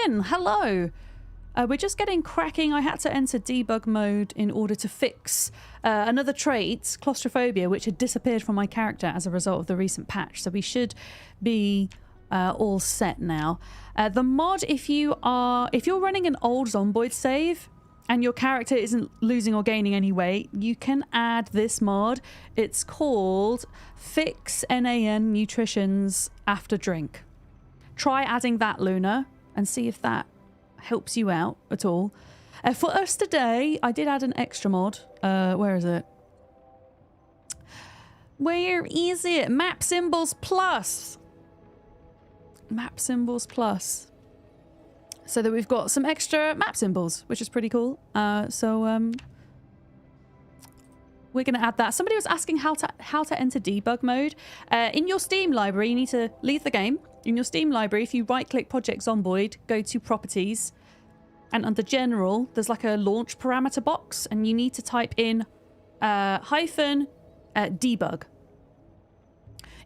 in. Hello. We're just getting cracking. I had to enter debug mode in order to fix another trait, claustrophobia, which had disappeared from my character as a result of the recent patch. So we should be all set now. The mod, if you're running an old Zomboid save and your character isn't losing or gaining any weight, you can add this mod. It's called Fix NAN Nutritions After Drink. Try adding that, Luna, and see if that helps you out at all. For us today, I did add an extra mod. Where is it? Where is it? Map Symbols Plus. Map Symbols Plus. So that we've got some extra map symbols, which is pretty cool. We're going to add that. Somebody was asking how to enter debug mode. In your Steam library, you need to leave the game. In your Steam library, if you right-click Project Zomboid, go to Properties, and under General, there's like a launch parameter box, and you need to type in -debug.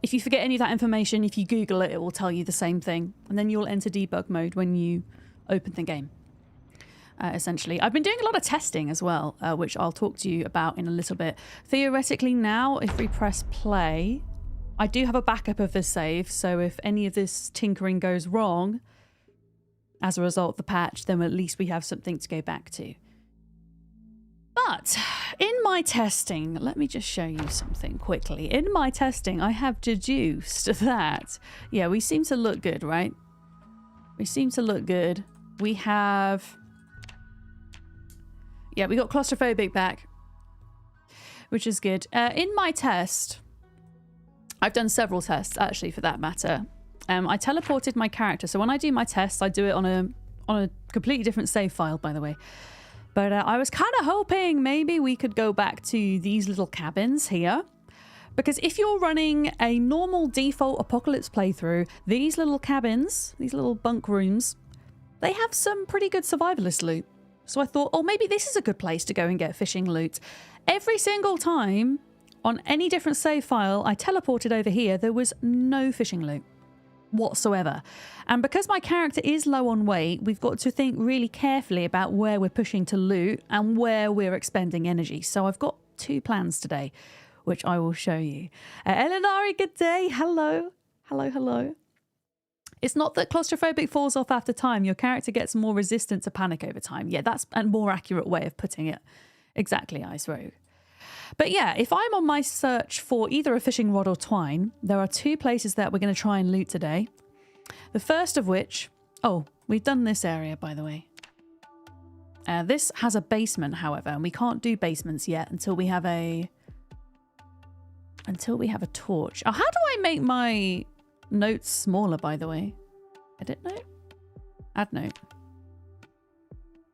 If you forget any of that information, if you Google it, it will tell you the same thing, and then you'll enter debug mode when you open the game. Essentially, I've been doing a lot of testing as well, which I'll talk to you about in a little bit. Theoretically now, if we press play, I do have a backup of this save, so if any of this tinkering goes wrong as a result of the patch, then at least we have something to go back to. But in my testing, let me just show you something quickly. In my testing, I have deduced that, yeah, we seem to look good, right? We seem to look good. We have... Yeah, we got claustrophobic back, which is good. In my test, I've done several tests, actually, for that matter. I teleported my character. So when I do my tests, I do it on a completely different save file, by the way. But I was kind of hoping maybe we could go back to these little cabins here. Because if you're running a normal default Apocalypse playthrough, these little cabins, these little bunk rooms, they have some pretty good survivalist loot. So I thought, oh, maybe this is a good place to go and get fishing loot. Every single time on any different save file I teleported over here, there was no fishing loot whatsoever. And because my character is low on weight, we've got to think really carefully about where we're pushing to loot and where we're expending energy. So I've got two plans today, which I will show you. Elinari, good day. Hello. Hello, hello. It's not that claustrophobic falls off after time. Your character gets more resistant to panic over time. Yeah, that's a more accurate way of putting it. Exactly, Ice Rogue. But yeah, if I'm on my search for either a fishing rod or twine, there are two places that we're going to try and loot today. The first of which... Oh, we've done this area, by the way. This has a basement, however, and we can't do basements yet until we have a... torch. Oh, how do I make my notes smaller, by the way? Edit note? Add note.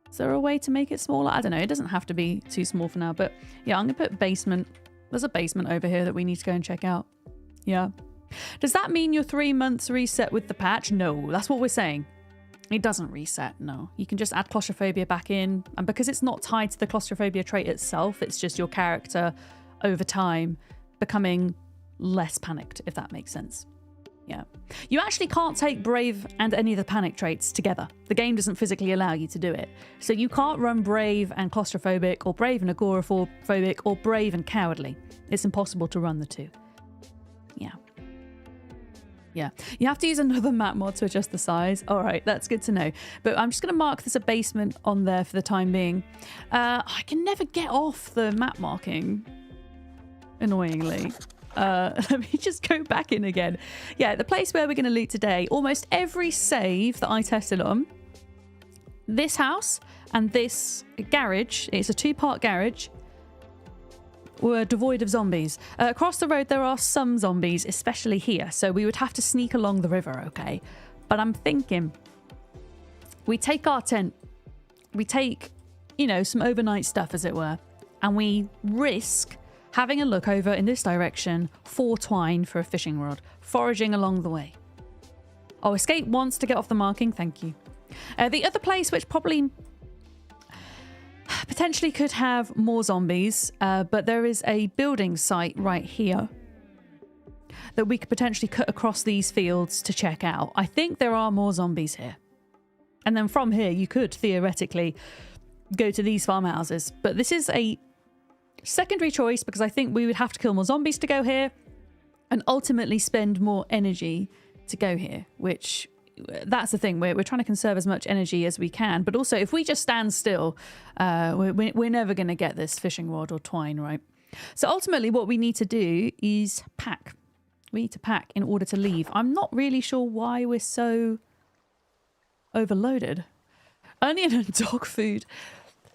Is there a way to make it smaller? I don't know. It doesn't have to be too small for now, but yeah, I'm going to put basement. There's a basement over here that we need to go and check out. Yeah. Does that mean your 3 months reset with the patch? No, that's what we're saying. It doesn't reset, no. You can just add claustrophobia back in, and because it's not tied to the claustrophobia trait itself, it's just your character over time becoming less panicked, if that makes sense. Yeah. You actually can't take Brave and any of the panic traits together. The game doesn't physically allow you to do it. So you can't run Brave and Claustrophobic, or Brave and Agoraphobic, or Brave and Cowardly. It's impossible to run the two. Yeah. Yeah. You have to use another map mod to adjust the size. All right, that's good to know. But I'm just going to mark this a basement on there for the time being. I can never get off the map marking, annoyingly. Let me just go back in again. Yeah, the place where we're going to loot today, almost every save that I tested on, this house and this garage, it's a two-part garage, were devoid of zombies. Across the road, there are some zombies, especially here. So we would have to sneak along the river, okay? But I'm thinking we take our tent, we take, you know, some overnight stuff, as it were, and we risk having a look over in this direction for twine for a fishing rod, foraging along the way. Oh, escape wants to get off the marking. Thank you. The other place which probably potentially could have more zombies, but there is a building site right here that we could potentially cut across these fields to check out. I think there are more zombies here. And then from here, you could theoretically go to these farmhouses. But this is a secondary choice because I think we would have to kill more zombies to go here and ultimately spend more energy to go here, which that's the thing. We're trying to conserve as much energy as we can. But also, if we just stand still, we're never going to get this fishing rod or twine, right? So ultimately, what we need to do is pack. We need to pack in order to leave. I'm not really sure why we're so overloaded. Onion and dog food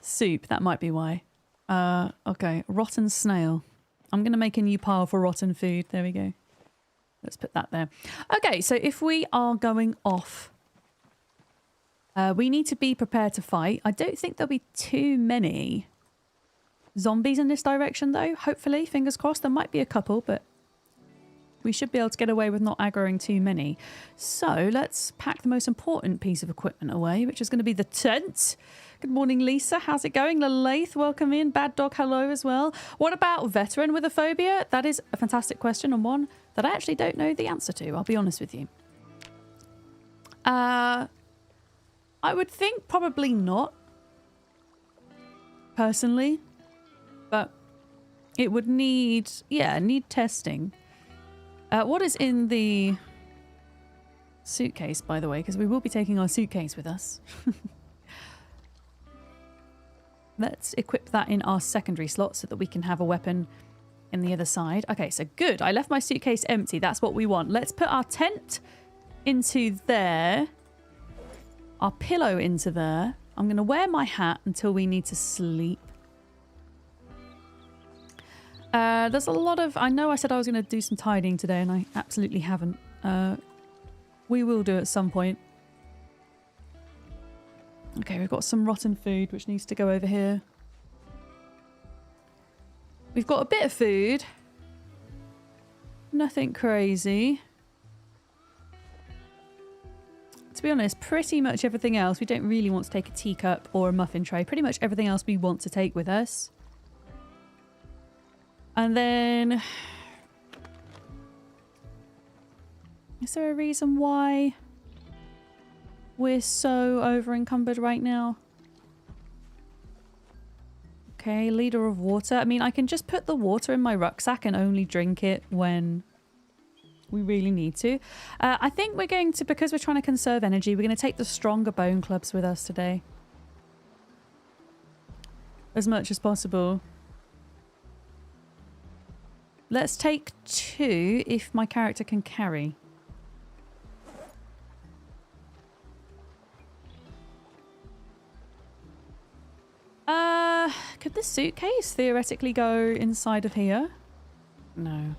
soup. That might be why. Okay. Rotten snail. I'm going to make a new pile for rotten food. There we go. Let's put that there. Okay. So if we are going off, we need to be prepared to fight. I don't think there'll be too many zombies in this direction though. Hopefully, fingers crossed. There might be a couple, but we should be able to get away with not aggroing too many. So let's pack the most important piece of equipment away, which is going to be the tent. Good morning, Lisa. How's it going? Lalaith, welcome in. Bad Dog, hello as well. What about veteran with a phobia? That is a fantastic question and one that I actually don't know the answer to. I'll be honest with you. I would think probably not, personally, but it would need testing. What is in the suitcase, by the way? Because we will be taking our suitcase with us. Let's equip that in our secondary slot so that we can have a weapon in the other side. Okay, so good. I left my suitcase empty. That's what we want. Let's put our tent into there. Our pillow into there. I'm going to wear my hat until we need to sleep. There's a lot of... I know I said I was going to do some tidying today and I absolutely haven't. We will do at some point. Okay, we've got some rotten food which needs to go over here. We've got a bit of food. Nothing crazy. To be honest, pretty much everything else. We don't really want to take a teacup or a muffin tray. Pretty much everything else we want to take with us. And then... Is there a reason why we're so over encumbered right now? Okay, liter of water. I mean, I can just put the water in my rucksack and only drink it when we really need to. I think we're going to, because we're trying to conserve energy, we're going to take the stronger bone clubs with us today. As much as possible. Let's take 2 if my character can carry. Could this suitcase theoretically go inside of here? No.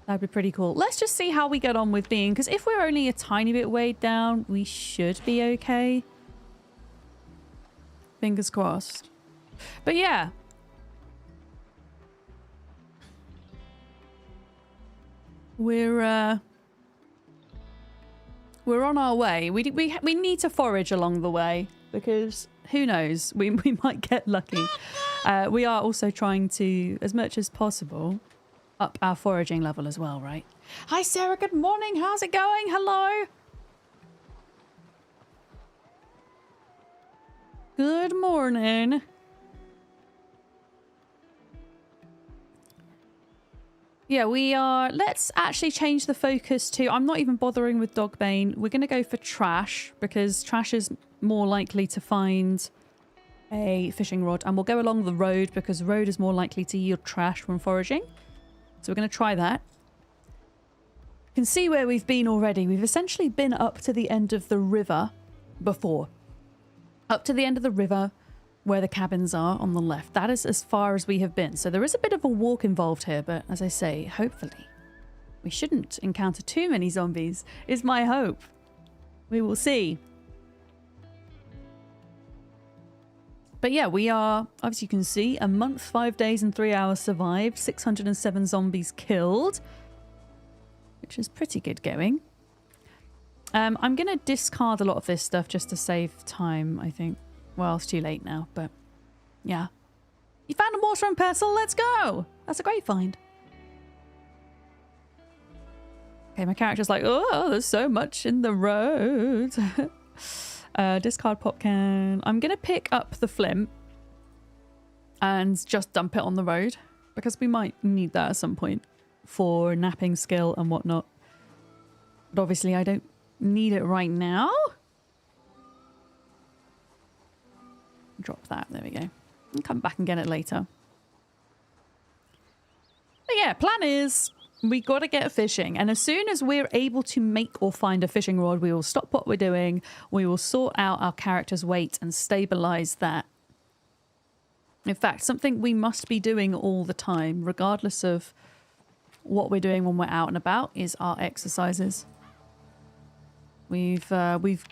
That'd be pretty cool. Let's just see how we get on with being, because if we're only a tiny bit weighed down, we should be okay. Fingers crossed. But yeah. We're on our way. We need to forage along the way because who knows, we might get lucky. We are also trying to, as much as possible, up our foraging level as well, right? Hi Sarah, good morning. How's it going? Hello. Good morning. Yeah, we are... Let's actually change the focus to... I'm not even bothering with Dogbane. We're going to go for trash because trash is more likely to find a fishing rod. And we'll go along the road because road is more likely to yield trash when foraging. So we're going to try that. You can see where we've been already. We've essentially been up to the end of the river before. Up to the end of the river where the cabins are on the left. That is as far as we have been. So there is a bit of a walk involved here, but as I say, hopefully we shouldn't encounter too many zombies, is my hope. We will see. But yeah, we are, as you can see, a month, 5 days and 3 hours survived, 607 zombies killed, which is pretty good going. I'm going to discard a lot of this stuff just to save time, I think. Well, it's too late now, but yeah. You found a mortar and pestle, let's go! That's a great find. Okay, my character's like, oh, there's so much in the road. Discard pop can. I'm going to pick up the flint and just dump it on the road because we might need that at some point for napping skill and whatnot. But obviously I don't need it right now. Drop that. There we go. And come back and get it later. But yeah, plan is we got to get fishing. And as soon as we're able to make or find a fishing rod, we will stop what we're doing. We will sort out our character's weight and stabilize that. In fact, something we must be doing all the time, regardless of what we're doing when we're out and about, is our exercises. We've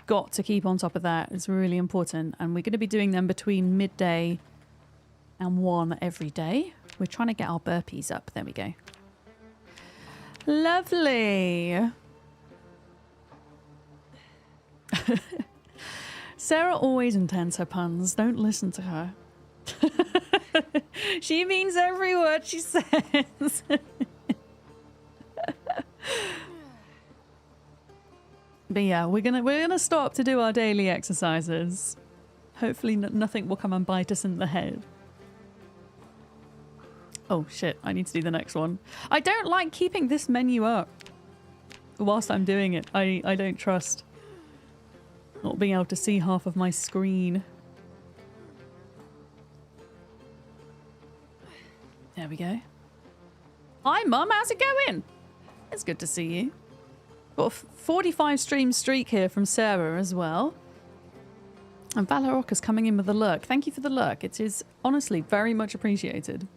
got to keep on top of that. It's really important. And we're going to be doing them between midday and 1 every day. We're trying to get our burpees up. There we go. Lovely. Sarah always intends her puns. Don't listen to her. She means every word she says. But yeah, we're gonna stop to do our daily exercises. Hopefully nothing will come and bite us in the head. Oh shit, I need to do the next one. I don't like keeping this menu up whilst I'm doing it. I don't trust not being able to see half of my screen. There we go. Hi Mum, how's it going? It's good to see you. Got a 45 stream streak here from Sarah as well. And Valoroka's coming in with a lurk. Thank you for the lurk. It is honestly very much appreciated.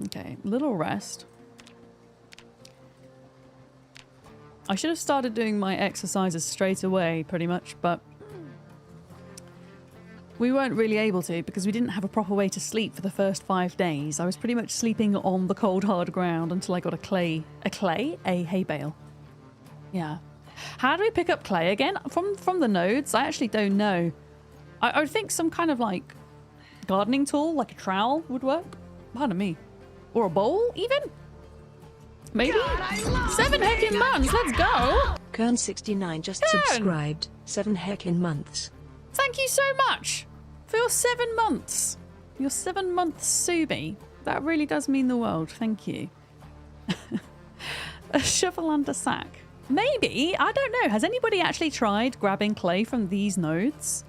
Okay, little rest. I should have started doing my exercises straight away, pretty much, but we weren't really able to because we didn't have a proper way to sleep for the first 5 days. I was pretty much sleeping on the cold, hard ground until I got a hay bale. Yeah. How do we pick up clay again? From the nodes? I actually don't know. I would think some kind of like gardening tool, like a trowel, would work. Pardon me. Or a bowl, even? Maybe? God, 7 heckin' months, let's go! Kern69 just subscribed. 7 heckin' months. Thank you so much for your 7 months. Your 7 months Subi. That really does mean the world. Thank you. A shovel and a sack. Maybe. I don't know. Has anybody actually tried grabbing clay from these nodes?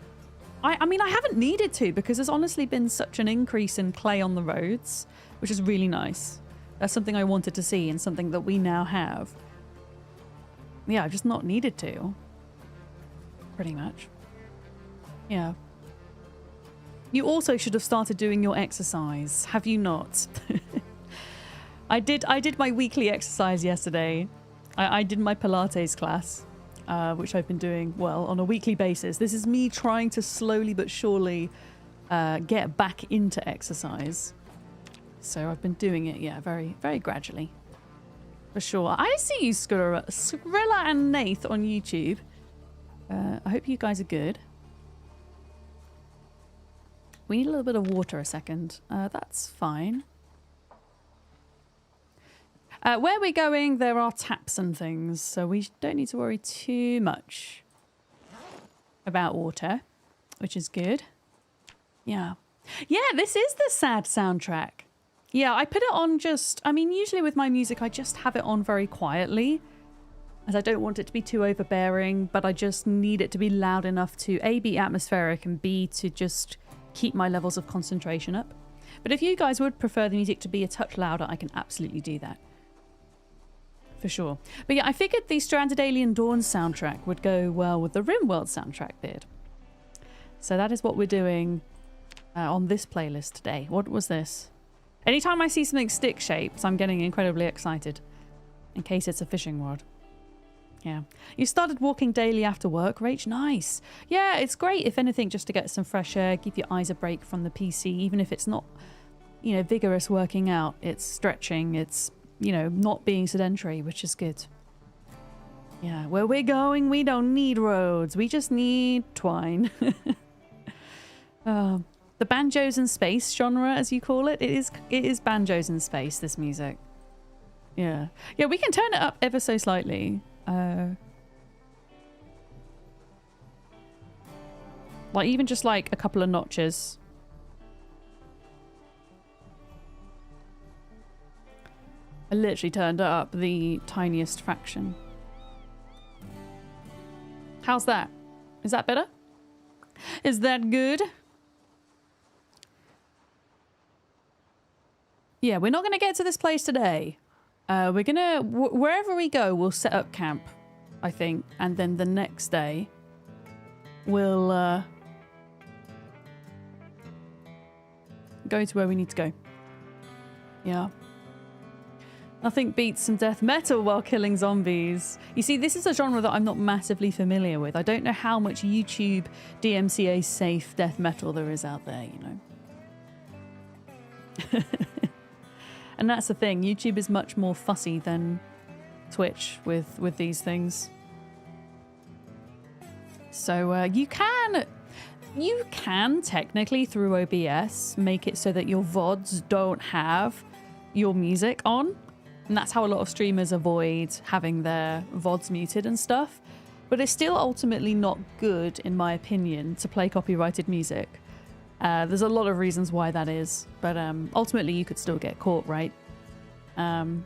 I mean, I haven't needed to because there's honestly been such an increase in clay on the roads, which is really nice. That's something I wanted to see and something that we now have. Yeah, I've just not needed to. Pretty much. Yeah. You also should have started doing your exercise. Have you not? I did my weekly exercise yesterday. I did my Pilates class, which I've been doing, well, on a weekly basis. This is me trying to slowly but surely get back into exercise. So I've been doing it, yeah, very, very gradually. For sure. I see you, Skrilla and Nath on YouTube. I hope you guys are good. We need a little bit of water a second. That's fine. Where we're going, there are taps and things, so we don't need to worry too much about water, which is good. Yeah. Yeah, this is the sad soundtrack. Yeah, I put it on just... I mean, usually with my music, I just have it on very quietly, as I don't want it to be too overbearing, but I just need it to be loud enough to A, be atmospheric, and B, to just keep my levels of concentration up. But if you guys would prefer the music to be a touch louder, I can absolutely do that. For sure. But yeah, I figured the Stranded Alien Dawn soundtrack would go well with the RimWorld soundtrack did. So that is what we're doing on this playlist today. What was this? Anytime I see something stick-shaped, I'm getting incredibly excited. In case it's a fishing rod. Yeah. You started walking daily after work, Rach? Nice. Yeah, it's great, if anything, just to get some fresh air, give your eyes a break from the PC, even if it's not, you know, vigorous working out. It's stretching, it's, you know, not being sedentary, which is good. Yeah, where we're going, we don't need roads. We just need twine. The The banjos in space genre, as you call it. It is banjos in space, this music. Yeah. Yeah, we can turn it up ever so slightly. Like, even just like a couple of notches. I literally turned it up the tiniest fraction. How's that? Is that better? Is that good? Yeah, we're not going to get to this place today. We're going to... wherever we go, we'll set up camp, I think. And then the next day, we'll go to where we need to go. Yeah. Nothing beats some death metal while killing zombies. You see, this is a genre that I'm not massively familiar with. I don't know how much YouTube DMCA safe death metal there is out there, you know. And that's the thing. YouTube is much more fussy than Twitch with these things. So you can technically through OBS make it so that your VODs don't have your music on. And that's how a lot of streamers avoid having their VODs muted and stuff. But it's still ultimately not good, in my opinion, to play copyrighted music. There's a lot of reasons why that is. But ultimately, you could still get caught, right? And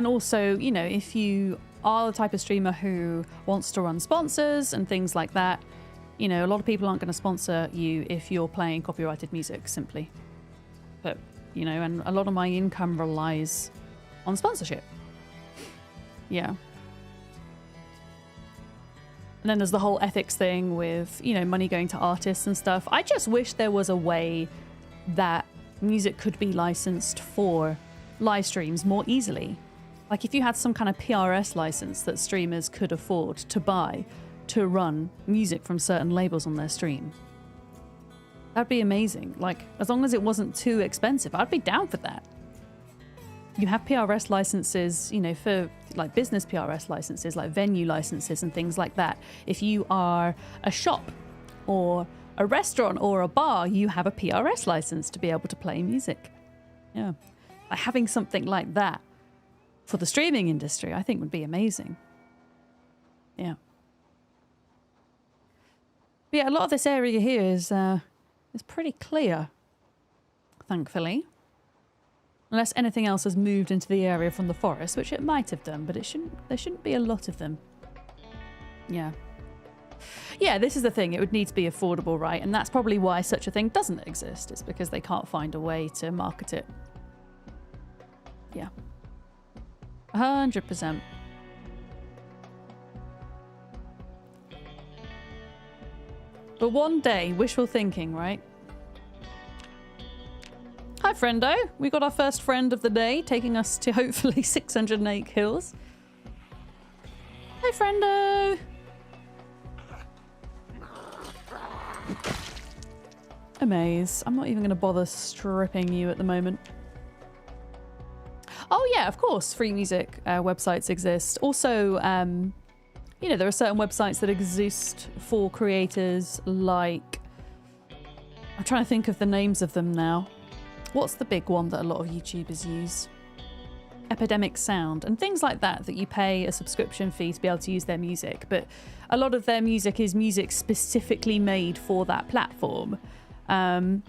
also, you know, if you are the type of streamer who wants to run sponsors and things like that, you know, a lot of people aren't going to sponsor you if you're playing copyrighted music, simply. But... you know, and a lot of my income relies on sponsorship. Yeah. And then there's the whole ethics thing with, you know, money going to artists and stuff. I just wish there was a way that music could be licensed for live streams more easily. Like if you had some kind of PRS license that streamers could afford to buy to run music from certain labels on their stream. That'd be amazing. Like, as long as it wasn't too expensive, I'd be down for that. You have PRS licenses, you know, for like business PRS licenses, like venue licenses and things like that. If you are a shop or a restaurant or a bar, you have a PRS license to be able to play music. Yeah. Like having something like that for the streaming industry, I think would be amazing. Yeah. But yeah, a lot of this area here is pretty clear, thankfully. Unless anything else has moved into the area from the forest, which it might have done, but there shouldn't be a lot of them. Yeah. Yeah, this is the thing. It would need to be affordable, right? And that's probably why such a thing doesn't exist. It's because they can't find a way to market it. Yeah. 100%. But one day, wishful thinking, right? Hi, friendo. We got our first friend of the day, taking us to hopefully 608 kills. Hi, friendo. Amaze. I'm not even going to bother stripping you at the moment. Oh, yeah, of course. Free music websites exist. Also, you know, there are certain websites that exist for creators like... I'm trying to think of the names of them now. What's the big one that a lot of YouTubers use? Epidemic Sound and things like that, that you pay a subscription fee to be able to use their music. But a lot of their music is music specifically made for that platform. You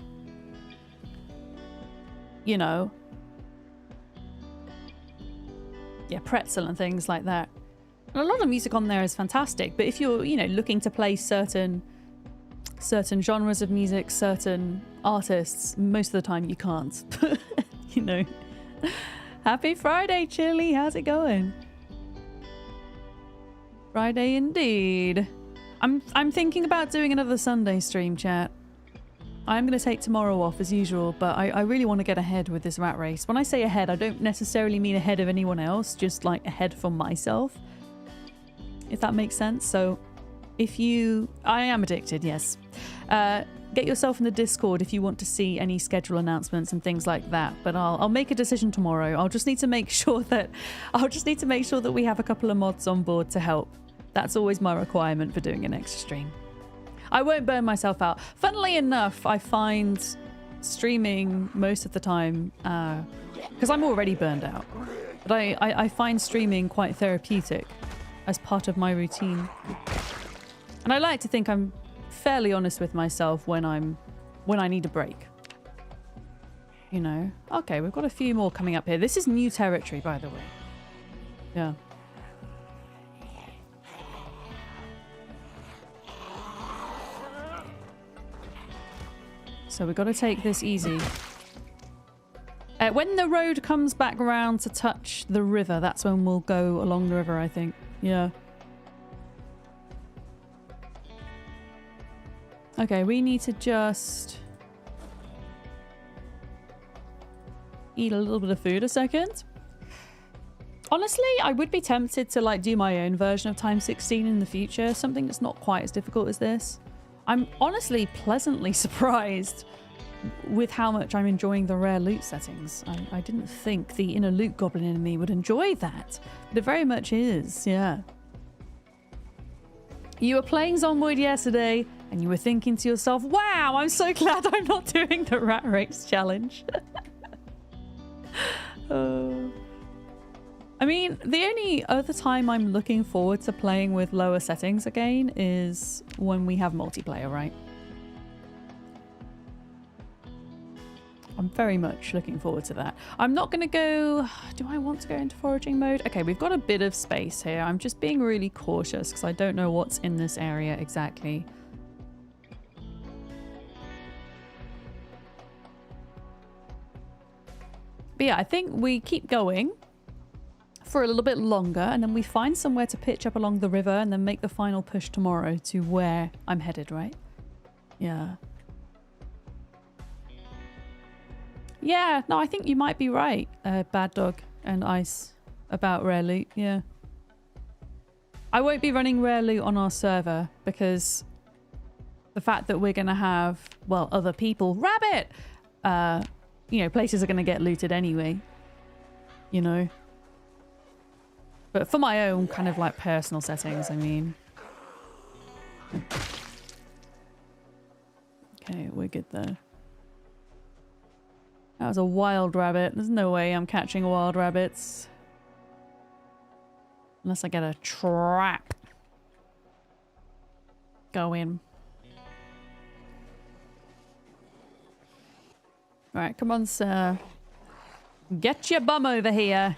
know. Yeah, Pretzel and things like that. And a lot of music on there is fantastic. But if you're, you know, looking to play certain genres of music, certain artists, most of the time you can't. You know. Happy Friday, Chili. How's it going? Friday indeed. I'm thinking about doing another Sunday stream, chat. I'm going to take tomorrow off as usual, but I really want to get ahead with this rat race. When I say ahead, I don't necessarily mean ahead of anyone else, just like ahead for myself. If that makes sense. So if you... I am addicted, yes. Get yourself in the Discord if you want to see any schedule announcements and things like that. But I'll make a decision tomorrow. I'll just need to make sure that we have a couple of mods on board to help. That's always my requirement for doing an extra stream. I won't burn myself out. Funnily enough, I find streaming most of the time, because I'm already burned out, but I find streaming quite therapeutic as part of my routine. And I like to think I'm fairly honest with myself when I need a break. You know. Okay, we've got a few more coming up here. This is new territory, by the way. Yeah. So we've got to take this easy. When the road comes back around to touch the river, that's when we'll go along the river, I think. Yeah. Okay, we need to just eat a little bit of food a second. Honestly, I would be tempted to like do my own version of Time 16 in the future. Something that's not quite as difficult as this. I'm honestly pleasantly surprised with how much I'm enjoying the rare loot settings. I didn't think the inner loot goblin in me would enjoy that, but it very much is, yeah. You were playing Zomboid yesterday and you were thinking to yourself, wow, I'm so glad I'm not doing the rat race challenge. I mean, the only other time I'm looking forward to playing with lower settings again is when we have multiplayer, right? I'm very much looking forward to that. I'm not going to go... Do I want to go into foraging mode? Okay, we've got a bit of space here. I'm just being really cautious because I don't know what's in this area exactly. But yeah, I think we keep going for a little bit longer and then we find somewhere to pitch up along the river and then make the final push tomorrow to where I'm headed, right? Yeah. Yeah, no, I think you might be right, Bad Dog and Ice, about rare loot, yeah. I won't be running rare loot on our server because the fact that we're going to have, well, other people, Rabbit, you know, places are going to get looted anyway, you know. But for my own kind of like personal settings, I mean. Okay, we're good there. That was a wild rabbit. There's no way I'm catching wild rabbits. Unless I get a trap. Go in. Alright, come on, sir. Get your bum over here.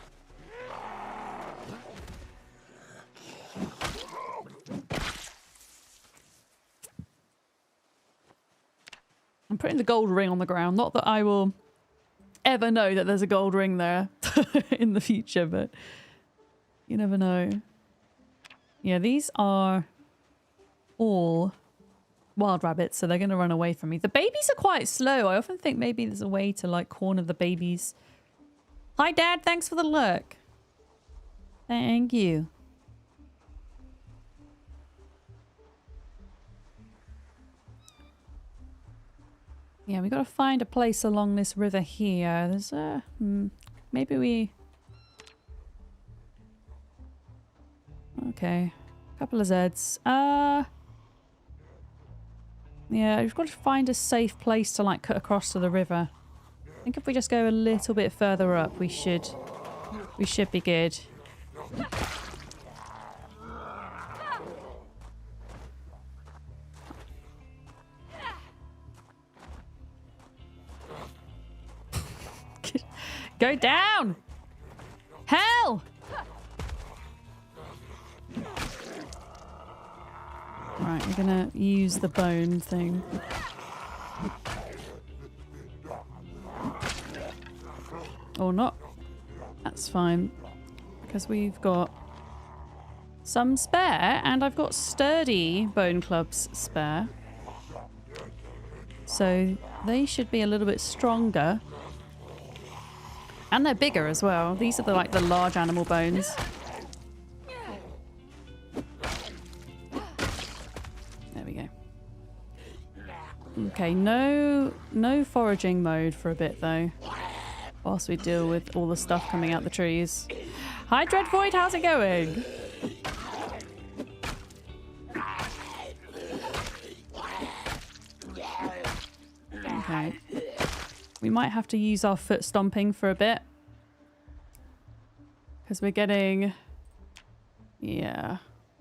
I'm putting the gold ring on the ground. Not that I will ever know that there's a gold ring there in the future, but you never know. Yeah, these are all wild rabbits, so they're going to run away from me. The babies are quite slow. I often think maybe there's a way to like corner the babies. Hi, Dad. Thanks for the lurk. Thank you. Yeah, we got to find a place along this river here. There's a... maybe we... Okay. A couple of Zeds. Yeah, we've got to find a safe place to like cut across to the river. I think if we just go a little bit further up, we should be good. Go down! Hell! Right, we're gonna use the bone thing. Or not. That's fine. Because we've got some spare, and I've got sturdy bone clubs spare. So they should be a little bit stronger. And they're bigger as well. These are the large animal bones. There we go. Okay, no foraging mode for a bit though. Whilst we deal with all the stuff coming out the trees. Hi Dreadvoid, how's it going? Okay. We might have to use our foot stomping for a bit. Because we're getting... Yeah.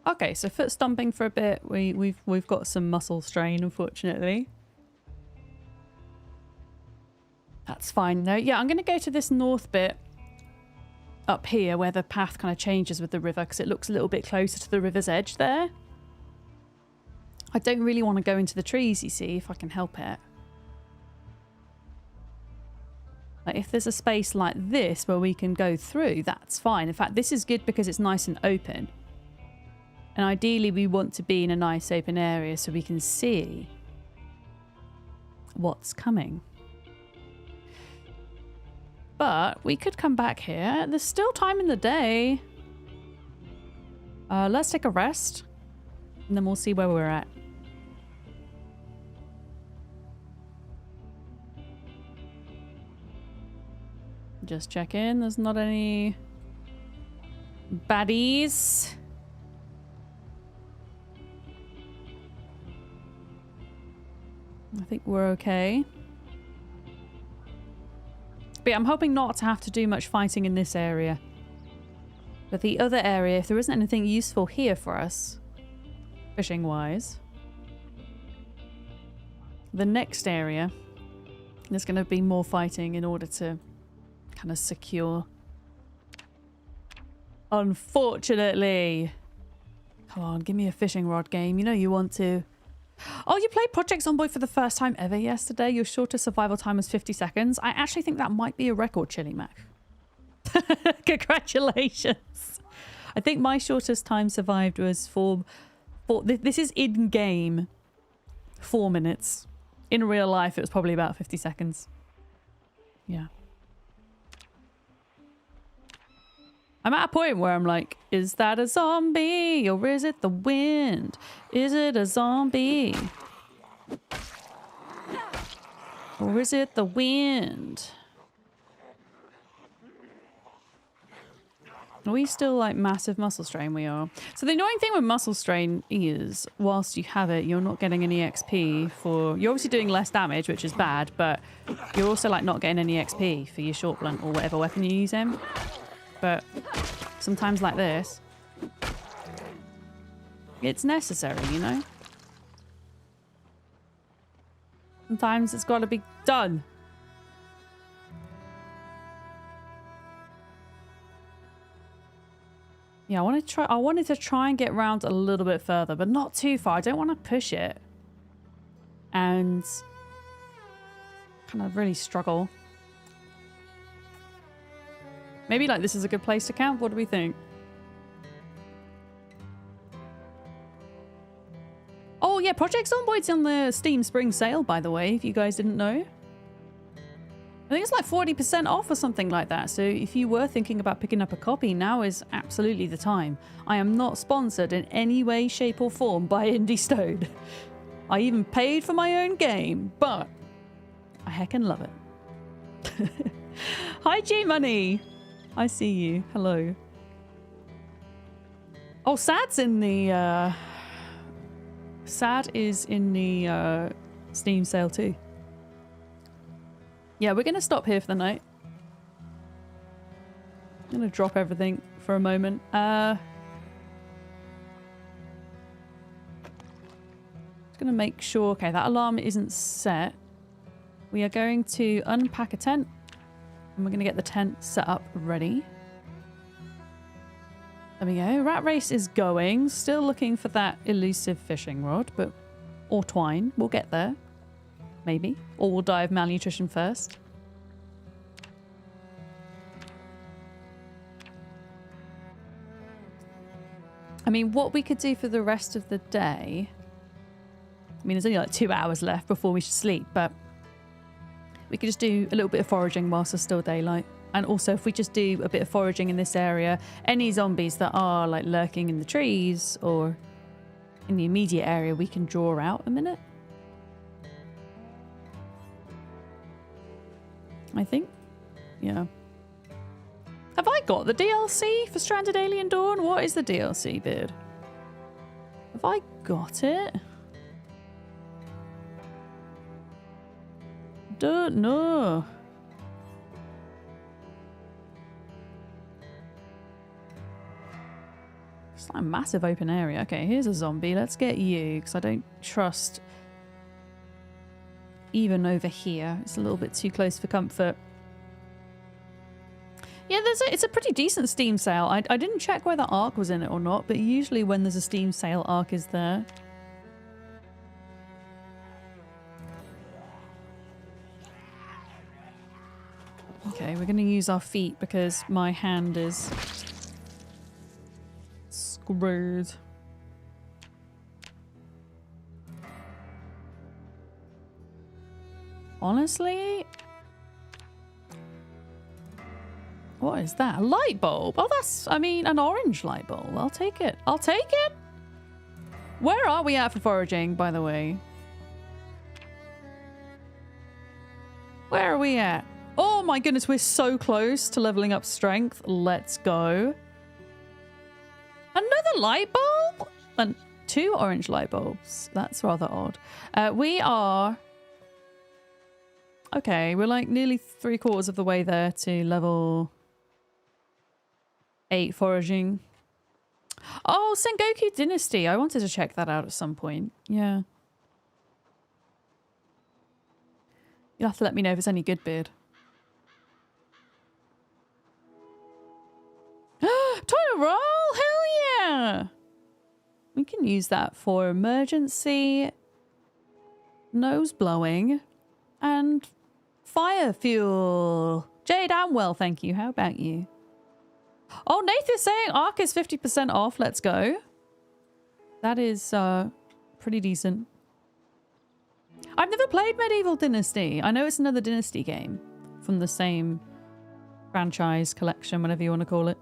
Okay, so foot stomping for a bit. We've got some muscle strain, unfortunately. That's fine though. Yeah, I'm going to go to this north bit up here where the path kind of changes with the river because it looks a little bit closer to the river's edge there. I don't really want to go into the trees, you see, if I can help it. Like if there's a space like this where we can go through, that's fine. In fact, this is good because it's nice and open. And ideally we want to be in a nice open area so we can see what's coming. But we could come back here. There's still time in the day. Let's take a rest. And then we'll see where we're at. Just check in. There's not any baddies. I think we're okay. But yeah, I'm hoping not to have to do much fighting in this area. But the other area, if there isn't anything useful here for us, fishing-wise, the next area, there's going to be more fighting in order to kind of secure. Unfortunately. Come on, give me a fishing rod game. You know you want to. Oh, you played Project Zomboid for the first time ever yesterday. Your shortest survival time was 50 seconds. I actually think that might be a record, Chili Mac. Congratulations. I think my shortest time survived was this is in-game 4 minutes. In real life, it was probably about 50 seconds. Yeah. I'm at a point where I'm like, is that a zombie or is it the wind? Is it a zombie? Or is it the wind? Are we still like massive muscle strain? We are. So the annoying thing with muscle strain is whilst you have it, you're not getting any XP for... You're obviously doing less damage, which is bad, but you're also like not getting any XP for your short blunt or whatever weapon you use him. But sometimes like this, it's necessary, you know? Sometimes it's got to be done. Yeah, I wanted to try and get round a little bit further, but not too far. I don't want to push it and kind of really struggle. Maybe like this is a good place to camp. What do we think? Oh yeah, Project Zomboid's on the Steam Spring Sale, by the way, if you guys didn't know. I think it's like 40% off or something like that. So if you were thinking about picking up a copy, now is absolutely the time. I am not sponsored in any way, shape or form by Indie Stone. I even paid for my own game, but I heckin' love it. Hi G-Money. I see you. Hello. Oh, Sad's in the... Sad is in the Steam sale too. Yeah, we're going to stop here for the night. I'm going to drop everything for a moment. Just going to make sure... Okay, that alarm isn't set. We are going to unpack a tent. And we're going to get the tent set up ready. There we go. Rat race is going. Still looking for that elusive fishing rod, but... Or twine. We'll get there. Maybe. Or we'll die of malnutrition first. I mean, what we could do for the rest of the day... I mean, there's only like 2 hours left before we should sleep, but... We could just do a little bit of foraging whilst there's still daylight. And also, if we just do a bit of foraging in this area, any zombies that are like lurking in the trees or in the immediate area, we can draw out a minute. I think. Yeah. Have I got the DLC for Stranded Alien Dawn? What is the DLC, Beard? Have I got it? Don't know. It's like a massive open area. Okay, here's a zombie. Let's get you, because I don't trust even over here. It's a little bit too close for comfort. Yeah, it's a pretty decent Steam sale. I didn't check whether Ark was in it or not, but usually when there's a Steam sale, Ark is there. Okay, we're going to use our feet because my hand is screwed. Honestly? What is that? A light bulb? Oh, that's, I mean, an orange light bulb. I'll take it. I'll take it. Where are we at for foraging, by the way? Where are we at? Oh my goodness, we're so close to leveling up strength. Let's go. Another light bulb? And 2 orange light bulbs. That's rather odd. We are... Okay, we're like nearly 3/4 of the way there to level 8 foraging. Oh, Sengoku Dynasty. I wanted to check that out at some point. Yeah. You'll have to let me know if it's any good, Beard. Toilet roll! Hell yeah! We can use that for emergency, nose blowing, and fire fuel. Jade Amwell, thank you. How about you? Oh, Nathan's saying Ark is 50% off. Let's go. That is pretty decent. I've never played Medieval Dynasty. I know it's another Dynasty game from the same franchise, collection, whatever you want to call it.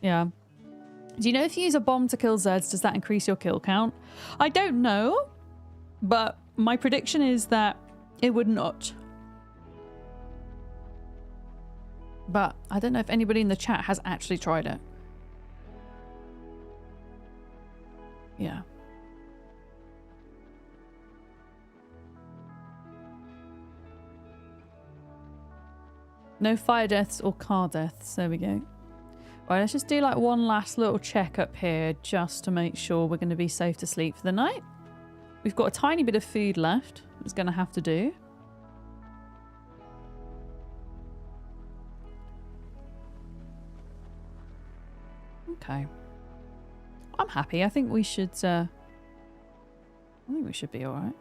Yeah. Do you know if you use a bomb to kill Zeds, does that increase your kill count? I don't know, but my prediction is that it would not. But I don't know if anybody in the chat has actually tried it. Yeah. No fire deaths or car deaths. There we go. Right, let's just do like one last little check up here just to make sure we're going to be safe to sleep for the night. We've got a tiny bit of food left. It's going to have to do. Okay. I'm happy. I think we should be all right.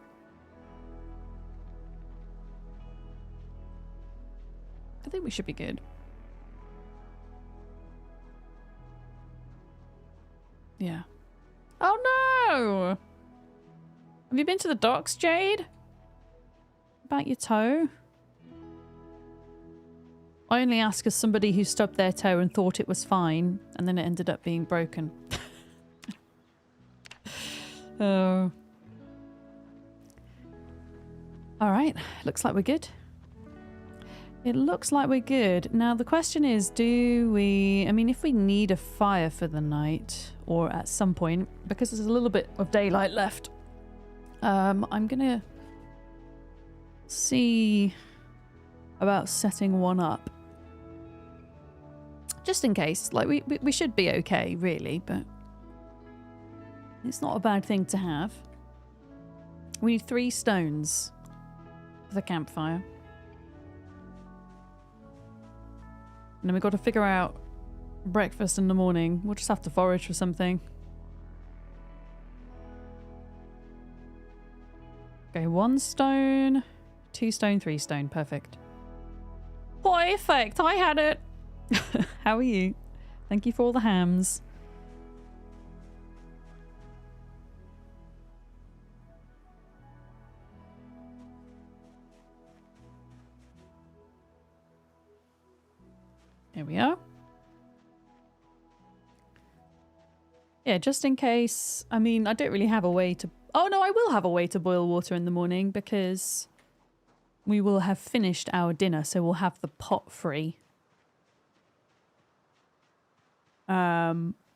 I think we should be good. Yeah. Oh no! Have you been to the docks, Jade? About your toe? I only ask as somebody who stubbed their toe and thought it was fine, and then it ended up being broken. Oh. Alright, looks like we're good. It looks like we're good. Now the question is, do we... I mean, if we need a fire for the night, or at some point, because there's a little bit of daylight left, I'm gonna see about setting one up. Just in case. Like, we should be okay, really, but it's not a bad thing to have. We need 3 stones for the campfire. And then we've got to figure out breakfast in the morning. We'll just have to forage for something. Okay, 1 stone, 2 stone, 3 stone. Perfect. Perfect! I had it! How are you? Thank you for all the hams. Here we are. Yeah, just in case. I mean, I don't really have a way to... Oh no, I will have a way to boil water in the morning because we will have finished our dinner, so we'll have the pot free.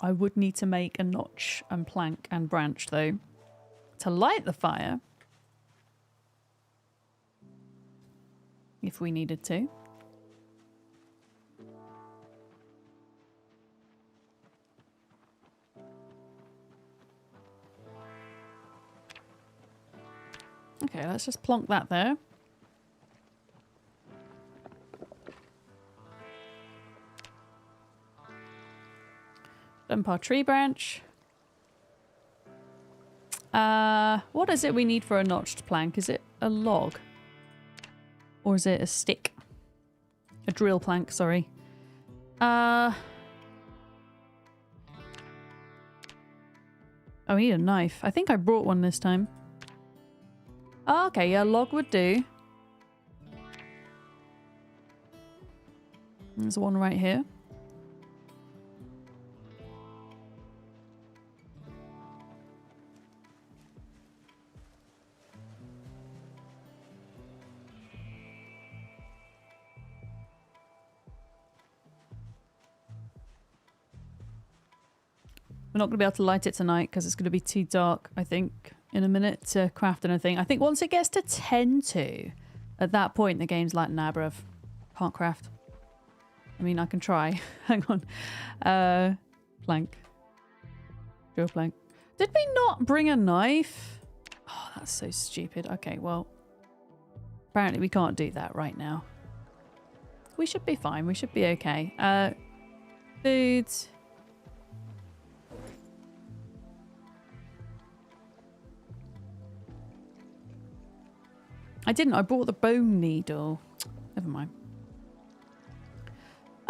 I would need to make a notch and plank and branch though to light the fire. if we needed to. Okay, let's just plonk that there. Dump our tree branch. What is it we need for a notched plank? Is it a log? Or is it a stick? A drill plank, sorry. Oh, I need a knife. I think I brought one this time. Oh, okay, yeah, log would do. There's one right here. We're not going to be able to light it tonight because it's going to be too dark, I think, in a minute to craft anything. I think once it gets to 10-2, at that point the game's like, nah, bruv, can't craft. I mean, I can try. Hang on. Plank. Drill plank. Did we not bring a knife? Oh, that's so stupid. Okay, well, apparently we can't do that right now. We should be fine. We should be okay. Food. I didn't. I brought the bone needle. Never mind.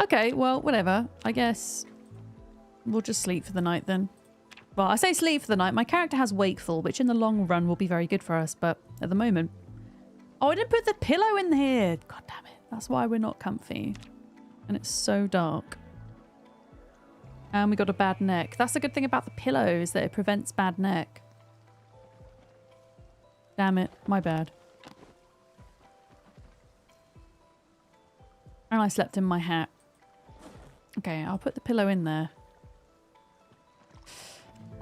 Okay, well, whatever. I guess we'll just sleep for the night then. Well, I say sleep for the night. My character has wakeful, which in the long run will be very good for us, but at the moment... Oh, I didn't put the pillow in here! God damn it. That's why we're not comfy. And it's so dark. And we got a bad neck. That's the good thing about the pillow, is that it prevents bad neck. Damn it. My bad. And I slept in my hat. Okay, I'll put the pillow in there.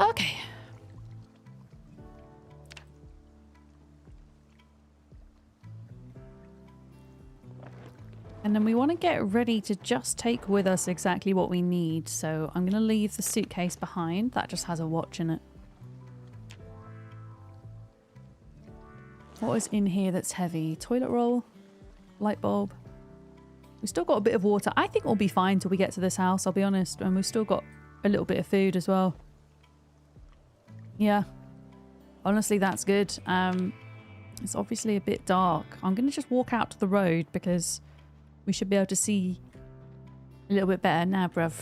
Okay. And then we want to get ready to just take with us exactly what we need. So I'm going to leave the suitcase behind. That just has a watch in it. What is in here that's heavy? Toilet roll? Light bulb? We've still got a bit of water. I think we'll be fine till we get to this house, I'll be honest. And we've still got a little bit of food as well. Yeah. Honestly, that's good. It's obviously a bit dark. I'm going to just walk out to the road because we should be able to see a little bit better now, bruv.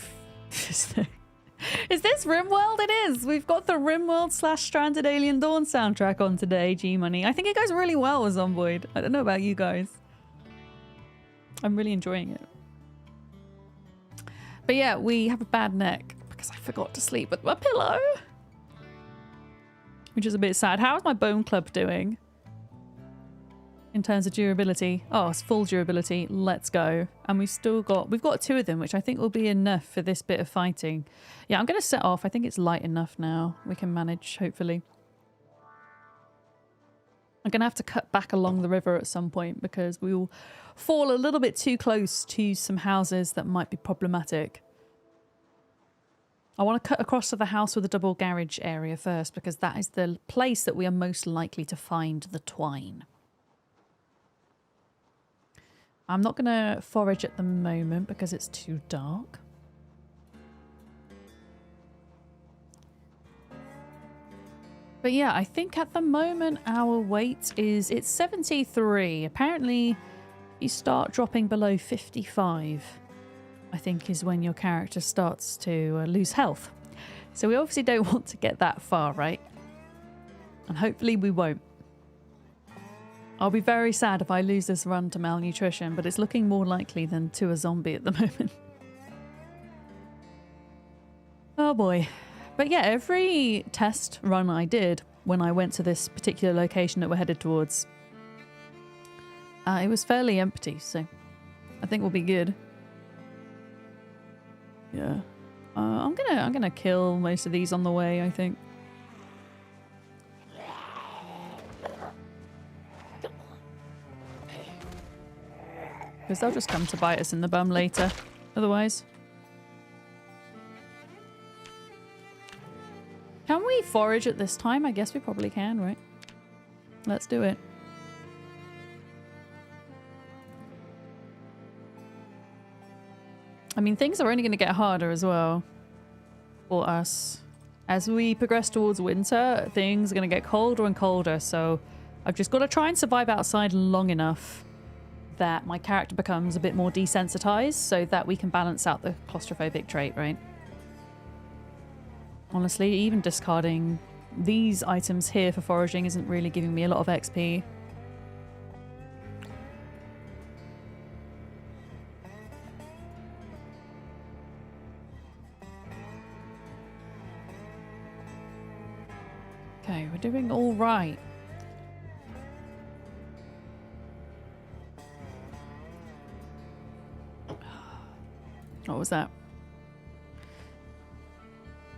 Is this RimWorld? It is. We've got the RimWorld / Stranded Alien Dawn soundtrack on today, G-Money. I think it goes really well with Zomboid. I don't know about you guys. I'm really enjoying it. But yeah, we have a bad neck because I forgot to sleep with my pillow. Which is a bit sad. How is my bone club doing? In terms of durability. Oh, it's full durability. Let's go. And we've got 2 of them, which I think will be enough for this bit of fighting. Yeah, I'm going to set off. I think it's light enough now. We can manage, hopefully. I'm going to have to cut back along the river at some point because we will fall a little bit too close to some houses that might be problematic. I want to cut across to the house with a double garage area first because that is the place that we are most likely to find the twine. I'm not going to forage at the moment because it's too dark. But yeah, I think at the moment our weight is, it's 73. Apparently you start dropping below 55, I think is when your character starts to lose health. So we obviously don't want to get that far, right? And hopefully we won't. I'll be very sad if I lose this run to malnutrition, but it's looking more likely than to a zombie at the moment. Oh boy. But yeah, every test run I did when I went to this particular location that we're headed towards, it was fairly empty, so I think we'll be good. Yeah. I'm gonna kill most of these on the way, I think. because they'll just come to bite us in the bum later. Otherwise. Can we forage at this time? I guess we probably can, right? Let's do it. I mean, things are only going to get harder as well for us. As we progress towards winter, things are going to get colder and colder, so I've just got to try and survive outside long enough that my character becomes a bit more desensitized so that we can balance out the claustrophobic trait, right? Honestly, even discarding these items here for foraging isn't really giving me a lot of XP. Okay, we're doing all right. What was that?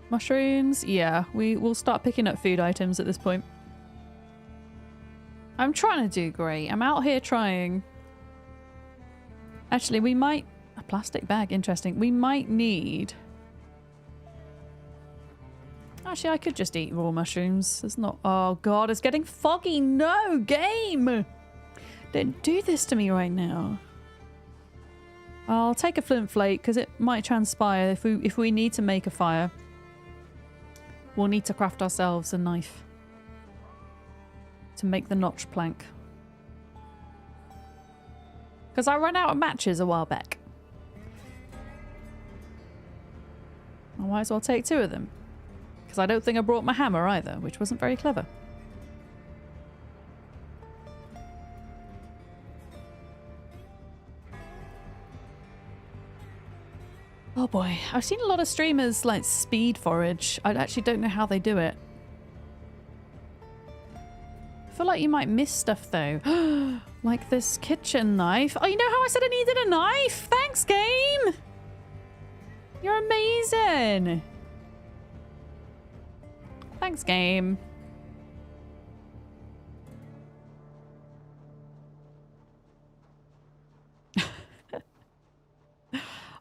Mushrooms? Yeah, we'll start picking up food items at this point. I'm trying to do great. I'm out here trying. Actually, we might... A plastic bag, interesting. We might need... Actually, I could just eat raw mushrooms. It's not... Oh, God, it's getting foggy. No, game! Don't do this to me right now. I'll take a flint flake because it might transpire if we need to make a fire. We'll need to craft ourselves a knife to make the notch plank. Because I ran out of matches a while back. I might as well take 2 of them. Because I don't think I brought my hammer either, which wasn't very clever. Oh boy, I've seen a lot of streamers like speed forage. I actually don't know how they do it. I feel like you might miss stuff though. Like this kitchen knife. Oh, you know how I said I needed a knife? Thanks, game! You're amazing! Thanks, game.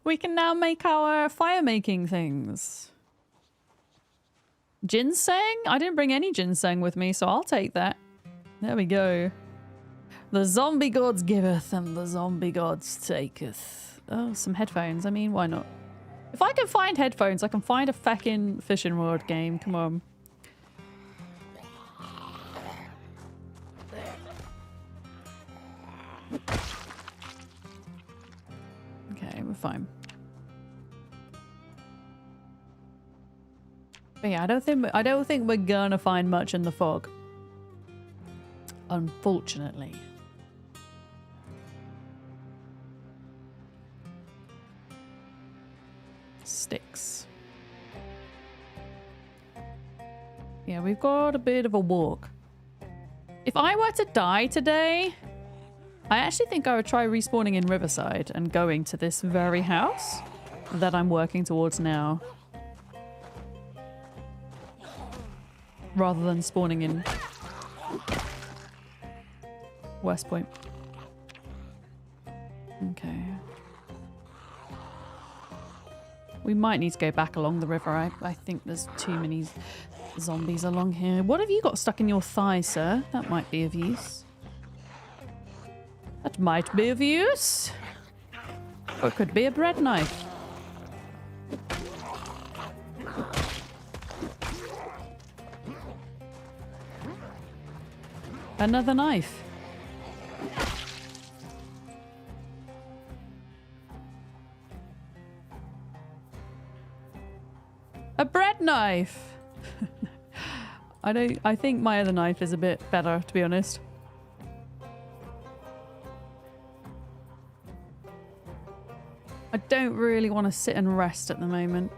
We can now make our fire-making things. Ginseng? I didn't bring any ginseng with me, so I'll take that. There we go. The zombie gods giveth and the zombie gods taketh. Oh, some headphones. I mean, why not? If I can find headphones, I can find a fucking fishing rod game. Come on. Okay, we're fine. But yeah, I don't think we're gonna find much in the fog. Unfortunately. Sticks. Yeah, we've got a bit of a walk. If I were to die today, I actually think I would try respawning in Riverside and going to this very house that I'm working towards now. Rather than spawning in West Point. Okay. We might need to go back along the river. I think there's too many zombies along here. What have you got stuck in your thigh, sir? That might be of use. That might be of use. Or it could be a bread knife. Another knife. A bread knife. I think my other knife is a bit better, to be honest. I don't really want to sit and rest at the moment.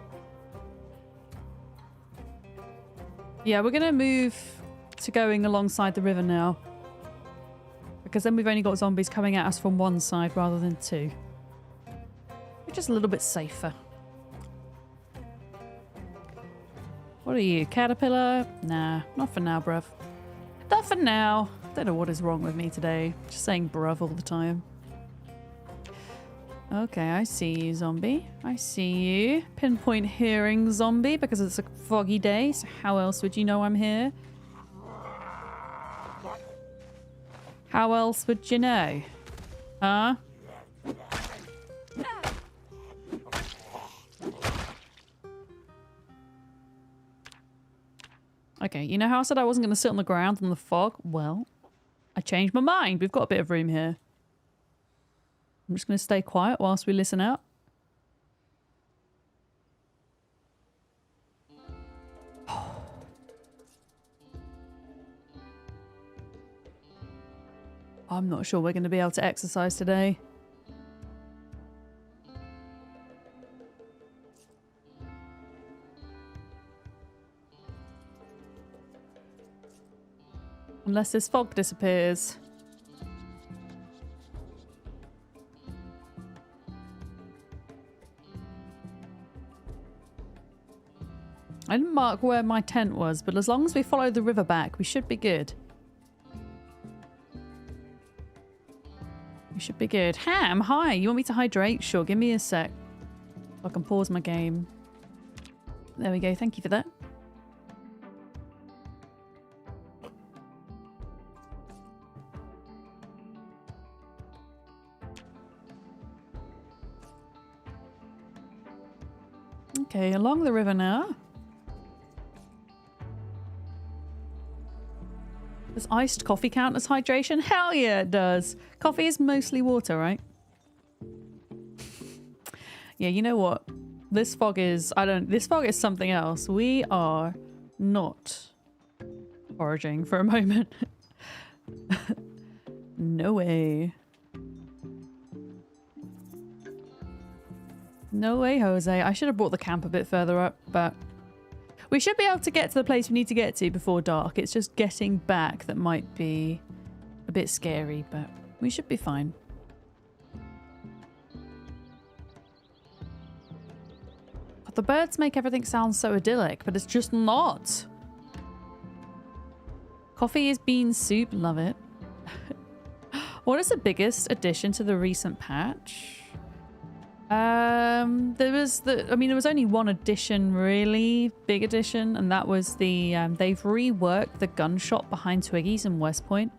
Yeah, we're going to move to going alongside the river now. Because then we've only got zombies coming at us from one side rather than two. We're just a little bit safer. What are you, caterpillar? Nah, not for now, bruv. Not for now. Don't know what is wrong with me today. Just saying bruv all the time. Okay, I see you, zombie. I see you. Pinpoint hearing, zombie, because it's a foggy day, so how else would you know I'm here? How else would you know? Huh? Okay, you know how I said I wasn't going to sit on the ground in the fog? Well, I changed my mind. We've got a bit of room here. I'm just going to stay quiet whilst we listen out. I'm not sure we're going to be able to exercise today. Unless this fog disappears. I didn't mark where my tent was, but as long as we follow the river back, we should be good. We should be good. Ham, hi. You want me to hydrate? Sure, give me a sec. I can pause my game. There we go. Thank you for that. Okay, along the river now. Does iced coffee count as hydration? Hell yeah, it does. Coffee is mostly water, right? Yeah, you know what? This fog is... This fog is something else. We are not foraging for a moment. No way. No way, Jose. I should have brought the camp a bit further up, but... We should be able to get to the place we need to get to before dark. It's just getting back that might be a bit scary, but we should be fine. But the birds make everything sound so idyllic, but it's just not. Coffee is bean soup. Love it. What is the biggest addition to the recent patch? There was only one addition, really big addition, and that was the they've reworked the gun shop behind Twiggy's in West Point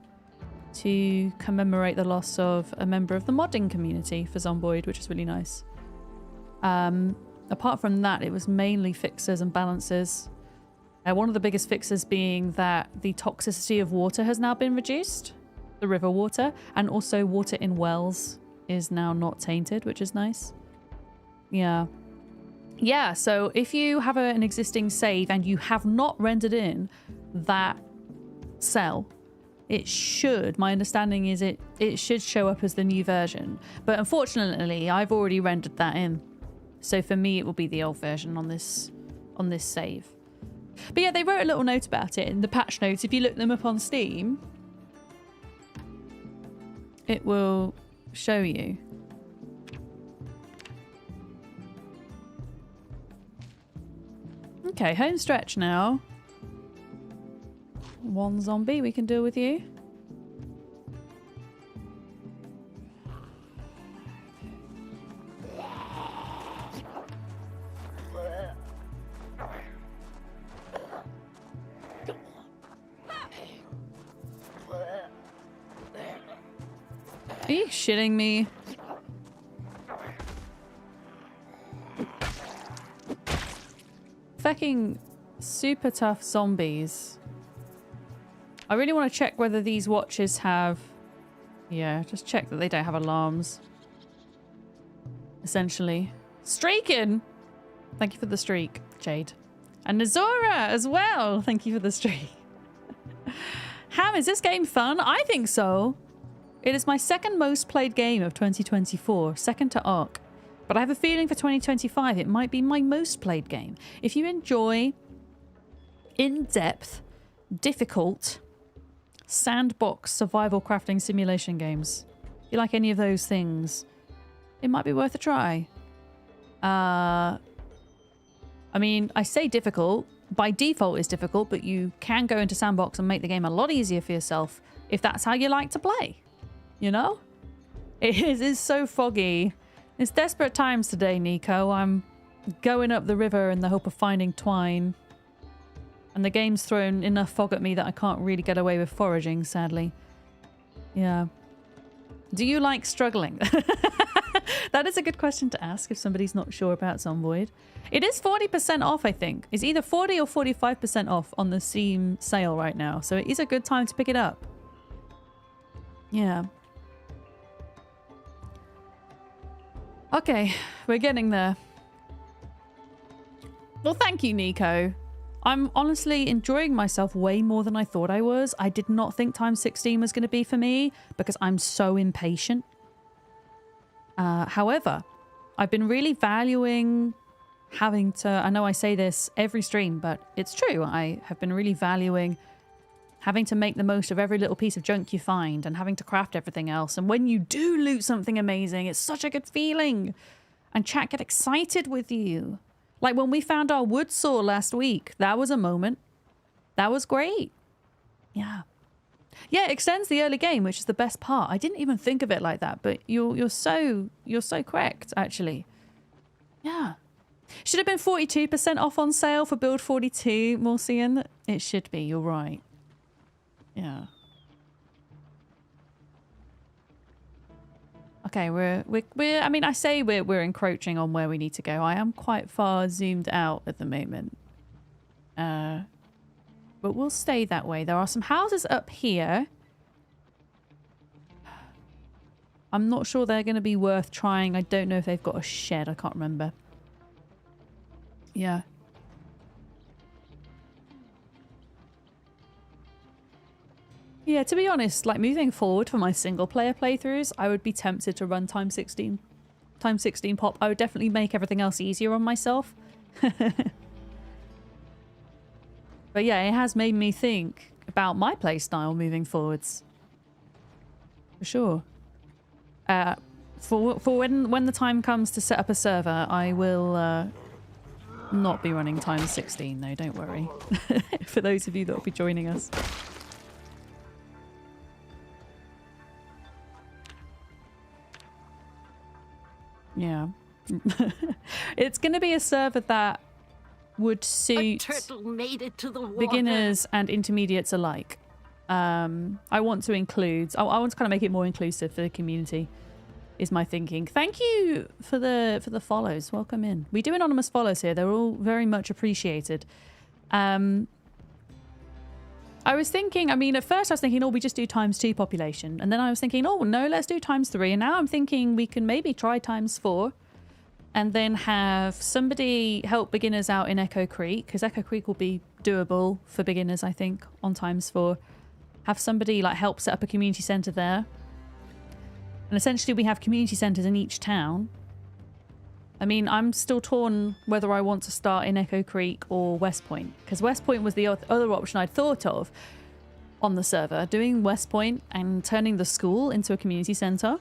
to commemorate the loss of a member of the modding community for Zomboid, which is really nice. Apart from that, it was mainly fixes and balances. One of the biggest fixes being that the toxicity of water has now been reduced, the river water, and also water in wells is now not tainted, which is nice. Yeah, so if you have an existing save and you have not rendered in that cell, it should, my understanding is it should show up as the new version. But unfortunately, I've already rendered that in. So for me, it will be the old version on this save. But yeah, they wrote a little note about it in the patch notes. If you look them up on Steam, it will show you. Okay, home stretch now. One zombie, we can deal with you. Are you shitting me? Fucking super tough zombies. I really want to check whether these watches have... Yeah, just check that they don't have alarms. Essentially. Streaking! Thank you for the streak, Jade. And Nazora as well! Thank you for the streak. Ham, is this game fun? I think so. It is my second most played game of 2024, second to Ark. But I have a feeling for 2025 it might be my most played game. If you enjoy in-depth, difficult, sandbox survival crafting simulation games, if you like any of those things, it might be worth a try. I mean, I say difficult. By default it's difficult, but you can go into sandbox and make the game a lot easier for yourself if that's how you like to play. You know? It is so foggy. It's desperate times today, Nico. I'm going up the river in the hope of finding twine. And the game's thrown enough fog at me that I can't really get away with foraging, sadly. Yeah. Do you like struggling? That is a good question to ask if somebody's not sure about Zomboid. It is 40% off, I think. It's either 40 or 45% off on the Steam sale right now. So it is a good time to pick it up. Yeah. Okay, we're getting there. Well, thank you, Nico. I'm honestly enjoying myself way more than I thought I was. I did not think times 16 was going to be for me because I'm so impatient. However, I've been really valuing having to... I know I say this every stream, but it's true. I have been really valuing having to make the most of every little piece of junk you find and having to craft everything else. And when you do loot something amazing, it's such a good feeling. And chat get excited with you. Like when we found our wood saw last week, that was a moment. That was great. Yeah. Yeah, it extends the early game, which is the best part. I didn't even think of it like that, but you're so correct, actually. Yeah. Should have been 42% off on sale for build 42, Morsian. It should be, you're right. Yeah. Okay, we're I mean, I say we're encroaching on where we need to go. I am quite far zoomed out at the moment. But we'll stay that way. There are some houses up here. I'm not sure they're going to be worth trying. I don't know if they've got a shed. I can't remember. Yeah. Yeah, to be honest, like moving forward for my single player playthroughs, I would be tempted to run times 16 pop. I would definitely make everything else easier on myself. But yeah, it has made me think about my playstyle moving forwards. For sure. For when the time comes to set up a server, I will not be running times 16 though, don't worry. For those of you that will be joining us. Yeah. It's going to be a server that would suit beginners and intermediates alike. I want to include... I want to kind of make it more inclusive for the community, is my thinking. Thank you for the follows. Welcome in. We do anonymous follows here. They're all very much appreciated. I was thinking... I mean, at first I was thinking, oh, we just do ×2 population. And then I was thinking, oh, no, let's do ×3. And now I'm thinking we can maybe try ×4. And then have somebody help beginners out in Echo Creek, because Echo Creek will be doable for beginners, I think, on ×4. Have somebody like help set up a community centre there. And essentially we have community centres in each town. I mean, I'm still torn whether I want to start in Echo Creek or West Point, because West Point was the other option I'd thought of on the server, doing West Point and turning the school into a community centre.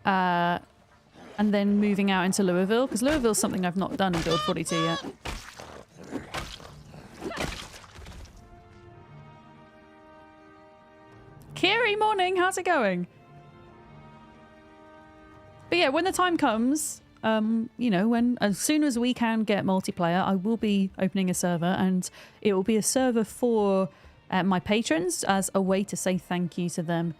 And then moving out into Louisville, because Louisville's something I've not done in build 42 yet. Kiri, morning, how's it going? But yeah, when the time comes, you know, as soon as we can get multiplayer, I will be opening a server, and it will be a server for my patrons as a way to say thank you to them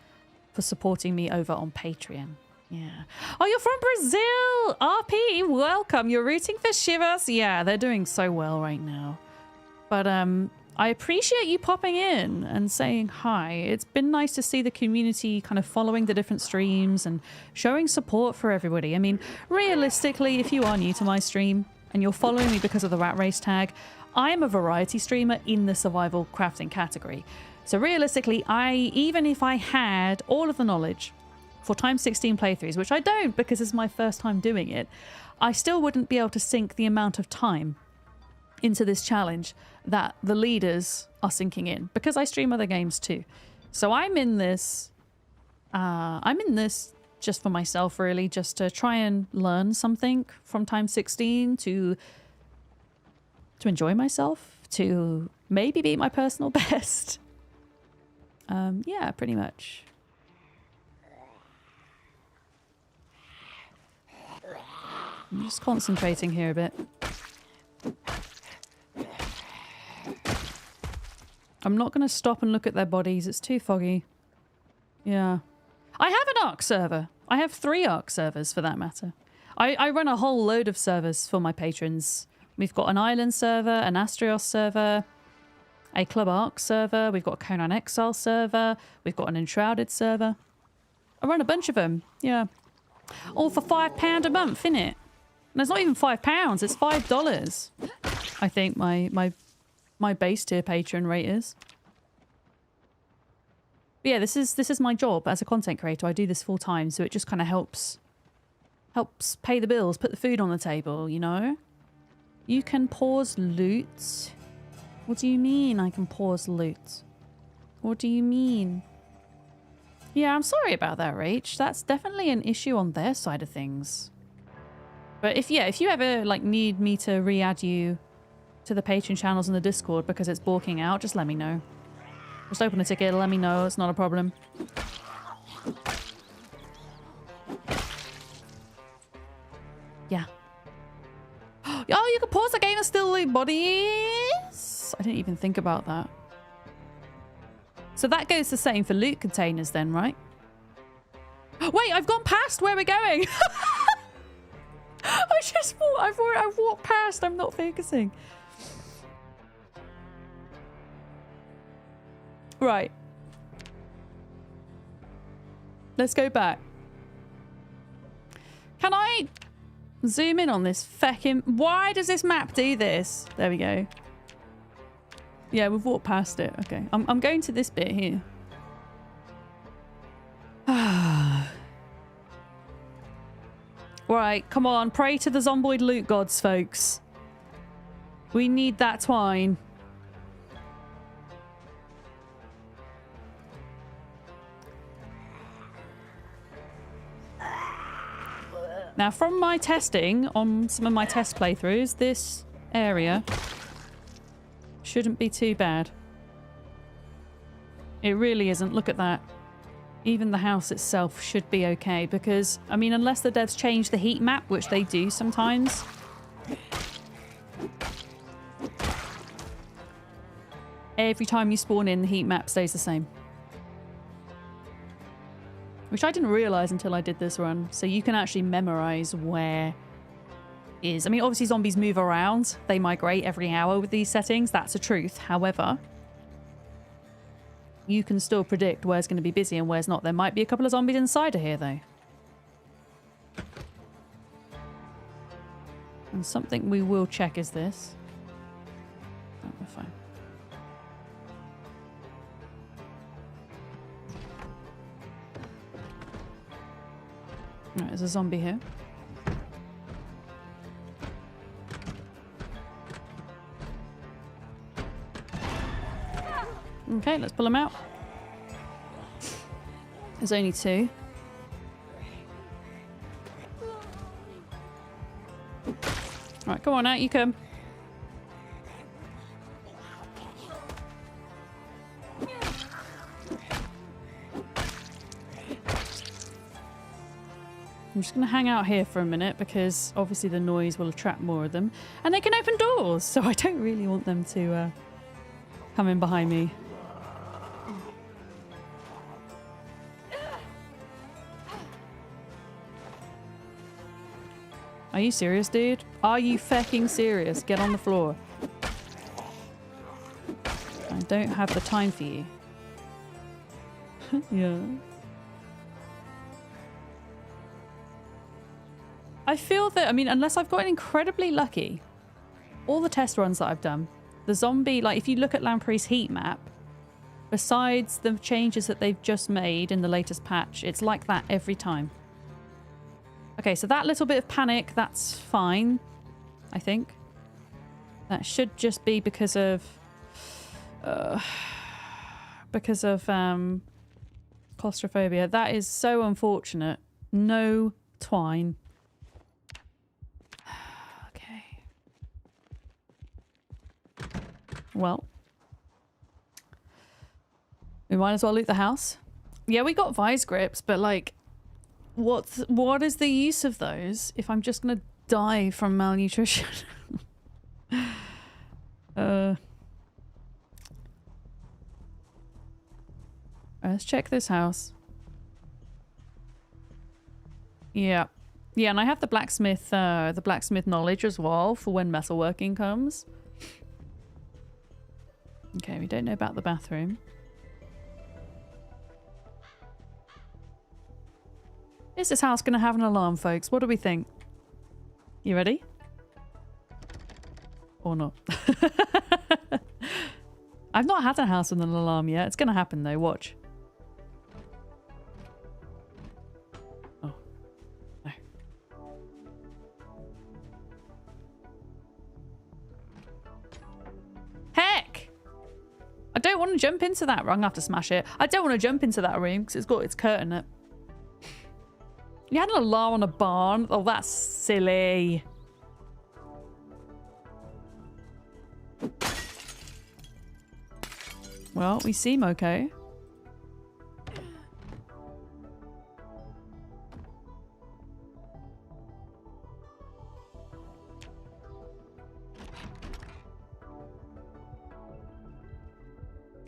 for supporting me over on Patreon. Yeah. Oh, you're from Brazil! RP, welcome. You're rooting for Chivas? Yeah, they're doing so well right now. But I appreciate you popping in and saying hi. It's been nice to see the community kind of following the different streams and showing support for everybody. I mean, realistically, if you are new to my stream and you're following me because of the Rat Race tag, I am a variety streamer in the survival crafting category. So realistically, even if I had all of the knowledge for ×16 playthroughs, which I don't because it's my first time doing it, I still wouldn't be able to sink the amount of time into this challenge that the leaders are sinking in, because I stream other games too. So I'm in this just for myself, really, just to try and learn something from ×16, to enjoy myself, to maybe beat my personal best. Yeah, pretty much. I'm just concentrating here a bit. I'm not going to stop and look at their bodies. It's too foggy. Yeah. I have an ARC server. I have 3 ARC servers for that matter. I run a whole load of servers for my patrons. We've got an Island server, an Astrios server, a Club Arc server. We've got a Conan Exile server. We've got an Enshrouded server. I run a bunch of them. Yeah. All for £5 a month, innit? And it's not even £5. It's $5. I think my base tier patron rate is. But yeah, this is my job as a content creator. I do this full time, so it just kind of helps pay the bills, put the food on the table, you know? You can pause loot. What do you mean I can pause loot? What do you mean? Yeah, I'm sorry about that, Rach. That's definitely an issue on their side of things. But if you ever like need me to re-add you to the Patreon channels in the Discord because it's balking out, just let me know. Just open a ticket, let me know. It's not a problem. Yeah. Oh, you can pause the game and still loot bodies? I didn't even think about that. So that goes the same for loot containers then, right? Wait, I've gone past where we're going. I've walked past. I'm not focusing. Right. Let's go back. Can I zoom in on this feckin'... Why does this map do this? There we go. Yeah, we've walked past it. Okay. I'm going to this bit here. Right, come on. Pray to the Zomboid loot gods, folks. We need that twine. Now, from my testing on some of my test playthroughs, this area shouldn't be too bad. It really isn't. Look at that. Even the house itself should be okay because, I mean, unless the devs change the heat map, which they do sometimes. Every time you spawn in, the heat map stays the same. Which I didn't realise until I did this run. So you can actually memorise where is. I mean, obviously zombies move around. They migrate every hour with these settings. That's a truth. However, you can still predict where's going to be busy and where's not. There might be a couple of zombies inside of here, though. And something we will check is this. Oh, we're fine. Right, there's a zombie here. Okay, let's pull him out. There's only 2. Right, come on out, you come. I'm just going to hang out here for a minute because obviously the noise will attract more of them. And they can open doors, so I don't really want them to come in behind me. Are you serious, dude? Are you fucking serious? Get on the floor. I don't have the time for you. Yeah. I feel that, I mean, unless I've gotten incredibly lucky, all the test runs that I've done, the zombie, like if you look at Lamprey's heat map, besides the changes that they've just made in the latest patch, it's like that every time. Okay, so that little bit of panic, that's fine, I think. That should just be because of claustrophobia. That is so unfortunate. No twine. Well, we might as well loot the house. Yeah, we got vice grips, but like, what is the use of those if I'm just gonna die from malnutrition. Let's check this house. Yeah. Yeah, and I have the blacksmith knowledge as well for when metalworking comes. Okay, we don't know about the bathroom. Is this house going to have an alarm, folks? What do we think? You ready? Or not? I've not had a house with an alarm yet. It's going to happen though. Watch. Oh. No. Heck! I don't want to jump into that room. I'm going to have to smash it. I don't want to jump into that room because it's got its curtain up. You had an alarm on a barn? Oh, that's silly. Well, we seem okay.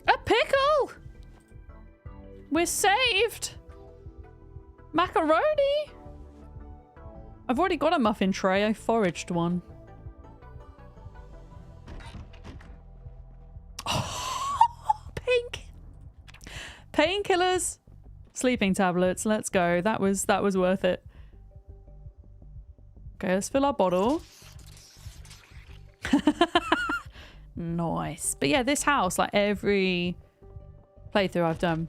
A pickle! We're saved! Macaroni! I've already got a muffin tray. I foraged one. Painkillers, sleeping tablets. Let's go. That was worth it. Okay, let's fill our bottle. Nice. But yeah, this house, like every playthrough I've done,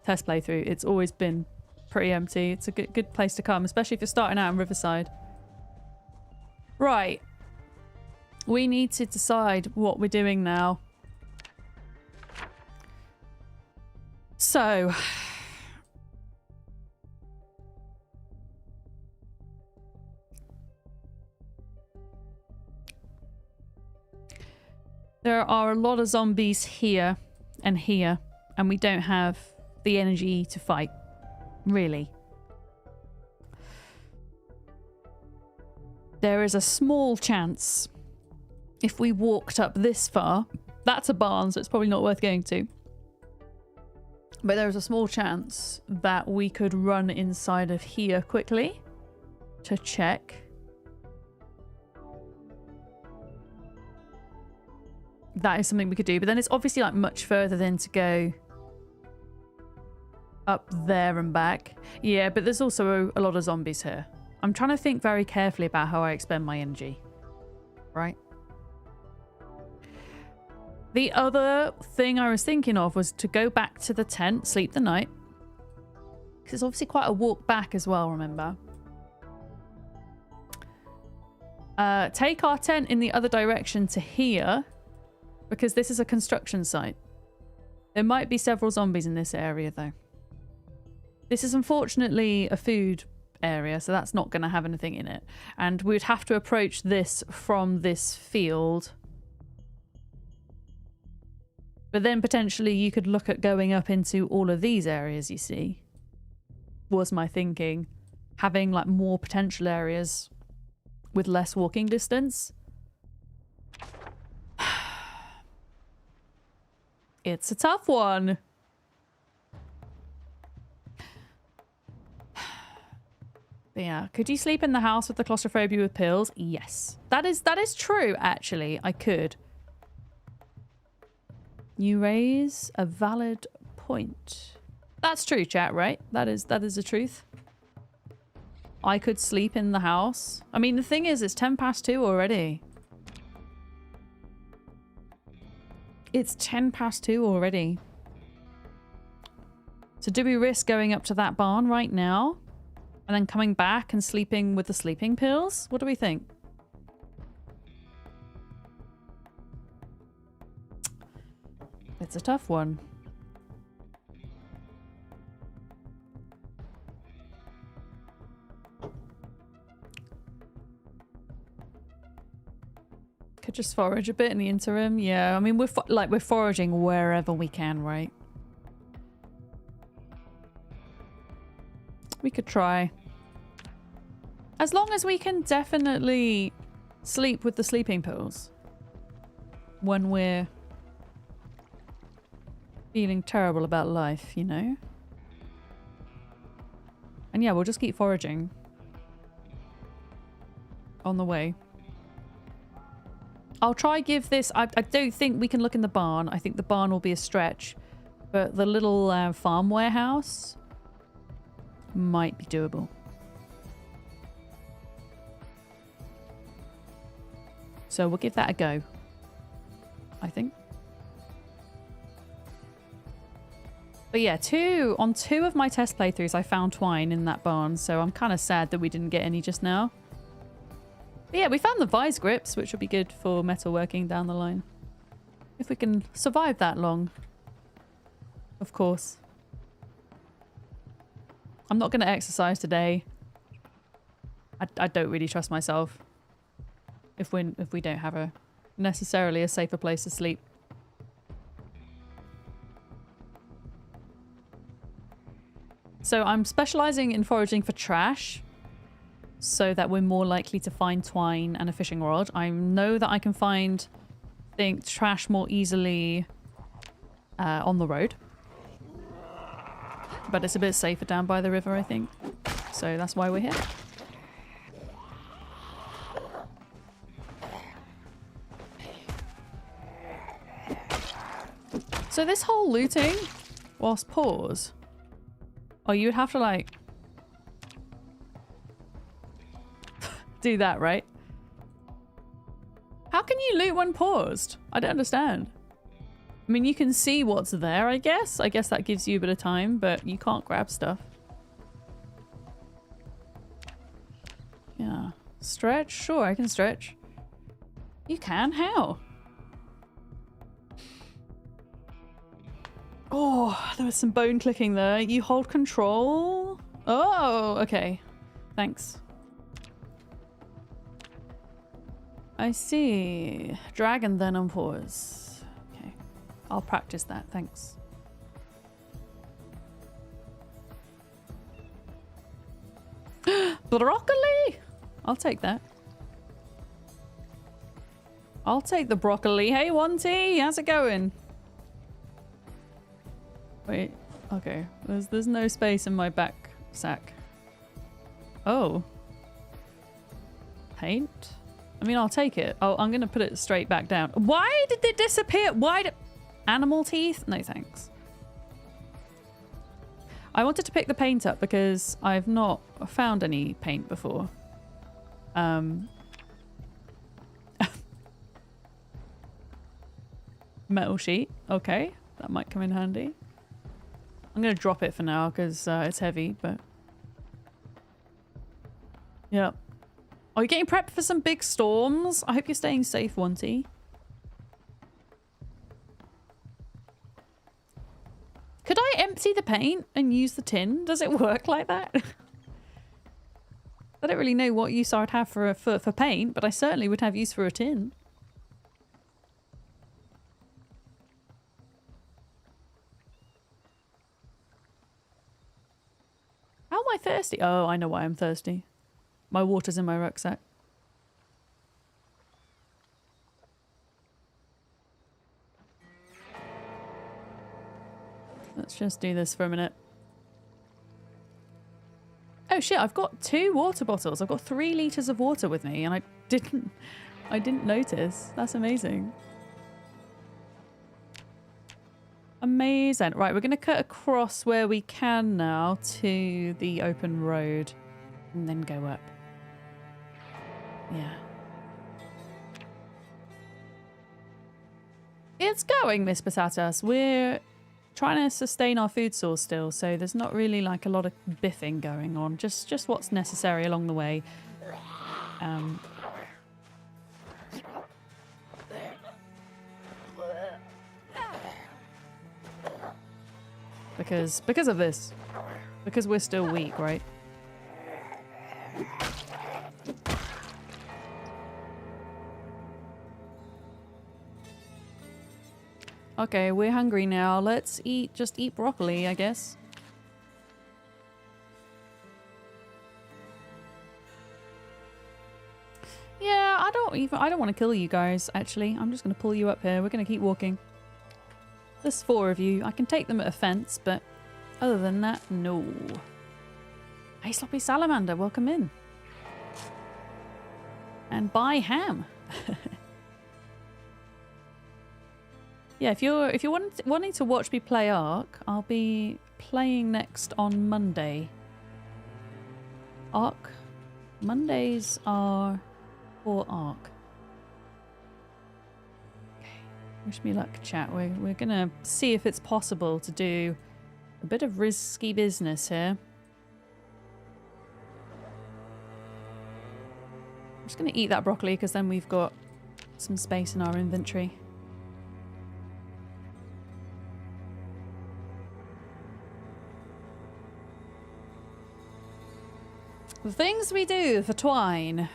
test playthrough, it's always been pretty empty. It's a good place to come, especially if you're starting out in Riverside. Right. We need to decide what we're doing now. So, there are a lot of zombies here, and we don't have the energy to fight, really. There is a small chance if we walked up this far, that's a barn, so it's probably not worth going to. But there's a small chance that we could run inside of here quickly to check. That is something we could do. But then it's obviously like much further than to go up there and back. Yeah, but there's also a lot of zombies here. I'm trying to think very carefully about how I expend my energy. Right? The other thing I was thinking of was to go back to the tent, sleep the night. Because it's obviously quite a walk back as well, remember? Take our tent in the other direction to here. Because this is a construction site. There might be several zombies in this area, though. This is unfortunately a food area, so that's not going to have anything in it. And we would have to approach this from this field. But then potentially you could look at going up into all of these areas, you see. Was my thinking. Having like more potential areas with less walking distance. It's a tough one. But yeah, could you sleep in the house with the claustrophobia with pills? Yes. That is true, actually. I could. You raise a valid point. That's true, chat, right? That is the truth. I could sleep in the house. I mean, the thing is, it's 10 past 2 already. It's 10 past 2 already. So do we risk going up to that barn right now? And then coming back and sleeping with the sleeping pills? What do we think? It's a tough one. Could just forage a bit in the interim. Yeah, I mean, we're foraging wherever we can, right? We could try. As long as we can definitely sleep with the sleeping pills when we're feeling terrible about life, you know? And yeah, we'll just keep foraging on the way. I'll try give this... I don't think we can look in the barn. I think the barn will be a stretch. But the little farm warehouse might be doable. So we'll give that a go, I think. But yeah, on two of my test playthroughs, I found twine in that barn. So I'm kind of sad that we didn't get any just now. But yeah, we found the vise grips, which will be good for metalworking down the line. If we can survive that long. Of course. I'm not going to exercise today. I don't really trust myself. If we don't have necessarily a safer place to sleep. So I'm specializing in foraging for trash so that we're more likely to find twine and a fishing rod. I know that I can find, trash more easily on the road. But it's a bit safer down by the river, I think. So that's why we're here. So this whole looting whilst pause. Oh, you would have to like do that, right? How can you loot when paused? I don't understand. I mean, you can see what's there, I guess. I guess that gives you a bit of time, but you can't grab stuff. Yeah. Stretch? Sure, I can stretch. You can? How? Oh, there was some bone clicking there. You hold control? Oh, okay. Thanks. I see. Drag and then unpause. Okay. I'll practice that. Thanks. Broccoli! I'll take that. I'll take the broccoli. Hey, 1T, how's it going? Wait, okay. There's no space in my back sack. Oh. Paint? I mean, I'll take it. Oh, I'm gonna put it straight back down. Why did it disappear? Why did... Animal teeth? No, thanks. I wanted to pick the paint up because I've not found any paint before. Metal sheet. Okay, that might come in handy. I'm going to drop it for now because it's heavy, but... Yeah. Oh, you're getting prepped for some big storms? I hope you're staying safe, 1T. Could I empty the paint and use the tin? Does it work like that? I don't really know what use I would have for paint, but I certainly would have use for a tin. How am I thirsty? Oh, I know why I'm thirsty. My water's in my rucksack. Let's just do this for a minute. Oh shit, I've got 2 water bottles. I've got 3 liters of water with me and I didn't notice. That's amazing. Amazing. Right, we're going to cut across where we can now to the open road and then go up. Yeah. It's going, Miss Patatas. We're trying to sustain our food source still, so there's not really like a lot of biffing going on. Just what's necessary along the way. Because of this. Because we're still weak, right? Okay, we're hungry now. Let's just eat broccoli, I guess. not even... I don't want to kill you guys, actually. I'm just going to pull you up here. We're going to keep walking. There's 4 of you. I can take them at a fence, but other than that, no. Hey, Sloppy Salamander, welcome in. And buy ham. Yeah, if you're wanting to watch me play Ark, I'll be playing next on Monday. Ark. Mondays are for Ark. Okay. Wish me luck, chat. We're gonna see if it's possible to do a bit of risky business here. I'm just gonna eat that broccoli because then we've got some space in our inventory. The things we do for twine.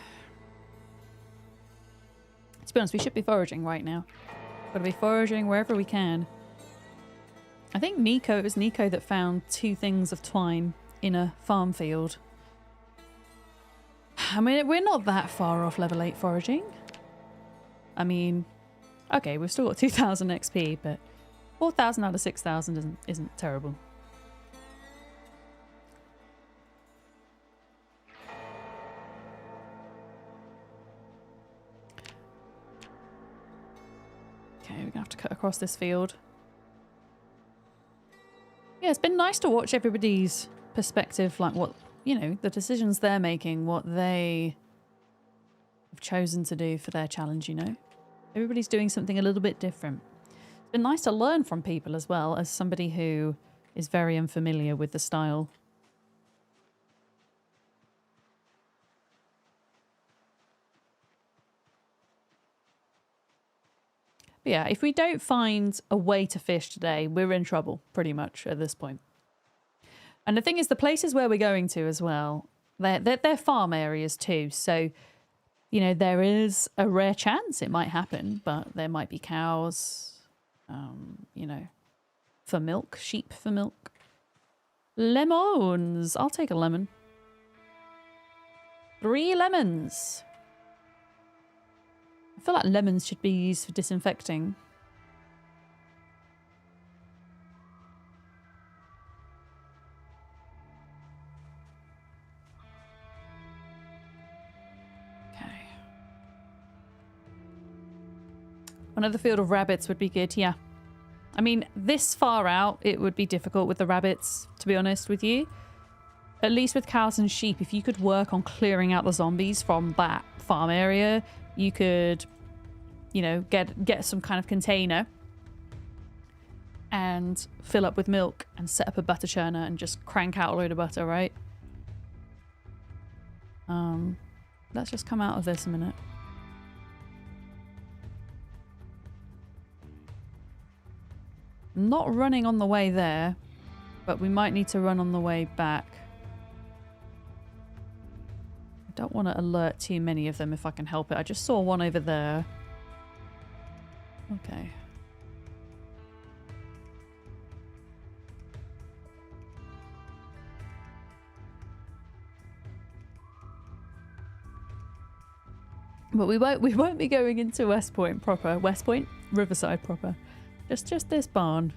To be honest, we should be foraging right now. Gotta be foraging wherever we can. I think it was Nico that found 2 things of twine in a farm field. I mean, we're not that far off level 8 foraging. I mean, okay, we've still got 2,000 XP, but 4,000 out of 6,000 isn't terrible. Okay, we're gonna have to cut across this field. Yeah, it's been nice to watch everybody's perspective, like what, you know, the decisions they're making, what they have chosen to do for their challenge, you know. Everybody's doing something a little bit different. It's been nice to learn from people as well, as somebody who is very unfamiliar with the style. But yeah, if we don't find a way to fish today, we're in trouble, pretty much, at this point. And the thing is, the places where we're going to as well, they're farm areas too. So, you know, there is a rare chance it might happen, but there might be cows, you know, for milk, sheep for milk. Lemons! I'll take a lemon. 3 lemons! I feel like lemons should be used for disinfecting. Okay. Another field of rabbits would be good, yeah. I mean, this far out, it would be difficult with the rabbits, to be honest with you. At least with cows and sheep, if you could work on clearing out the zombies from that farm area, you could, you know, get some kind of container and fill up with milk and set up a butter churner and just crank out a load of butter, right? Let's just come out of this a minute. Not running on the way there, but we might need to run on the way back. I don't want to alert too many of them if I can help it. I just saw one over there. Okay. But we won't be going into West Point proper. West Point? Riverside proper. Just this barn.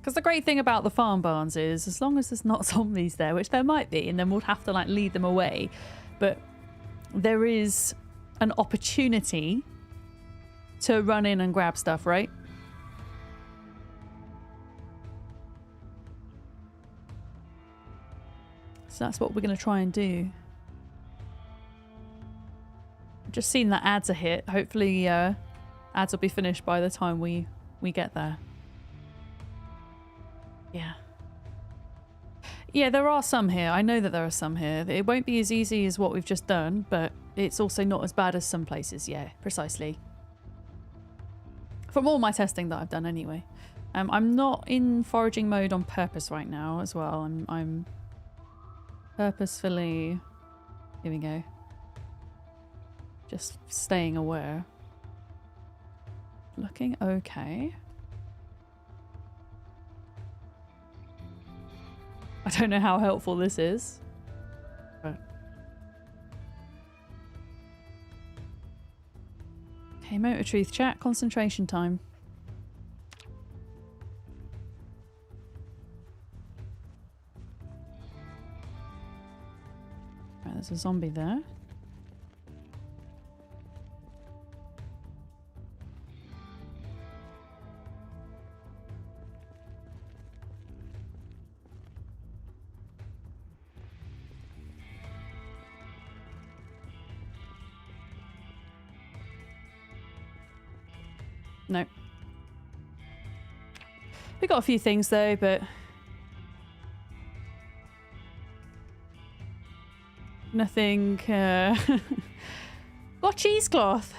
Because the great thing about the farm barns is, as long as there's not zombies there, which there might be, and then we'll have to like lead them away, but there is an opportunity to run in and grab stuff, right? So that's what we're going to try and do. I've just seen that ads are hit. Hopefully ads will be finished by the time we get there. Yeah. Yeah, there are some here. I know that there are some here. It won't be as easy as what we've just done, but it's also not as bad as some places. Yeah, precisely. From all my testing that I've done anyway. I'm not in foraging mode on purpose right now as well. I'm purposefully... Here we go. Just staying aware. Looking okay. I don't know how helpful this is, but Okay, Motor Truth chat, concentration time. Right, there's a zombie there. No. We got a few things though, but nothing. Got cheesecloth.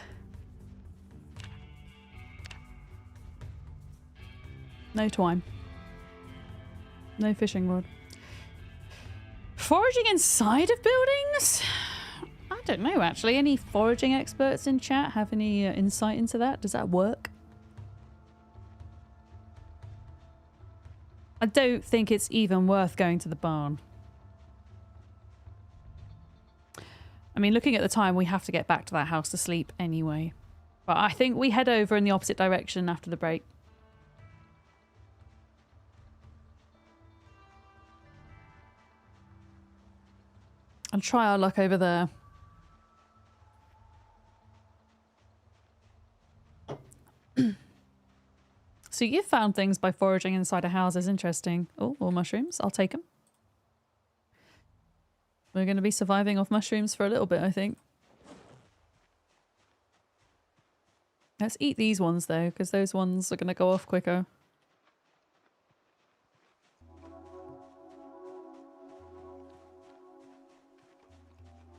No twine. No fishing rod. Foraging inside of buildings? I don't know actually. Any foraging experts in chat have any insight into that? Does that work? I don't think it's even worth going to the barn. I mean, looking at the time, we have to get back to that house to sleep anyway. But I think we head over in the opposite direction after the break. And try our luck over there. So you found things by foraging inside a house is interesting. Oh, more mushrooms. I'll take them. We're going to be surviving off mushrooms for a little bit, I think. Let's eat these ones, though, because those ones are going to go off quicker.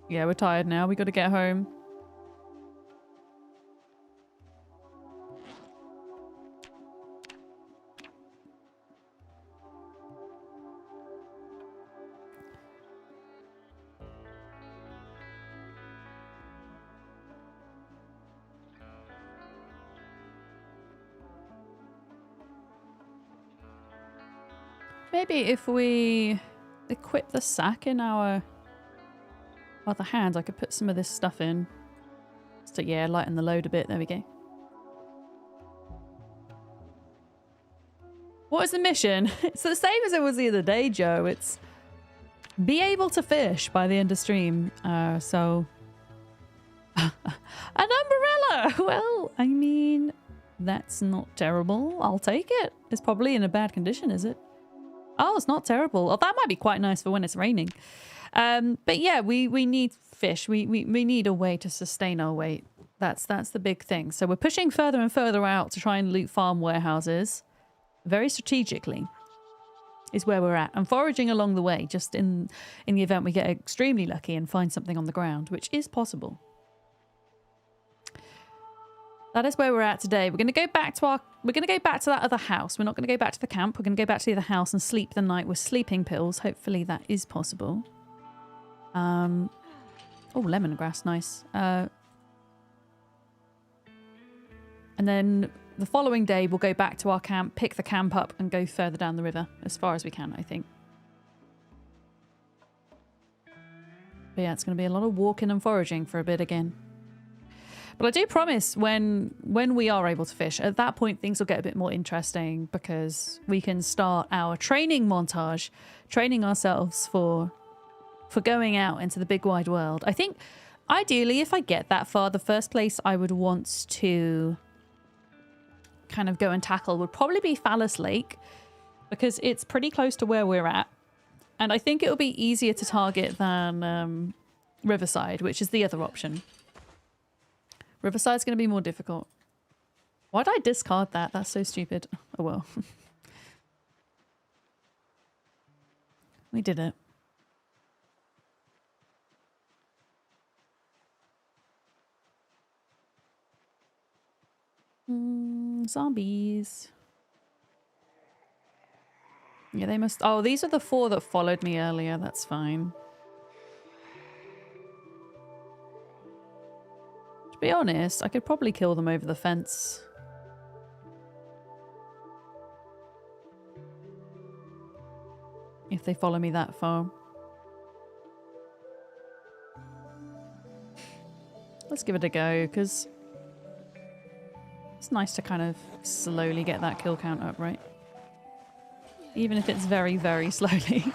Yeah, we're tired now. We got to get home. Maybe if we equip the sack in our other hand, I could put some of this stuff in. So yeah, lighten the load a bit. There we go. What is the mission? It's the same as it was the other day, Joe. It's be able to fish by the end of stream. So an umbrella. Well, I mean, that's not terrible. I'll take it. It's probably in a bad condition, is it? Oh, it's not terrible. Oh, that might be quite nice for when it's raining. But yeah, we need fish. We need a way to sustain our weight. That's the big thing. So we're pushing further and further out to try and loot farm warehouses. Very strategically is where we're at. And foraging along the way, just in the event we get extremely lucky and find something on the ground, which is possible. That is where we're at today. We're going to go back to that other house. We're not going to go back to the camp. We're going to go back to the other house and sleep the night with sleeping pills. Hopefully that is possible. Oh, lemongrass, nice. And then the following day we'll go back to our camp, pick the camp up and go further down the river as far as we can, I think. But yeah, it's going to be a lot of walking and foraging for a bit again. But I do promise when we are able to fish, at that point things will get a bit more interesting because we can start our training montage, training ourselves for going out into the big wide world. I think ideally if I get that far, the first place I would want to kind of go and tackle would probably be Phallus Lake because it's pretty close to where we're at. And I think it'll be easier to target than Riverside, which is the other option. Riverside's going to be more difficult. Why did I discard that? That's so stupid. Oh well. We did it. Zombies. Yeah, they must... Oh, these are the 4 that followed me earlier. That's fine. To be honest, I could probably kill them over the fence. If they follow me that far. Let's give it a go, because It's nice to kind of slowly get that kill count up, right? Even if it's very, very slowly.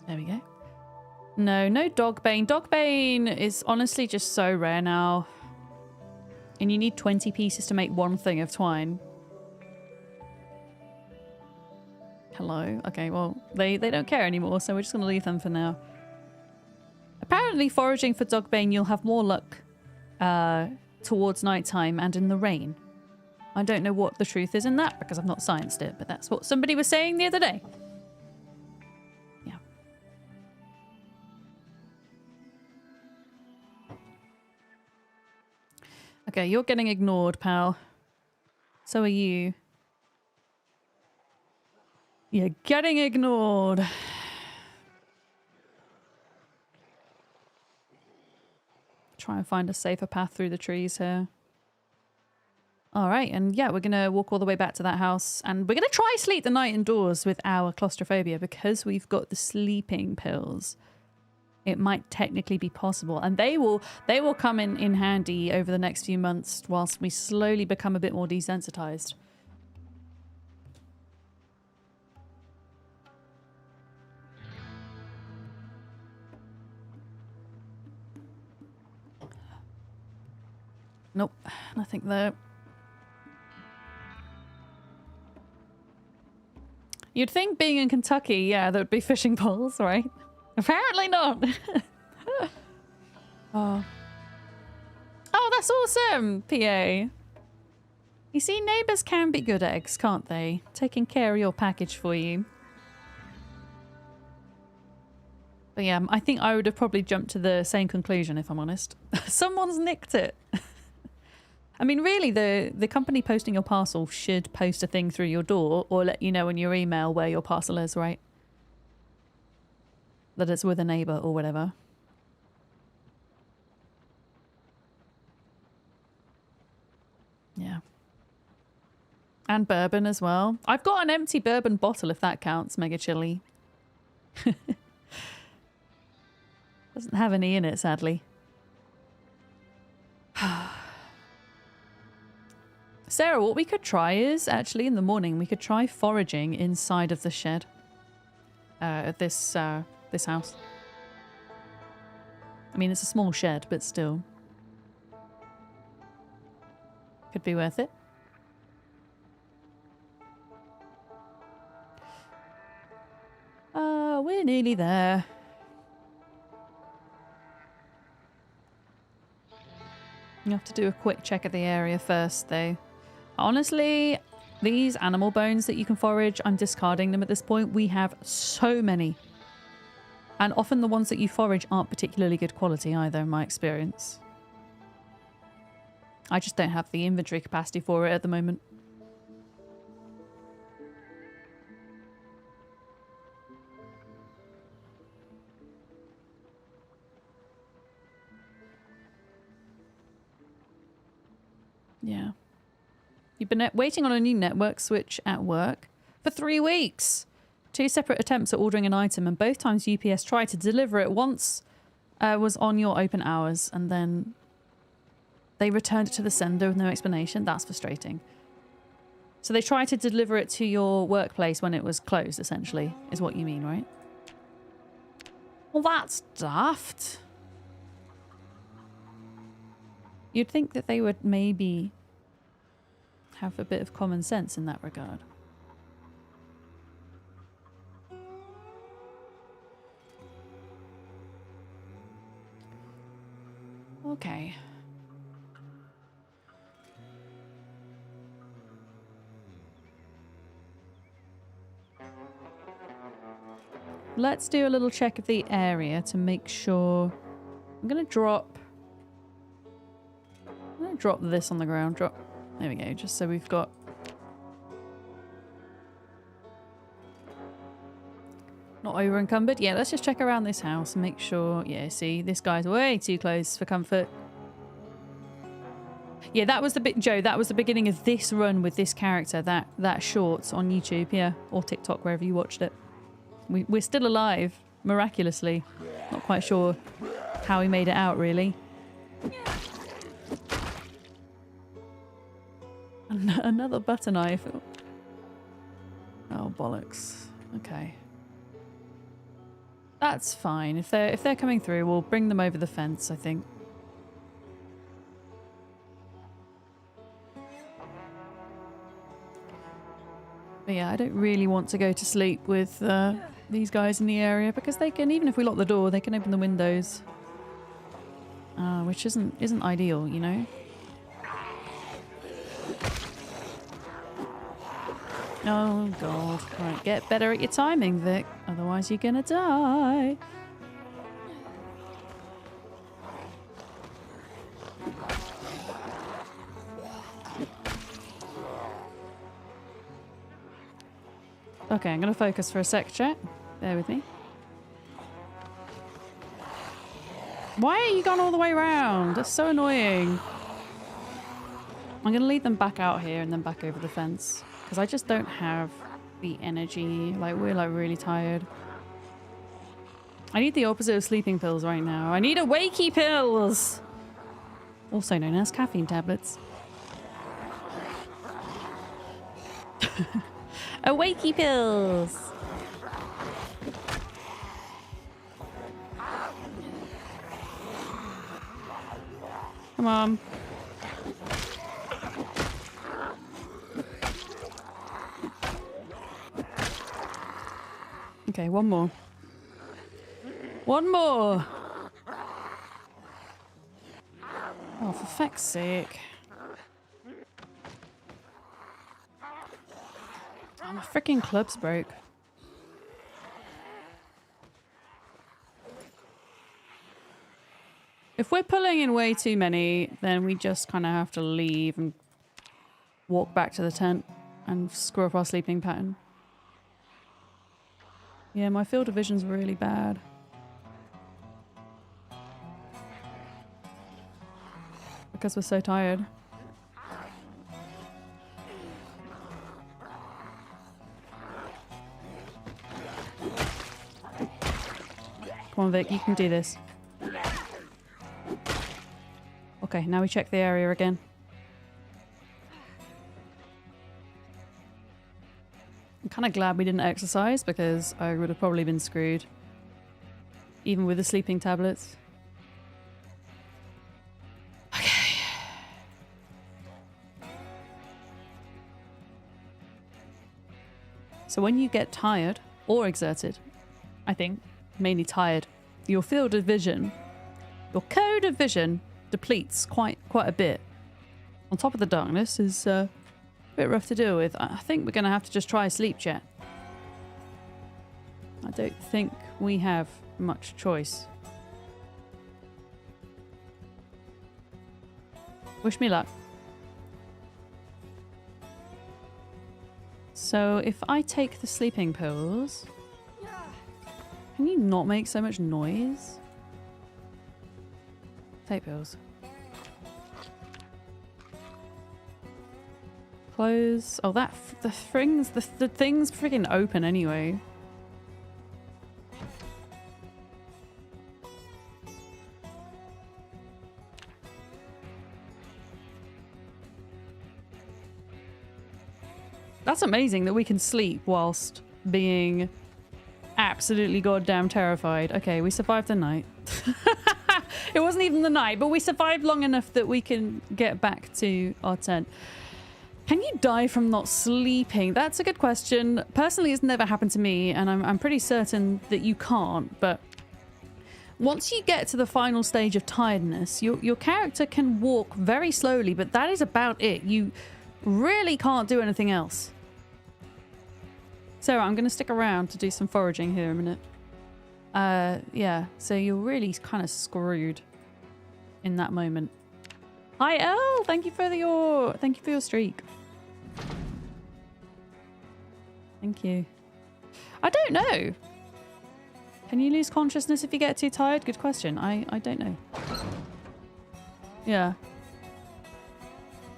There we go. No, no Dogbane. Dogbane is honestly just so rare now. And you need 20 pieces to make one thing of twine. Hello? Okay, well, they don't care anymore, so we're just going to leave them for now. Apparently, foraging for Dogbane, you'll have more luck towards nighttime and in the rain. I don't know what the truth is in that because I've not scienced it, but that's what somebody was saying the other day. Yeah. Okay, you're getting ignored, pal. So are you. You're getting ignored. Try and find a safer path through the trees here. All right, and yeah, we're going to walk all the way back to that house, and we're going to try sleep the night indoors with our claustrophobia because we've got the sleeping pills. It might technically be possible, and they will come in handy over the next few months whilst we slowly become a bit more desensitized. Nope, nothing there. You'd think being in Kentucky, yeah, there would be fishing poles, right? Apparently not. Oh. Oh, that's awesome, PA. You see, neighbours can be good eggs, can't they? Taking care of your package for you. But yeah, I think I would have probably jumped to the same conclusion, if I'm honest. Someone's nicked it. I mean, really, the company posting your parcel should post a thing through your door or let you know in your email where your parcel is, right? That it's with a neighbour or whatever. Yeah. And bourbon as well. I've got an empty bourbon bottle, if that counts, Mega Chili. Doesn't have any in it, sadly. Sarah, what we could try is, actually, in the morning, we could try foraging inside of the shed. At this house. I mean, it's a small shed, but still. Could be worth it. We're nearly there. You have to do a quick check of the area first, though. Honestly, these animal bones that you can forage, I'm discarding them at this point. We have so many. And often the ones that you forage aren't particularly good quality either, in my experience. I just don't have the inventory capacity for it at the moment. Yeah. You've been waiting on a new network switch at work for 3 weeks. 2 separate attempts at ordering an item, and both times UPS tried to deliver it. Once was on your open hours, and then they returned it to the sender with no explanation. That's frustrating. So they tried to deliver it to your workplace when it was closed, essentially, is what you mean, right? Well, that's daft. You'd think that they would maybe have a bit of common sense in that regard. Okay. Let's do a little check of the area to make sure. I'm gonna drop this on the ground. There we go, just so we've got not over encumbered. Yeah, let's just check around this house and make sure. Yeah, see, this guy's way too close for comfort. Yeah, that was the bit, Joe. That was the beginning of this run with this character. That short on YouTube, yeah, or TikTok, wherever you watched it. We're still alive, miraculously. Not quite sure how he made it out, really. Another butter knife. Oh, bollocks. Okay. That's fine. If they're coming through, we'll bring them over the fence, I think. But yeah, I don't really want to go to sleep with these guys in the area because they can, even if we lock the door, they can open the windows. Which isn't ideal, you know? Oh god. Right, get better at your timing, Vic. Otherwise you're gonna die. Okay, I'm gonna focus for a sec, chat. Bear with me. Why are you gone all the way around? That's so annoying. I'm gonna lead them back out here and then back over the fence. Because I just don't have the energy. Like, we're like really tired. I need the opposite of sleeping pills right now. I need a wakey pills! Also known as caffeine tablets. Awakey pills! Come on. Okay, one more. One more! Oh, for feck's sake. Oh, my freaking club's broke. If we're pulling in way too many, then we just kind of have to leave and walk back to the tent and screw up our sleeping pattern. Yeah, my field of vision's really bad. Because we're so tired. Come on, Vic, you can do this. Okay, now we check the area again. I'm kind of glad we didn't exercise because I would have probably been screwed. Even with the sleeping tablets. Okay. So when you get tired or exerted, I think, mainly tired, your field of vision, your code of vision depletes quite a bit. On top of the darkness is a bit rough to deal with. I think we're going to have to just try a sleep chat. I don't think we have much choice. Wish me luck. So if I take the sleeping pills, can you not make so much noise? Take pills. Close. Oh, that the thing's freaking open anyway. That's amazing that we can sleep whilst being absolutely goddamn terrified. Okay, we survived the night. It wasn't even the night, but we survived long enough that we can get back to our tent. Can you die from not sleeping? That's a good question. Personally, it's never happened to me, and I'm pretty certain that you can't, but once you get to the final stage of tiredness, your character can walk very slowly, but that is about it. You really can't do anything else. Sarah, I'm going to stick around to do some foraging here a minute. Yeah, so you're really kind of screwed in that moment. Hi, Elle! Thank you for your streak. Thank you. I don't know. Can you lose consciousness if you get too tired? Good question. I don't know. Yeah.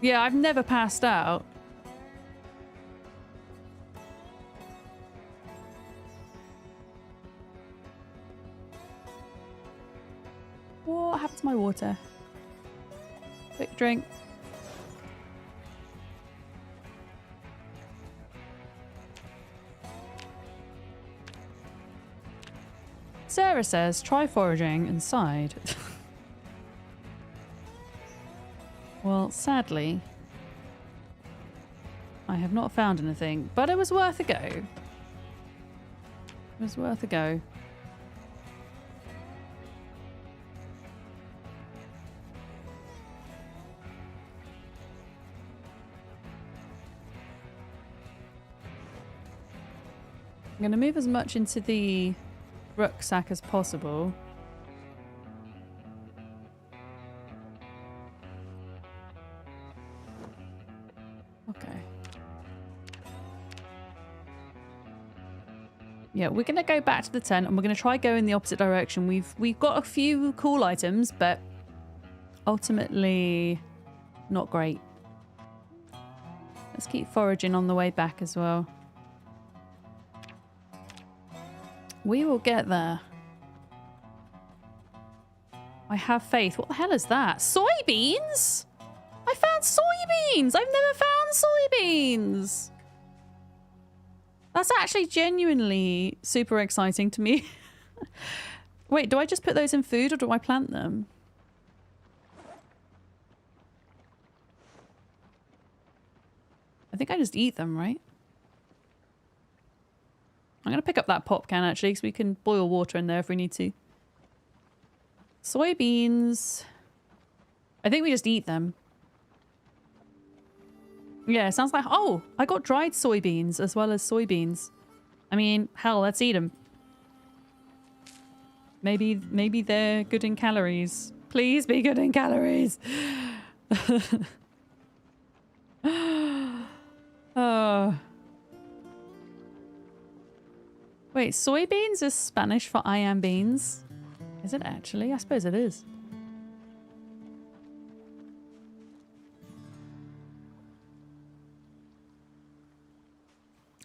Yeah, I've never passed out. What happened to my water? Quick drink. Sarah says, try foraging inside. Well, sadly, I have not found anything, but it was worth a go. It was worth a go. I'm going to move as much into the rucksack as possible. Okay. Yeah, we're going to go back to the tent and we're going to try go in the opposite direction. We've got a few cool items, but ultimately not great. Let's keep foraging on the way back as well. We will get there. I have faith. What the hell is that? Soybeans? I found soybeans! I've never found soybeans! That's actually genuinely super exciting to me. Wait, do I just put those in food or do I plant them? I think I just eat them, right? I'm going to pick up that pop can actually because we can boil water in there if we need to. Soybeans. I think we just eat them. Yeah, it sounds like... Oh, I got dried soybeans as well as soybeans. I mean, hell, let's eat them. Maybe they're good in calories. Please be good in calories. Oh. Wait, soybeans is Spanish for I am beans? Is it actually? I suppose it is.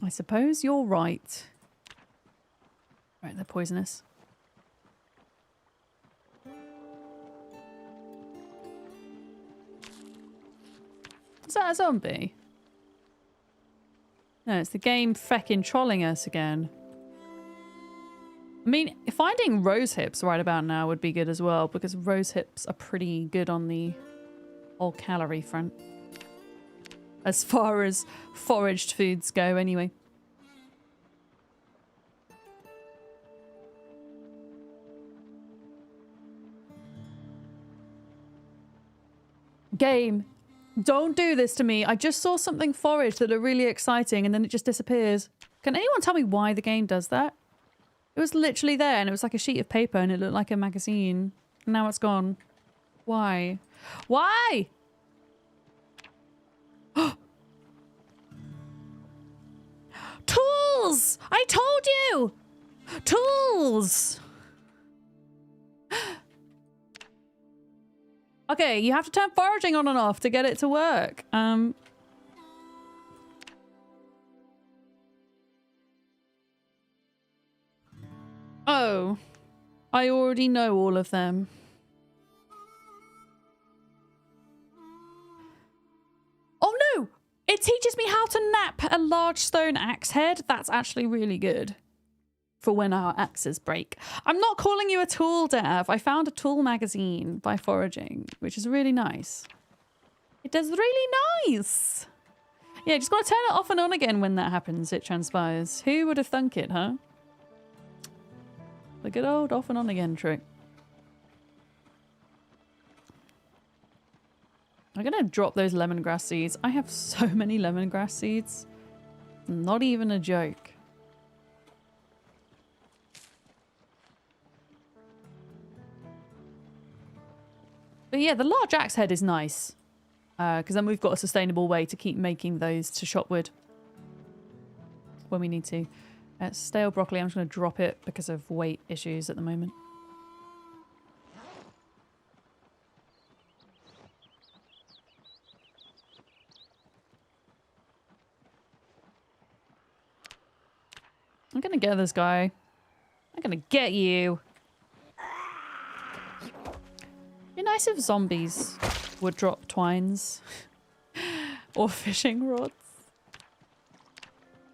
I suppose you're right. Right, they're poisonous. Is that a zombie? No, it's the game feckin' trolling us again. I mean, finding rose hips right about now would be good as well, because rose hips are pretty good on the old calorie front. As far as foraged foods go, anyway. Game, don't do this to me. I just saw something foraged that looked really exciting and then it just disappears. Can anyone tell me why the game does that? It was literally there and it was like a sheet of paper and it looked like a magazine. And now it's gone. Why? Why? Tools! I told you! Tools! Okay, you have to turn foraging on and off to get it to work. Oh. I already know all of them. Oh no! It teaches me how to nap a large stone axe head. That's actually really good for when our axes break. I'm not calling you a tool, Dev. I found a tool magazine by foraging, which is really nice. It does really nice. Yeah, just gotta turn it off and on again when that happens, it transpires. Who would have thunk it, huh? The good old off and on again trick. I'm gonna drop those lemongrass seeds. I have so many lemongrass seeds. Not even a joke. But yeah, the large axe head is nice. Because then we've got a sustainable way to keep making those to chop wood. When we need to. Stale broccoli, I'm just going to drop it because of weight issues at the moment. I'm going to get this guy. I'm going to get you. It'd be nice if zombies would drop twines. Or fishing rods.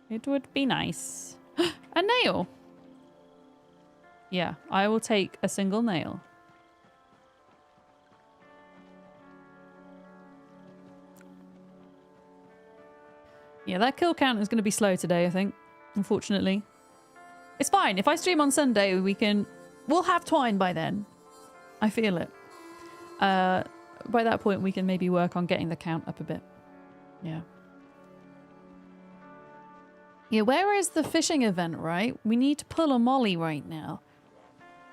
It would be nice. A nail. Yeah, I will take a single nail. Yeah, that kill count is going to be slow today, I think. Unfortunately. It's fine. If I stream on Sunday, we'll have twine by then. I feel it. By that point, we can maybe work on getting the count up a bit. Yeah. Yeah, where is the fishing event, right? We need to pull a molly right now.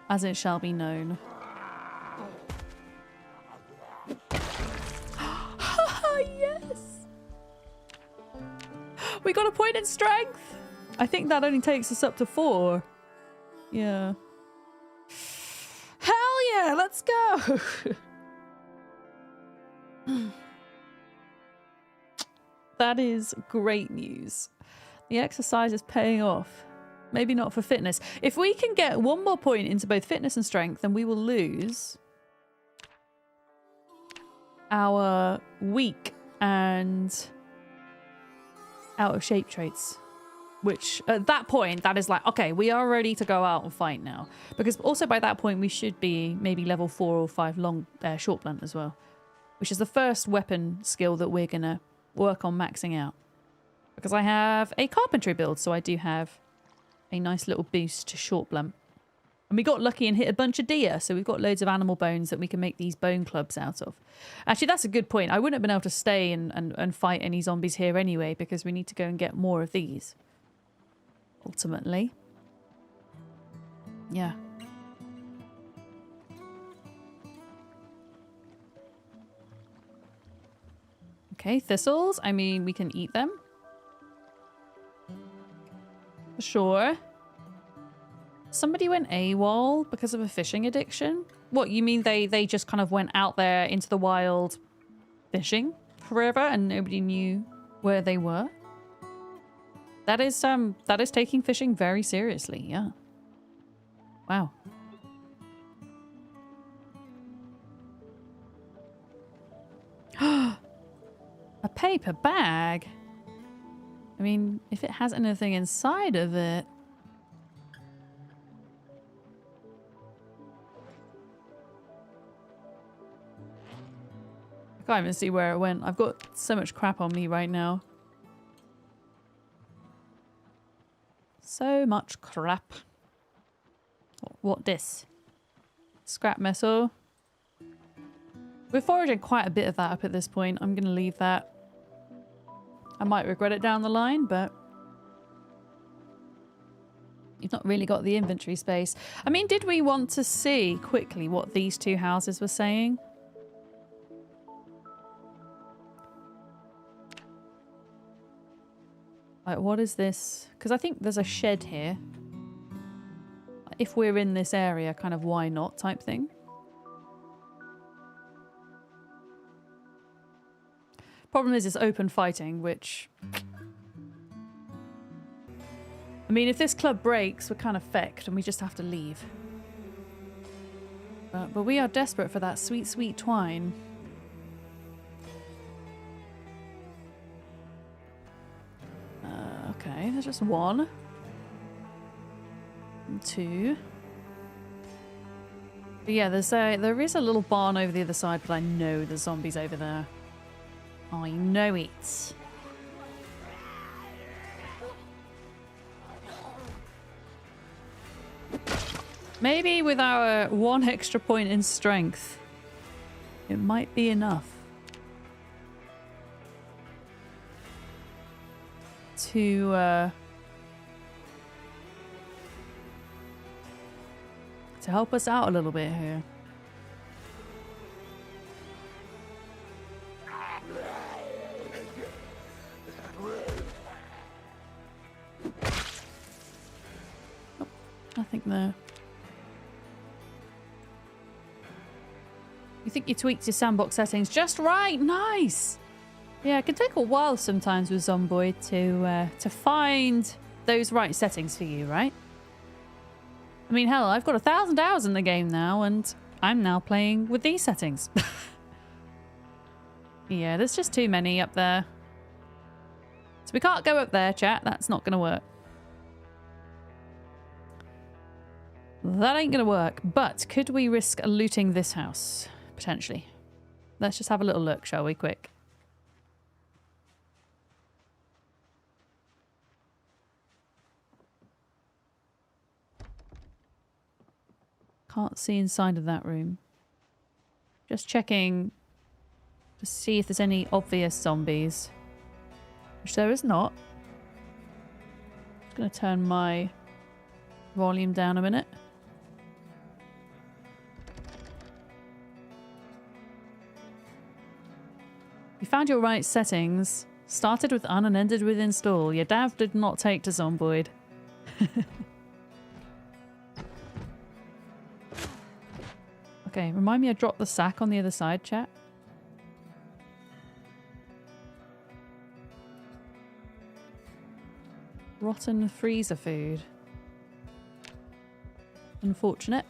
As it shall be known. Yes! We got a point in strength! I think that only takes us up to 4. Yeah. Hell yeah, let's go! That is great news. The exercise is paying off. Maybe not for fitness. If we can get 1 more point into both fitness and strength, then we will lose our weak and out of shape traits. Which, at that point, that is like, okay, we are ready to go out and fight now. Because also by that point, we should be maybe level 4 or 5 short blunt as well. Which is the first weapon skill that we're going to work on maxing out. Because I have a carpentry build, so I do have a nice little boost to short blunt. And we got lucky and hit a bunch of deer, so we've got loads of animal bones that we can make these bone clubs out of. Actually, that's a good point. I wouldn't have been able to stay and fight any zombies here anyway, because we need to go and get more of these. Ultimately. Yeah. Okay, thistles. I mean, we can eat them. Sure. Somebody went AWOL because of a fishing addiction? What, you mean they just kind of went out there into the wild fishing forever and nobody knew where they were? That is taking fishing very seriously, yeah. Wow. A paper bag? I mean, if it has anything inside of it... I can't even see where it went. I've got so much crap on me right now. So much crap. What this? Scrap metal. We're foraging quite a bit of that up at this point. I'm going to leave that. I might regret it down the line, but you've not really got the inventory space. I mean, did we want to see quickly what these 2 houses were saying? Like, what is this? Because I think there's a shed here. If we're in this area, kind of why not type thing. Problem is it's open fighting, which... I mean, if this club breaks, we're kind of fecked and we just have to leave. But we are desperate for that sweet, sweet twine. Okay, there's just 1. And 2. But yeah, there is a little barn over the other side, but I know there's zombies over there. I know it. Maybe with our 1 extra point in strength, it might be enough to help us out a little bit here. Oh, nothing there. You think you tweaked your sandbox settings just right? Nice! Yeah, it can take a while sometimes with Zomboid to find those right settings for you, right? I mean, hell, I've got 1,000 hours in the game now, and I'm now playing with these settings. Yeah, there's just too many up there. So we can't go up there, chat. That's not going to work. That ain't gonna work. But could we risk looting this house? Potentially. Let's just have a little look, shall we? Quick. Can't see inside of that room. Just checking to see if there's any obvious zombies. Which there is not. Just gonna turn my volume down a minute. You found your right settings. Started with on and ended with install. Your dav did not take to Zomboid. Okay, remind me I dropped the sack on the other side, chat. Rotten freezer food. Unfortunate.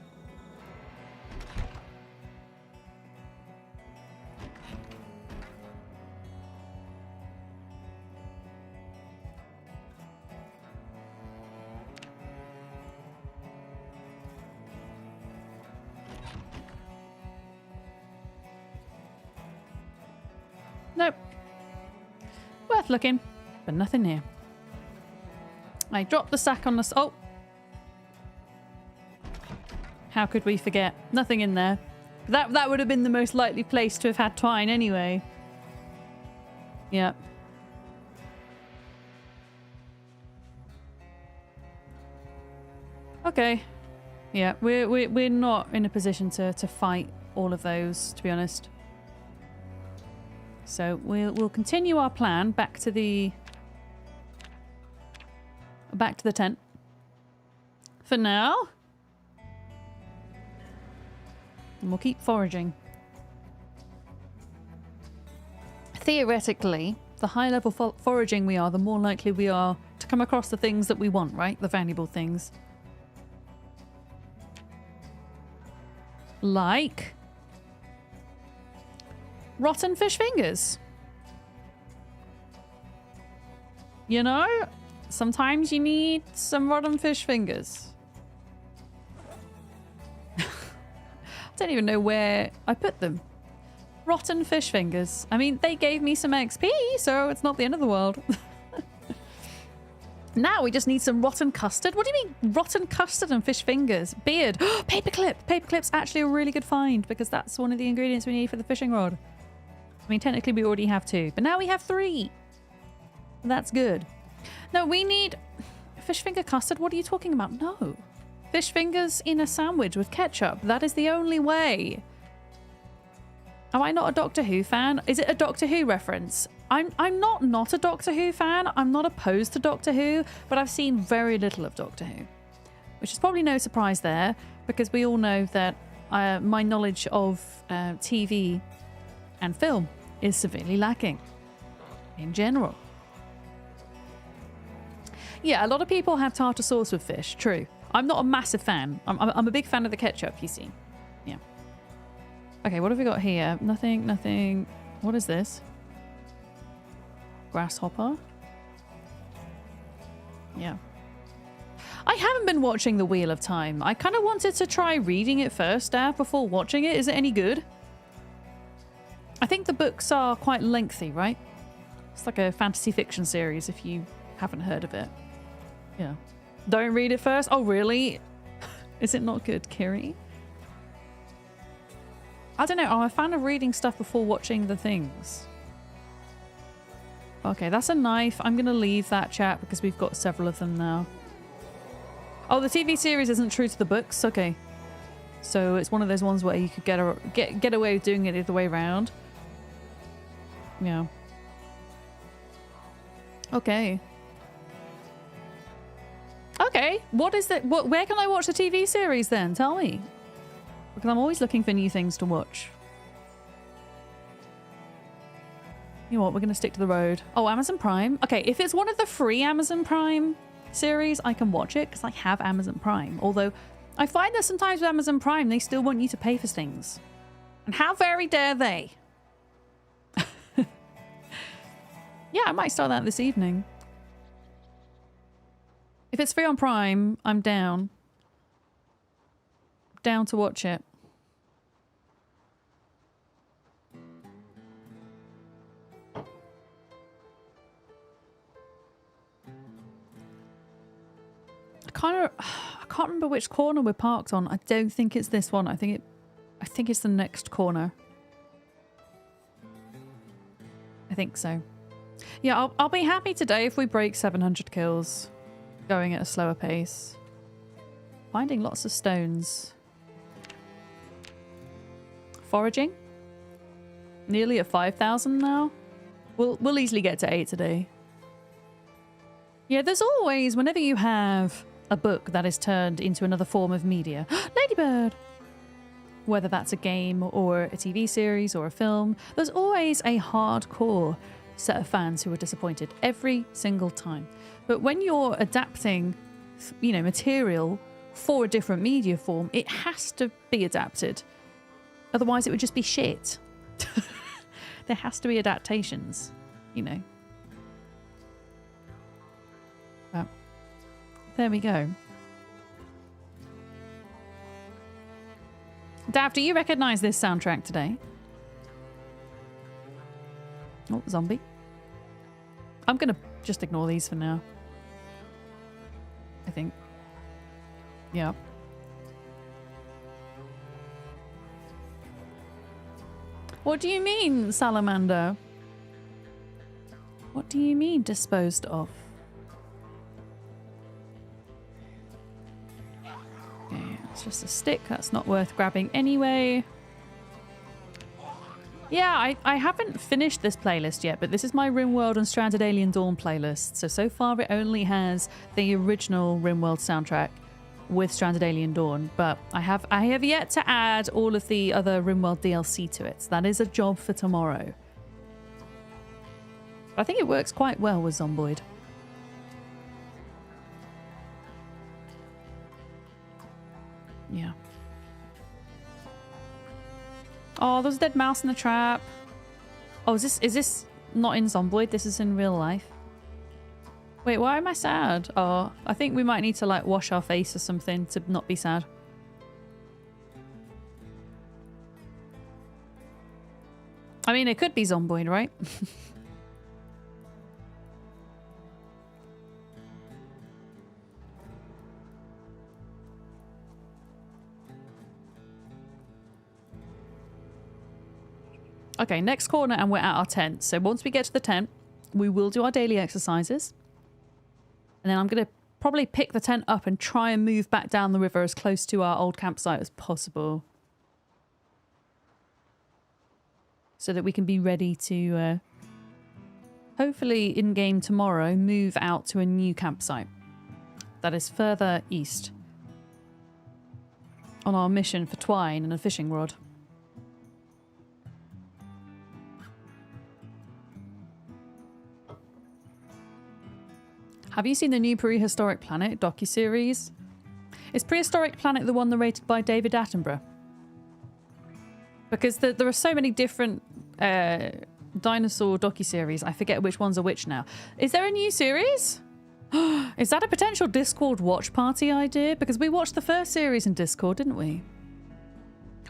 Nope. Worth looking, but nothing here. I dropped the sack on the... Oh! How could we forget? Nothing in there. That would have been the most likely place to have had twine anyway. Yep. Okay. Yeah, we're not in a position to fight all of those, to be honest. So we'll continue our plan back to the tent for now, and we'll keep foraging. Theoretically, the higher level foraging we are, the more likely we are to come across the things that we want, right? The valuable things. Like rotten fish fingers. You know, sometimes you need some rotten fish fingers. I don't even know where I put them. Rotten fish fingers. I mean, they gave me some XP, so it's not the end of the world. Now we just need some rotten custard. What do you mean rotten custard and fish fingers? Beard. Paperclip. Paperclip's actually a really good find because that's one of the ingredients we need for the fishing rod. I mean, technically we already have 2, but now we have 3. That's good. No, we need fish finger custard. What are you talking about? No. Fish fingers in a sandwich with ketchup. That is the only way. Am I not a Doctor Who fan? Is it a Doctor Who reference? I'm not a Doctor Who fan. I'm not opposed to Doctor Who, but I've seen very little of Doctor Who, which is probably no surprise there because we all know that my knowledge of TV and film is severely lacking in general. Yeah, a lot of people have tartar sauce with fish, true. I'm not a massive fan. I'm a big fan of the ketchup, you see. Yeah. Okay, what have we got here? Nothing. What is this? Grasshopper? Yeah. I haven't been watching The Wheel of Time. I kind of wanted to try reading it first, Dav, before watching it. Is it any good? I think the books are quite lengthy, right? It's like a fantasy fiction series if you haven't heard of it. Yeah. Don't read it first? Oh, really? Is it not good, Kiri? I don't know. I'm a fan of reading stuff before watching the things. Okay, that's a knife. I'm going to leave that, chat, because we've got several of them now. Oh, the TV series isn't true to the books? Okay. So it's one of those ones where you could get away with doing it the other way around. Yeah. Okay. Okay. What is that? Where can I watch the TV series then? Tell me. Because I'm always looking for new things to watch. You know what? We're going to stick to the road. Oh, Amazon Prime. Okay, if it's one of the free Amazon Prime series, I can watch it because I have Amazon Prime. Although I find that sometimes with Amazon Prime, they still want you to pay for things. And how very dare they? Yeah, I might start that this evening. If it's free on Prime, I'm down. down to watch it. I can't remember which corner we're parked on. I don't think it's this one. I think it's the next corner. I think so. Yeah, I'll be happy today if we break 700 kills, going at a slower pace. Finding lots of stones. Foraging. Nearly at 5,000 now. We'll easily get to 8 today. Yeah, there's always, whenever you have a book that is turned into another form of media. Ladybird! Whether that's a game or a TV series or a film, there's always a hardcore set of fans who are disappointed every single time. But when you're adapting, you know, material for a different media form, it has to be adapted. Otherwise, it would just be shit. There has to be adaptations, you know. But there we go. Dav, do you recognise this soundtrack today? Oh, zombie. I'm going to just ignore these for now. I think. Yeah. What do you mean, salamander? What do you mean, disposed of? Okay, it's just a stick. That's not worth grabbing anyway. Yeah, I haven't finished this playlist yet, but this is my RimWorld and Stranded Alien Dawn playlist. So far it only has the original RimWorld soundtrack with Stranded Alien Dawn, but I have yet to add all of the other RimWorld DLC to it. So that is a job for tomorrow. But I think it works quite well with Zomboid. Yeah. Oh, there's a dead mouse in the trap. Oh, is this not in Zomboid? This is in real life. Wait, why am I sad? Oh, I think we might need to like wash our face or something to not be sad. I mean, it could be Zomboid, right? Okay, next corner and we're at our tent. So once we get to the tent, we will do our daily exercises. And then I'm going to probably pick the tent up and try and move back down the river as close to our old campsite as possible. So that we can be ready to, hopefully in-game tomorrow, move out to a new campsite that is further east on our mission for twine and a fishing rod. Have you seen the new Prehistoric Planet docuseries? Is Prehistoric Planet the one narrated by David Attenborough? Because there are so many different dinosaur docuseries. I forget which ones are which now. Is there a new series? Is that a potential Discord watch party idea? Because we watched the first series in Discord, didn't we?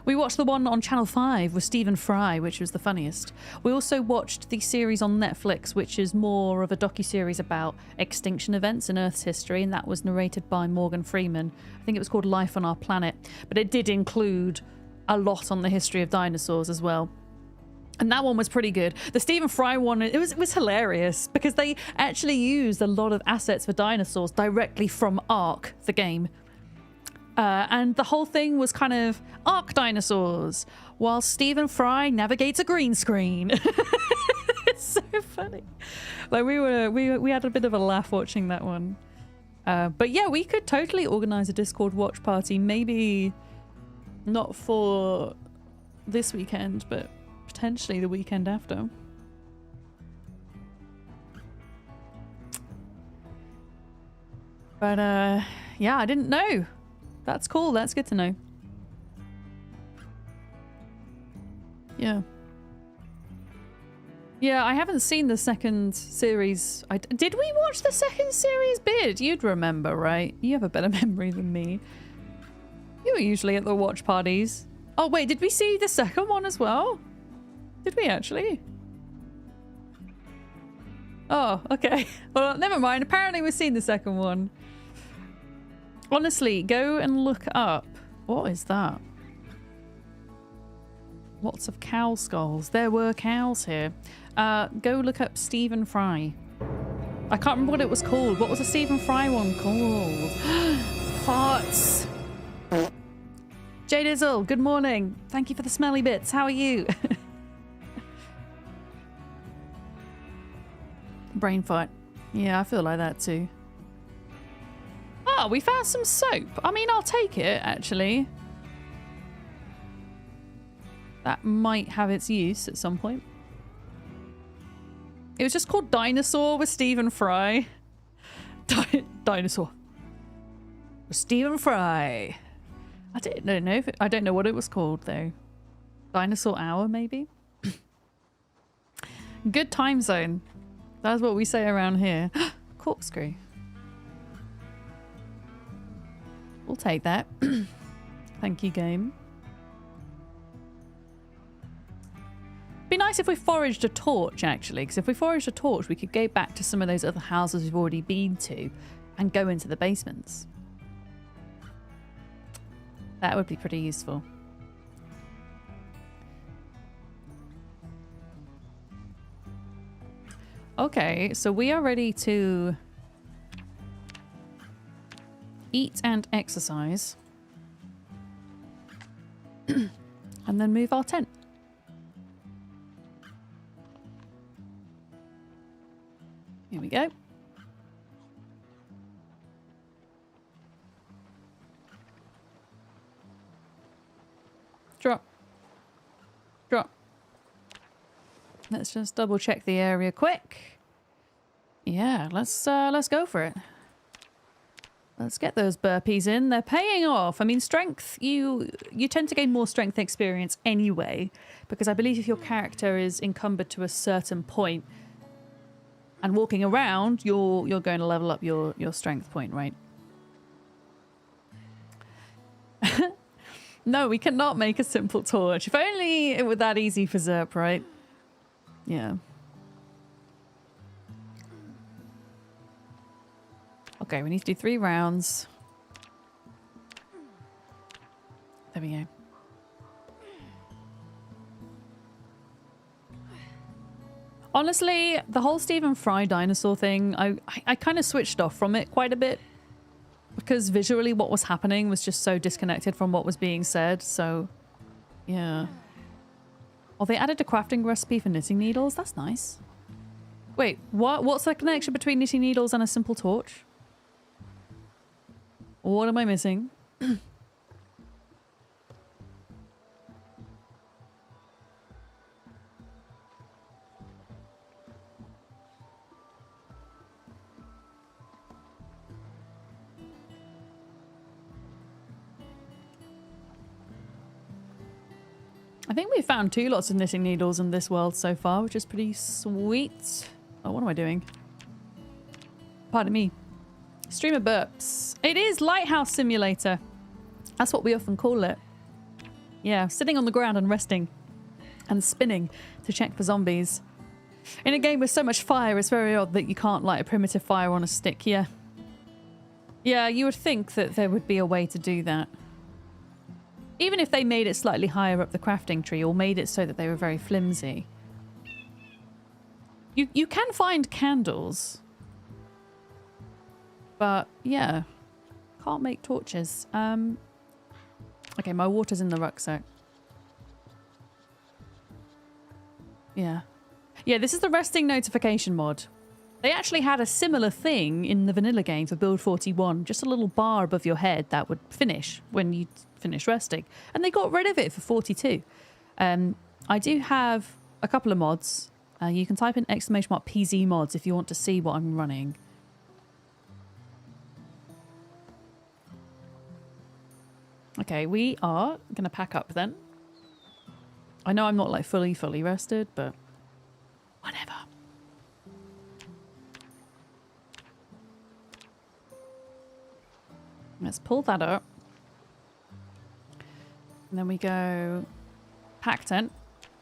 We watched the one on Channel 5 with Stephen Fry, which was the funniest. We also watched the series on Netflix, which is more of a docuseries about extinction events in Earth's history, and that was narrated by Morgan Freeman. I think it was called Life on Our Planet, but it did include a lot on the history of dinosaurs as well. And that one was pretty good. The Stephen Fry one, it was hilarious because they actually used a lot of assets for dinosaurs directly from Ark, the game. And the whole thing was kind of Ark dinosaurs, while Stephen Fry navigates a green screen. It's so funny. Like we had a bit of a laugh watching that one. But yeah, we could totally organize a Discord watch party. Maybe not for this weekend, but potentially the weekend after. But yeah, I didn't know. That's cool. That's good to know. Yeah. Yeah, I haven't seen the second series. Did we watch the second series? Bid? You'd remember, right? You have a better memory than me. You were usually at the watch parties. Oh, wait, did we see the second one as well? Did we actually? Oh, okay. Well, never mind. Apparently we've seen the second one. Honestly, go and look up. What is that? Lots of cow skulls. There were cows here. Go look up Stephen Fry. I can't remember what it was called. What was the Stephen Fry one called? Farts. Jay Dizzle, good morning. Thank you for the smelly bits. How are you? Brain fart. Yeah, I feel like that too. Oh, we found some soap. I mean, I'll take it, actually. That might have its use at some point. It was just called Dinosaur with Stephen Fry. Dinosaur. With Stephen Fry. I don't know if I don't know what it was called though. Dinosaur Hour, maybe? Good time zone. That's what we say around here. Corkscrew. We'll take that. Thank you, game. Be nice if we foraged a torch, actually, because if we foraged a torch, we could go back to some of those other houses we've already been to and go into the basements. That would be pretty useful. Okay, so we are ready to eat and exercise. And then move our tent. Here we go. Drop. Drop. Let's just double check the area quick. Yeah, let's go for it. Let's get those burpees in. They're paying off. I mean, strength, you tend to gain more strength experience anyway, because I believe if your character is encumbered to a certain point and walking around, you're going to level up your strength point, right? No, we cannot make a simple torch. If only it were that easy for Zerp, right? Yeah. Okay, we need to do 3 rounds. There we go. Honestly, the whole Stephen Fry dinosaur thing, I kind of switched off from it quite a bit. Because visually what was happening was just so disconnected from what was being said, so... Yeah. Oh, they added a crafting recipe for knitting needles? That's nice. Wait, what? What's the connection between knitting needles and a simple torch? What am I missing? I think we've found 2 lots of knitting needles in this world so far, which is pretty sweet. Oh, what am I doing? Pardon me. Streamer burps. It is Lighthouse Simulator. That's what we often call it. Yeah, sitting on the ground and resting. And spinning to check for zombies. In a game with so much fire, it's very odd that you can't light a primitive fire on a stick, yeah. Yeah, you would think that there would be a way to do that. Even if they made it slightly higher up the crafting tree or made it so that they were very flimsy. You can find candles. But, yeah. Can't make torches. Okay, my water's in the rucksack. Yeah. Yeah, this is the resting notification mod. They actually had a similar thing in the vanilla game for Build 41. Just a little bar above your head that would finish when you finish resting. And they got rid of it for 42. I do have a couple of mods. You can type in !PZ mods if you want to see what I'm running. Okay, we are going to pack up then. I know I'm not like fully rested, but whatever. Let's pull that up. And then we go pack tent.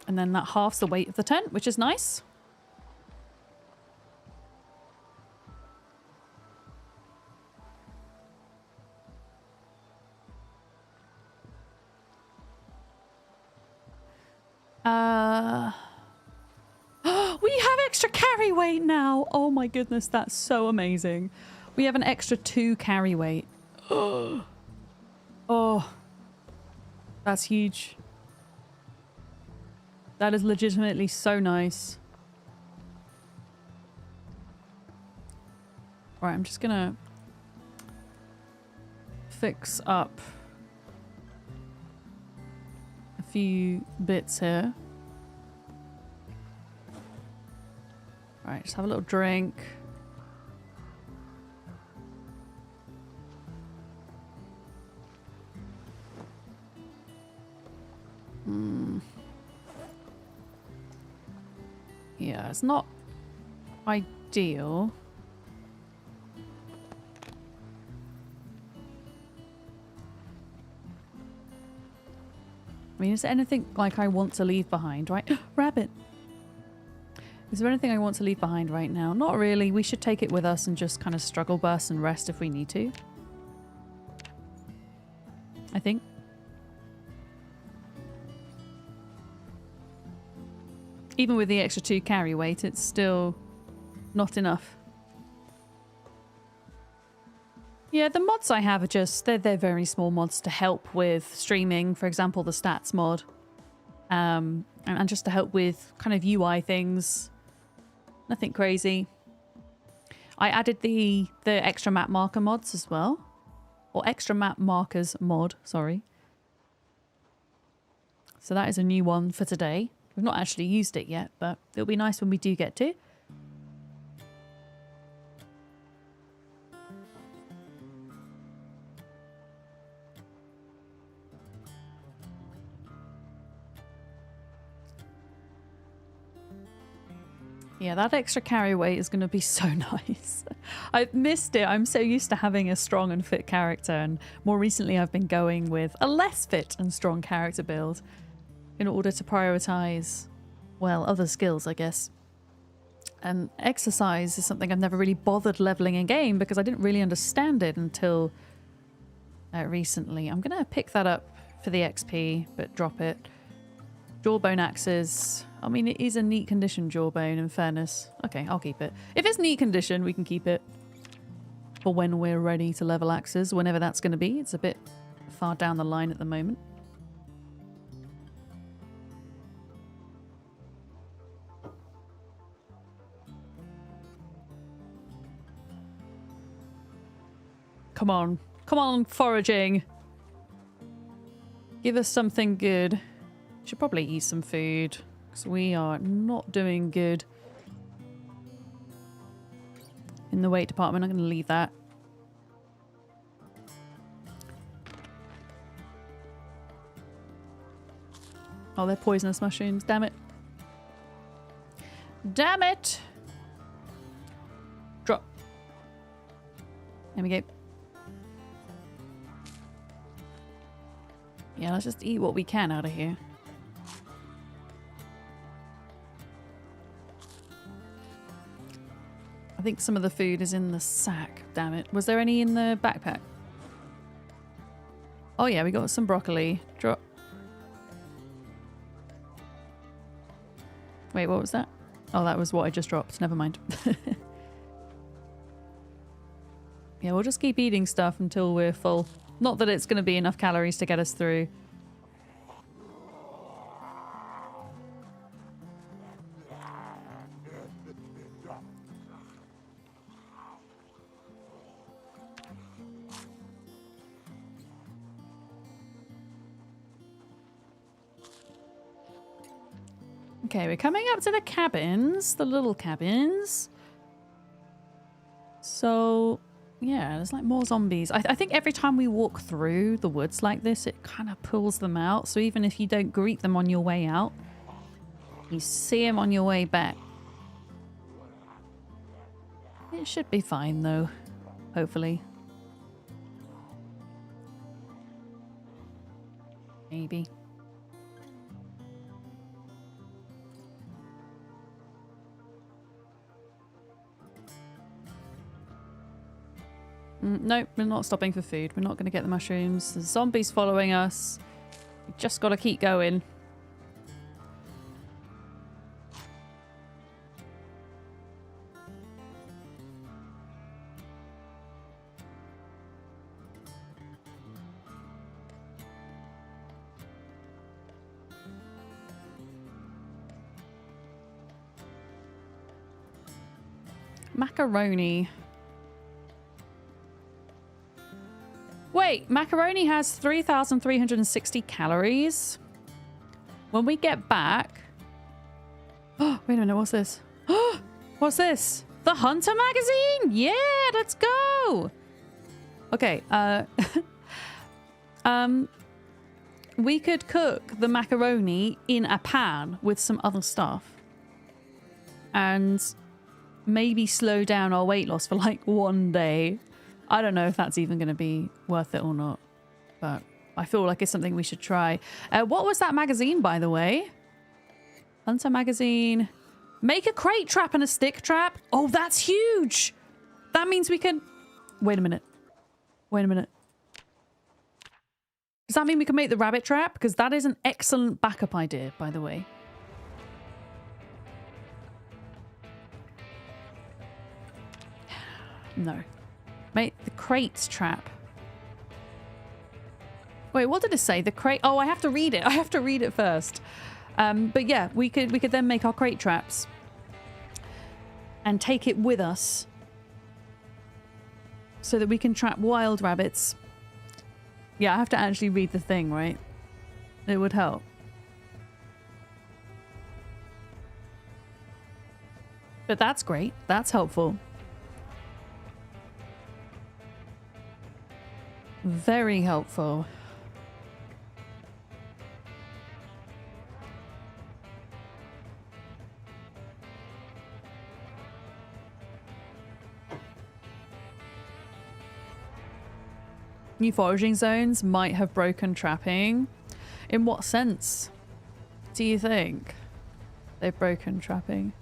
And then that halves the weight of the tent, which is nice. We have extra carry weight now. Oh my goodness, that's so amazing. We have an extra 2 carry weight. Oh, that's huge. That is legitimately so nice. Right, I'm just gonna fix up a few bits here. Right, just have a little drink. Yeah, it's not ideal. I mean, is there anything like I want to leave behind, right? Rabbit! Is there anything I want to leave behind right now? Not really. We should take it with us and just kind of struggle burst and rest if we need to. I think. Even with the extra 2 carry weight, it's still not enough. Yeah, the mods I have are just, they're very small mods to help with streaming. For example, the stats mod. And just to help with kind of UI things. Nothing crazy. I added the extra map marker mods as well. Or extra map markers mod, sorry. So that is a new one for today. We've not actually used it yet, but it'll be nice when we do get to. Yeah, that extra carry weight is going to be so nice. I've missed it. I'm so used to having a strong and fit character, and more recently I've been going with a less fit and strong character build in order to prioritize, well, other skills, I guess. And exercise is something I've never really bothered leveling in game because I didn't really understand it until recently. I'm going to pick that up for the XP, but drop it. Jawbone axes. I mean, it is a neat condition, jawbone, in fairness. Okay, I'll keep it. If it's neat condition, we can keep it for when we're ready to level axes, whenever that's going to be. It's a bit far down the line at the moment. Come on. Come on, foraging. Give us something good. Should probably eat some food, because we are not doing good in the weight department. I'm going to leave that. Oh, they're poisonous mushrooms. Damn it. Damn it! Drop. There we go. Yeah, let's just eat what we can out of here. I think some of the food is in the sack. Damn it. Was there any in the backpack? Oh yeah, we got some broccoli. Drop. Wait, what was that? Oh, that was what I just dropped. Never mind. Yeah, we'll just keep eating stuff until we're full. Not that it's going to be enough calories to get us through. Okay, we're coming up to the cabins, the little cabins. So, yeah, there's like more zombies. I think every time we walk through the woods like this, it kind of pulls them out. So even if you don't greet them on your way out, you see them on your way back. It should be fine though, hopefully. Maybe. Nope, we're not stopping for food. We're not going to get the mushrooms. The zombies following us. We just got to keep going. Macaroni. Wait, macaroni has 3,360 calories. When we get back... Oh, wait a minute, what's this? What's this? The Hunter magazine? Yeah, let's go! Okay, we could cook the macaroni in a pan with some other stuff. And maybe slow down our weight loss for like 1 day. I don't know if that's even going to be worth it or not, but I feel like it's something we should try. What was that magazine, by the way? Hunter magazine. Make a crate trap and a stick trap. Oh, that's huge. That means we can... Wait a minute. Wait a minute. Does that mean we can make the rabbit trap? Because that is an excellent backup idea, by the way. No. Make the crates trap. Wait, what did it say? The crate... Oh, I have to read it. I have to read it first. But yeah, we could then make our crate traps. And take it with us. So that we can trap wild rabbits. Yeah, I have to actually read the thing, right? It would help. But that's great. That's helpful. Very helpful. New foraging zones might have broken trapping. In what sense do you think they've broken trapping?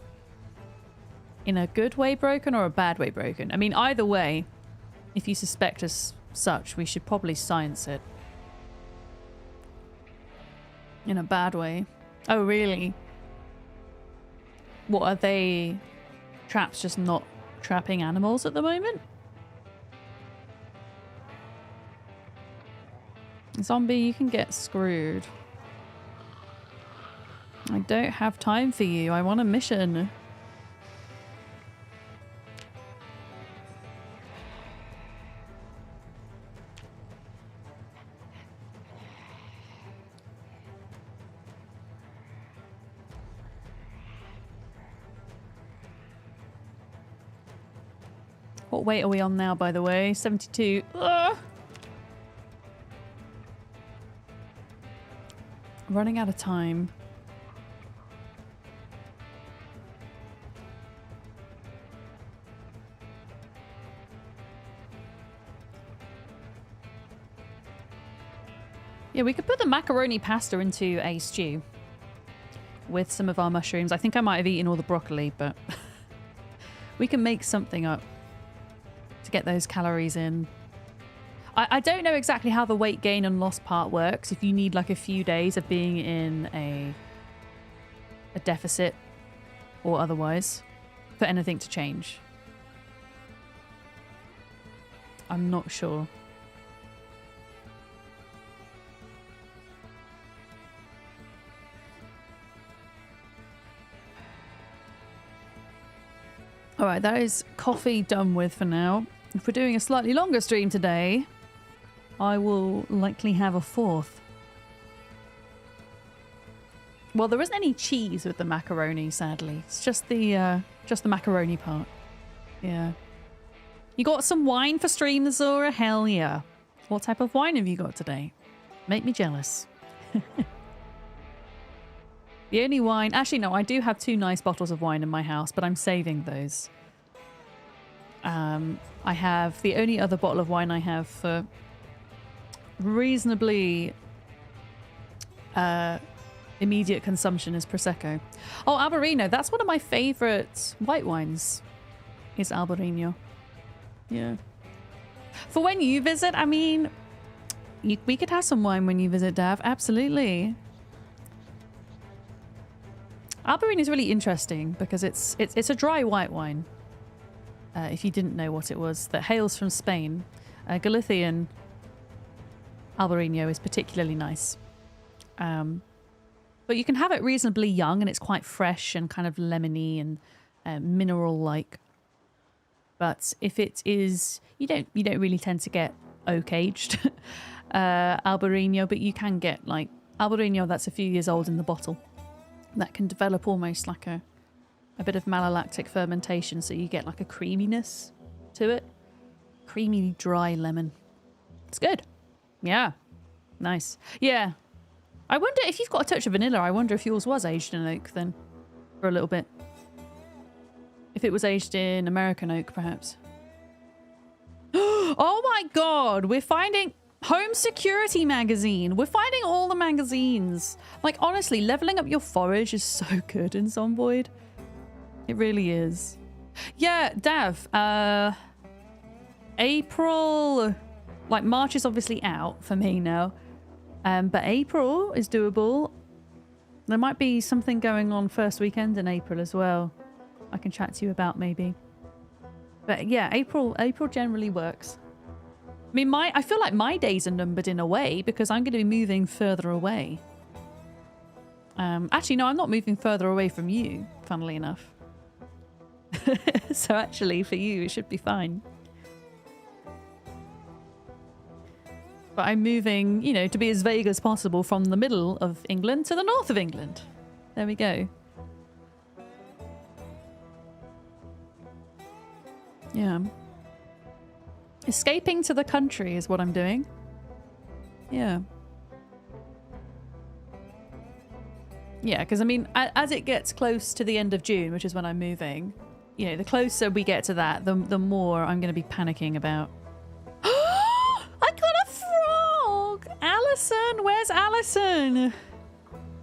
In a good way broken or a bad way broken? I mean, either way, if you suspect us such, we should probably science it. In a bad way. Oh, really? What, are they traps just not trapping animals at the moment? Zombie, you can get screwed. I don't have time for you. I want a mission. What weight are we on now, by the way? 72. Ugh. Running out of time. Yeah, we could put the macaroni pasta into a stew with some of our mushrooms. I think I might have eaten all the broccoli, but we can make something up to get those calories in. I don't know exactly how the weight gain and loss part works. If you need like a few days of being in a deficit or otherwise for anything to change. I'm not sure. All right, that is coffee done with for now. If we're doing a slightly longer stream today, I will likely have a fourth. Well, there isn't any cheese with the macaroni, sadly. It's just the macaroni part. Yeah. You got some wine for stream, Zora? Hell yeah. What type of wine have you got today? Make me jealous. The only wine... Actually, no, I do have 2 nice bottles of wine in my house, but I'm saving those. I have... The only other bottle of wine I have for reasonably immediate consumption is Prosecco. Oh, Albarino. That's one of my favourite white wines. Is Albarino. Yeah. For when you visit, I mean, we could have some wine when you visit, Dav. Absolutely. Albarino is really interesting because it's a dry white wine. If you didn't know what it was, that hails from Spain. Galician Albarino is particularly nice. But you can have it reasonably young and it's quite fresh and kind of lemony and mineral-like. But if it is, you don't really tend to get oak-aged Albarino, but you can get like Albarino that's a few years old in the bottle. That can develop almost like a bit of malolactic fermentation, so you get like a creaminess to it. Creamy, dry lemon. It's good. Yeah. Nice. Yeah. I wonder if you've got a touch of vanilla, I wonder if yours was aged in oak then. For a little bit. If it was aged in American oak, perhaps. Oh my god! We're finding... Home Security magazine. We're finding all the magazines. Like, honestly, leveling up your forage is so good in Zomboid. It really is. Yeah, Dav. April... Like, March is obviously out for me now. But April is doable. There might be something going on first weekend in April as well. I can chat to you about maybe. But yeah, April generally works. I mean, I feel like my days are numbered in a way because I'm going to be moving further away. Actually, no, I'm not moving further away from you, funnily enough. So actually, for you, it should be fine. But I'm moving, you know, to be as vague as possible from the middle of England to the north of England. There we go. Yeah. Escaping to the country is what I'm doing. Yeah. Yeah, because I mean, as it gets close to the end of June, which is when I'm moving, you know, the closer we get to that, the more I'm going to be panicking about. I got a frog! Alison, where's Alison?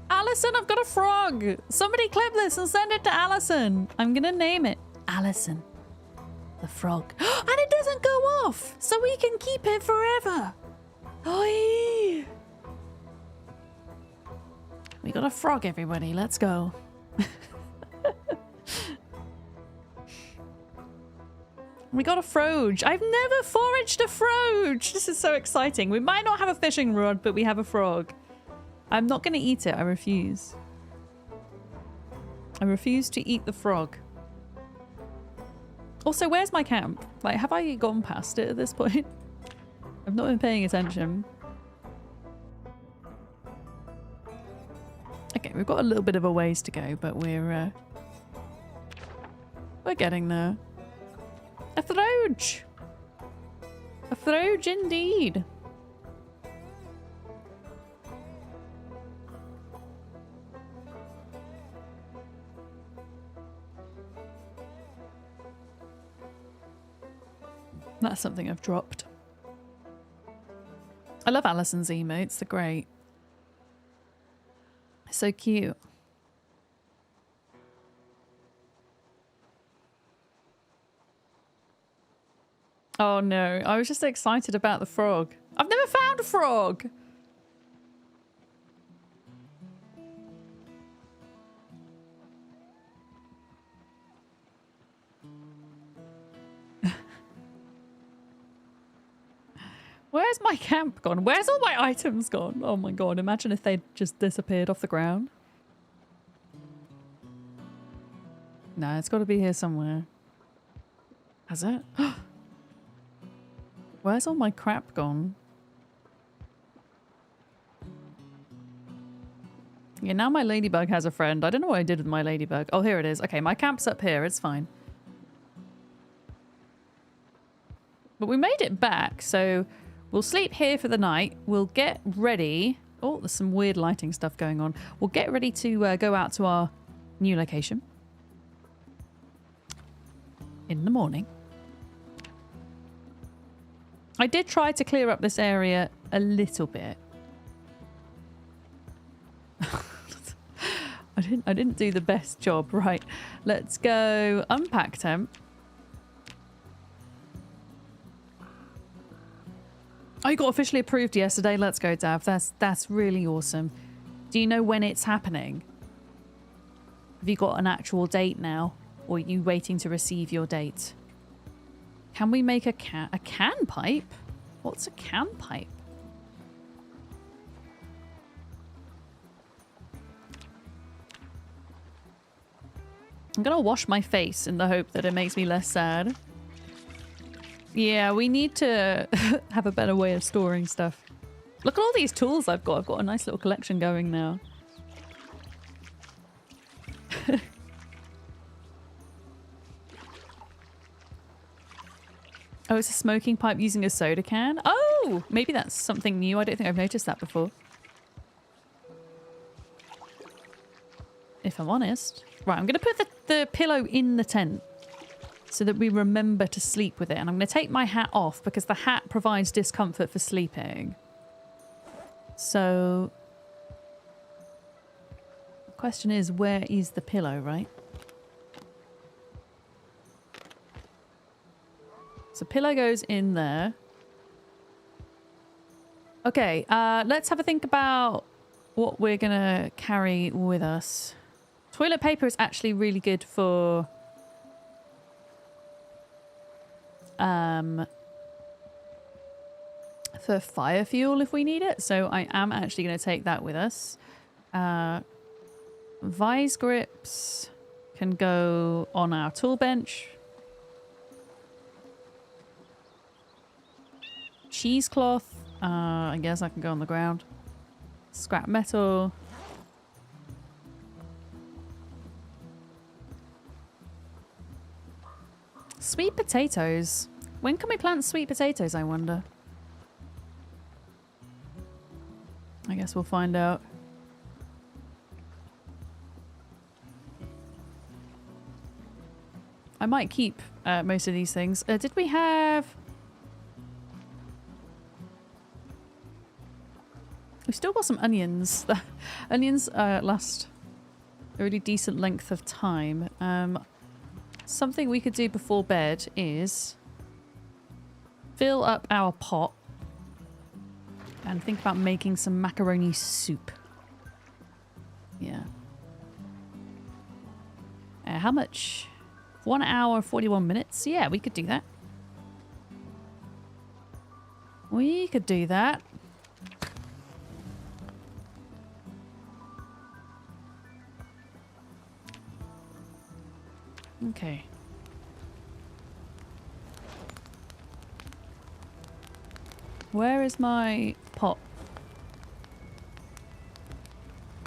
Alison, I've got a frog! Somebody clip this and send it to Alison. I'm going to name it Alison. The frog. And it doesn't go off, so we can keep it forever. Oi! We got a frog, everybody. Let's go. We got a froge. I've never foraged a froge. This is so exciting. We might not have a fishing rod, but we have a frog. I'm not going to eat it. I refuse. I refuse to eat the frog. Also, where's my camp? Like, have I gone past it at this point? I've not been paying attention. Okay, we've got a little bit of a ways to go, but we're getting there. A froge! A froge indeed. That's something I've dropped. I love Alison's emotes. They're great. So cute. Oh no, I was just excited about the frog. I've never found a frog! Where's my camp gone? Where's all my items gone? Oh my god, imagine if they'd just disappeared off the ground. No, it's got to be here somewhere. Has it? Where's all my crap gone? Yeah, now my ladybug has a friend. I don't know what I did with my ladybug. Oh, here it is. Okay, my camp's up here. It's fine. But we made it back, so we'll sleep here for the night. We'll get ready. Oh, there's some weird lighting stuff going on. We'll get ready to go out to our new location in the morning. I did try to clear up this area a little bit. I didn't do the best job. Right. Let's go unpack temp. Oh, you got officially approved yesterday. Let's go, Dav. That's really awesome. Do you know when it's happening? Have you got an actual date now? Or are you waiting to receive your date? Can we make a can pipe? What's a can pipe? I'm gonna wash my face in the hope that it makes me less sad. Yeah, we need to have a better way of storing stuff. Look at all these tools I've got. I've got a nice little collection going now. Oh, it's a smoking pipe using a soda can? Oh, maybe that's something new. I don't think I've noticed that before. If I'm honest. Right, I'm going to put the pillow in the tent so that we remember to sleep with it. And I'm going to take my hat off because the hat provides discomfort for sleeping. So the question is, where is the pillow, right? So pillow goes in there. Okay, let's have a think about what we're going to carry with us. Toilet paper is actually really good for fire fuel if we need it. So I am actually going to take that with us. Vise grips can go on our tool bench. Cheesecloth, I guess I can go on the ground. Scrap metal. Sweet potatoes. When can we plant sweet potatoes, I wonder? I guess we'll find out. I might keep most of these things. Did we have... We've still got some onions. Onions last a really decent length of time. Something we could do before bed is fill up our pot and think about making some macaroni soup. Yeah. How much? 1 hour, 41 minutes? Yeah, we could do that. We could do that. Okay. Where is my pot?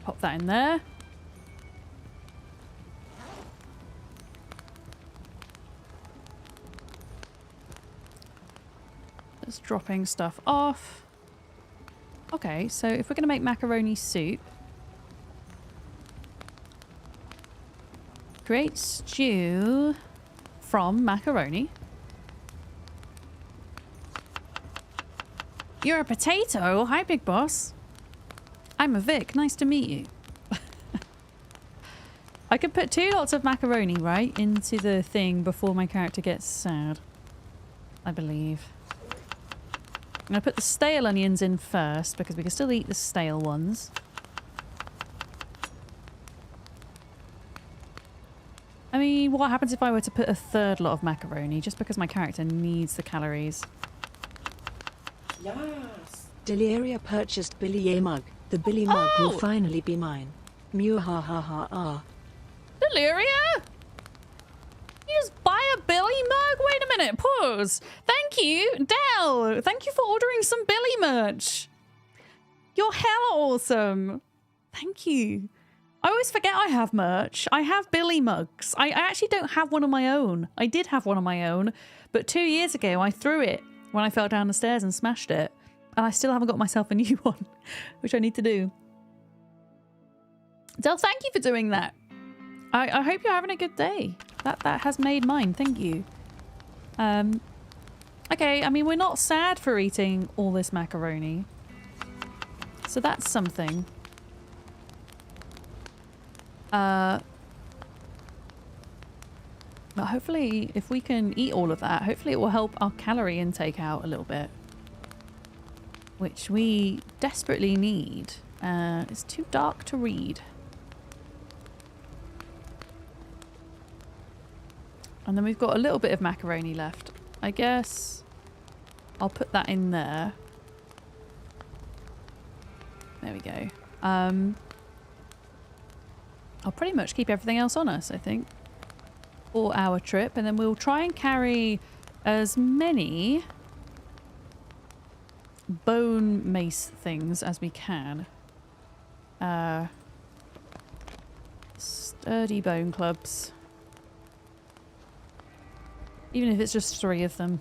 Pop that in there. Just dropping stuff off. Okay, so if we're going to make macaroni soup, create stew from macaroni. You're a potato? Hi, big boss. I'm a Vic. Nice to meet you. I could put 2 lots of macaroni, right, into the thing before my character gets sad. I believe. I'm going to put the stale onions in first because we can still eat the stale ones. I mean, what happens if I were to put a 3rd lot of macaroni just because my character needs the calories? Yes. Deliria purchased Billy a mug. The Billy mug will finally be mine. Mew ha ha ha ah. Deliria? You just buy a Billy mug? Wait a minute, pause. Thank you, Del. Thank you for ordering some Billy merch. You're hella awesome. Thank you. I always forget I have merch. I have Billy mugs. I actually don't have one of my own. I did have one of my own, but 2 years ago I threw it when I fell down the stairs and smashed it. And I still haven't got myself a new one, which I need to do. Del, thank you for doing that. I hope you're having a good day. That has made mine. Thank you. Okay, I mean, we're not sad for eating all this macaroni. So that's something. But hopefully, if we can eat all of that, hopefully it will help our calorie intake out a little bit. Which we desperately need. It's too dark to read. And then we've got a little bit of macaroni left. I guess I'll put that in there. There we go. I'll pretty much keep everything else on us, I think, for our trip. And then we'll try and carry as many bone mace things as we can. Sturdy bone clubs. Even if it's just 3 of them.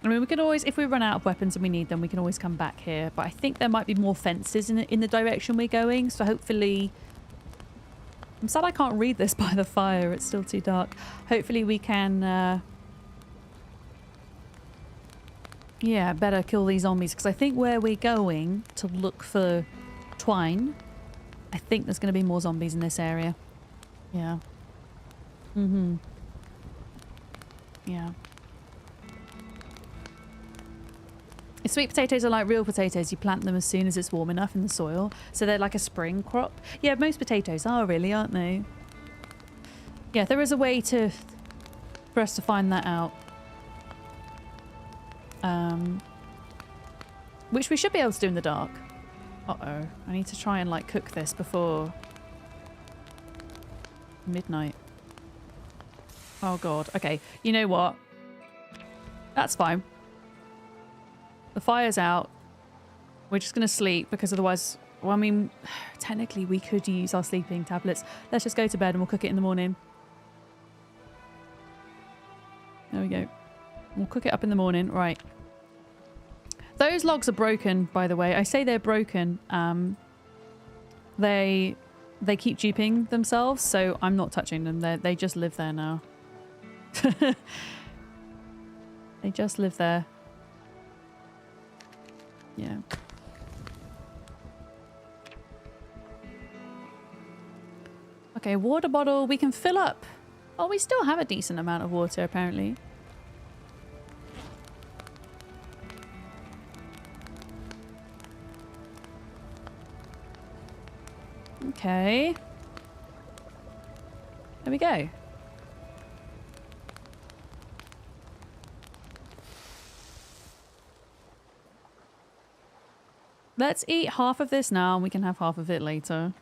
I mean, we can always, if we run out of weapons and we need them, we can always come back here. But I think there might be more fences in the direction we're going. So hopefully... I'm sad I can't read this by the fire. It's still too dark. Hopefully we can... yeah, better kill these zombies. Because I think where we're going to look for twine, I think there's going to be more zombies in this area. Yeah. Mm-hmm. Yeah. Sweet potatoes are like real potatoes. You plant them as soon as it's warm enough in the soil. So they're like a spring crop. Yeah, most potatoes are really, aren't they? Yeah, there is a way for us to find that out. Which we should be able to do in the dark. Uh-oh. I need to try and like cook this before midnight. Oh god. Okay. You know what? That's fine. The fire's out. We're just going to sleep because otherwise... Well, I mean, technically we could use our sleeping tablets. Let's just go to bed and we'll cook it in the morning. There we go. We'll cook it up in the morning. Right. Those logs are broken, by the way. I say they're broken. They keep duping themselves, so I'm not touching them. They just live there now. They just live there. Yeah. Okay, water bottle we can fill up. Oh, we still have a decent amount of water, apparently. Okay. There we go. Let's eat half of this now and we can have half of it later.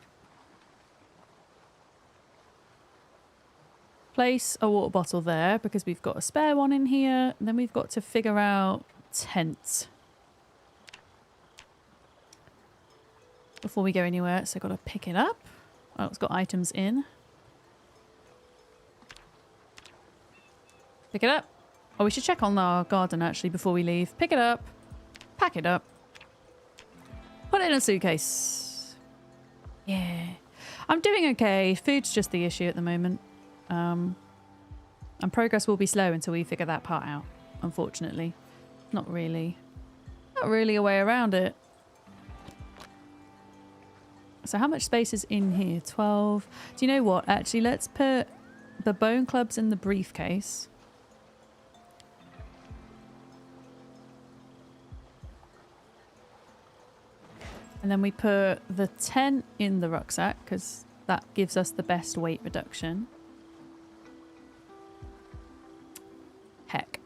Place a water bottle there because we've got a spare one in here. And then we've got to figure out tent before we go anywhere. So I've got to pick it up. Oh, it's got items in. Pick it up. Oh, we should check on our garden actually before we leave. Pick it up. Pack it up. Put it in a suitcase. Yeah. I'm doing okay. Food's just the issue at the moment. And progress will be slow until we figure that part out, unfortunately. Not really a way around it. So how much space is in here? 12. Do you know what? Actually, let's put the bone clubs in the briefcase. And then we put the tent in the rucksack because that gives us the best weight reduction. Heck.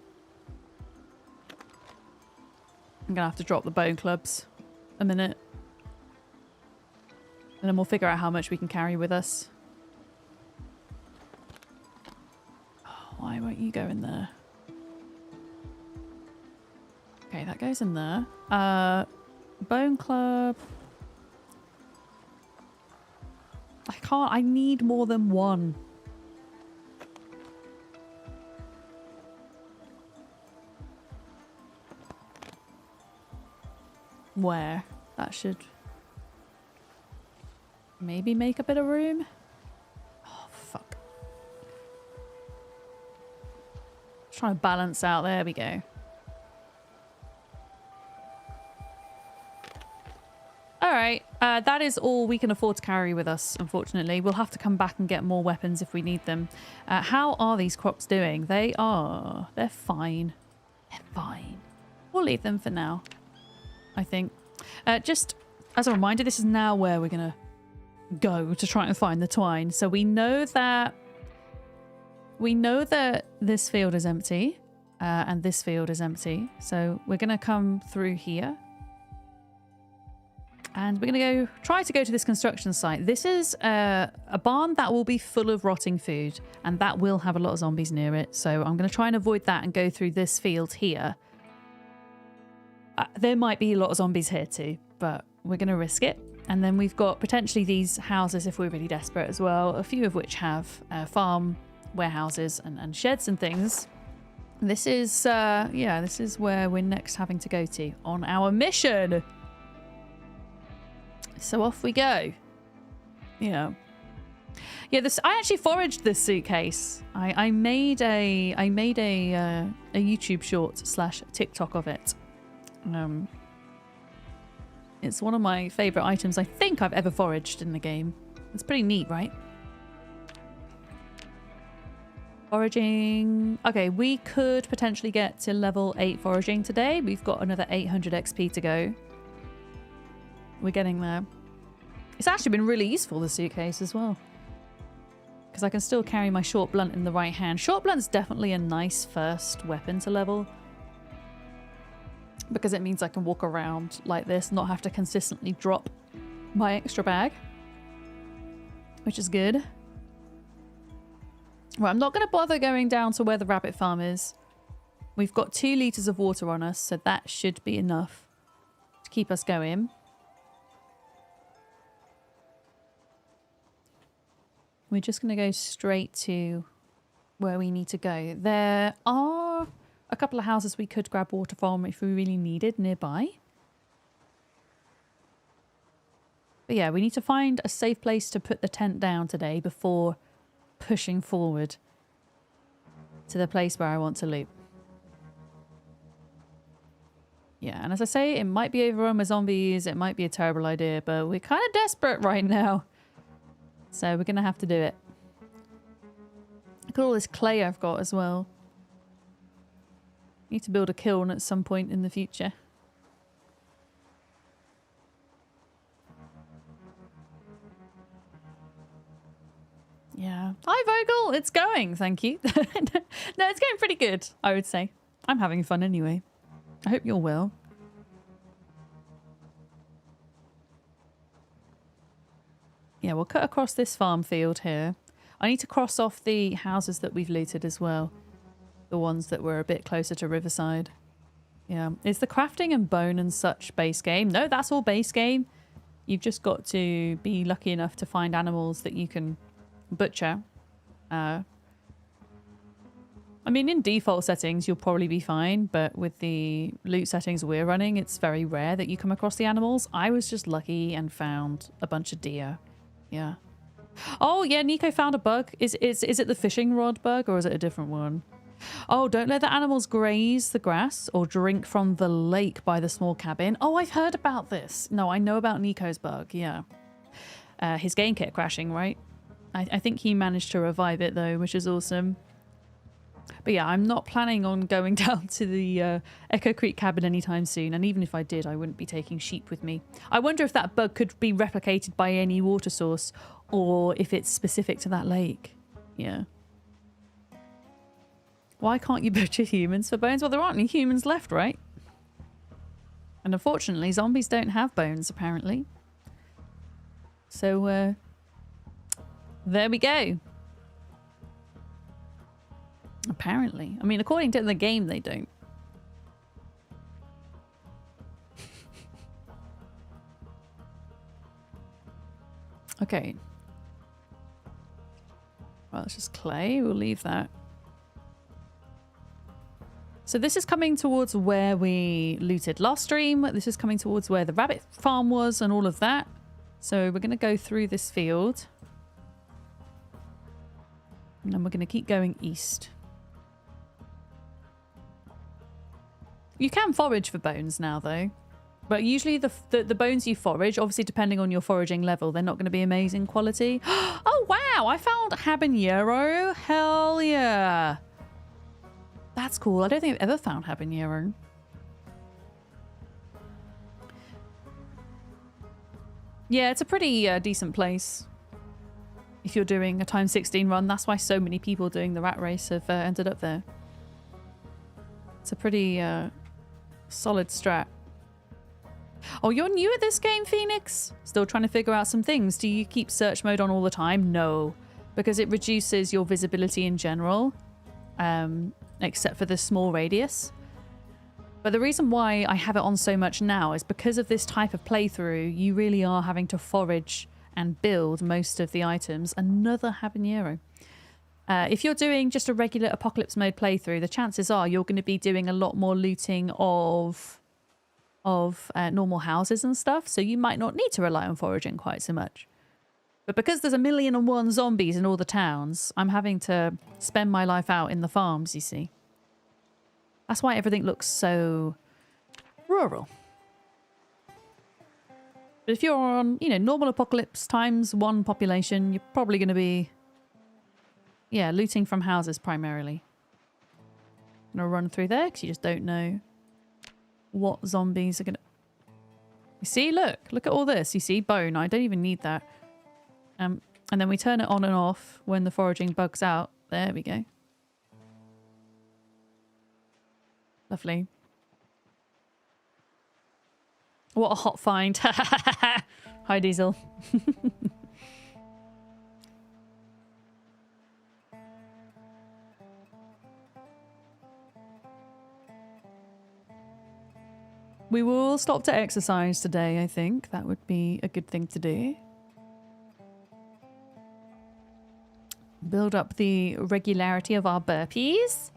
I'm going to have to drop the bone clubs a minute. And then we'll figure out how much we can carry with us. Oh, why won't you go in there? Okay, that goes in there. Bone club. I need more than one. Where? That should maybe make a bit of room. Oh, fuck. Trying to balance out. There we go. All right. That is all we can afford to carry with us, unfortunately. We'll have to come back and get more weapons if we need them. How are these crocs doing? They're fine. They're fine. We'll leave them for now, I think. Just as a reminder, this is now where we're going to go to try and find the twine. So we know that this field is empty and this field is empty. So we're going to come through here. And we're going to try to go to this construction site. This is a barn that will be full of rotting food, and that will have a lot of zombies near it. So I'm going to try and avoid that and go through this field here. There might be a lot of zombies here too, but we're going to risk it. And then we've got potentially these houses if we're really desperate as well, a few of which have farm warehouses and sheds and things. This is, yeah, this is where we're next having to go to on our mission. So off we go. Yeah. Yeah, I actually foraged this suitcase. I made a YouTube short / TikTok of it. It's one of my favorite items I think I've ever foraged in the game. It's pretty neat, right? Foraging. Okay, we could potentially get to level 8 foraging today. We've got another 800 XP to go. We're getting there. It's actually been really useful, the suitcase, as well. Because I can still carry my short blunt in the right hand. Short blunt's definitely a nice first weapon to level. Because it means I can walk around like this, not have to consistently drop my extra bag. Which is good. Right, I'm not going to bother going down to where the rabbit farm is. We've got 2 litres of water on us, so that should be enough to keep us going. We're just going to go straight to where we need to go. There are a couple of houses we could grab water from if we really needed nearby. But yeah, we need to find a safe place to put the tent down today before pushing forward to the place where I want to loot. Yeah, and as I say, it might be overrun with zombies. It might be a terrible idea, but we're kind of desperate right now. So we're going to have to do it. Look at all this clay I've got as well. Need to build a kiln at some point in the future. Yeah. Hi, Vogel. It's going. Thank you. No, it's going pretty good, I would say. I'm having fun anyway. I hope you're well. Yeah, we'll cut across this farm field here. I need to cross off the houses that we've looted as well. The ones that were a bit closer to Riverside. Yeah. Is the crafting and bone and such base game? No, that's all base game. You've just got to be lucky enough to find animals that you can butcher. I mean, in default settings, you'll probably be fine. But with the loot settings we're running, it's very rare that you come across the animals. I was just lucky and found a bunch of deer. Yeah. Oh, yeah, Nico found a bug. Is it the fishing rod bug or is it a different one? Oh, don't let the animals graze the grass or drink from the lake by the small cabin. Oh, I've heard about this. No, I know about Nico's bug, yeah. His game kept crashing, right? I think he managed to revive it, though, which is awesome. But yeah, I'm not planning on going down to the Echo Creek cabin anytime soon. And even if I did, I wouldn't be taking sheep with me. I wonder if that bug could be replicated by any water source or if it's specific to that lake. Yeah. Why can't you butcher humans for bones? Well, there aren't any humans left, right? And unfortunately, zombies don't have bones, apparently. So, there we go. Apparently. I mean, according to the game, they don't. Okay. Well, it's just clay. We'll leave that. So this is coming towards where we looted last stream. This is coming towards where the rabbit farm was and all of that. So we're going to go through this field. And then we're going to keep going east. You can forage for bones now, though. But usually the bones you forage, obviously depending on your foraging level, they're not going to be amazing quality. Oh, wow. I found habanero. Hell yeah. That's cool. I don't think I've ever found habanero. Yeah, it's a pretty decent place. If you're doing a time 16 run, that's why so many people doing the rat race have ended up there. It's a pretty solid strat. Oh, you're new at this game, Phoenix? Still trying to figure out some things. Do you keep search mode on all the time? No, because it reduces your visibility in general, except for the small radius. But the reason why I have it on so much now is because of this type of playthrough, you really are having to forage and build most of the items. Another habanero. If you're doing just a regular apocalypse mode playthrough, the chances are you're going to be doing a lot more looting of normal houses and stuff, so you might not need to rely on foraging quite so much. But because there's 1,000,001 zombies in all the towns, I'm having to spend my life out in the farms, you see. That's why everything looks so rural. But if you're on, you know, normal apocalypse times 1 population, you're probably going to be, yeah, looting from houses primarily. I'm going to run through there because you just don't know what zombies are going to... You see, look at all this. You see, bone. I don't even need that. And then we turn it on and off when the foraging bugs out. There we go. Lovely. What a hot find. Hi, Diesel. We will stop to exercise today, I think. That would be a good thing to do. Build up the regularity of our burpees.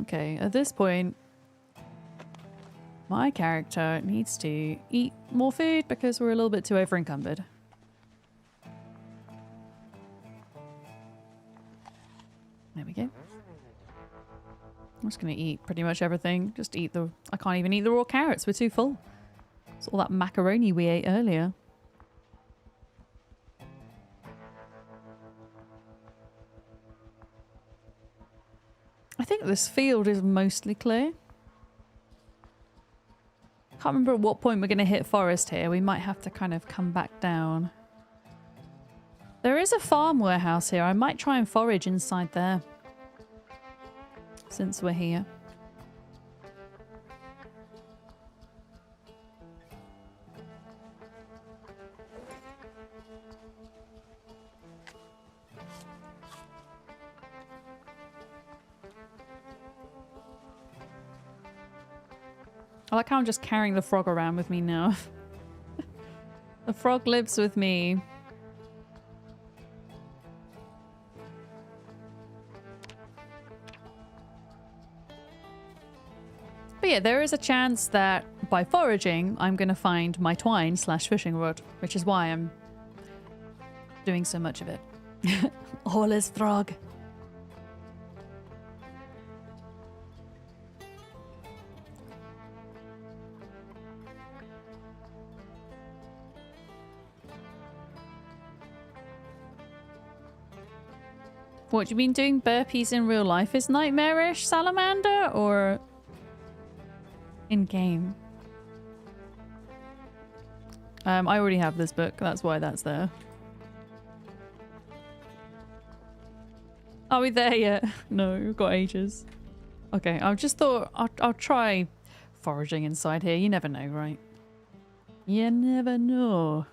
Okay, at this point, my character needs to eat more food because we're a little bit too over-encumbered. There we go. I'm just going to eat pretty much everything. Just eat the... I can't even eat the raw carrots. We're too full. It's all that macaroni we ate earlier. I think this field is mostly clear. Can't remember at what point we're going to hit forest here. We might have to kind of come back down. There is a farm warehouse here. I might try and forage inside there. Since we're here. I like how I'm just carrying the frog around with me now. The frog lives with me. But yeah, there is a chance that by foraging, I'm going to find my twine/fishing rod, which is why I'm doing so much of it. All is throg. What, you mean doing burpees in real life is nightmarish, Salamander, or in game? I already have this book, that's why that's there. Are we there yet? No, we've got ages. Okay, I just thought I'll try foraging inside here. You never know, right? You never know.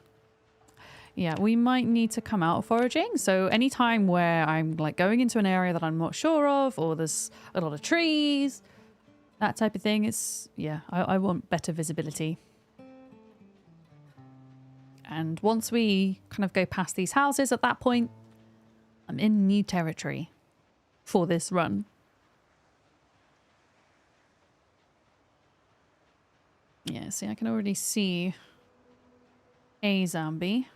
Yeah, we might need to come out foraging. So anytime where I'm like going into an area that I'm not sure of, or there's a lot of trees, that type of thing, it's, yeah, I want better visibility. And once we kind of go past these houses at that point, I'm in new territory for this run. Yeah, see, I can already see a zombie.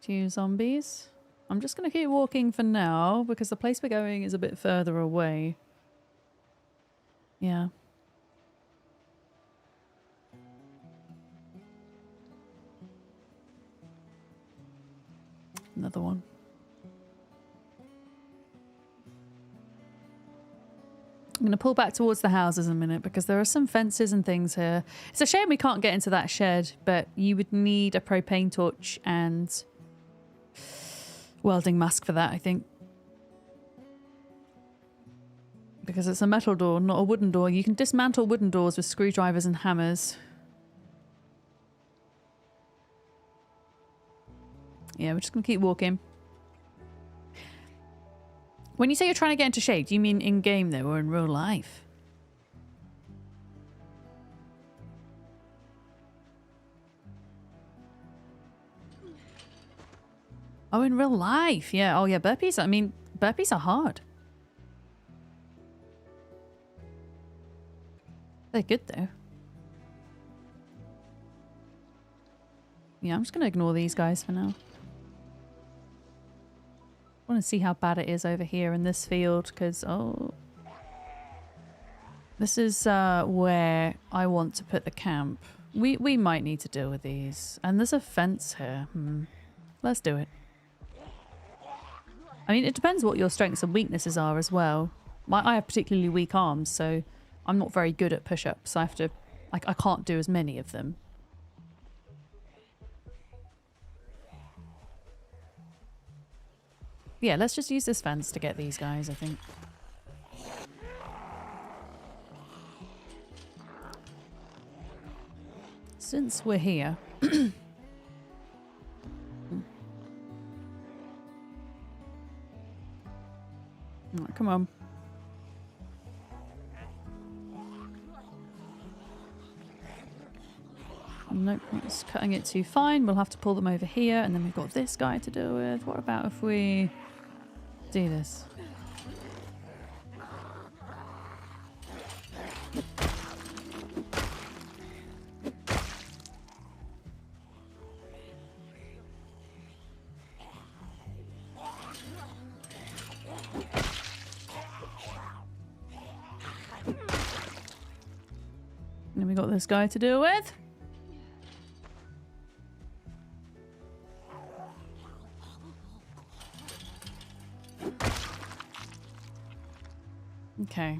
2 zombies. I'm just going to keep walking for now because the place we're going is a bit further away. Yeah. Another one. I'm going to pull back towards the houses in a minute because there are some fences and things here. It's a shame we can't get into that shed, but you would need a propane torch and welding mask for that, I think. Because it's a metal door, not a wooden door. You can dismantle wooden doors with screwdrivers and hammers. Yeah, we're just going to keep walking. When you say you're trying to get into shape, do you mean in-game though, or in real life? Oh, in real life. Yeah. Oh, yeah. Burpees. I mean, burpees are hard. They're good though. Yeah, I'm just going to ignore these guys for now. I want to see how bad it is over here in this field because, oh, this is where I want to put the camp. We might need to deal with these. And there's a fence here. Let's do it. I mean, it depends what your strengths and weaknesses are as well. I have particularly weak arms, so I'm not very good at push-ups. I have to, like, I can't do as many of them. Yeah, let's just use this fence to get these guys, I think. Since we're here... Oh, come on. Nope, it's cutting it too fine. We'll have to pull them over here, and then we've got this guy to deal with. What about if we do this? And then we got this guy to deal with. Okay.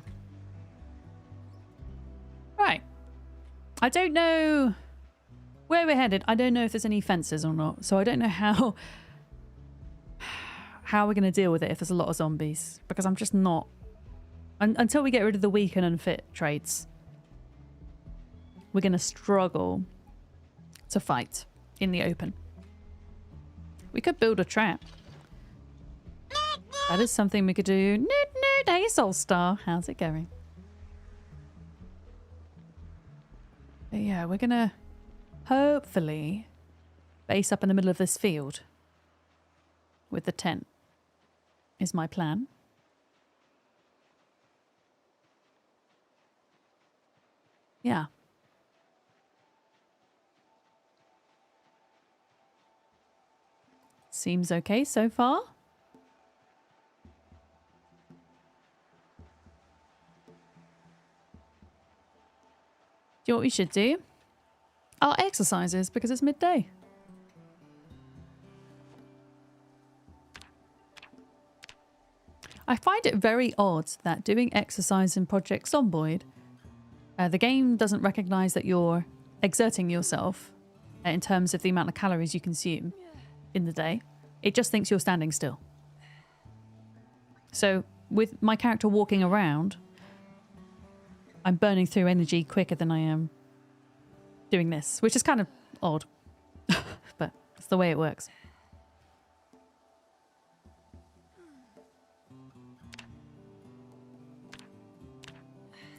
Right. I don't know where we're headed. I don't know if there's any fences or not. So I don't know how we're going to deal with it if there's a lot of zombies. Because I'm just not... Until we get rid of the weak and unfit traits, we're going to struggle to fight in the open. We could build a trap. That is something we could do. Noot, noot. Hey, Soulstar. How's it going? But yeah, we're going to hopefully base up in the middle of this field with the tent is my plan. Yeah. Seems okay so far. Do you know what we should do? Our exercises, because it's midday. I find it very odd that doing exercise in Project Zomboid, the game doesn't recognise that you're exerting yourself in terms of the amount of calories you consume in the day. It just thinks you're standing still. So with my character walking around, I'm burning through energy quicker than I am doing this, which is kind of odd, but it's the way it works.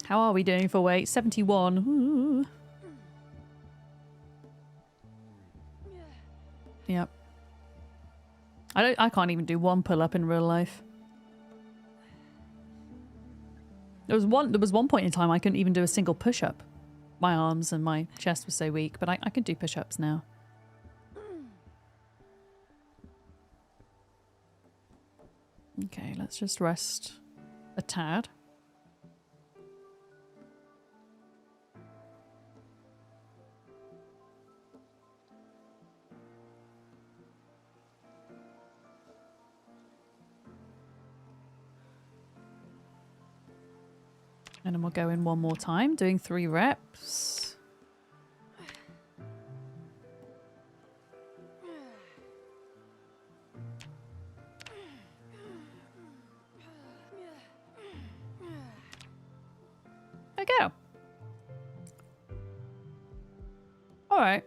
How are we doing for weight? 71. Ooh. Yep. I can't even do one pull-up in real life. There was one point in time I couldn't even do a single push-up. My arms and my chest were so weak, but I can do push-ups now. Okay, let's just rest a tad. And then we'll go in one more time, doing 3 reps. There we go. All right.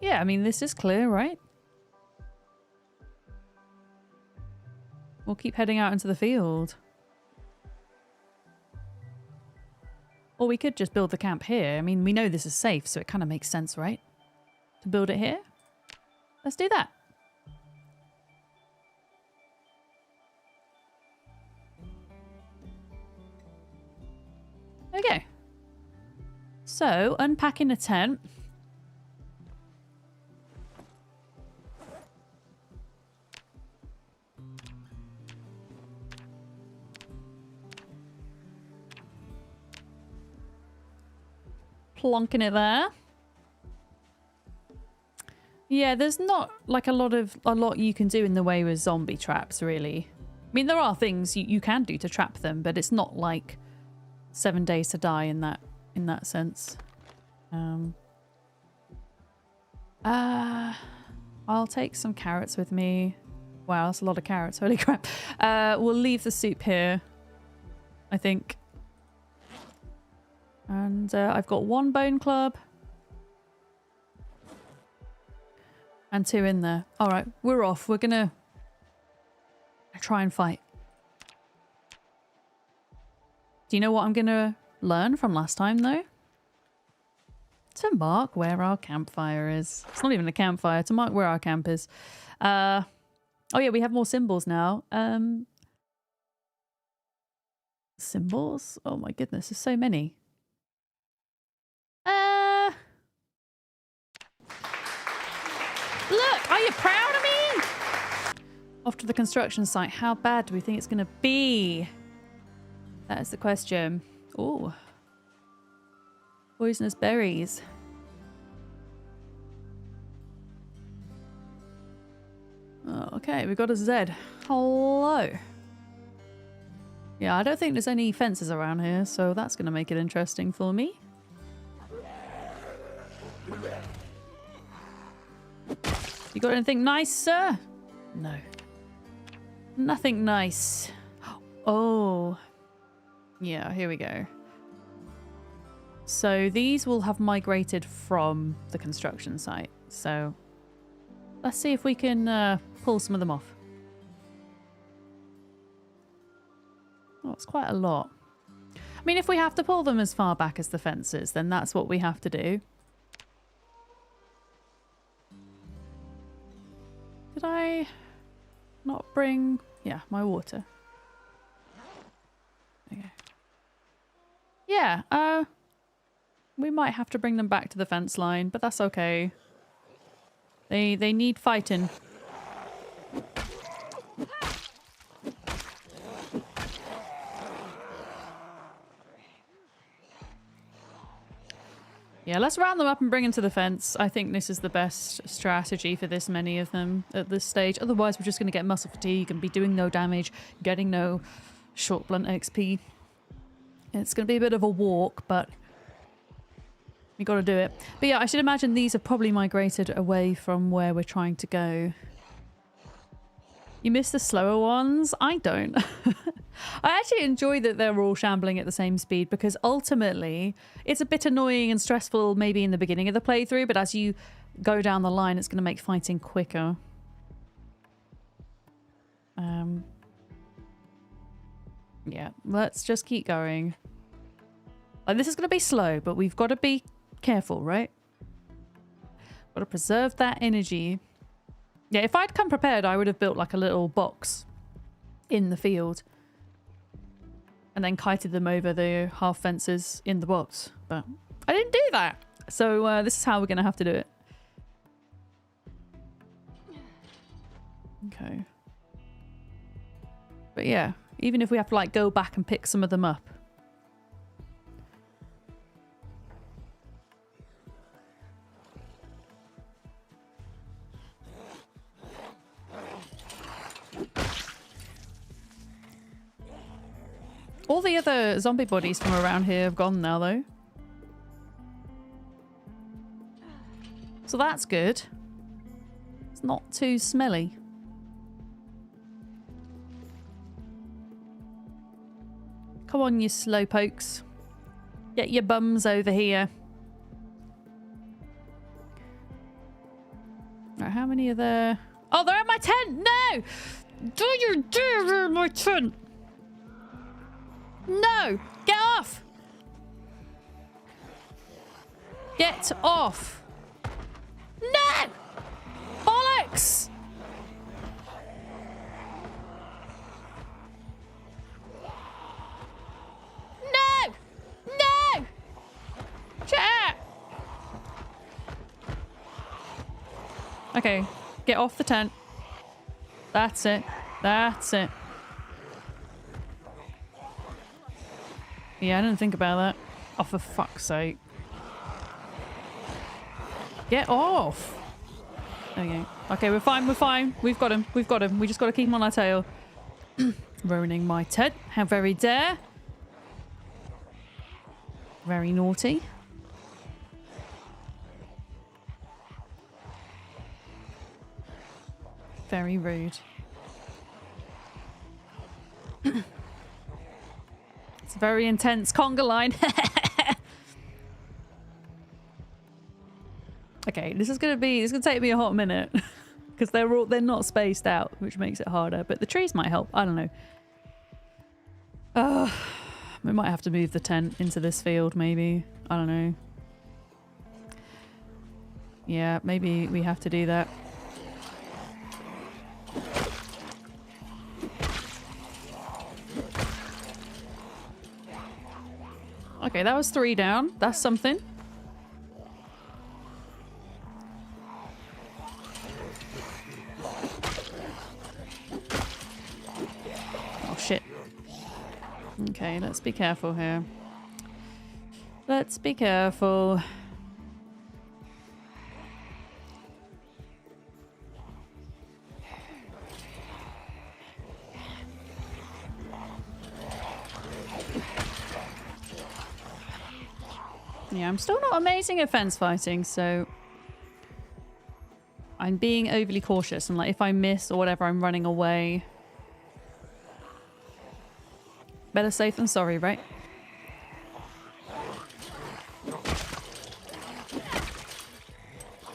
Yeah, I mean, this is clear, right? We'll keep heading out into the field. Or we could just build the camp here. I mean, we know this is safe, so it kind of makes sense, right? To build it here. Let's do that. Okay. So, unpacking a tent. Plonking it there. Yeah, there's not like a lot you can do in the way with zombie traps, really. I mean, there are things you can do to trap them, but it's not like 7 days to die in that sense. I'll take some carrots with me. Wow, that's a lot of carrots. Holy crap. We'll leave the soup here, I think. And I've got 1 bone club. And 2 in there. All right, we're off. We're gonna try and fight. Do you know what I'm gonna learn from last time, though? To mark where our campfire is. It's not even a campfire. To mark where our camp is. Oh yeah, we have more symbols now. Symbols? Oh my goodness, there's so many. Look, are you proud of me? Off to the construction site. How bad do we think it's going to be? That is the question. Oh. Poisonous berries. Oh, okay, we got a Z. Hello. Yeah, I don't think there's any fences around here, so that's going to make it interesting for me. You got anything nice, sir? No. Nothing nice. Oh. Yeah, here we go. So these will have migrated from the construction site. So let's see if we can pull some of them off. Oh, it's quite a lot. I mean, if we have to pull them as far back as the fences, then that's what we have to do. Did I not bring... Yeah, my water. Okay. Yeah, we might have to bring them back to the fence line, but that's okay. They need fighting. Yeah, let's round them up and bring them to the fence. I think this is the best strategy for this many of them at this stage. Otherwise, we're just going to get muscle fatigue and be doing no damage, getting no short blunt XP. It's going to be a bit of a walk, but we got to do it. But yeah, I should imagine these have probably migrated away from where we're trying to go. You miss the slower ones? I don't. I actually enjoy that they're all shambling at the same speed because ultimately it's a bit annoying and stressful maybe in the beginning of the playthrough, but as you go down the line, it's going to make fighting quicker. Yeah, let's just keep going. Like, this is going to be slow, but we've got to be careful, right? Got to preserve that energy. Yeah, if I'd come prepared, I would have built like a little box in the field and then kited them over the half fences in the box. But I didn't do that. So this is how we're going to have to do it. Okay. But yeah, even if we have to like go back and pick some of them up. All the other zombie bodies from around here have gone now, though. So that's good. It's not too smelly. Come on, you slowpokes. Get your bums over here. Right, how many are there? Oh, they're at my tent! No! Do you dare they're in my tent? No! Get off! Get off! No! Bollocks! No! No! Chat! Okay, get off the tent. That's it. That's it. Yeah, I didn't think about that. Oh, for fuck's sake. Get off! Okay. Okay, we're fine, we're fine. We've got him, we've got him. We just got to keep him on our tail. Ruining my tent. How very dare. Very naughty. Very rude. It's a very intense conga line. Okay, this is gonna take me a hot minute because they're not spaced out, which makes it harder. But the trees might help. I don't know. We might have to move the tent into this field, maybe. I don't know. Yeah, maybe we have to do that. Okay, that was 3 down. That's something. Oh, shit. Okay, let's be careful here. Let's be careful. Yeah, I'm still not amazing at fence fighting, so I'm being overly cautious. And like, if I miss or whatever, I'm running away. Better safe than sorry, right?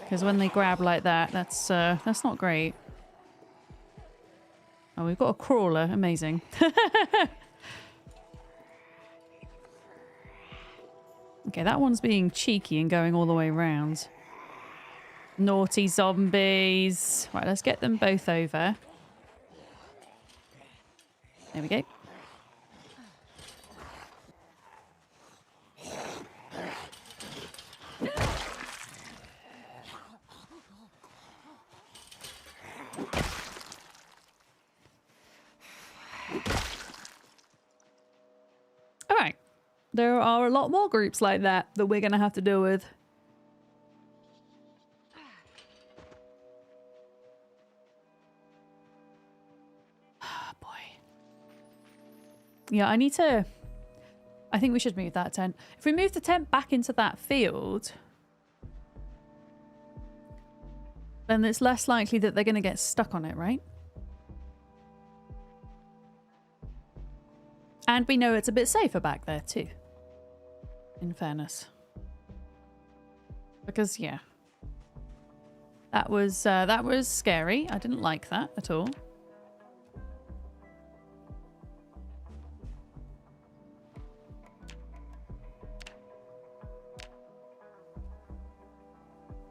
Because when they grab like that, that's not great. Oh, we've got a crawler. Amazing. Okay, that one's being cheeky and going all the way around. Naughty zombies. Right, let's get them both over. There we go. All right. There are a lot more groups like that we're going to have to deal with. Oh, boy. Yeah, I think we should move that tent. If we move the tent back into that field, then it's less likely that they're going to get stuck on it, right? And we know it's a bit safer back there too. In fairness. Because, yeah. That was scary. I didn't like that at all.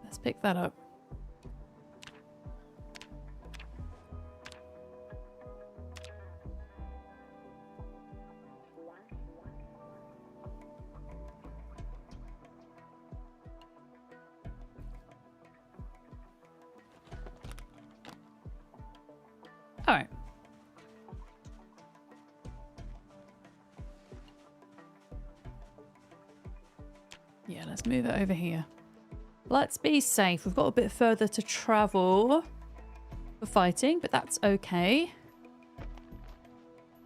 Let's pick that up. All right. Yeah, let's move it over here. Let's be safe. We've got a bit further to travel for fighting, but that's okay.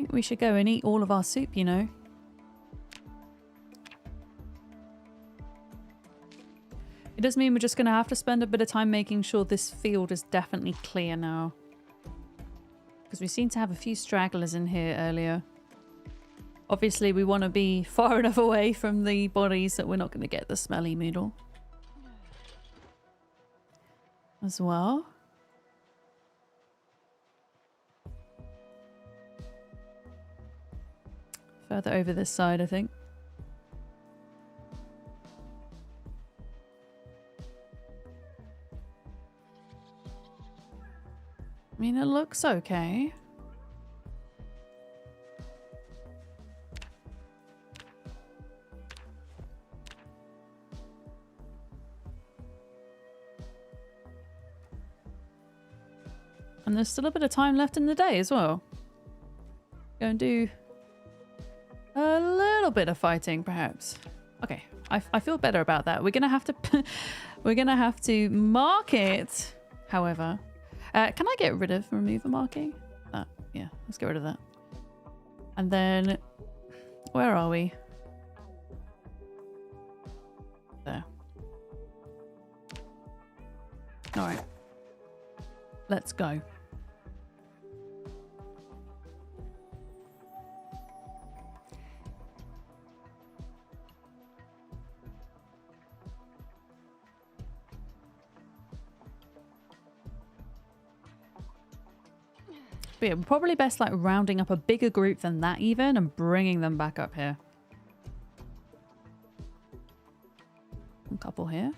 think we should go and eat all of our soup, you know. It does mean we're just going to have to spend a bit of time making sure this field is definitely clear now. Because we seem to have a few stragglers in here earlier. Obviously, we want to be far enough away from the bodies that we're not going to get the smelly moodle. As well. Further over this side, I think. I mean, it looks okay. And there's still a bit of time left in the day as well. Go and do a little bit of fighting, perhaps. Okay, I feel better about that. We're gonna have to we're gonna have to mark it, however. Can I get rid of remove a marking? Yeah, let's get rid of that. And then, where are we? There. All right. Let's go. But yeah, we're probably best like rounding up a bigger group than that even and bringing them back up here. A couple here.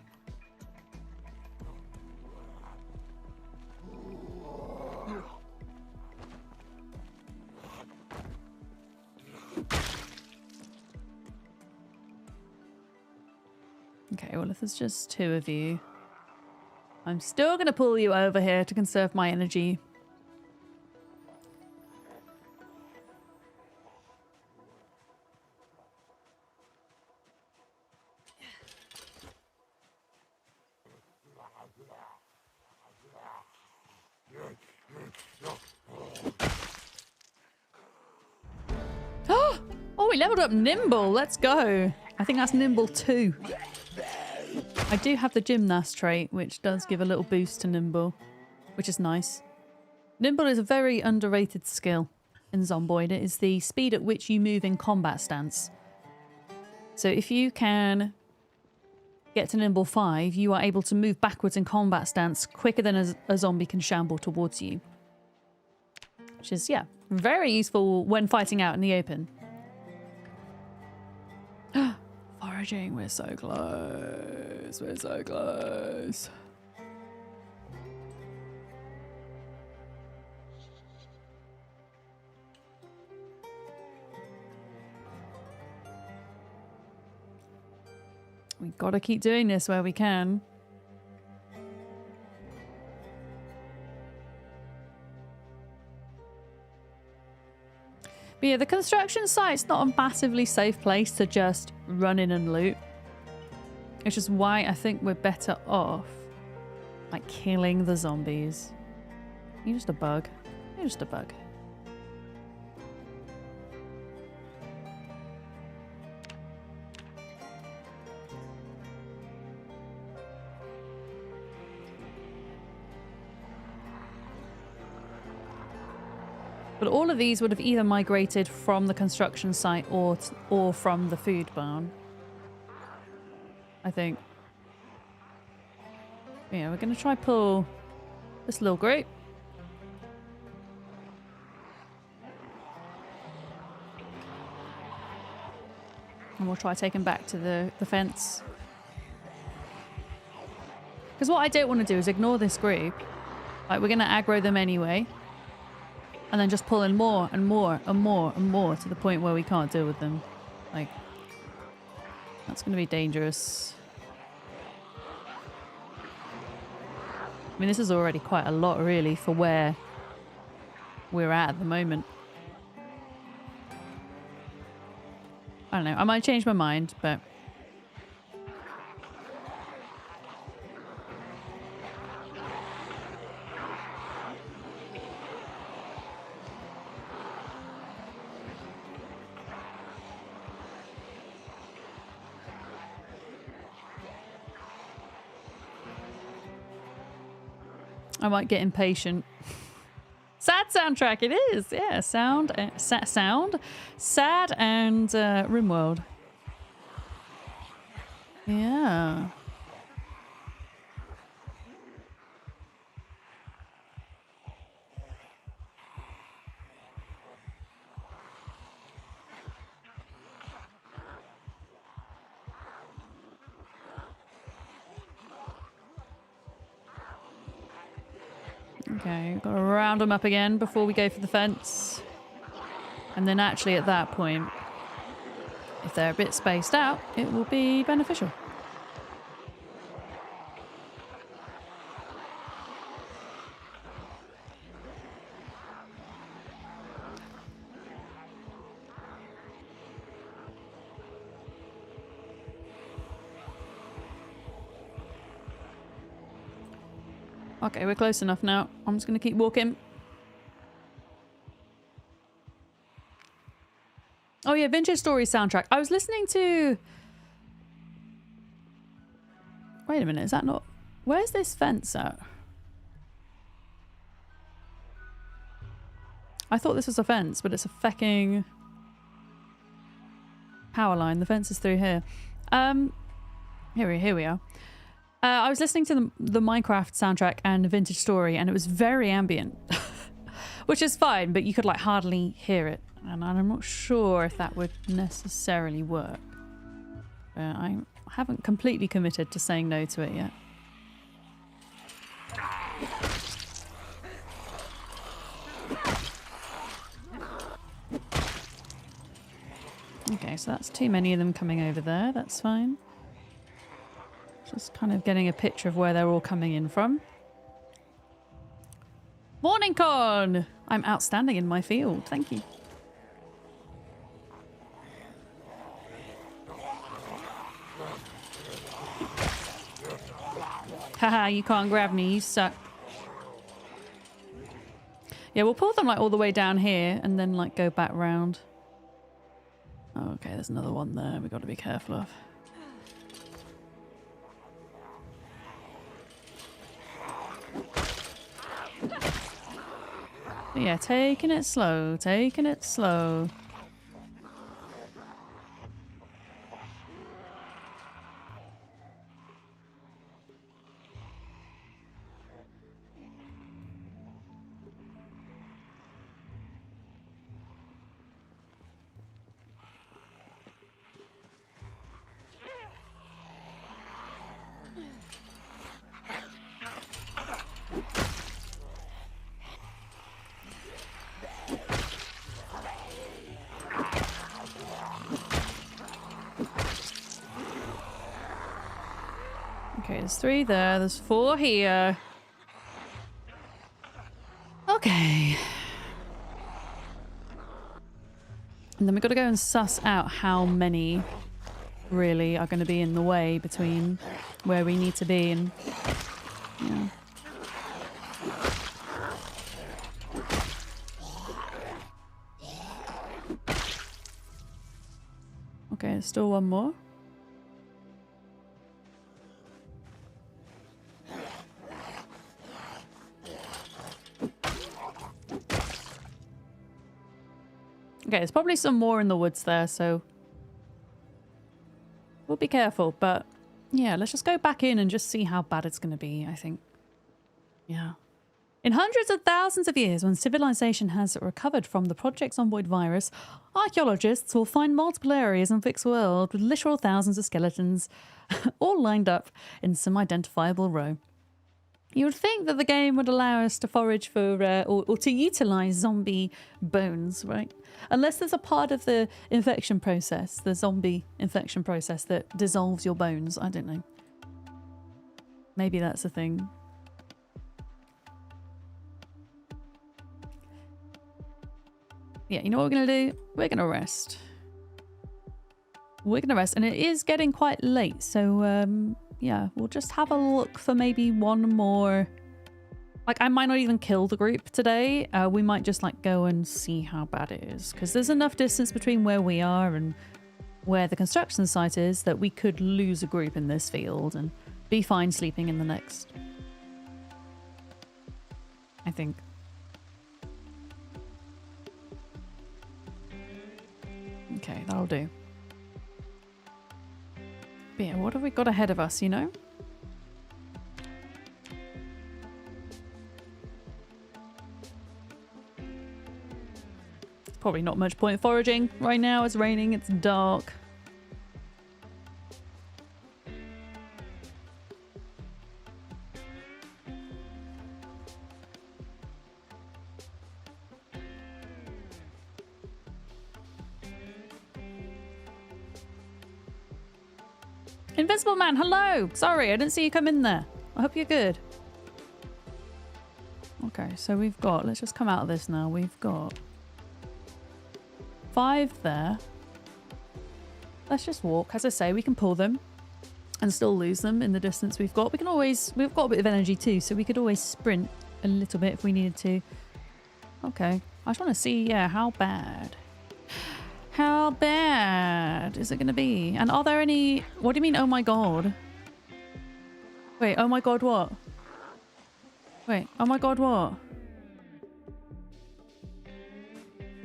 Okay, well if there's just two of you, I'm still going to pull you over here to conserve my energy. Oh, we leveled up Nimble. Let's go. I think that's Nimble 2. I do have the Gymnast trait, which does give a little boost to Nimble, which is nice. Nimble is a very underrated skill in Zomboid. It is the speed at which you move in combat stance. So if you can get to Nimble 5, you are able to move backwards in combat stance quicker than a zombie can shamble towards you. Which is, yeah, very useful when fighting out in the open. Foraging, we're so close. We're so close. We gotta keep doing this where we can. But yeah, the construction site's not a massively safe place to just run in and loot. Which is why I think we're better off like killing the zombies. You're just a bug. You're just a bug. But all of these would have either migrated from the construction site or from the food barn. I think. Yeah, we're going to try pull this little group. And we'll try taking back to the fence. Because what I don't want to do is ignore this group. Like, we're going to aggro them anyway. And then just pull in more and more and more and more to the point where we can't deal with them. Like, that's going to be dangerous. I mean, this is already quite a lot, really, for where we're at the moment. I don't know. I might change my mind, but... I might get impatient. Sad soundtrack, it is. Yeah, sound, sad, and RimWorld. Yeah. Okay, gotta round them up again before we go for the fence. And then actually at that point, if they're a bit spaced out, it will be beneficial. Okay, we're close enough now. I'm just going to keep walking. Oh yeah, Vintage Story soundtrack. I was listening to... Wait a minute, is that not... Where's this fence at? I thought this was a fence, but it's a fecking... power line. The fence is through here. Here we are. I was listening to the Minecraft soundtrack and Vintage Story, and it was very ambient, which is fine, but you could like hardly hear it, and I'm not sure if that would necessarily work. I haven't completely committed to saying no to it yet. Okay, so that's too many of them coming over there. That's fine. Just kind of getting a picture of where they're all coming in from. Morning, Con! I'm outstanding in my field. Thank you. Haha, you can't grab me. You suck. Yeah, we'll pull them like all the way down here and then like go back round. Oh, okay, there's another one there we've got to be careful of. Yeah, taking it slow, taking it slow. Okay, there's 3 there, there's 4 here. Okay. And then we've got to go and suss out how many really are going to be in the way between where we need to be and... Yeah. Okay, there's still one more. Okay, there's probably some more in the woods there, so we'll be careful. But yeah, let's just go back in and just see how bad it's going to be, I think. Yeah. In hundreds of thousands of years, when civilization has recovered from the Project Zomboid virus, archaeologists will find multiple areas in Vic's world with literal thousands of skeletons all lined up in some identifiable row. You would think that the game would allow us to forage for or to utilize zombie bones, right? Unless there's a part of the infection process, the zombie infection process that dissolves your bones. I don't know. Maybe that's a thing. Yeah, you know what we're going to do? We're going to rest. We're going to rest. And it is getting quite late, so... yeah, we'll just have a look for maybe one more... Like, I might not even kill the group today. We might just, like, go and see how bad it is. Because there's enough distance between where we are and where the construction site is that we could lose a group in this field and be fine sleeping in the next. I think. Okay, that'll do. But yeah, what have we got ahead of us, you know? Probably not much point foraging right now. It's raining, it's dark. Invincible Man, hello! Sorry, I didn't see you come in there. I hope you're good. Okay, so we've got... Let's just come out of this now. We've got 5 there. Let's just walk. As I say, we can pull them and still lose them in the distance we've got. We can always... We've got a bit of energy too, so we could always sprint a little bit if we needed to. Okay. I just want to see, yeah, how bad... How bad is it going to be? And are there any... What do you mean, oh my god? Wait, oh my god what? Wait, oh my god what?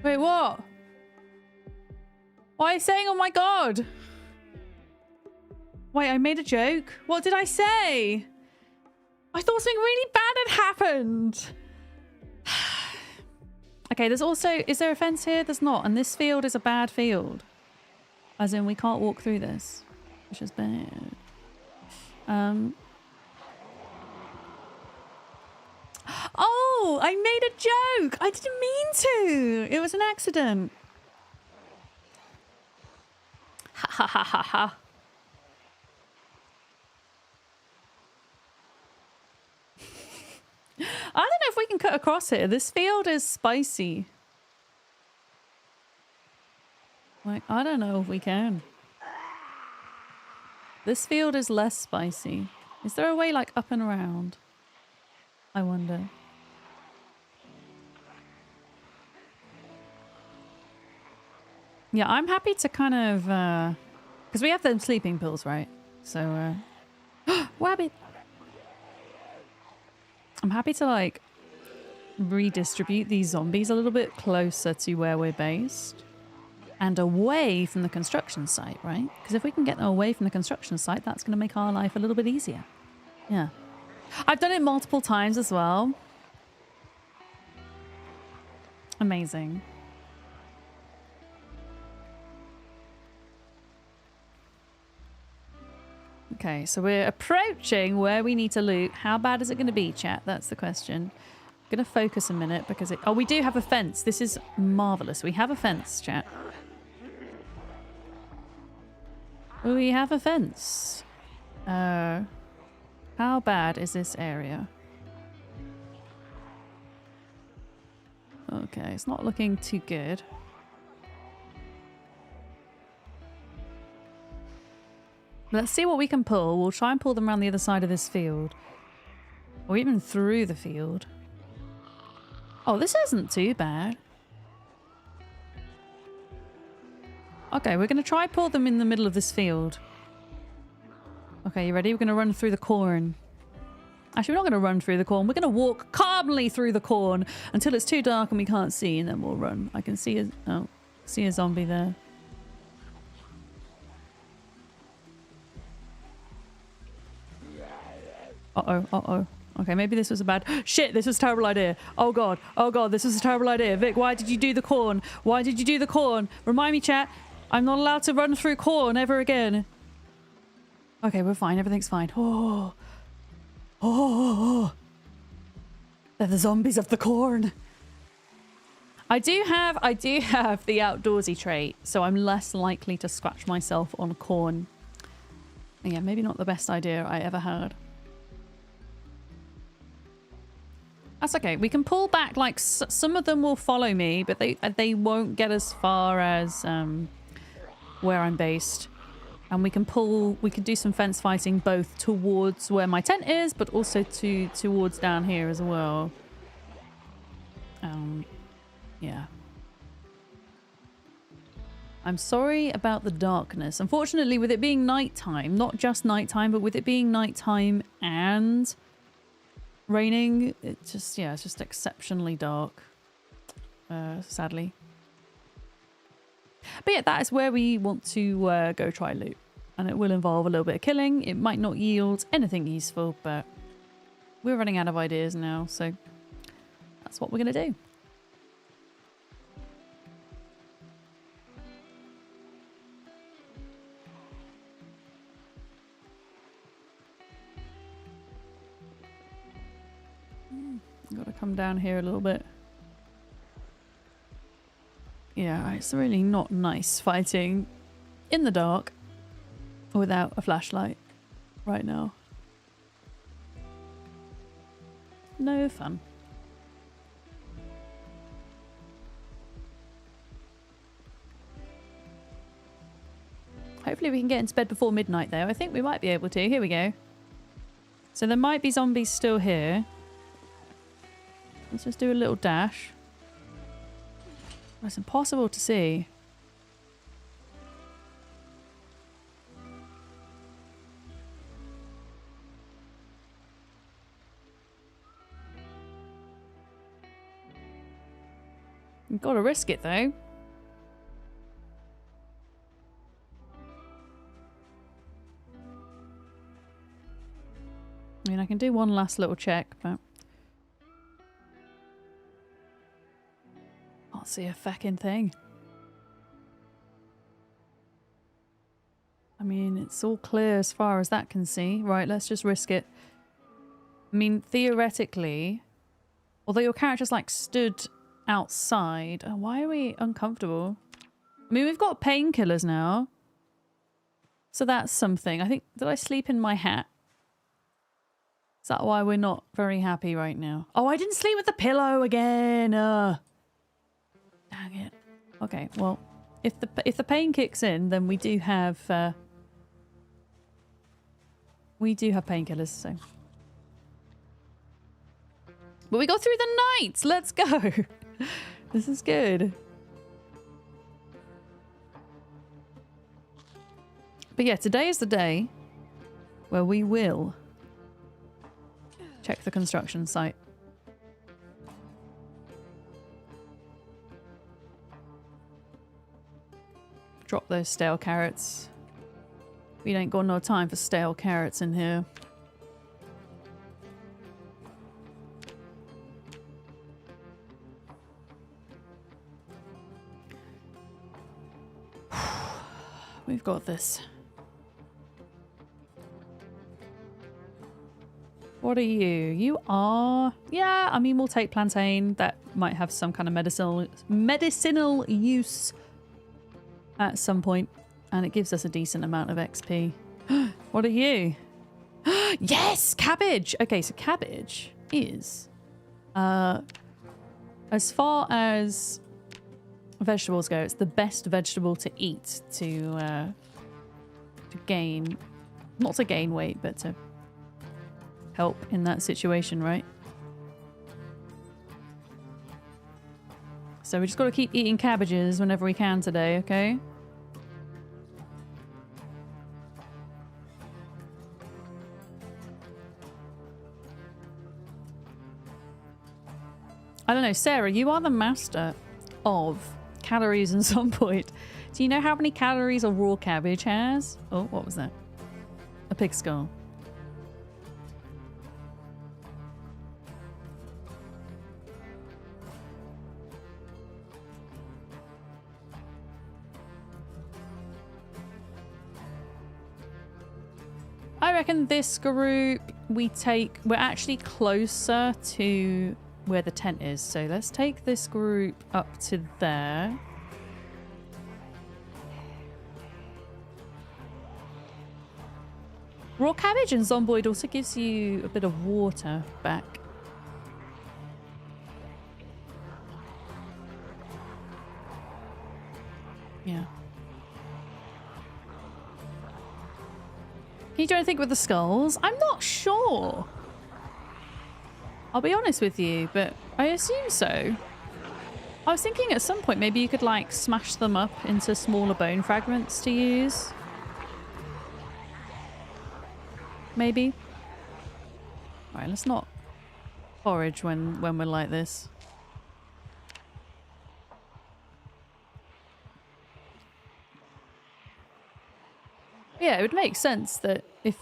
Wait, what? Why are you saying oh my god? Wait, I made a joke? What did I say? I thought something really bad had happened. Okay, there's also... Is there a fence here? There's not. And this field is a bad field. As in, we can't walk through this. Which is bad. Oh! I made a joke! I didn't mean to! It was an accident. Ha ha ha ha ha. I don't know if we can cut across here. This field is spicy. Like, I don't know if we can. This field is less spicy. Is there a way, like, up and around? I wonder. Yeah, I'm happy to kind of... Because we have them sleeping pills, right? So, Wabbit! I'm happy to, like, redistribute these zombies a little bit closer to where we're based. And away from the construction site, right? Because if we can get them away from the construction site, that's going to make our life a little bit easier. Yeah. I've done it multiple times as well. Amazing. Okay, so we're approaching where we need to loot. How bad is it going to be, chat? That's the question. I'm going to focus a minute because it... Oh, we do have a fence. This is marvelous. We have a fence, chat. We have a fence. How bad is this area? Okay, it's not looking too good. Let's see what we can pull. We'll try and pull them around the other side of this field. Or even through the field. Oh, this isn't too bad. Okay, we're going to try pull them in the middle of this field. Okay, you ready? We're going to run through the corn. Actually, we're not going to run through the corn. We're going to walk calmly through the corn until it's too dark and we can't see, and then we'll run. I can see a... Oh, see a zombie there. Uh-oh, uh-oh. Okay, maybe this was a bad... Shit, this was a terrible idea. Oh, God. Oh, God, this was a terrible idea. Vic, why did you do the corn? Why did you do the corn? Remind me, chat. I'm not allowed to run through corn ever again. Okay, we're fine. Everything's fine. Oh. Oh. They're the zombies of the corn. I do have the outdoorsy trait, so I'm less likely to scratch myself on corn. Yeah, maybe not the best idea I ever had. That's okay. We can pull back. Like some of them will follow me, but they won't get as far as where I'm based. And we can pull. We can do some fence fighting both towards where my tent is, but also towards down here as well. Yeah. I'm sorry about the darkness. Unfortunately, with it being nighttime, not just nighttime, but with it being nighttime and raining. It's just exceptionally dark. Sadly. But yeah, that is where we want to go try loot. And it will involve a little bit of killing. It might not yield anything useful, but we're running out of ideas now, so that's what we're going to do. Got to come down here a little bit. Yeah, it's really not nice fighting in the dark without a flashlight right now. No fun. Hopefully we can get into bed before midnight though. I think we might be able to. Here we go. So there might be zombies still here. Let's just do a little dash. It's impossible to see. You've got to risk it though. I mean, I can do one last little check, but I can't see a feckin' thing. I mean, it's all clear as far as that can see. Right, let's just risk it. I mean, theoretically, although your character's like stood outside. Oh, why are we uncomfortable? I mean, we've got painkillers now. So that's something. I think, did I sleep in my hat? Is that why we're not very happy right now? Oh, I didn't sleep with the pillow again. Dang it. Okay, well, if the pain kicks in, then we do have painkillers, so. But we got through the night. Let's go. This is good. But yeah, today is the day where we will check the construction site. Drop those stale carrots. We ain't got no time for stale carrots in here. We've got this. What are you? You are... Yeah, I mean, we'll take plantain. That might have some kind of medicinal use at some point. And it gives us a decent amount of XP. What are you? Yes! Cabbage! Okay, so cabbage is... as far as vegetables go, it's the best vegetable to eat to gain... Not to gain weight, but to help in that situation, right? So we just got to keep eating cabbages whenever we can today, okay? I don't know, Sarah, you are the master of calories and Zomboid. Do you know how many calories a raw cabbage has? Oh, what was that? A pig skull. I reckon this group we're actually closer to where the tent is. So let's take this group up to there. Raw cabbage and Zomboid also gives you a bit of water back. Yeah. Can you do anything with the skulls? I'm not sure. I'll be honest with you, but I assume so. I was thinking at some point maybe you could like smash them up into smaller bone fragments to use. Maybe. Alright, let's not forage when we're like this. Yeah, it would make sense that if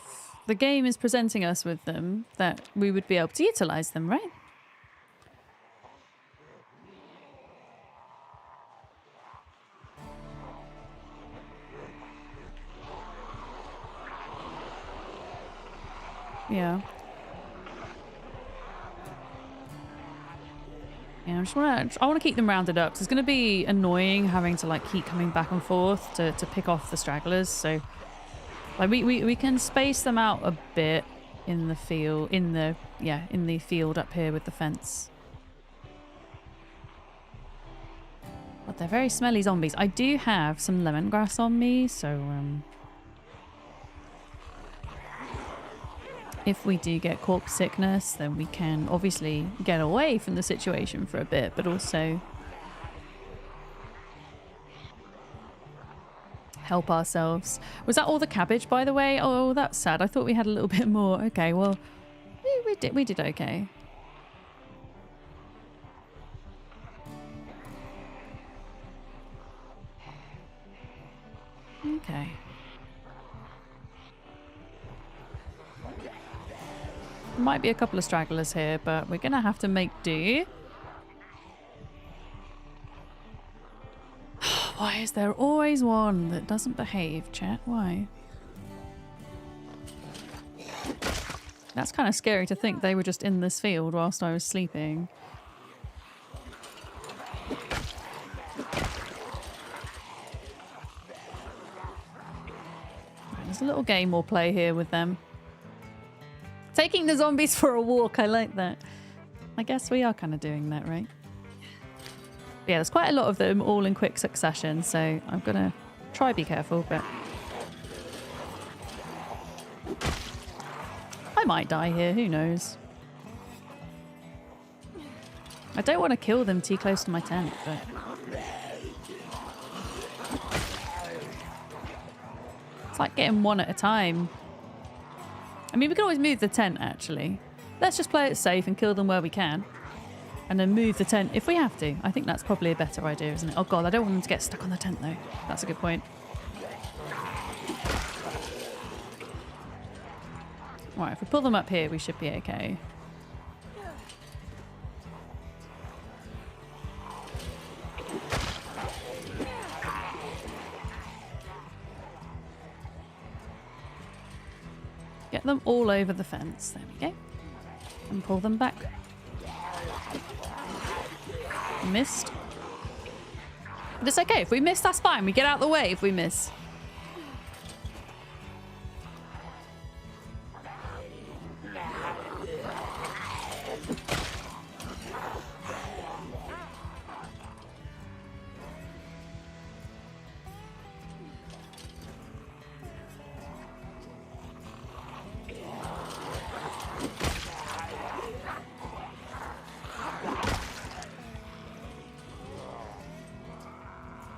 the game is presenting us with them, that we would be able to utilize them, right? Yeah. Yeah, I want to keep them rounded up. So it's going to be annoying having to like keep coming back and forth to pick off the stragglers. So like we can space them out a bit in the field, in the field up here with the fence. But they're very smelly zombies. I do have some lemongrass on me, so if we do get corpse sickness, then we can obviously get away from the situation for a bit, but also help ourselves. Was that all the cabbage, by the way? Oh, that's sad. I thought we had a little bit more. Okay, well, we did okay. Okay. Might be a couple of stragglers here, but we're gonna have to make do. Why is there always one that doesn't behave, chat? Why? That's kind of scary to think they were just in this field whilst I was sleeping. There's a little game we'll play here with them. Taking the zombies for a walk, I like that. I guess we are kind of doing that, right? But yeah, there's quite a lot of them all in quick succession, so I'm gonna try be careful, but I might die here, who knows? I don't want to kill them too close to my tent, but it's like getting one at a time. I mean, we can always move the tent, actually. Let's just play it safe and kill them where we can. And then move the tent if we have to. I think that's probably a better idea, isn't it? Oh god, I don't want them to get stuck on the tent, though. That's a good point. Right, if we pull them up here, we should be okay. Get them all over the fence. There we go. And pull them back. Missed. But it's okay. If we miss, that's fine. We get out of the way if we miss.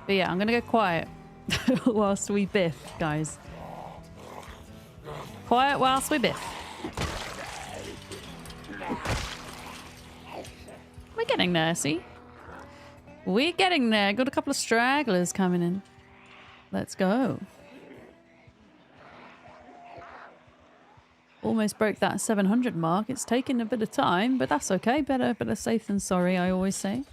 But yeah, I'm gonna go quiet whilst we biff, guys. Quiet whilst we biff. We're getting there, see? We're getting there. Got a couple of stragglers coming in. Let's go. Almost broke that 700 mark. It's taken a bit of time, but that's okay. Better safe than sorry, I always say.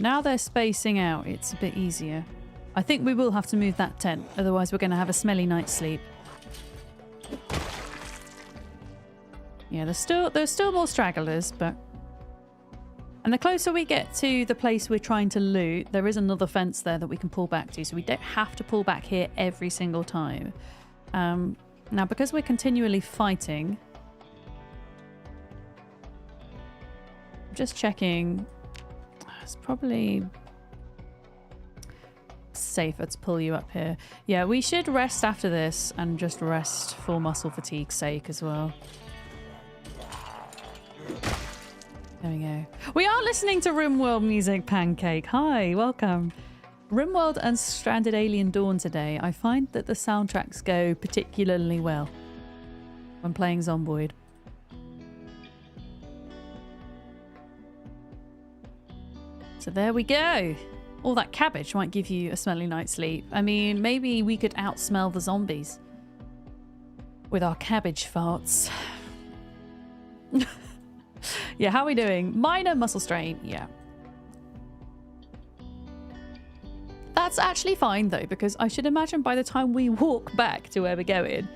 Now they're spacing out, it's a bit easier. I think we will have to move that tent, otherwise we're going to have a smelly night's sleep. Yeah, there's still more stragglers, but... And the closer we get to the place we're trying to loot, there is another fence there that we can pull back to, so we don't have to pull back here every single time. Now, because we're continually fighting... I'm just checking... It's probably safer to pull you up here. Yeah, we should rest after this and just rest for muscle fatigue's sake as well. There we go. We are listening to RimWorld music, Pancake. Hi, welcome. RimWorld and Stranded Alien Dawn today. I find that the soundtracks go particularly well when playing Zomboid. So there we go. All that cabbage might give you a smelly night's sleep. I mean, maybe we could outsmell the zombies with our cabbage farts. Yeah, how are we doing? Minor muscle strain, yeah. That's actually fine though, because I should imagine by the time we walk back to where we're going,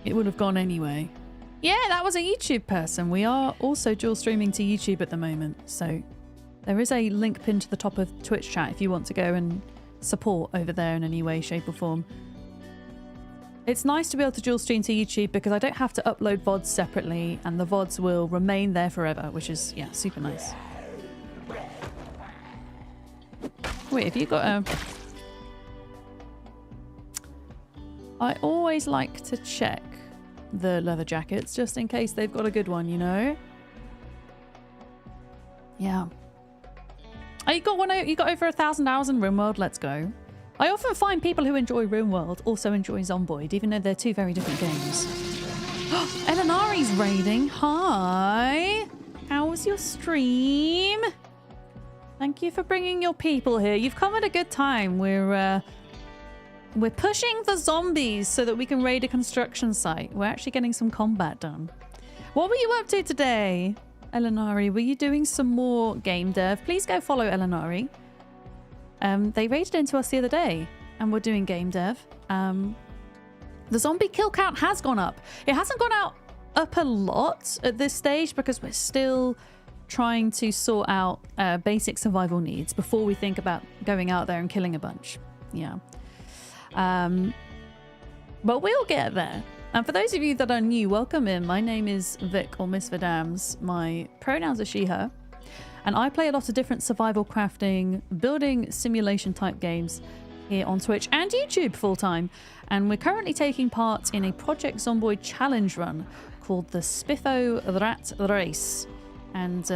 it would have gone anyway. Yeah, that was a YouTube person. We are also dual streaming to YouTube at the moment, so there is a link pinned to the top of Twitch chat if you want to go and support over there in any way, shape or form. It's nice to be able to dual stream to YouTube because I don't have to upload VODs separately and the VODs will remain there forever, which is, yeah, super nice. Wait, have you got a... I always like to check the leather jackets just in case they've got a good one, you know? Yeah. Oh, you got one. You got over 1,000 hours in RimWorld. Let's go. I often find people who enjoy RimWorld also enjoy Zomboid, even though they're two very different games. Elenari's raiding. Hi. How was your stream? Thank you for bringing your people here. You've come at a good time. We're pushing the zombies so that we can raid a construction site. We're actually getting some combat done. What were you up to today, Elenari? Were you doing some more game dev? Please go follow Elenari. They raided into us the other day and we're doing game dev. The zombie kill count has gone up. It hasn't gone up a lot at this stage because we're still trying to sort out basic survival needs before we think about going out there and killing a bunch. Yeah. But we'll get there. And for those of you that are new, welcome in. My name is Vic or Miss Vidams. My pronouns are she, her. And I play a lot of different survival crafting, building simulation type games here on Twitch and YouTube full time. And we're currently taking part in a Project Zomboid challenge run called the Spiffo Rat Race. And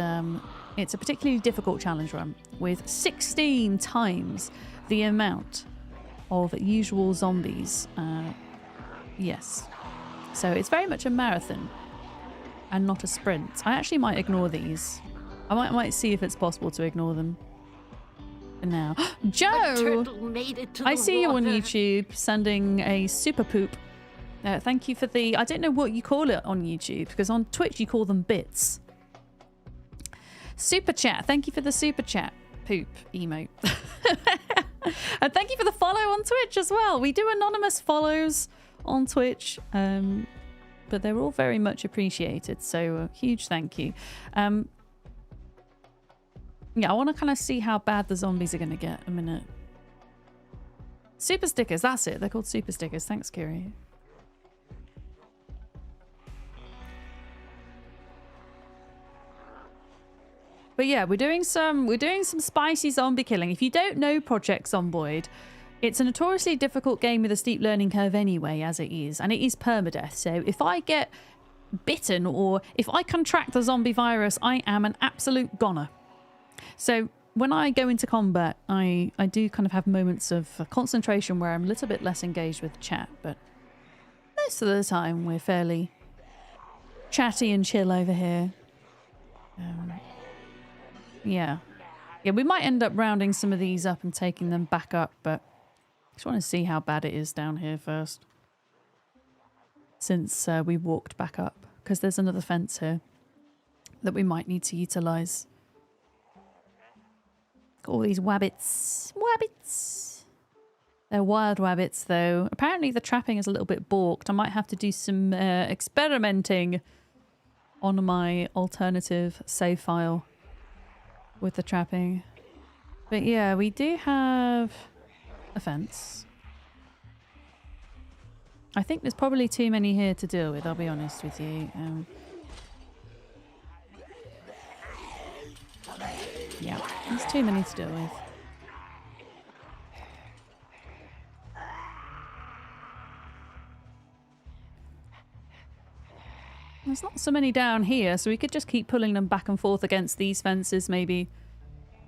it's a particularly difficult challenge run with 16 times the amount of usual zombies. Yes. So it's very much a marathon and not a sprint. I actually might ignore these. I might see if it's possible to ignore them for now. Joe! I see you on YouTube sending a super poop. Thank you for the... I don't know what you call it on YouTube because on Twitch you call them bits. Super chat. Thank you for the super chat. Poop emote. And thank you for the follow on Twitch as well. We do anonymous follows on Twitch, but they're all very much appreciated. So a huge thank you. Yeah, I want to kind of see how bad the zombies are going to get a minute. Super stickers, that's it. They're called super stickers. Thanks, Kiri. But yeah, we're doing some spicy zombie killing. If you don't know Project Zomboid, it's a notoriously difficult game with a steep learning curve anyway, as it is. And it is permadeath. So if I get bitten or if I contract the zombie virus, I am an absolute goner. So when I go into combat, I do kind of have moments of concentration where I'm a little bit less engaged with chat. But most of the time, we're fairly chatty and chill over here. Yeah, we might end up rounding some of these up and taking them back up, but I just want to see how bad it is down here first. Since we walked back up, because there's another fence here that we might need to utilise. Got all these wabbits. Wabbits! They're wild wabbits, though. Apparently the trapping is a little bit balked. I might have to do some experimenting on my alternative save file with the trapping. But yeah, we do have a fence. I think there's probably too many here to deal with, I'll be honest with you. Yeah. There's too many to deal with. There's not so many down here, so we could just keep pulling them back and forth against these fences, maybe.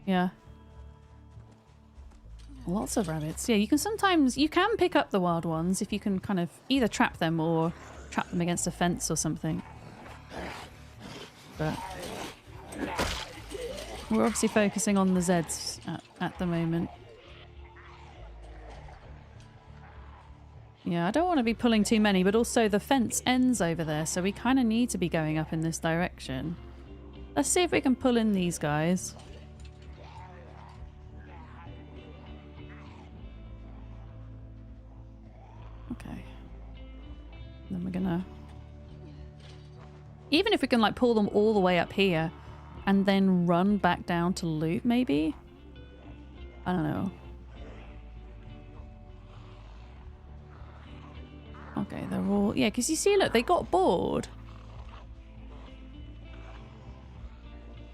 Yeah. Lots of rabbits. Yeah, you can sometimes... You can pick up the wild ones if you can kind of either trap them or trap them against a fence or something. But... we're obviously focusing on the Zeds at the moment. Yeah, I don't want to be pulling too many, but also the fence ends over there, so we kind of need to be going up in this direction. Let's see if we can pull in these guys. Okay. Then we're gonna... Even if we can, like, pull them all the way up here and then run back down to loot, maybe? I don't know. Okay, they're all... Yeah, because you see, look, they got bored.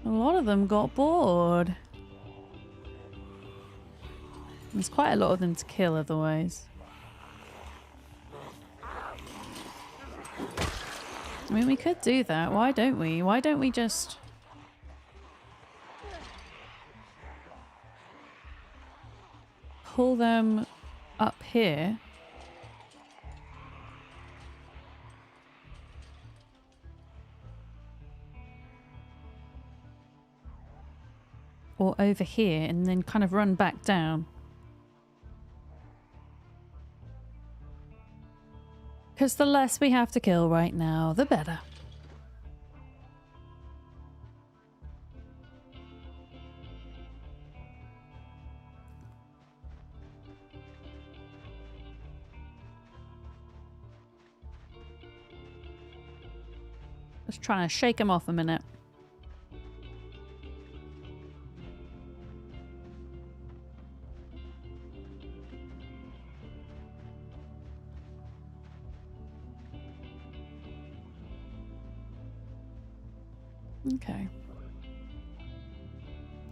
A lot of them got bored. There's quite a lot of them to kill otherwise. I mean, we could do that. Why don't we? Why don't we just... pull them up here? Or over here, and then kind of run back down. Because the less we have to kill right now, the better. Just trying to shake him off a minute. Okay.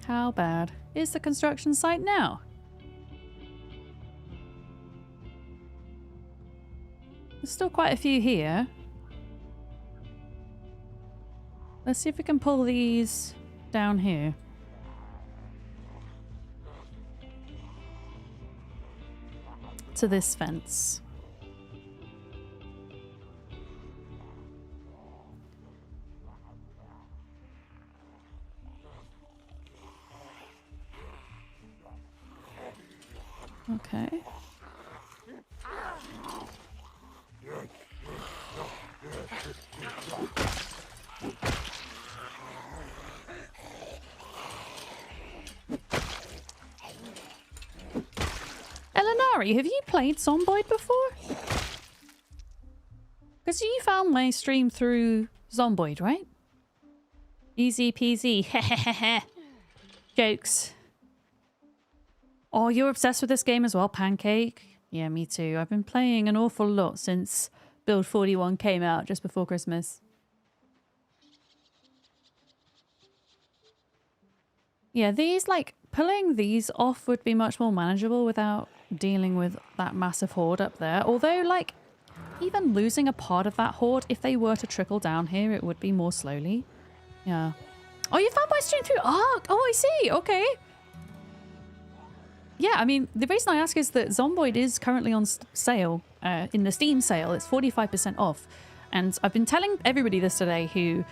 How bad is the construction site now? There's still quite a few here. Let's see if we can pull these down here. To this fence. Okay. Elinari, have you played Zomboid before? Because you found my stream through Zomboid, right? Easy peasy. Hehehehe. Jokes. Oh, you're obsessed with this game as well, Pancake? Yeah, me too. I've been playing an awful lot since Build 41 came out just before Christmas. Yeah, these, like, pulling these off would be much more manageable without dealing with that massive horde up there. Although, like, even losing a part of that horde, if they were to trickle down here, it would be more slowly. Yeah. Oh, you found my stream through Arc! Oh, I see! Okay. Yeah, I mean, the reason I ask is that Zomboid is currently on sale, in the Steam sale. It's 45% off. And I've been telling everybody this today who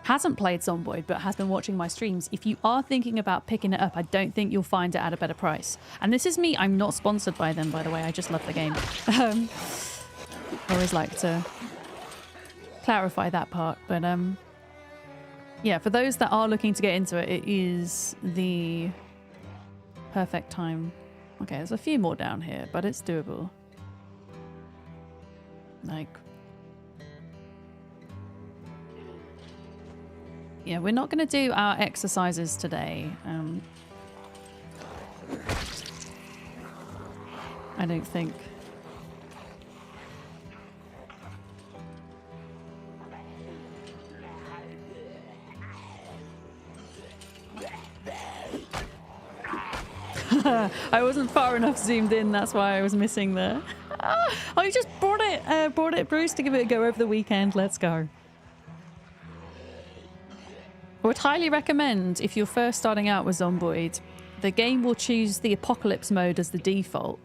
hasn't played Zomboid but has been watching my streams. If you are thinking about picking it up, I don't think you'll find it at a better price. And this is me. I'm not sponsored by them, by the way. I just love the game. I always like to clarify that part. But yeah, for those that are looking to get into it, it is the perfect time. Okay, there's a few more down here, but it's doable. Like, yeah, we're not going to do our exercises today. I don't think. I wasn't far enough zoomed in. That's why I was missing there. I just brought it, Bruce, to give it a go over the weekend. Let's go. I would highly recommend, if you're first starting out with Zomboid, the game will choose the Apocalypse mode as the default.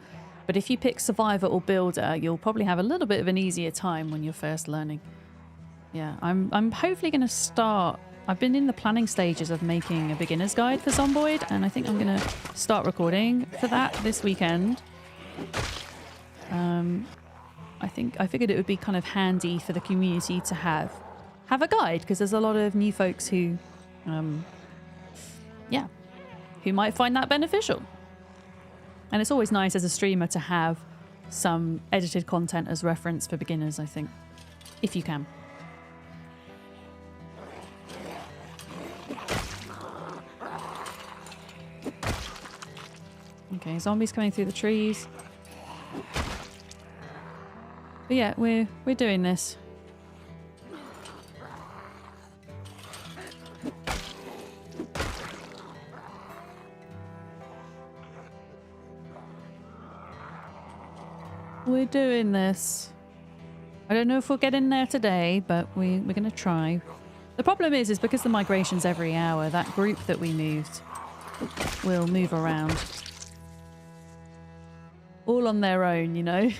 But if you pick Survivor or Builder, you'll probably have a little bit of an easier time when you're first learning. Yeah, I'm hopefully going to start... I've been in the planning stages of making a beginner's guide for Zomboid, and I think I'm going to start recording for that this weekend. I figured it would be kind of handy for the community to have a guide, because there's a lot of new folks who, who might find that beneficial. And it's always nice as a streamer to have some edited content as reference for beginners, I think, if you can. Okay, zombies coming through the trees. But yeah, we're doing this. We're doing this. I don't know if we'll get in there today, but we're going to try. The problem is because the migration's every hour, that group that we moved will move around. All on their own, you know?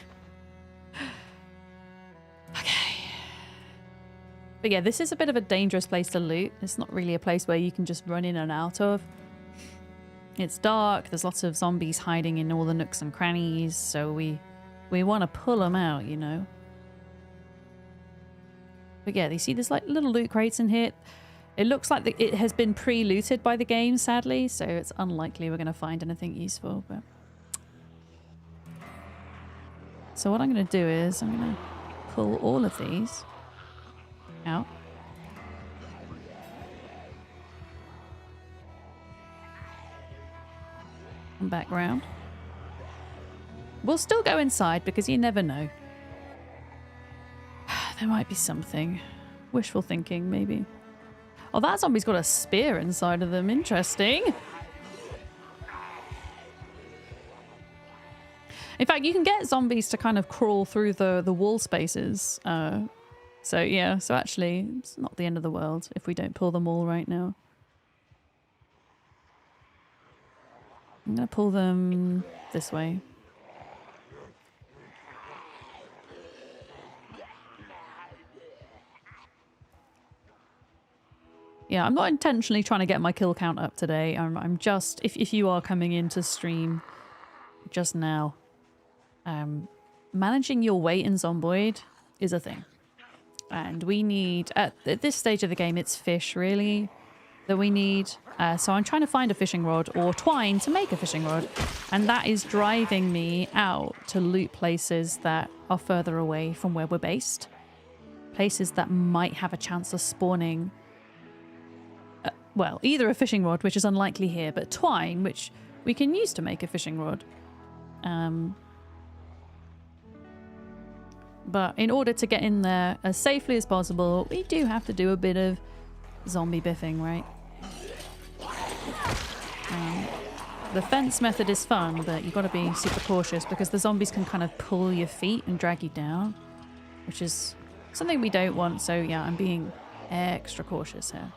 Okay. But yeah, this is a bit of a dangerous place to loot. It's not really a place where you can just run in and out of. It's dark. There's lots of zombies hiding in all the nooks and crannies, so we want to pull them out, you know? But yeah, you see there's like little loot crates in here. It looks like it has been pre-looted by the game, sadly, so it's unlikely we're going to find anything useful, but... So what I'm going to do is I'm going to pull all of these out. And back round. We'll still go inside because you never know. There might be something. Wishful thinking, maybe. Oh, that zombie's got a spear inside of them. Interesting. In fact, you can get zombies to kind of crawl through the wall spaces. So yeah, so actually, it's not the end of the world if we don't pull them all right now. I'm going to pull them this way. Yeah, I'm not intentionally trying to get my kill count up today. I'm just, if you are coming into stream just now, managing your weight in Zomboid is a thing. And we need, at this stage of the game, it's fish, really, that we need. So I'm trying to find a fishing rod or twine to make a fishing rod. And that is driving me out to loot places that are further away from where we're based. Places that might have a chance of spawning, well, either a fishing rod, which is unlikely here, but twine, which we can use to make a fishing rod. But in order to get in there as safely as possible, we do have to do a bit of zombie biffing, right? The fence method is fun, but you've got to be super cautious because the zombies can kind of pull your feet and drag you down, which is something we don't want. So yeah, I'm being extra cautious here.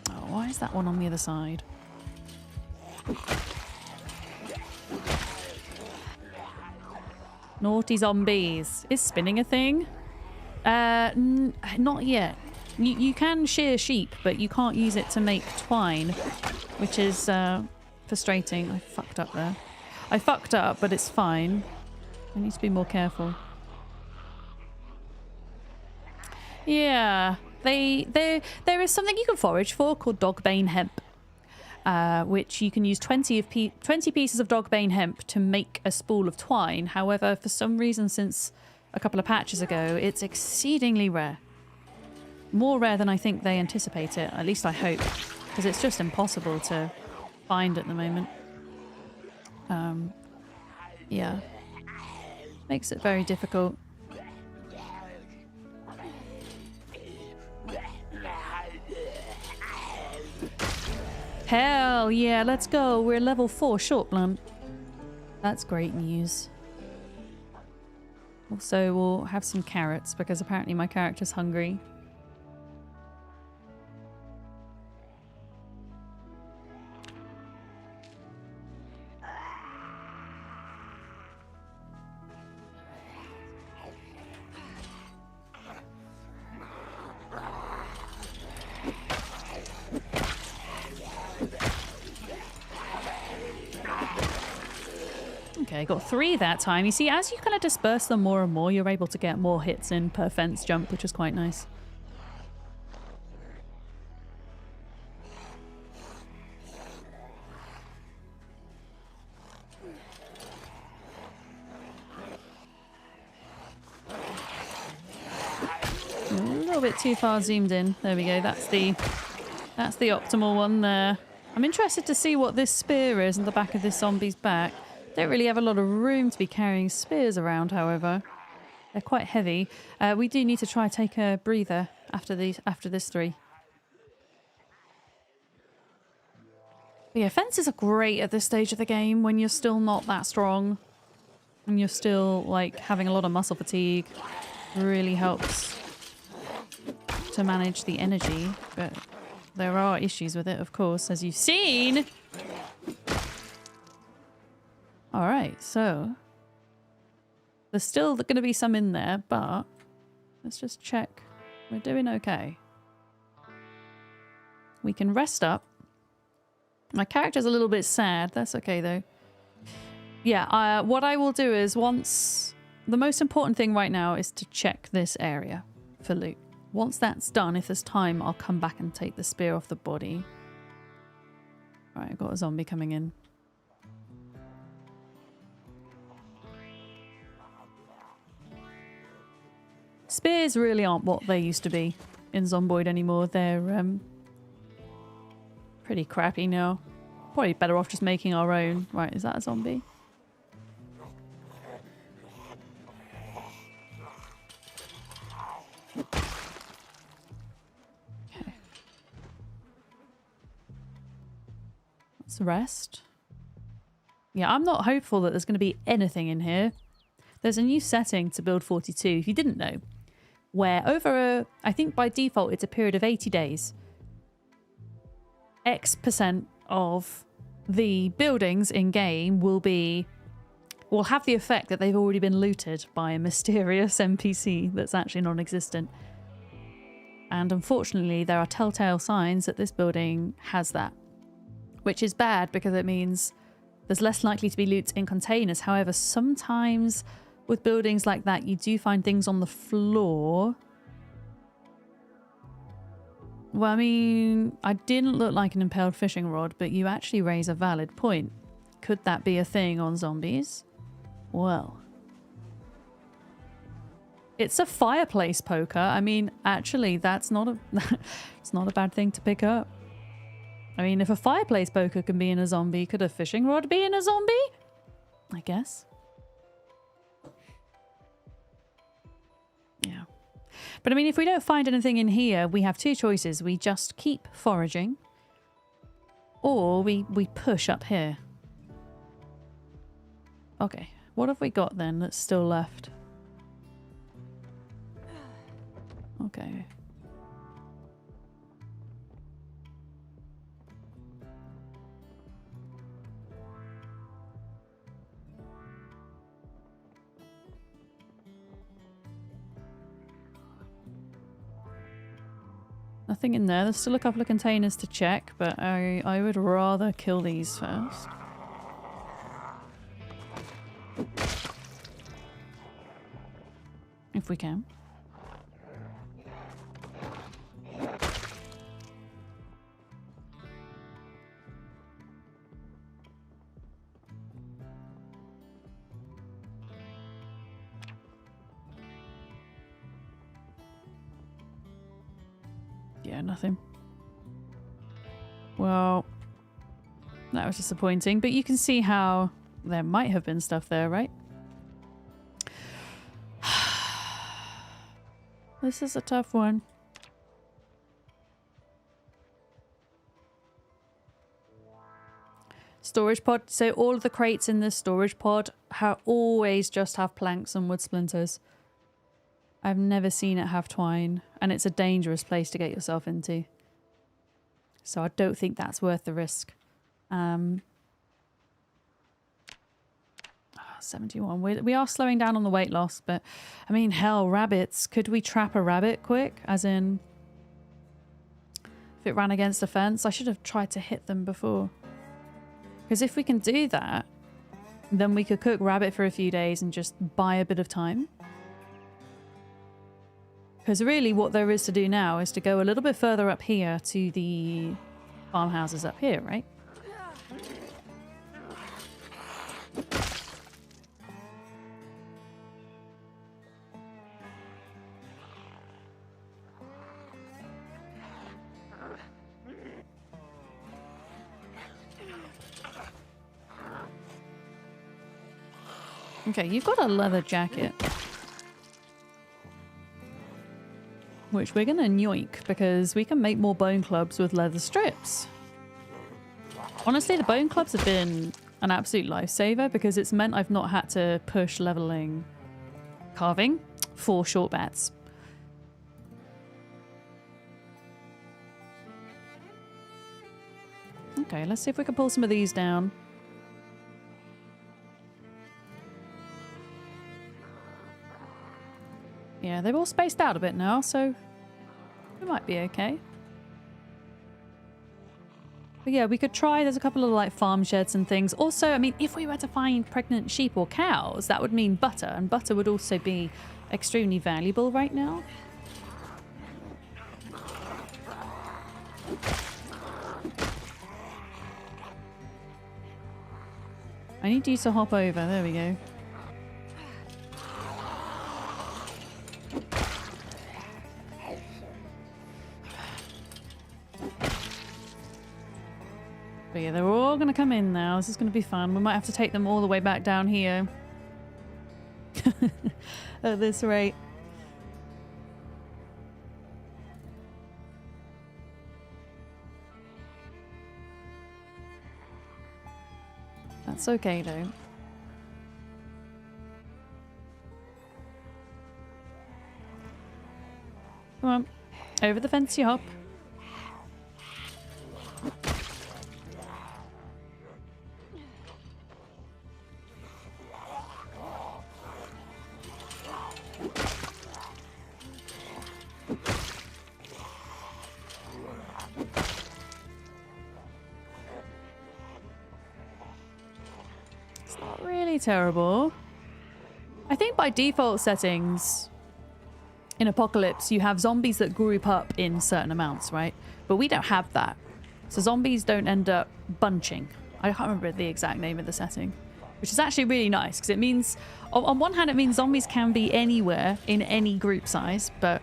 Oh, why is that one on the other side? Naughty zombies. Is spinning a thing? Not yet. You can shear sheep, but you can't use it to make twine, which is frustrating. I fucked up there. I fucked up, but it's fine. I need to be more careful. Yeah. There is something you can forage for called dogbane hemp, which you can use 20 pieces of dogbane hemp to make a spool of twine. However, for some reason, since a couple of patches ago, it's exceedingly rare. More rare than I think they anticipate it. At least I hope, because it's just impossible to find at the moment. Yeah, makes it very difficult. Hell yeah, let's go. We're level 4 short blunt. That's great news. Also, we'll have some carrots because apparently my character's hungry. Okay, got 3 that time. You see, as you kind of disperse them more and more, you're able to get more hits in per fence jump, which is quite nice. A little bit too far zoomed in. There we go. That's the optimal one there. I'm interested to see what this spear is on the back of this zombie's back. Don't really have a lot of room to be carrying spears around, however. They're quite heavy. We do need to try take a breather after this 3. But yeah, fences are great at this stage of the game when you're still not that strong. And you're still, like, having a lot of muscle fatigue. Really helps to manage the energy. But there are issues with it, of course, as you've seen. Alright, so there's still going to be some in there, but let's just check. We're doing okay. We can rest up. My character's a little bit sad. That's okay, though. Yeah, what I will do is the most important thing right now is to check this area for loot. Once that's done, if there's time, I'll come back and take the spear off the body. Alright, I've got a zombie coming in. Spears really aren't what they used to be in Zomboid anymore. They're pretty crappy now. Probably better off just making our own. Right, is that a zombie? Okay. Let's rest. Yeah, I'm not hopeful that there's going to be anything in here. There's a new setting to build 42, if you didn't know, where over I think by default it's a period of 80 days. X% of the buildings in game will have the effect that they've already been looted by a mysterious NPC that's actually non-existent. And unfortunately, there are telltale signs that this building has that, which is bad because it means there's less likely to be loot in containers. However, sometimes with buildings like that, you do find things on the floor. Well, I mean, I didn't look like an impaled fishing rod, but you actually raise a valid point. Could that be a thing on zombies? Well, it's a fireplace poker. I mean, actually, that's not a it's not a bad thing to pick up. I mean, if a fireplace poker can be in a zombie, could a fishing rod be in a zombie? I guess. Yeah. But I mean, if we don't find anything in here, we have 2 choices. We just keep foraging, or we push up here. Okay, what have we got then that's still left? Okay. Nothing in there. There's still a couple of containers to check, but I would rather kill these first. If we can. Yeah, nothing. Well, that was disappointing, but you can see how there might have been stuff there, right? This is a tough one. storage pod. So all of the crates in this storage pod always just have planks and wood splinters. I've never seen it have twine, and it's a dangerous place to get yourself into. So I don't think that's worth the risk. 71. We are slowing down on the weight loss, but I mean, hell, rabbits. Could we trap a rabbit quick? As in, if it ran against a fence? I should have tried to hit them before. Because if we can do that, then we could cook rabbit for a few days and just buy a bit of time. Because really what there is to do now is to go a little bit further up here to the farmhouses up here, right? Okay, you've got a leather jacket. Which we're gonna yoink because we can make more bone clubs with leather strips. Honestly, the bone clubs have been an absolute lifesaver because it's meant I've not had to push leveling carving for short bats. Okay, let's see if we can pull some of these down. Yeah, they've all spaced out a bit now, so we might be okay. But yeah, we could try. There's a couple of like farm sheds and things. Also, I mean, if we were to find pregnant sheep or cows, that would mean butter, and butter would also be extremely valuable right now. I need you to hop over. There we go. But yeah, they're all going to come in now. This is going to be fun. We might have to take them all the way back down here. At this rate. That's okay, though. Come on. Over the fence you hop. Terrible. I think by default settings in Apocalypse you have zombies that group up in certain amounts, right? But we don't have that. So zombies don't end up bunching. I can't remember the exact name of the setting, which is actually really nice because it means on one hand it means zombies can be anywhere in any group size, but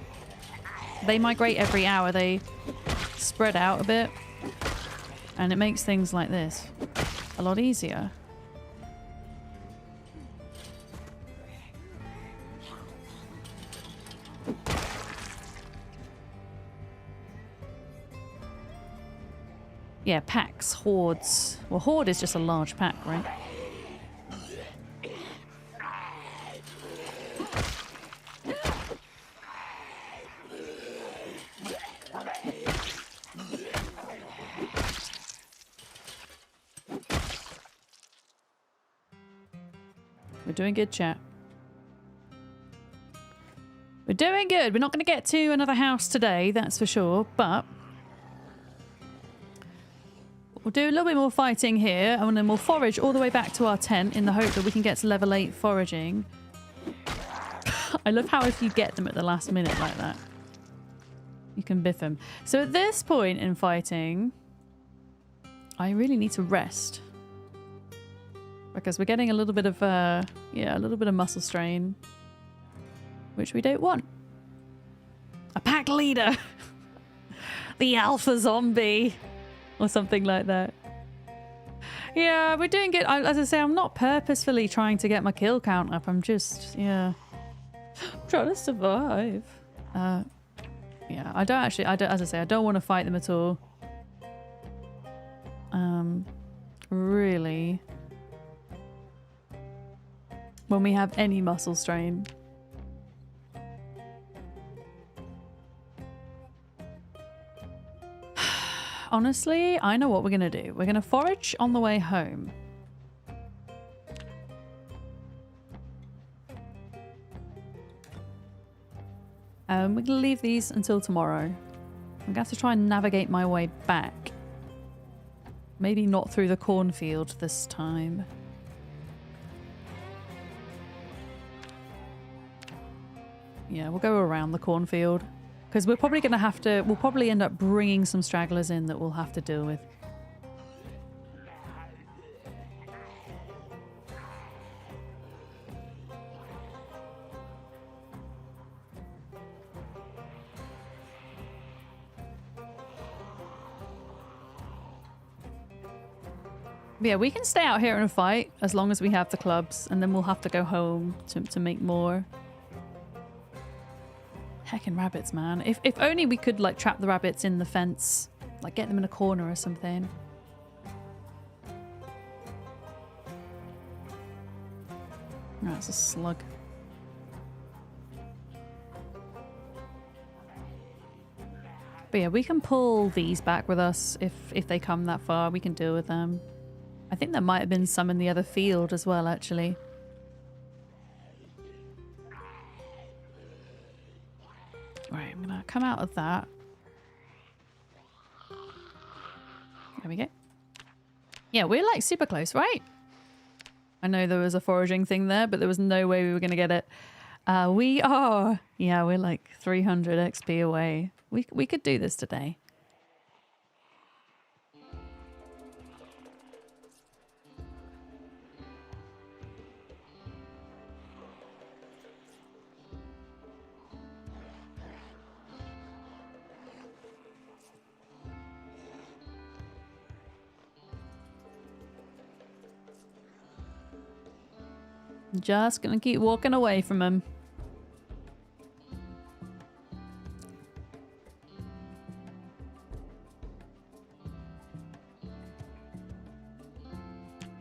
they migrate every hour. They spread out a bit and it makes things like this a lot easier. Yeah, packs, hordes. Well, horde is just a large pack, right? We're doing good, chat. We're doing good. We're not going to get to another house today, that's for sure, but we'll do a little bit more fighting here, and then we'll forage all the way back to our tent in the hope that we can get to level 8 foraging. I love how if you get them at the last minute like that, you can biff them. So at this point in fighting, I really need to rest. Because we're getting a little bit of, yeah, a little bit of muscle strain. Which we don't want. A pack leader! The alpha zombie! Or something like that. Yeah, we're doing good. As I say, I'm not purposefully trying to get my kill count up. I'm just, yeah, trying to survive. Yeah, I don't, as I say, I don't want to fight them at all. Really? When we have any muscle strain. Honestly, I know what we're gonna do. We're gonna forage on the way home. We're gonna leave these until tomorrow. I'm gonna have to try and navigate my way back. Maybe not through the cornfield this time. Yeah, we'll go around the cornfield. Because we're probably going to have to... We'll probably end up bringing some stragglers in that we'll have to deal with. But yeah, we can stay out here and fight as long as we have the clubs. And then we'll have to go home to make more. Heckin' rabbits, man. If only we could, like, trap the rabbits in the fence. Like, get them in a corner or something. Oh, it's a slug. But yeah, we can pull these back with us if they come that far. We can deal with them. I think there might have been some in the other field as well, actually. Right, I'm gonna come out of that. There we go. Yeah, we're like super close, right? I know there was a foraging thing there, but there was no way we were gonna get it. We are. Yeah, we're like 300 XP away. We could do this today. Just gonna keep walking away from him.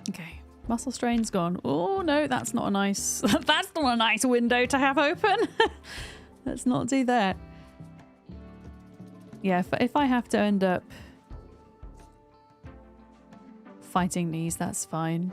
Okay, muscle strain's gone. Oh no, that's not a nice... that's not a nice window to have open. Let's not do that. Yeah, if I have to end up fighting these, that's fine.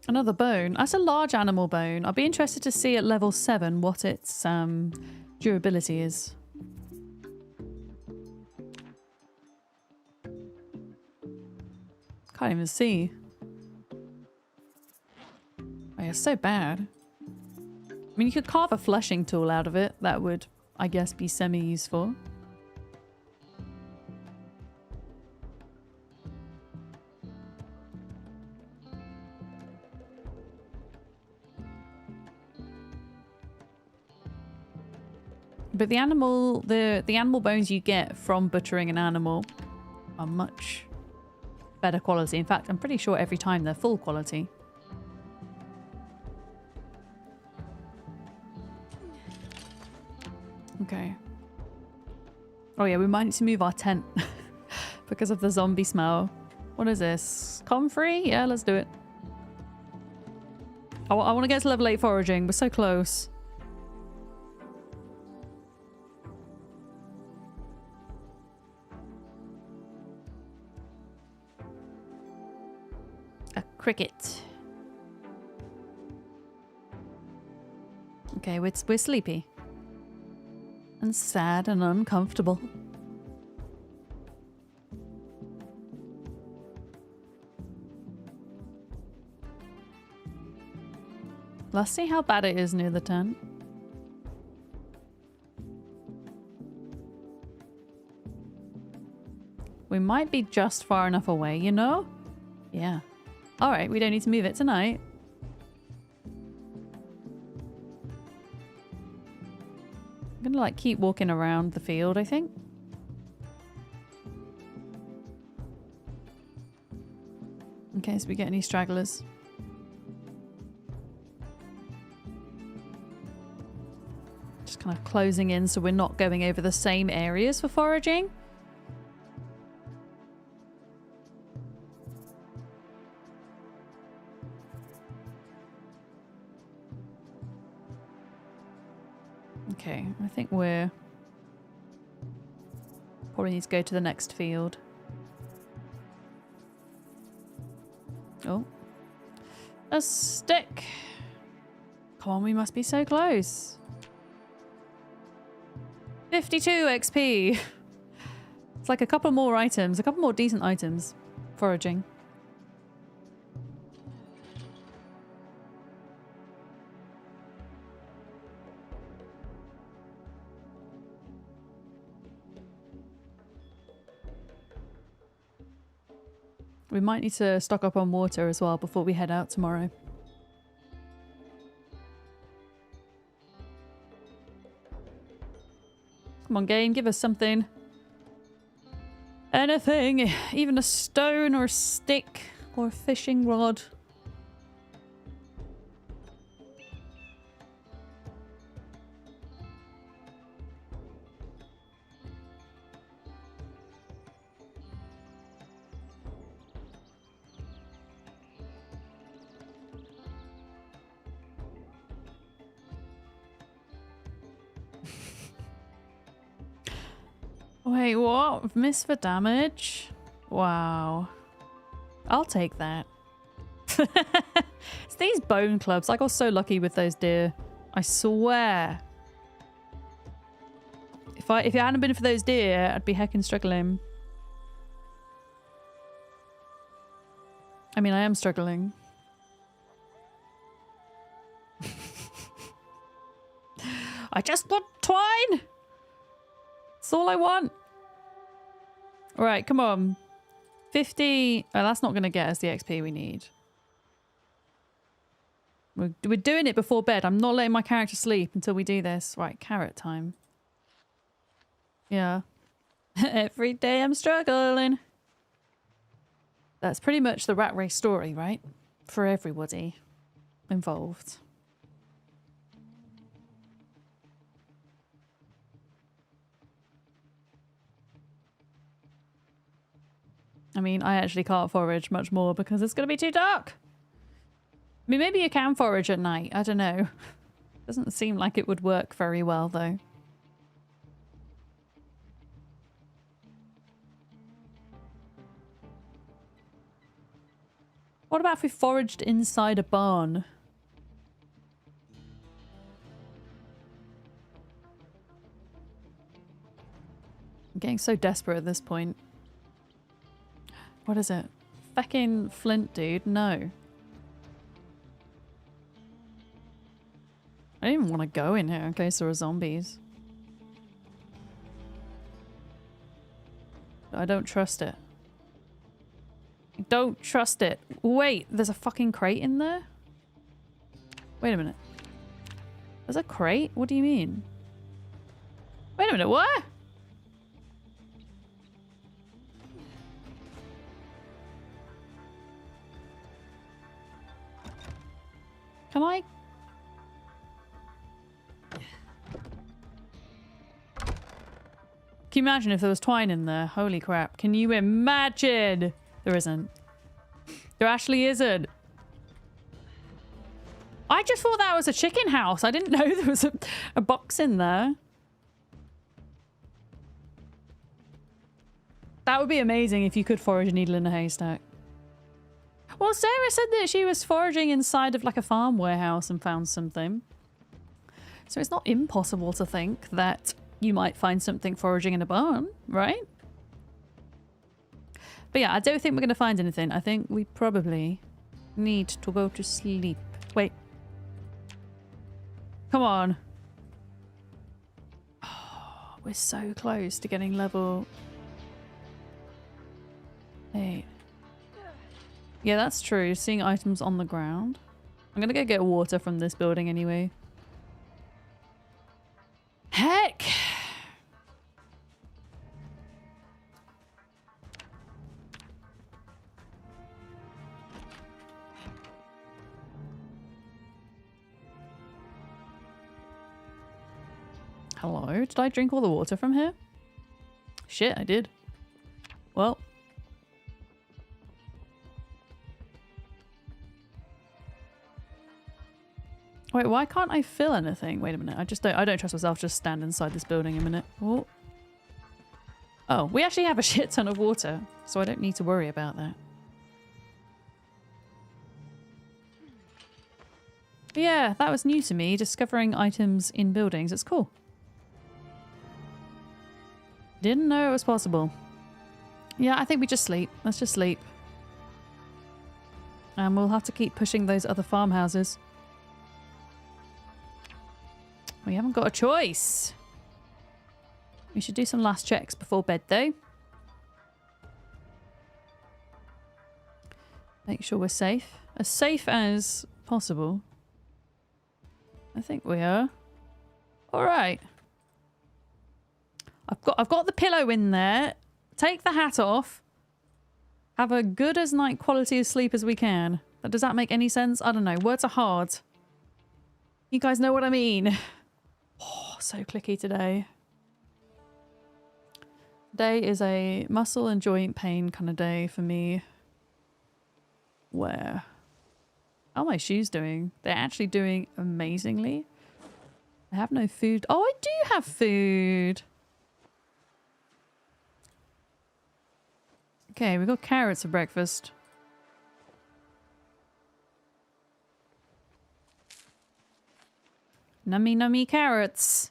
Another bone. That's a large animal bone. I'll be interested to see at level 7 what its durability is. Can't even see. Oh, it's so bad. I mean, you could carve a fleshing tool out of it. That would, I guess, be semi-useful. But the animal bones you get from butchering an animal are much better quality. In fact, I'm pretty sure every time they're full quality. Okay. Oh yeah, we might need to move our tent because of the zombie smell. What is this? Comfrey? Yeah, let's do it. I want to get to level 8 foraging. We're so close. A cricket. Okay, we're sleepy. And sad and uncomfortable. Let's see how bad it is near the tent. We might be just far enough away, you know? Yeah. Alright, we don't need to move it tonight. I'm gonna like keep walking around the field, I think. in case we get any stragglers. Just kind of closing in so we're not going over the same areas for foraging. Okay, I think we're... probably need to go to the next field. Oh. A stick! Come on, we must be so close. 52 XP! It's like a couple more items, a couple more decent items. Foraging. We might need to stock up on water as well before we head out tomorrow. Come on, game, give us something. Anything, even a stone or a stick or a fishing rod. Wait, what? Miss for damage? Wow. I'll take that. It's these bone clubs. I got so lucky with those deer. I swear. If it hadn't been for those deer, I'd be heckin' struggling. I mean, I am struggling. I just want twine! That's all I want. Alright, come on. 50... Oh, that's not going to get us the XP we need. We're doing it before bed. I'm not letting my character sleep until we do this. Right, carrot time. Yeah. Every day I'm struggling. That's pretty much the rat race story, right? For everybody involved. I mean, I actually can't forage much more because it's going to be too dark. I mean, maybe you can forage at night. I don't know. Doesn't seem like it would work very well, though. What about if we foraged inside a barn? I'm getting so desperate at this point. What is it? Feckin' flint, dude. No. I don't even want to go in here in case there are zombies. I don't trust it. I don't trust it. Wait, there's a fucking crate in there? Wait a minute. There's a crate? What do you mean? Wait a minute, what? Can I? Can you imagine if there was twine in there? Holy crap. Can you imagine? There isn't. There actually isn't. I just thought that was a chicken house. I didn't know there was a box in there. That would be amazing if you could forage a needle in a haystack. Well, Sarah said that she was foraging inside of like a farm warehouse and found something. So it's not impossible to think that you might find something foraging in a barn, right? But yeah, I don't think we're going to find anything. I think we probably need to go to sleep. Wait. Come on. Oh, we're so close to getting level 8. Yeah, that's true. Seeing items on the ground. I'm gonna go get water from this building anyway. Heck! Hello? Did I drink all the water from here? Shit, I did. Well. Wait, why can't I fill anything? Wait a minute. I don't trust myself. Just stand inside this building a minute. Oh. Oh, we actually have a shit ton of water, so I don't need to worry about that. But yeah, that was new to me, discovering items in buildings. It's cool. Didn't know it was possible. Yeah, I think we just sleep. Let's just sleep. And we'll have to keep pushing those other farmhouses. We haven't got a choice. We should do some last checks before bed, though. Make sure we're safe. As safe as possible. I think we are. All right. I've got the pillow in there. Take the hat off. Have a good as night quality of sleep as we can. Does that make any sense? I don't know. Words are hard. You guys know what I mean. Oh, so clicky today. Today is a muscle and joint pain kind of day for me. Where? How are my shoes doing? They're actually doing amazingly. I have no food. Oh, I do have food. Okay, we got carrots for breakfast. Nummy nummy carrots.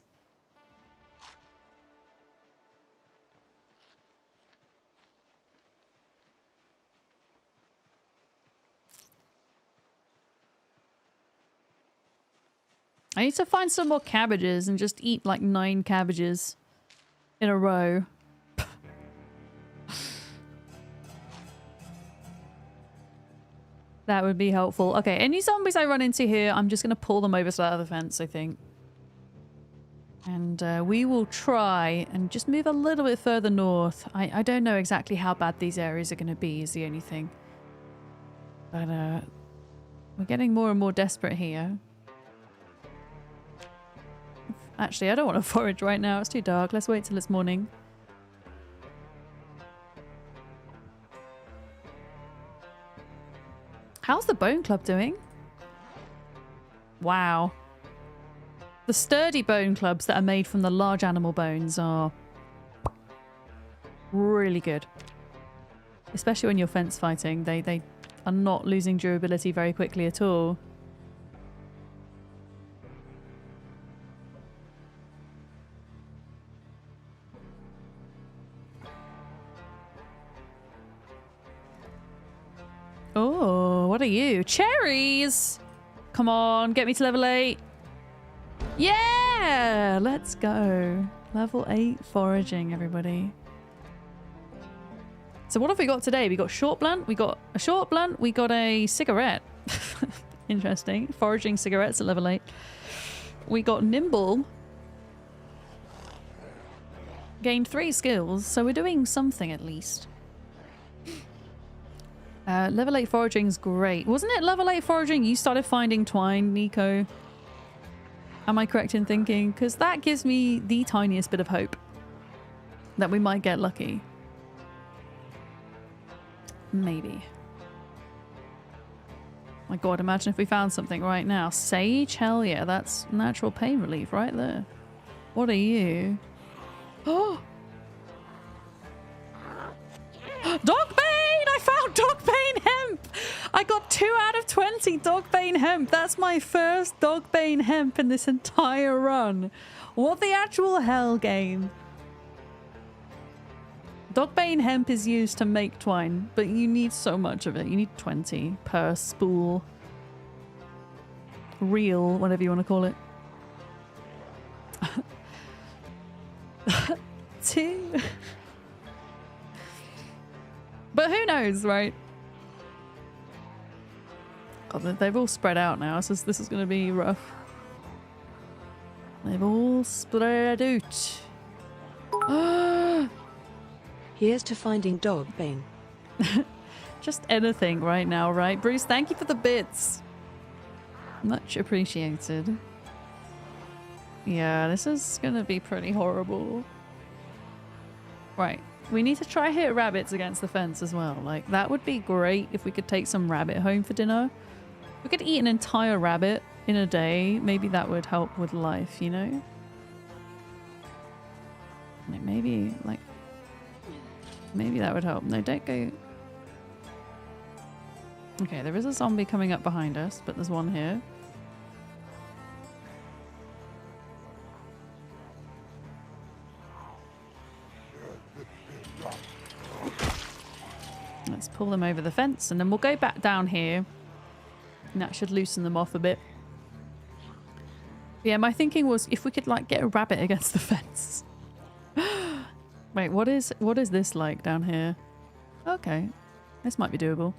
I need to find some more cabbages and just eat like 9 cabbages in a row. That would be helpful. Okay, any zombies I run into here, I'm just going to pull them over to that other fence, I think. And we will try and just move a little bit further north. I don't know exactly how bad these areas are going to be is the only thing. But we're getting more and more desperate here. Actually, I don't want to forage right now. It's too dark. Let's wait till it's morning. How's the bone club doing? Wow. The sturdy bone clubs that are made from the large animal bones are really good. Especially when you're fence fighting. They are not losing durability very quickly at all. Oh, what are you? Cherries! Come on, get me to level 8. Yeah! Let's go. Level 8 foraging, everybody. So what have we got today? We got short blunt, we got a short blunt, we got a cigarette. Interesting. Foraging cigarettes at level 8. We got nimble. Gained 3 skills, so we're doing something at least. Level 8 foraging is great. Wasn't it level 8 foraging you started finding twine, Nico? Am I correct in thinking? Because that gives me the tiniest bit of hope that we might get lucky. Maybe. My god, imagine if we found something right now. Sage? Hell yeah, that's natural pain relief right there. What are you? Oh! Dogbane! I found Dogbane hemp! I got 2 out of 20 Dogbane hemp. That's my first Dogbane hemp in this entire run. What the actual hell, game? Dogbane hemp is used to make twine, but you need so much of it. You need 20 per spool. Reel, whatever you want to call it. 2. But who knows, right? God, they've all spread out now. This is going to be rough. They've all spread out. Here's to finding Dogbane. Just anything right now, right? Bruce, thank you for the bits. Much appreciated. Yeah, this is gonna be pretty horrible. Right. We need to try hit rabbits against the fence as well. Like, that would be great if we could take some rabbit home for dinner. We could eat an entire rabbit in a day. Maybe that would help with life, you know? Like, maybe that would help. No, don't go... Okay, there is a zombie coming up behind us, but there's one here. Let's pull them over the fence and then we'll go back down here. And that should loosen them off a bit. Yeah, my thinking was if we could like get a rabbit against the fence. Wait, what is this like down here? Okay, this might be doable.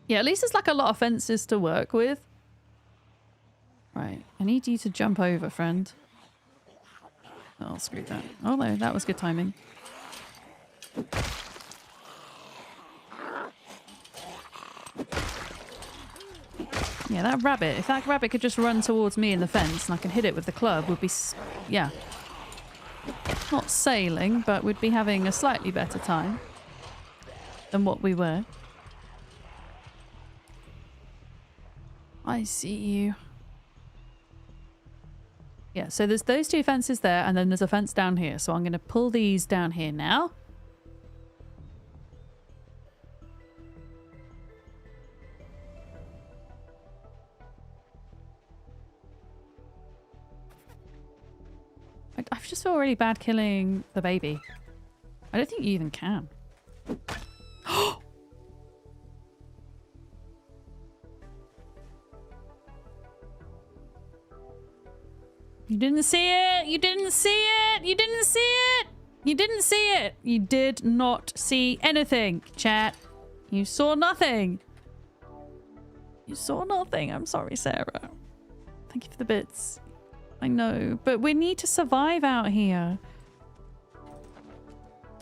Yeah, at least there's like a lot of fences to work with. Right, I need you to jump over, friend. Oh, screw that. Oh no, that was good timing. Yeah, that rabbit, if that rabbit could just run towards me in the fence and I can hit it with the club, would be, yeah. Not sailing, but we'd be having a slightly better time than what we were. I see you. Yeah, so there's those two fences there and then there's a fence down here. So I'm going to pull these down here now. I just feel really bad killing the baby. I don't think you even can. You didn't see it! You didn't see it! You didn't see it! You didn't see it! You did not see anything, chat. You saw nothing. You saw nothing. I'm sorry, Sarah. Thank you for the bits. I know, but we need to survive out here.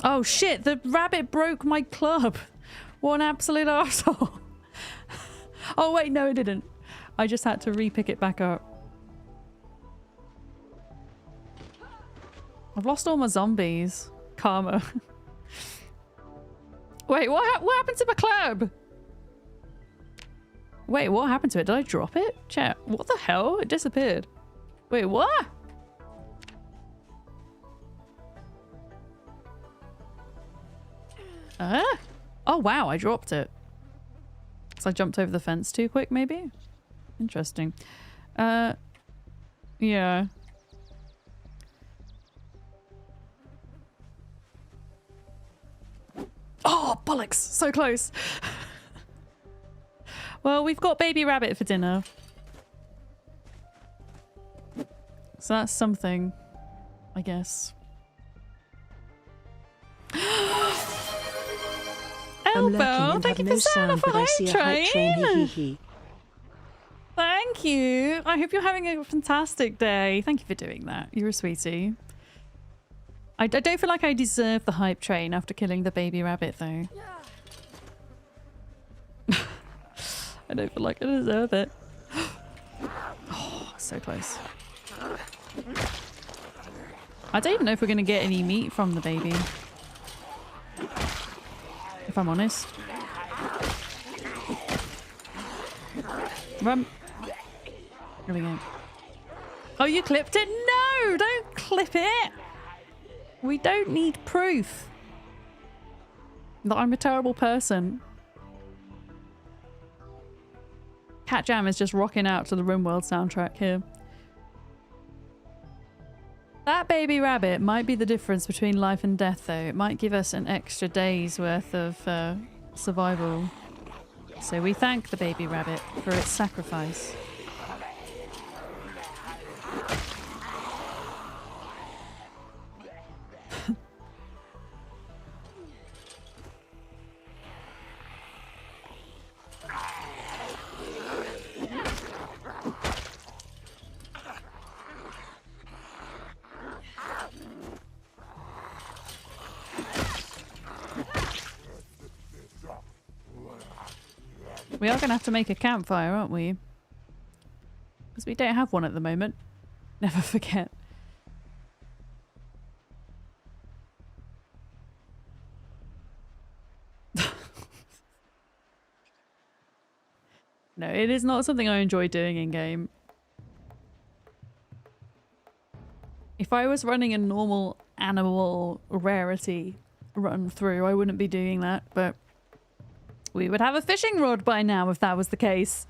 Oh shit, the rabbit broke my club. What an absolute arsehole. Oh wait, no it didn't. I just had to re-pick it back up. I've lost all my zombies. Karma. Wait, what happened to my club? Wait, what happened to it? Did I drop it? Chat, what the hell? It disappeared. Wait, what? Oh wow, I dropped it. So I jumped over the fence too quick, maybe? Interesting. Yeah. Oh, bollocks! So close! Well, we've got baby rabbit for dinner. So that's something, I guess. Elbow, thank you for setting off a hype train. Thank you. I hope you're having a fantastic day. Thank you for doing that. You're a sweetie. I don't feel like I deserve the hype train after killing the baby rabbit, though. I don't feel like I deserve it. Oh, so close. I don't even know if we're going to get any meat from the baby. If I'm honest. Run. Here we go. Oh, you clipped it? No! Don't clip it! We don't need proof that I'm a terrible person. Cat Jam is just rocking out to the RimWorld soundtrack here. That baby rabbit might be the difference between life and death, though. It might give us an extra day's worth of survival. So we thank the baby rabbit for its sacrifice. We are going to have to make a campfire, aren't we? Because we don't have one at the moment. Never forget. No, it is not something I enjoy doing in game. If I was running a normal animal rarity run through, I wouldn't be doing that, but we would have a fishing rod by now if that was the case.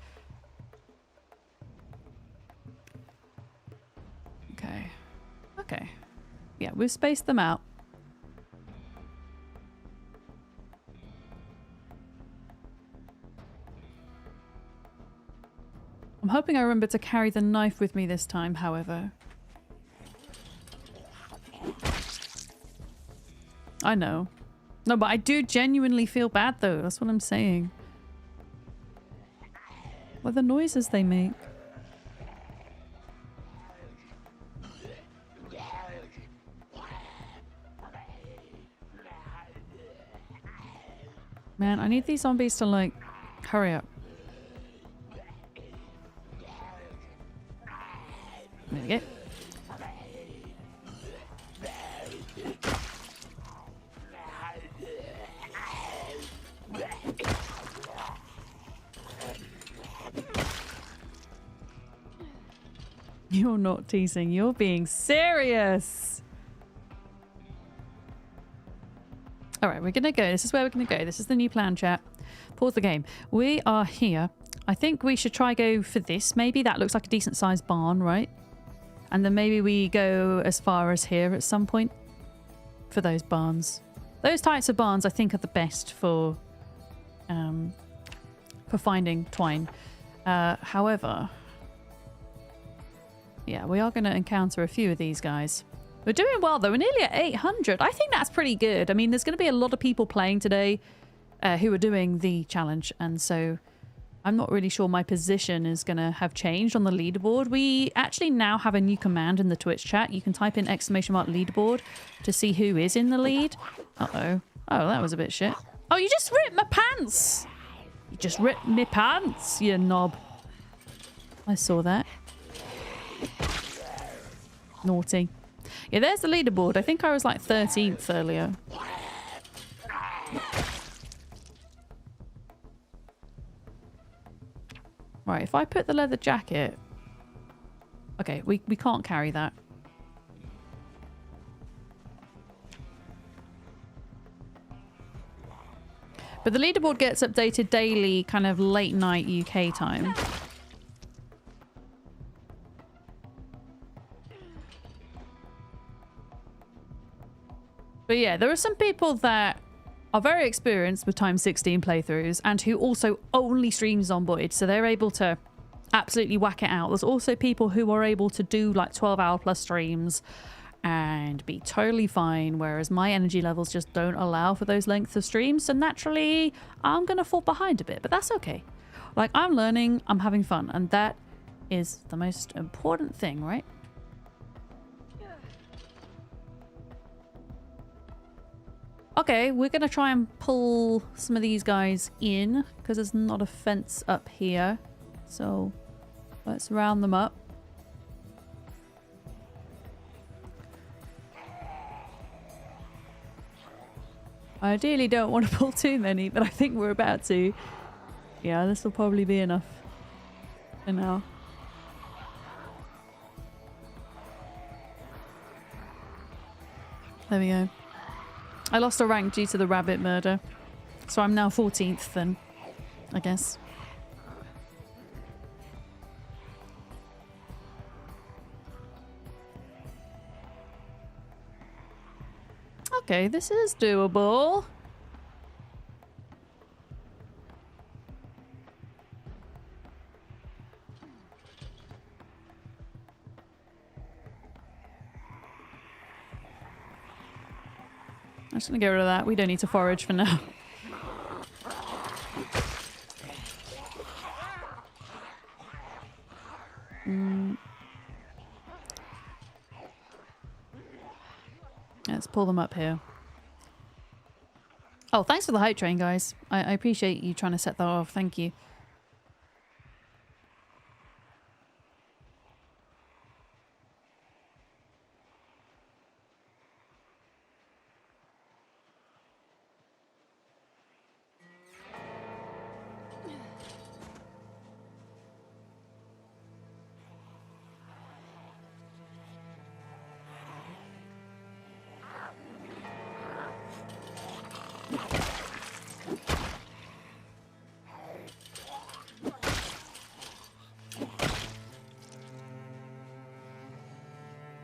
Okay. Okay. Yeah, we've spaced them out. I'm hoping I remember to carry the knife with me this time, however. I know. No, but I do genuinely feel bad though. That's what I'm saying. What are the noises they make? Man, I need these zombies to like hurry up. There we go. You're not teasing, you're being serious. Alright, we're gonna go. This is where we're gonna go. This is the new plan, chat. Pause the game. We are here. I think we should try go for this, maybe. That looks like a decent sized barn, right? And then maybe we go as far as here at some point for those barns. Those types of barns I think are the best for finding twine. However, yeah, we are going to encounter a few of these guys. We're doing well though. We're nearly at 800. I think that's pretty good. I mean, there's going to be a lot of people playing today who are doing the challenge, and so I'm not really sure my position is going to have changed on the leaderboard. We actually now have a new command in the Twitch chat. You can type in !leaderboard to see who is in the lead. Uh-oh. Oh, that was a bit shit. Oh, you just ripped my pants! You just ripped my pants, you knob. I saw that. Naughty. Yeah, there's the leaderboard. I think I was like 13th earlier. Right, if I put the leather jacket... Okay, we can't carry that. But the leaderboard gets updated daily, kind of late night UK time. But yeah, there are some people that are very experienced with times 16 playthroughs and who also only stream Zomboid, so they're able to absolutely whack it out. There's also people who are able to do like 12-hour plus streams and be totally fine, whereas my energy levels just don't allow for those lengths of streams, so naturally I'm gonna fall behind a bit, but that's okay. Like, I'm learning, I'm having fun, and that is the most important thing, right? Okay, we're going to try and pull some of these guys in because there's not a fence up here. So let's round them up. I ideally don't want to pull too many, but I think we're about to. Yeah, this will probably be enough for now. There we go. I lost a rank due to the rabbit murder. So I'm now 14th then, I guess. Okay, this is doable. I'm just gonna get rid of that. We don't need to forage for now. Let's pull them up here. Oh, thanks for the hype train, guys. I appreciate you trying to set that off. Thank you.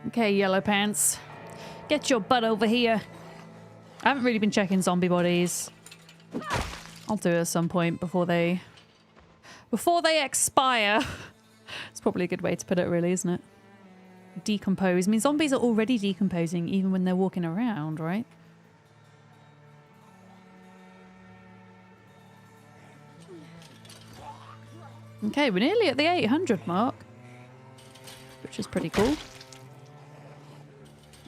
Okay, yellow pants. Get your butt over here. I haven't really been checking zombie bodies. I'll do it at some point before they expire. It's probably a good way to put it, really, isn't it? Decompose. I mean, zombies are already decomposing even when they're walking around, right? Okay, we're nearly at the 800 mark, which is pretty cool.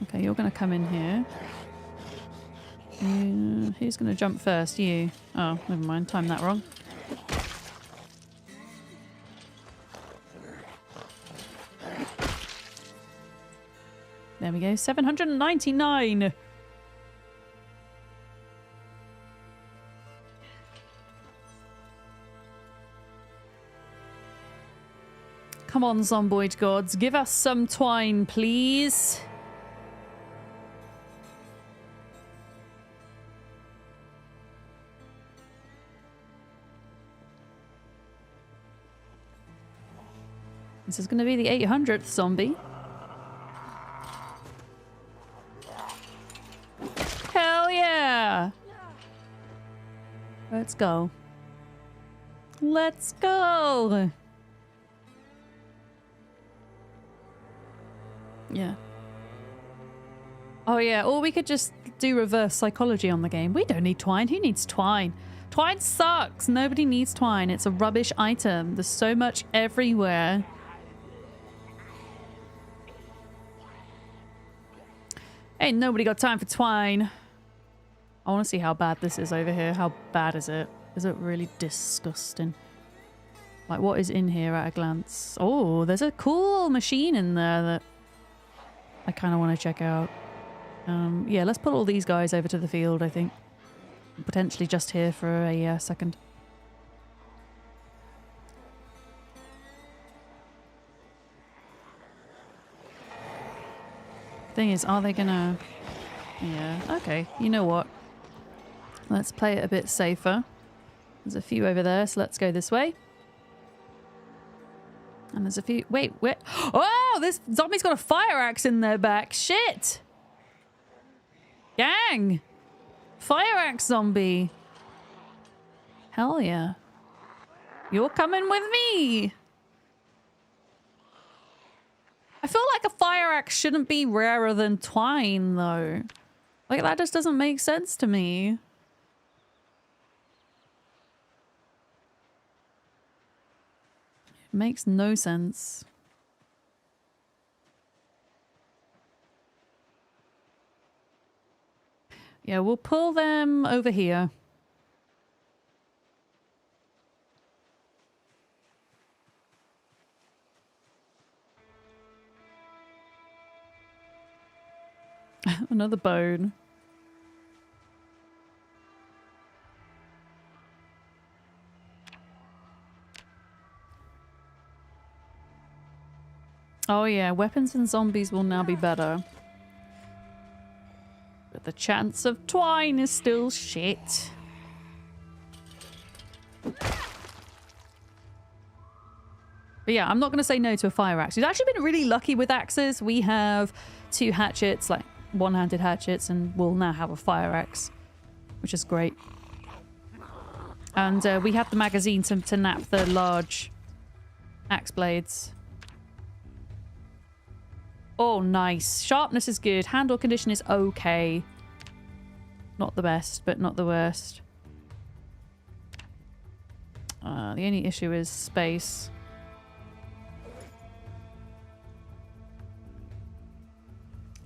Okay, you're going to come in here. Who's going to jump first? You. Oh, never mind. Timed that wrong. There we go. 799. Come on, Zomboid gods. Give us some twine, please. This is going to be the 800th zombie. Hell yeah! Let's go. Let's go! Yeah. Oh yeah, or we could just do reverse psychology on the game. We don't need twine. Who needs twine? Twine sucks. Nobody needs twine. It's a rubbish item. There's so much everywhere. Ain't nobody got time for twine. I want to see how bad this is over here. How bad is it? Is it really disgusting? Like, what is in here at a glance? Oh, there's a cool machine in there that I kind of want to check out. Yeah, let's put all these guys over to the field, I think. Potentially just here for a second. Thing is, are they gonna... Yeah, okay. You know what? Let's play it a bit safer. There's a few over there, so let's go this way. And there's a few... Wait. Oh, this zombie's got a fire axe in their back. Shit! Gang! Fire axe zombie. Hell yeah. You're coming with me! I feel like a fire axe shouldn't be rarer than twine, though. Like, that just doesn't make sense to me. It makes no sense. Yeah, we'll pull them over here. Another bone. Oh yeah, weapons and zombies will now be better. But the chance of twine is still shit. But yeah, I'm not going to say no to a fire axe. We've actually been really lucky with axes. We have 2 hatchets, like one-handed hatchets, and we'll now have a fire axe, which is great. And we have the magazine to nap the large axe blades. Oh, nice. Sharpness is good. Handle condition is okay. Not the best, but not the worst. The only issue is space.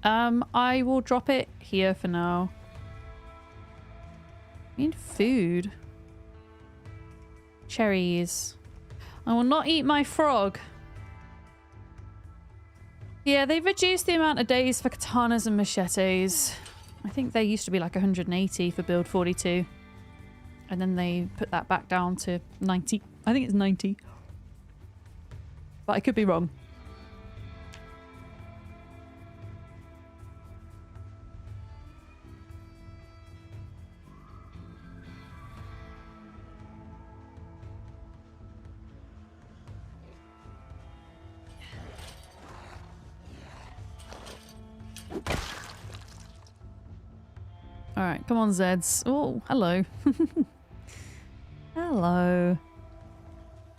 I will drop it here for now. I need food. Cherries. I will not eat my frog. Yeah, they've reduced the amount of days for katanas and machetes. I think they used to be like 180 for build 42. And then they put that back down to 90. I think it's 90. But I could be wrong. Alright, come on, Zeds. Oh, hello. Hello.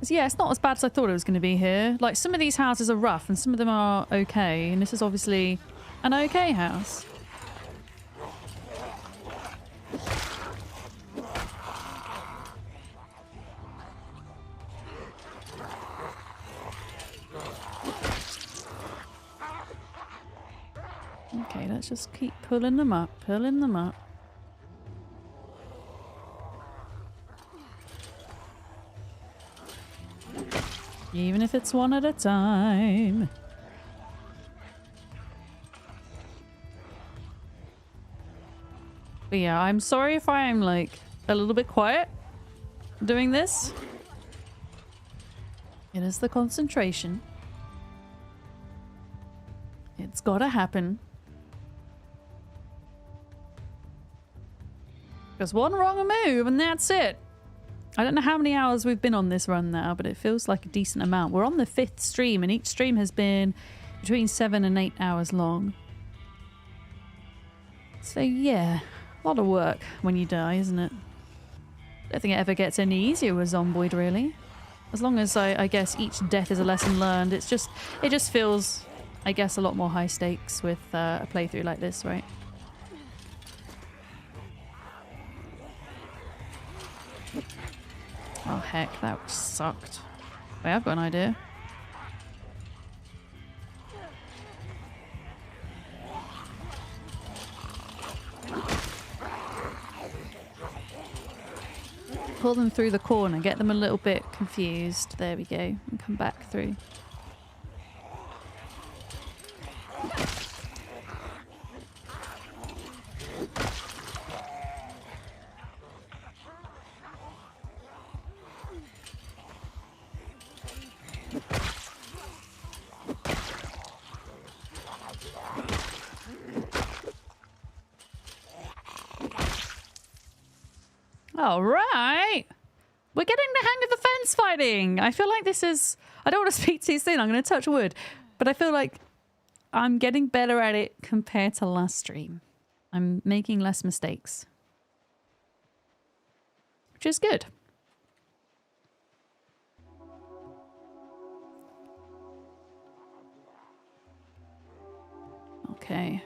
So yeah, it's not as bad as I thought it was going to be here. Like, some of these houses are rough and some of them are okay. And this is obviously an okay house. Okay, let's just keep pulling them up, pulling them up. Even if it's one at a time. But yeah, I'm sorry if I'm like a little bit quiet doing this. It is the concentration. It's gotta happen. Just one wrong move and that's it. I don't know how many hours we've been on this run now, but it feels like a decent amount. We're on the 5th stream, and each stream has been between 7 and 8 hours long. So yeah, a lot of work when you die, isn't it? I don't think it ever gets any easier with Zomboid, really. As long as I guess each death is a lesson learned. It just feels, I guess, a lot more high stakes with a playthrough like this, right? Oh heck, that sucked. Wait, I've got an idea. Pull them through the corner, get them a little bit confused. There we go. And come back through. All right. We're getting the hang of the fence fighting. I feel like this is... I don't want to speak too soon. I'm going to touch wood. But I feel like I'm getting better at it compared to last stream. I'm making less mistakes. Which is good. Okay.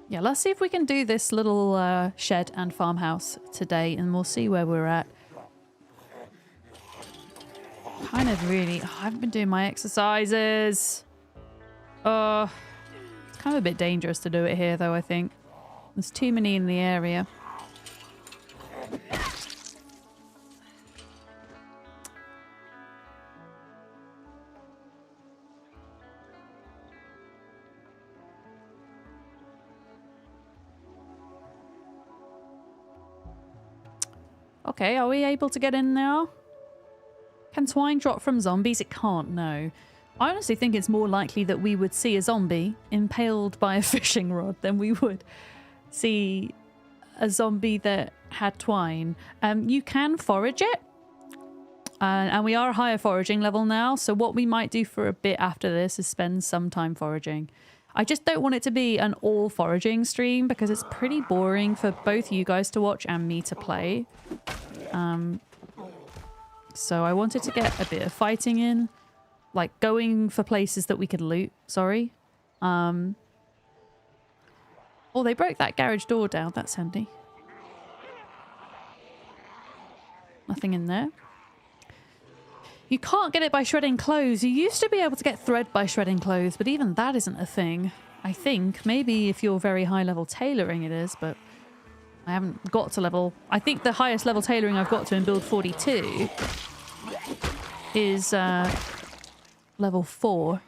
Yeah, let's see if we can do this little shed and farmhouse today, and we'll see where we're at. Kind of really... Oh, I haven't been doing my exercises. It's kind of a bit dangerous to do it here, though, I think. There's too many in the area. Okay, are we able to get in now? Can twine drop from zombies? It can't, no. I honestly think it's more likely that we would see a zombie impaled by a fishing rod than we would see a zombie that had twine. You can forage it. And we are a higher foraging level now, so what we might do for a bit after this is spend some time foraging. I just don't want it to be an all foraging stream because it's pretty boring for both you guys to watch and me to play. So I wanted to get a bit of fighting in, like going for places that we could loot, sorry. Oh, they broke that garage door down, that's handy. Nothing in there. You can't get it by shredding clothes. You used to be able to get thread by shredding clothes, but even that isn't a thing. I think maybe if you're very high level tailoring it is, but I haven't got to level... I think the highest level tailoring I've got to in build 42 is level 4.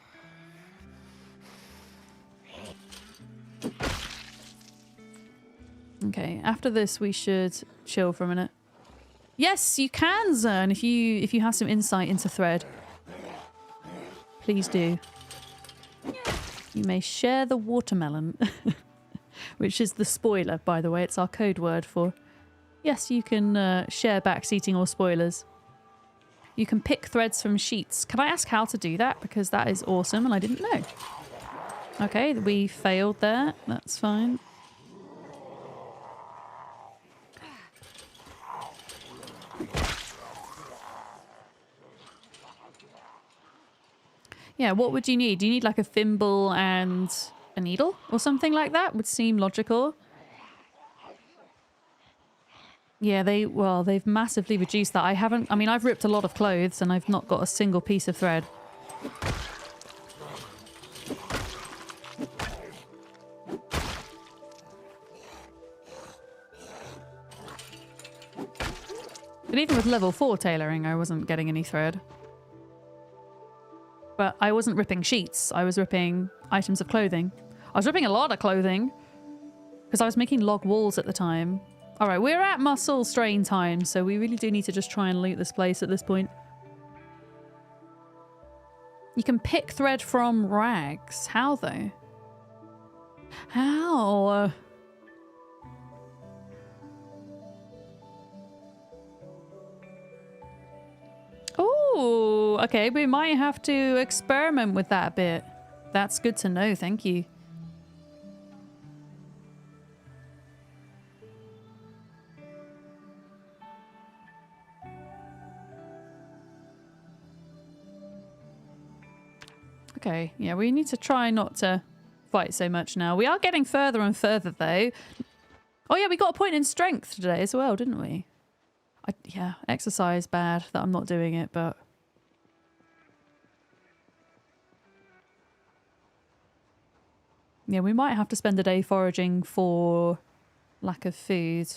Okay, after this we should chill for a minute. Yes, you can, Zern, if you have some insight into thread. Please do. You may share the watermelon. Which is the spoiler, by the way. It's our code word for... Yes, you can share backseating or spoilers. You can pick threads from sheets. Can I ask how to do that? Because that is awesome and I didn't know. Okay, we failed there. That's fine. Yeah, what would you need? Do you need like a thimble and a needle or something like that? Would seem logical. Yeah, they've massively reduced that. I mean, I've ripped a lot of clothes and I've not got a single piece of thread. But even with level 4 tailoring, I wasn't getting any thread. But I wasn't ripping sheets. I was ripping items of clothing. I was ripping a lot of clothing because I was making log walls at the time. All right, we're at muscle strain time, so we really do need to just try and loot this place at this point. You can pick thread from rags. How, though? How? Oh, okay, we might have to experiment with that a bit. That's good to know, thank you. Okay, yeah, we need to try not to fight so much now. We are getting further and further, though. Oh, yeah, we got a point in strength today as well, didn't we? Yeah, exercise bad that I'm not doing it, but... Yeah, we might have to spend a day foraging for lack of food.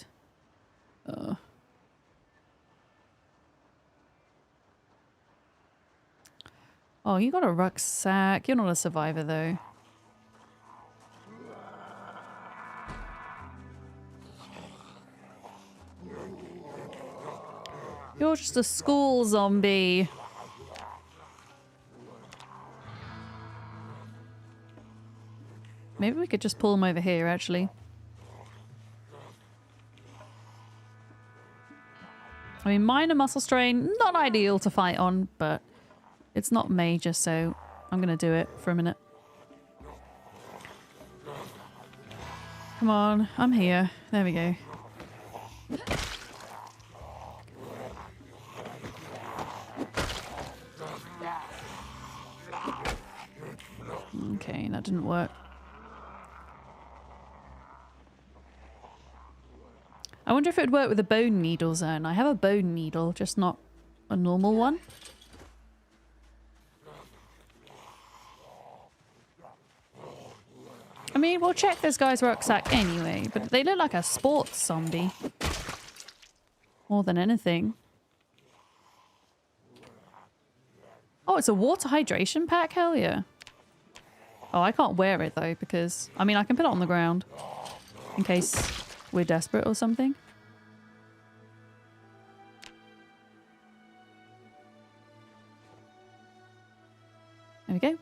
Oh, you got a rucksack. You're not a survivor, though. You're just a school zombie. Maybe we could just pull them over here, actually. I mean, minor muscle strain, not ideal to fight on, but it's not major, so I'm going to do it for a minute. Come on, I'm here. There we go. Okay, that didn't work. I wonder if it would work with a bone needle zone. I have a bone needle, just not a normal one. I mean, we'll check this guy's rucksack anyway, but they look like a sports zombie. More than anything. Oh, it's a water hydration pack? Hell yeah. Oh, I can't wear it though, because... I mean, I can put it on the ground. In case we're desperate or something. There we go.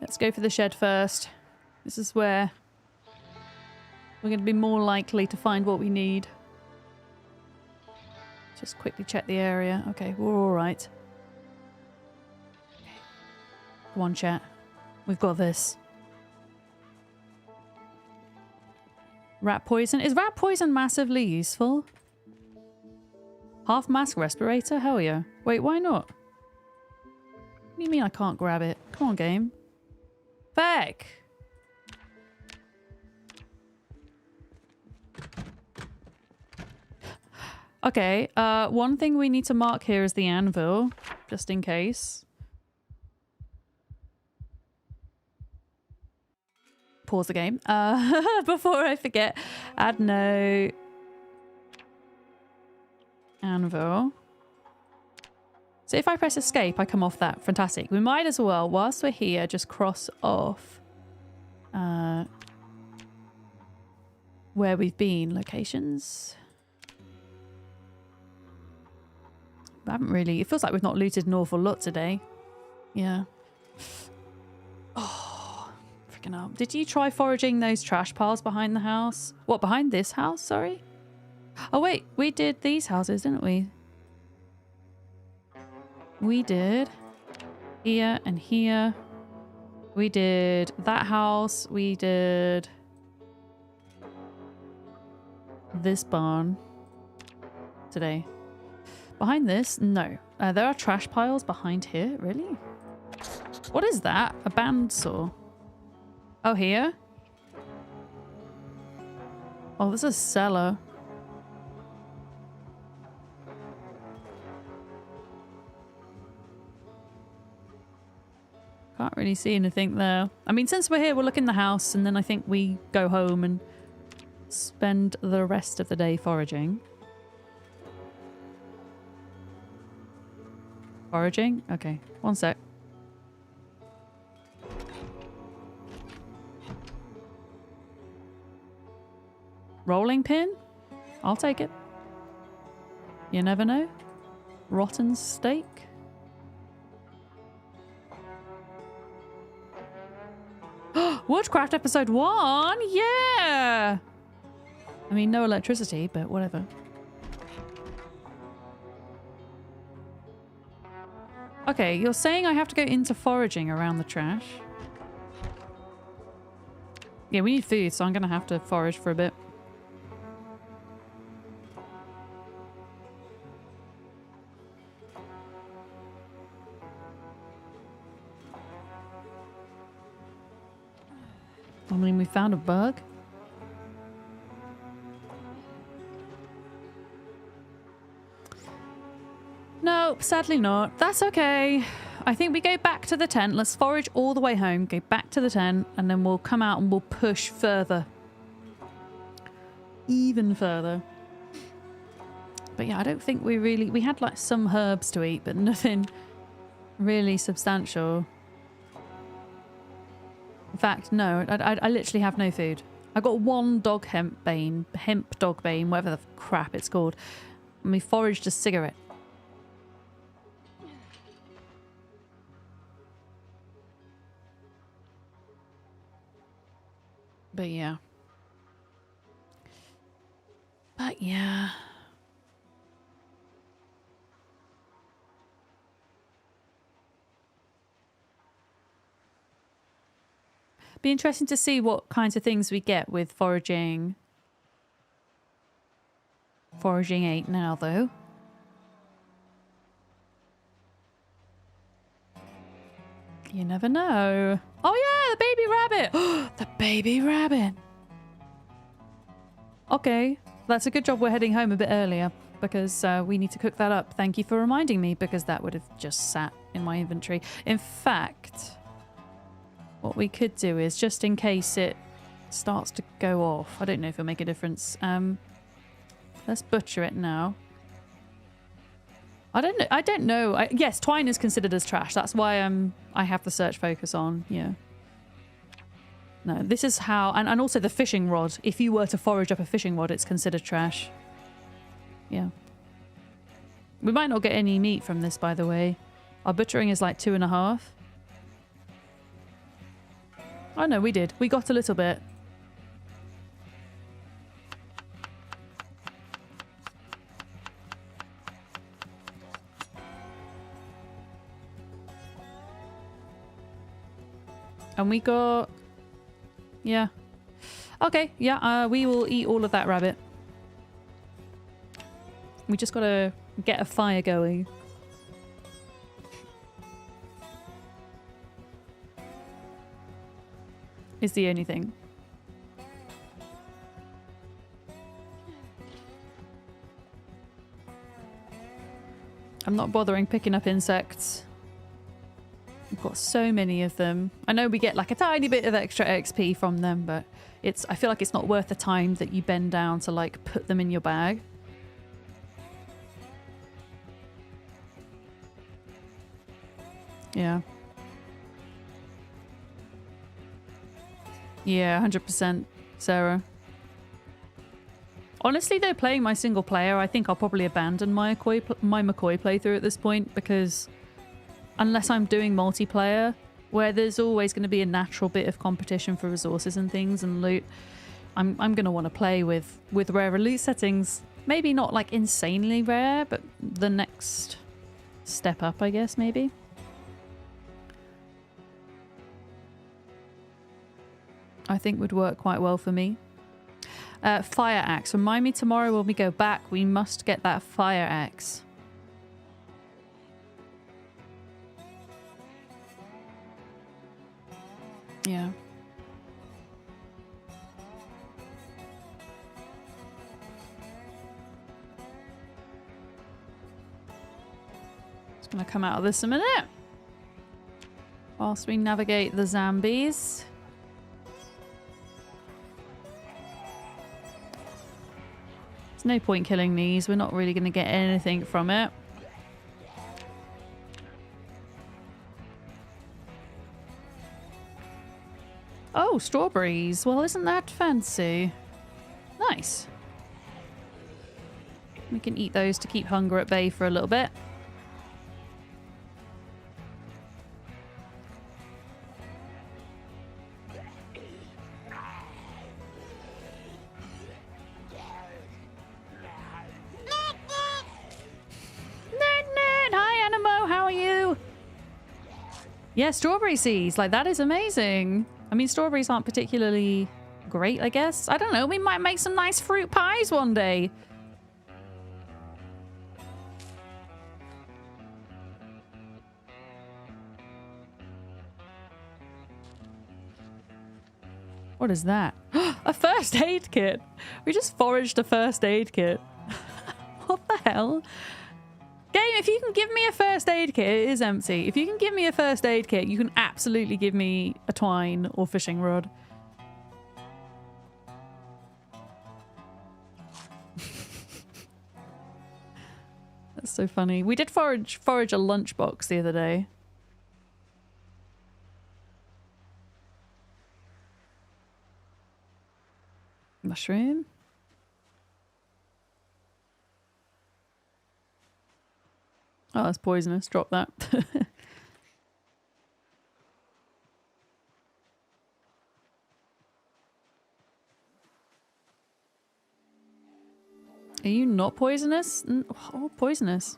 Let's go for the shed first. This is where we're going to be more likely to find what we need. Just quickly check the area. Okay, we're all right. Come on, chat. We've got this. Rat poison. Is rat poison massively useful? Half mask respirator? Hell yeah. Wait, why not? What do you mean I can't grab it? Come on, game. Back. Okay, one thing we need to mark here is the anvil, just in case. Pause the game. Before I forget, add note. Anvil. So if I press escape, I come off that. Fantastic. We might as well, whilst we're here, just cross off where we've been. Locations. I haven't really... It feels like we've not looted an awful lot today. Yeah. Oh, freaking hell. Did you try foraging those trash piles behind the house? What, behind this house? Sorry? Oh, wait. We did these houses, didn't we? We did. Here and here. We did that house. We did this barn today. Behind this? No. There are trash piles behind here. Really? What is that? A bandsaw. Oh, here? Oh, this is a cellar. Can't really see anything there. I mean, since we're here, we'll look in the house and then I think we go home and spend the rest of the day foraging. Foraging? Okay, one sec. Rolling pin? I'll take it. You never know. Rotten steak? Woodcraft episode 1? Yeah! I mean, no electricity, but whatever. Okay, you're saying I have to go into foraging around the trash? Yeah, we need food, so I'm gonna have to forage for a bit. I mean, we found a bug. Nope, sadly not. That's okay. I think we go back to the tent. Let's forage all the way home, go back to the tent, and then we'll come out and we'll push further. Even further. But yeah, I don't think we really... We had like some herbs to eat, but nothing really substantial. In fact, no, I literally have no food. I got one hemp dog bane, whatever the crap it's called. And we foraged a cigarette. But yeah. But yeah. Be interesting to see what kinds of things we get with foraging. Foraging 8 now, though. You never know. Oh yeah, the baby rabbit. The baby rabbit. Okay, that's a good job we're heading home a bit earlier because we need to cook that up. Thank you for reminding me because that would have just sat in my inventory. In fact... What we could do is, just in case it starts to go off, I don't know if it'll make a difference. Let's butcher it now. I don't know. Yes, twine is considered as trash. That's why I have the search focus on. Yeah. No, this is how... And also the fishing rod. If you were to forage up a fishing rod, it's considered trash. Yeah. We might not get any meat from this, by the way. Our butchering is like 2.5. Oh no, we did. We got a little bit. And we got... Yeah. Okay, yeah, we will eat all of that rabbit. We just gotta get a fire going. Is the only thing. I'm not bothering picking up insects. We've got so many of them. I know we get like a tiny bit of extra XP from them, but I feel like it's not worth the time that you bend down to like put them in your bag. Yeah. Yeah, 100%, Sarah. Honestly, though, playing my single player, I think I'll probably abandon my McCoy playthrough at this point because unless I'm doing multiplayer, where there's always going to be a natural bit of competition for resources and things and loot, I'm going to want to play with rarer loot settings. Maybe not like insanely rare, but the next step up, I guess, maybe. I think would work quite well for me. Fire axe. Remind me tomorrow when we go back, we must get that fire axe. Yeah. Just gonna come out of this a minute. Whilst we navigate the zombies. There's no point killing these. We're not really gonna get anything from it. Oh, strawberries. Well, isn't that fancy? Nice. We can eat those to keep hunger at bay for a little bit. Hi, Animo. How are you? Yeah, strawberry seeds. Like, that is amazing. I mean, strawberries aren't particularly great, I guess. I don't know. We might make some nice fruit pies one day. What is that? A first aid kit. We just foraged a first aid kit. What the hell? Game, if you can give me a first aid kit, it is empty. If you can give me a first aid kit, you can absolutely give me a twine or fishing rod. That's so funny. We did forage a lunchbox the other day. Mushroom. Oh, that's poisonous. Drop that. Are you not poisonous? Oh, poisonous.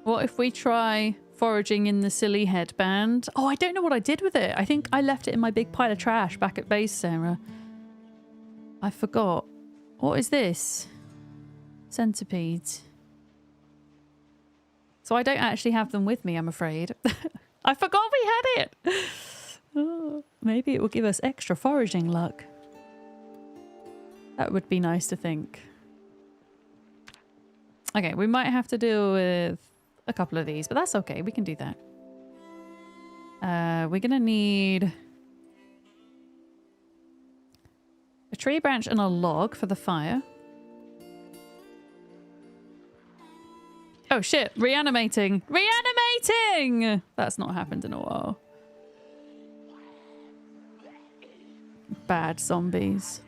What if we try foraging in the silly headband? Oh, I don't know what I did with it. I think I left it in my big pile of trash back at base, Sarah. I forgot. What is this? Centipedes. So I don't actually have them with me, I'm afraid. I forgot we had it. Oh, maybe it will give us extra foraging luck. That would be nice to think. Okay, we might have to deal with a couple of these, but that's okay. We can do that. We're gonna need a tree branch and a log for the fire. Oh shit, reanimating. Reanimating! That's not happened in a while. Bad zombies.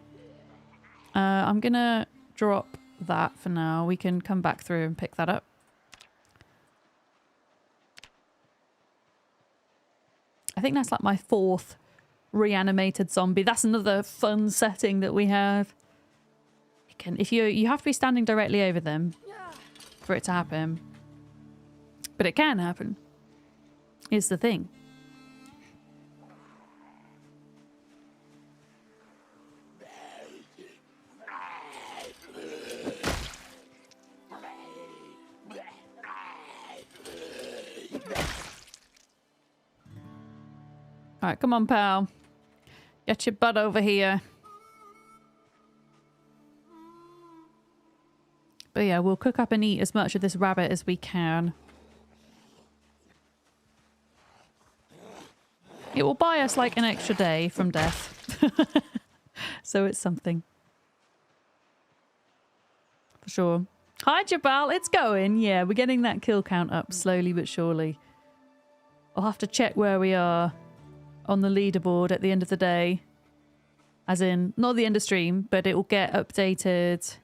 I'm gonna drop that for now. We can come back through and pick that up. I think that's like my 4th reanimated zombie. That's another fun setting that we have. You have to be standing directly over them for it to happen. But it can happen. Is the thing. Alright, come on, pal. Get your butt over here. But yeah, we'll cook up and eat as much of this rabbit as we can. It will buy us like an extra day from death. So it's something. For sure. Hi, Jabal. It's going. Yeah, we're getting that kill count up slowly but surely. I'll have to check where we are on the leaderboard at the end of the day. As in, not the end of stream, but it will get updated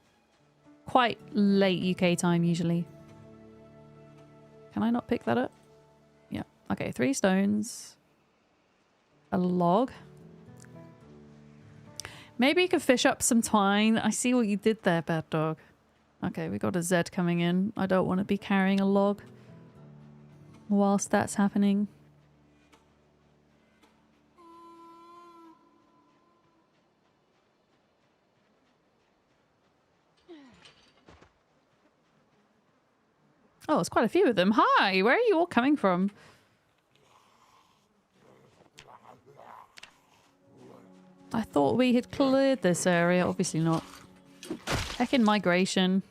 quite late UK time usually. Can I not pick that up? Yeah. Okay, 3 stones. A log. Maybe you could fish up some twine. I see what you did there, bad dog. Okay, we got a Z coming in. I don't want to be carrying a log whilst that's happening. Oh, it's quite a few of them. Hi, where are you all coming from? I thought we had cleared this area. Obviously not. Heckin' migration.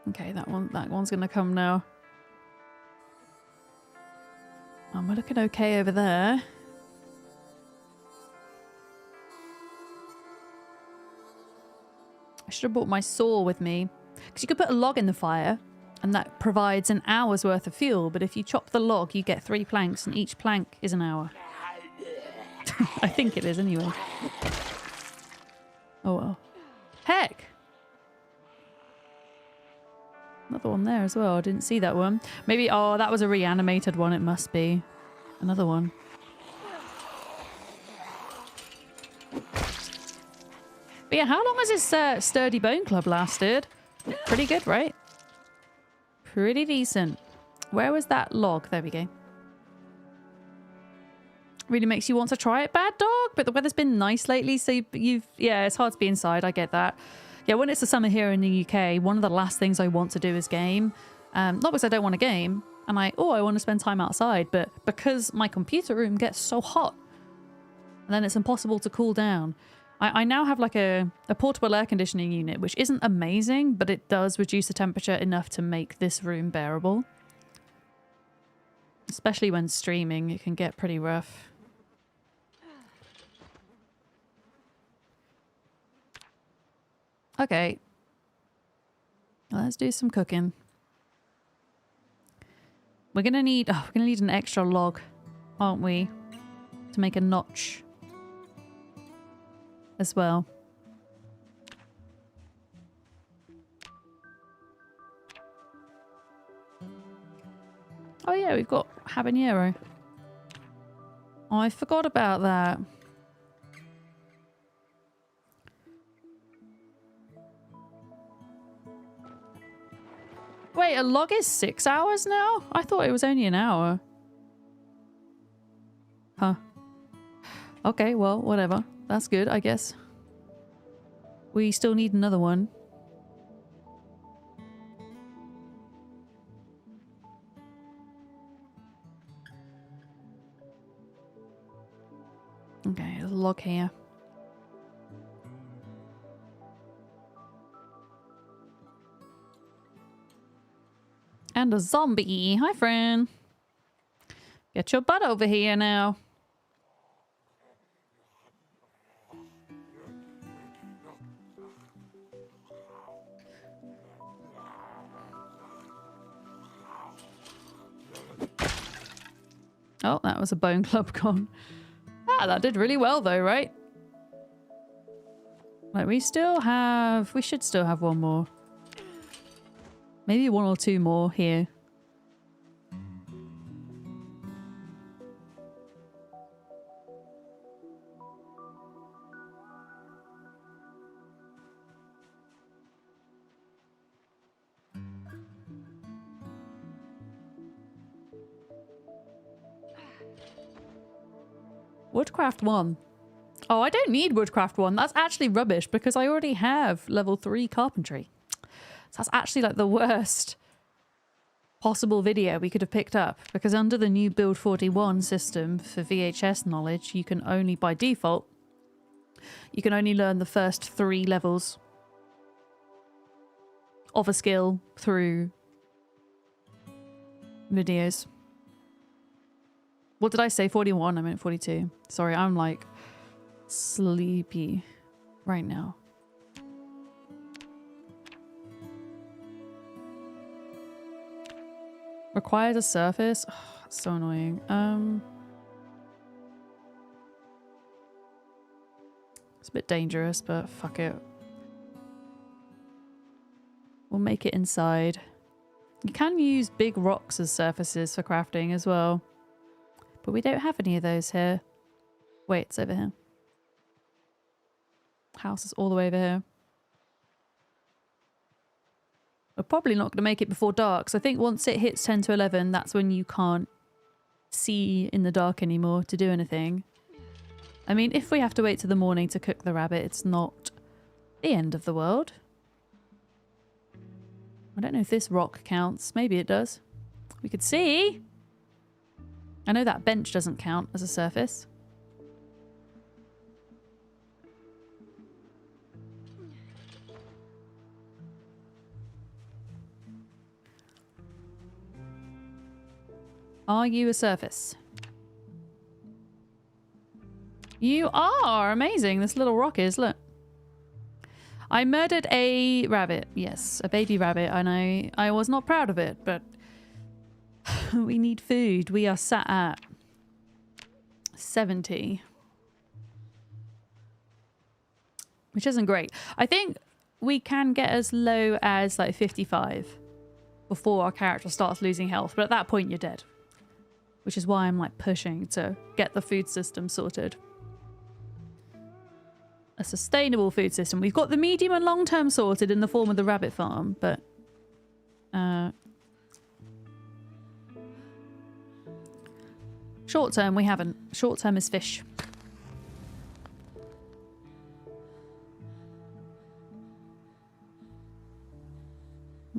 Okay, that one's gonna come now. We're looking okay over there. I should have brought my saw with me. Because you could put a log in the fire, and that provides an hour's worth of fuel. But if you chop the log, you get 3 planks, and each plank is an hour. I think it is, anyway. Oh well. Heck! Another one there as well. I didn't see that one. Maybe, oh, that was a reanimated one. It must be. Another one. But yeah, how long has this Sturdy Bone Club lasted? Pretty good, right? Pretty decent. Where was that log? There we go. Really makes you want to try it, bad dog. But the weather's been nice lately, so yeah, it's hard to be inside. I get that. Yeah, when it's the summer here in the UK, one of the last things I want to do is game. Not because I don't want to game, and I want to spend time outside, but because my computer room gets so hot, and then it's impossible to cool down. I now have like a portable air conditioning unit, which isn't amazing, but it does reduce the temperature enough to make this room bearable. Especially when streaming, it can get pretty rough. Okay. Let's do some cooking. We're gonna need an extra log, aren't we? To make a notch as well. Oh yeah, we've got habanero. Oh, I forgot about that. Wait, a log is 6 hours now? I thought it was only an hour. Huh. Okay, well, whatever. That's good, I guess. We still need another one. Okay, there's a log here. And a zombie. Hi, friend. Get your butt over here now. Oh, that was a bone club gone. Ah, that did really well though, right? Like, we should still have one more. Maybe 1 or 2 more here. Woodcraft 1. Oh, I don't need Woodcraft 1. That's actually rubbish because I already have level 3 carpentry. So that's actually like the worst possible video we could have picked up, because under the new build 41 system for VHS knowledge, you can only, by default, you can only learn the first 3 levels of a skill through videos. What did I say? 41? I meant 42. Sorry, I'm like sleepy right now. Requires a surface? Oh, that's so annoying. It's a bit dangerous, but fuck it. We'll make it inside. You can use big rocks as surfaces for crafting as well. But we don't have any of those here. Wait, it's over here. House is all the way over here. We're probably not going to make it before dark. So I think once it hits 10 to 11, that's when you can't see in the dark anymore to do anything. I mean, if we have to wait till the morning to cook the rabbit, it's not the end of the world. I don't know if this rock counts. Maybe it does. We could see. I know that bench doesn't count as a surface. Are you a surface? You are! Amazing. This little rock is, look. I murdered a rabbit. Yes, a baby rabbit. And I was not proud of it, but we need food. We are sat at 70. Which isn't great. I think we can get as low as like 55 before our character starts losing health. But at that point, you're dead. Which is why I'm like pushing to get the food system sorted. A sustainable food system. We've got the medium and long term sorted in the form of the rabbit farm, but short term we haven't. Short term is fish.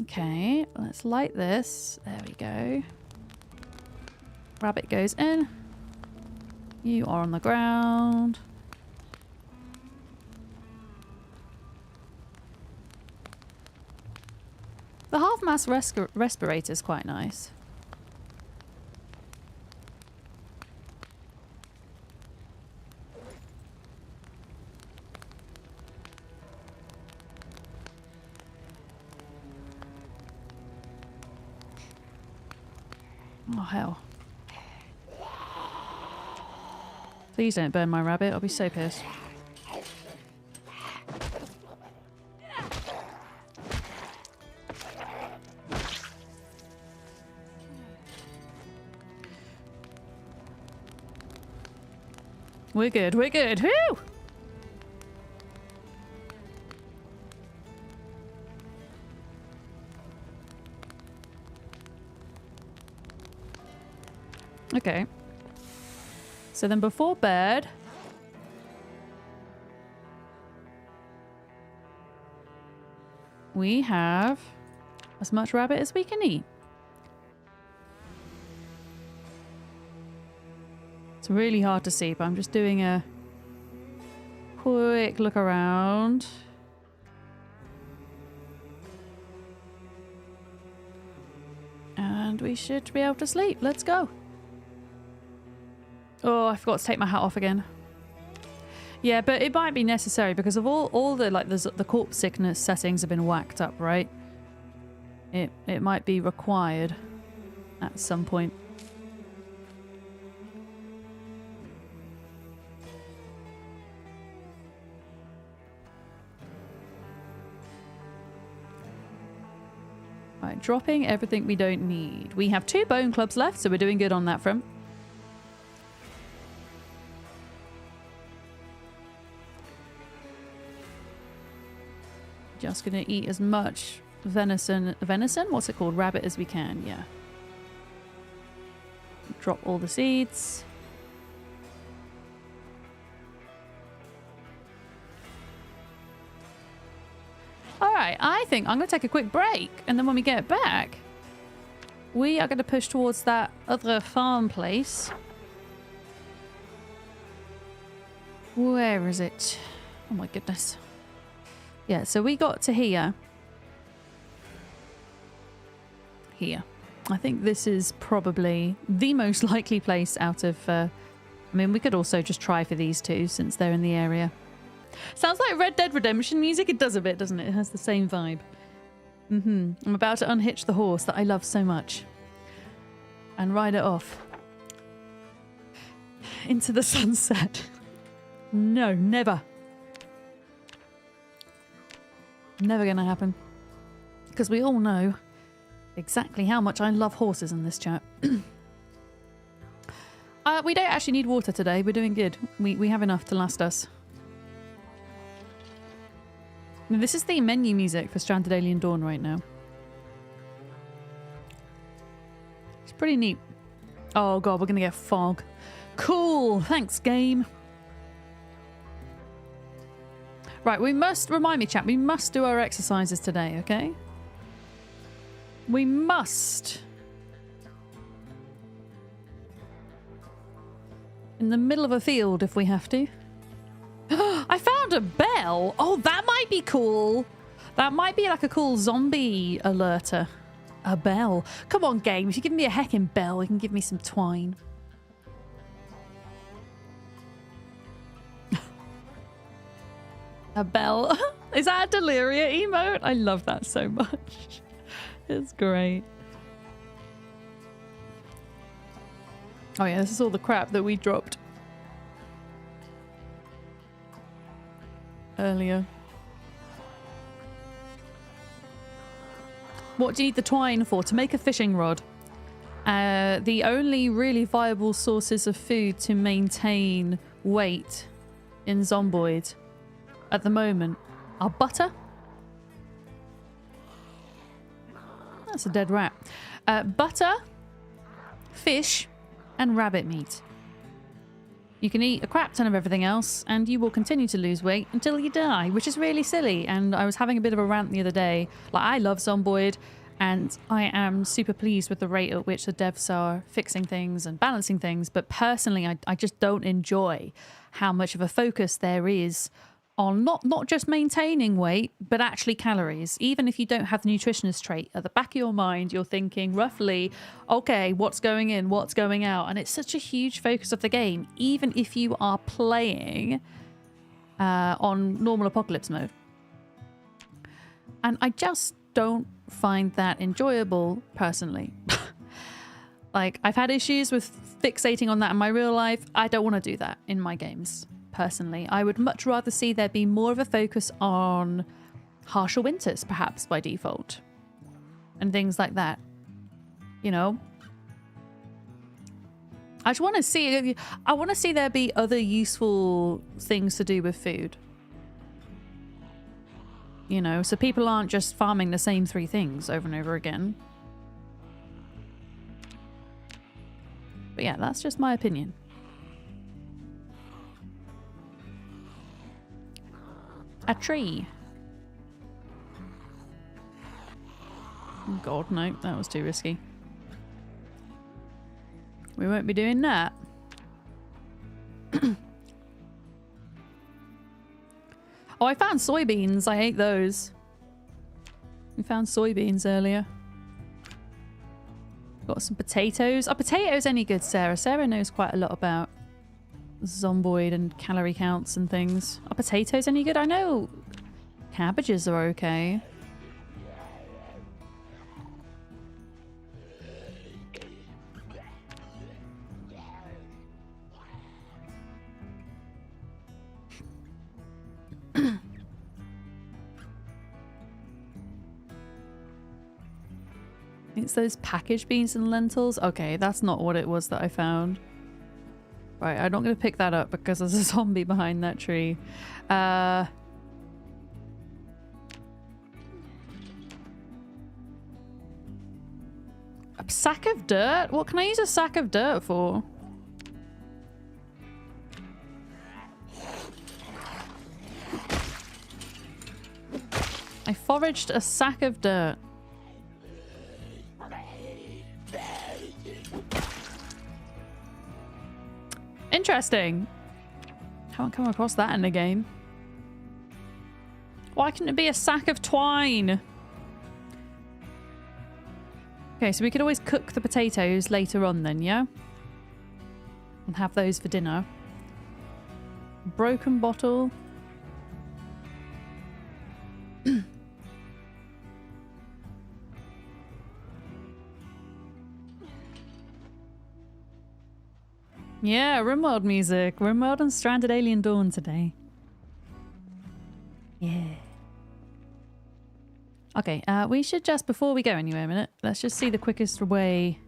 Okay, let's light this. There we go. Rabbit goes in. You are on the ground. The half-mass respirator is quite nice. Oh, hell. Please don't burn my rabbit. I'll be so pissed. We're good. We're good. Woo! Okay. So then before bed, we have as much rabbit as we can eat. It's really hard to see, but I'm just doing a quick look around. And we should be able to sleep. Let's go. Oh, I forgot to take my hat off again. Yeah, but it might be necessary because of all the like the corpse sickness settings have been whacked up, right? It might be required at some point. Right, dropping everything we don't need. We have 2 bone clubs left, so we're doing good on that front. Just gonna eat as much venison, what's it called? Rabbit as we can, yeah. Drop all the seeds. Alright, I think I'm gonna take a quick break, and then when we get back, we are gonna push towards that other farm place. Where is it? Oh my goodness. Yeah, so we got to here. Here. I think this is probably the most likely place out of... I mean, we could also just try for these two since they're in the area. Sounds like Red Dead Redemption music. It does a bit, doesn't it? It has the same vibe. I'm about to unhitch the horse that I love so much. And ride it off. Into the sunset. No, never. Never gonna happen. Because we all know exactly how much I love horses in this chat. We don't actually need water today. We're doing good. We have enough to last us. Now, this is the menu music for Stranded Alien Dawn right now. It's pretty neat. Oh god, we're gonna get fog. Cool! Thanks, game. Right, we must, remind me chat, we must do our exercises today, okay? We must. In the middle of a field if we have to. I found a bell! Oh, that might be cool. That might be like a cool zombie alerter. A bell. Come on, game. If you give me a heckin' bell, you can give me some twine. A bell. Is that a Deliria emote? I love that so much. It's great. Oh yeah, this is all the crap that we dropped earlier. What do you need the twine for? To make a fishing rod. The only really viable sources of food to maintain weight in Zomboid at the moment are butter. That's a dead rat. Butter, fish, and rabbit meat. You can eat a crap ton of everything else and you will continue to lose weight until you die, which is really silly. And I was having a bit of a rant the other day. Like, I love Zomboid and I am super pleased with the rate at which the devs are fixing things and balancing things. But personally, I just don't enjoy how much of a focus there is on not just maintaining weight, but actually calories. Even if you don't have the nutritionist trait, at the back of your mind, you're thinking roughly, okay, what's going in, what's going out? And it's such a huge focus of the game, even if you are playing on normal apocalypse mode. And I just don't find that enjoyable, personally. Like, I've had issues with fixating on that in my real life. I don't want to do that in my games. Personally, I would much rather see there be more of a focus on harsher winters, perhaps by default, and things like that. You know, I just want to see. I want to see there be other useful things to do with food. You know, so people aren't just farming the same 3 things over and over again. But yeah, that's just my opinion. A tree. Oh god, no, that was too risky. We won't be doing that. Oh, I found soybeans. I ate those. We found soybeans earlier. Got some potatoes. Are potatoes any good, Sarah? Sarah knows quite a lot about Zomboid and calorie counts and things. Are potatoes any good? I know cabbages are okay. It's those packaged beans and lentils. Okay, that's not what it was that I found. Right, I'm not going to pick that up because there's a zombie behind that tree. A sack of dirt? What can I use a sack of dirt for? I foraged a sack of dirt. Interesting. Haven't come across that in the game. Why couldn't it be a sack of twine? Okay, so we could always cook the potatoes later on then, yeah? And have those for dinner. Broken bottle. Yeah, RimWorld music. RimWorld and Stranded Alien Dawn today. Yeah. Okay, we should just, before we go anywhere a minute, let's just see the quickest way.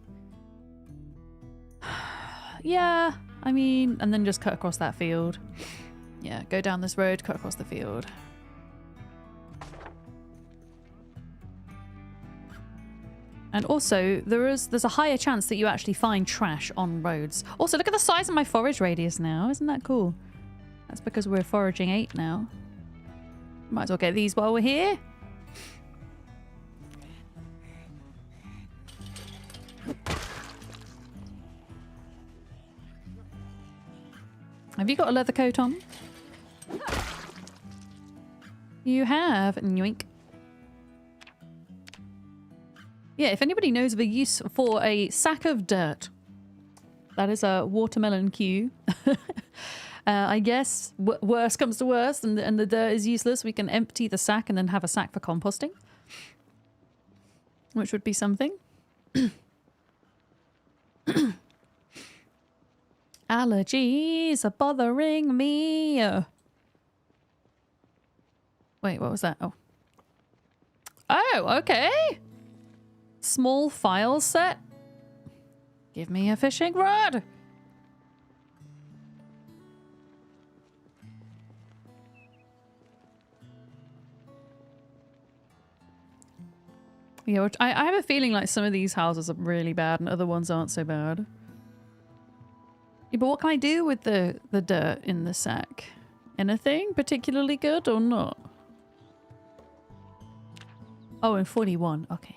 Yeah, I mean, and then just cut across that field. Yeah, go down this road, cut across the field. And also, there's a higher chance that you actually find trash on roads. Also, look at the size of my forage radius now. Isn't that cool? That's because we're foraging 8 now. Might as well get these while we're here. Have you got a leather coat on? You have. Yoink. Yeah, if anybody knows of a use for a sack of dirt, that is a watermelon cue. I guess worse comes to worst and the dirt is useless. We can empty the sack and then have a sack for composting, which would be something. Allergies are bothering me. Wait, what was that? Oh. Oh, okay. Small file set. Give me a fishing rod. Yeah, I have a feeling like some of these houses are really bad and other ones aren't so bad. Yeah, but what can I do with the dirt in the sack? Anything particularly good or not? Oh, and 41. Okay.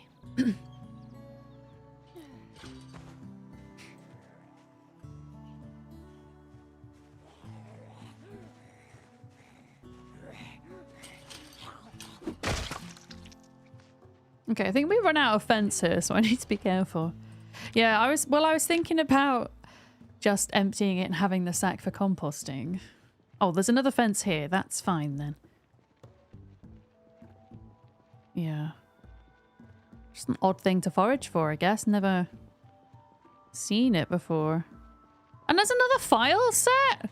Okay, I think we run out of fence here, so I need to be careful. Yeah, I was thinking about just emptying it and having the sack for composting. Oh, there's another fence here. That's fine then. Yeah. Just an odd thing to forage for, I guess. Never seen it before. And there's another file set!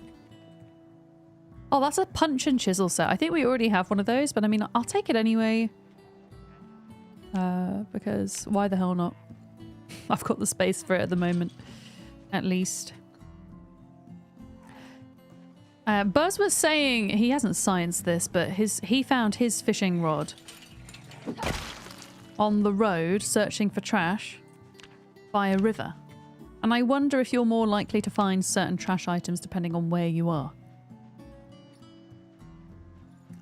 Oh, that's a punch and chisel set. I think we already have one of those, but I mean, I'll take it anyway. Because why the hell not? I've got the space for it at the moment, at least. Buzz was saying, he hasn't scienced this, but he found his fishing rod on the road searching for trash by a river. And I wonder if you're more likely to find certain trash items depending on where you are.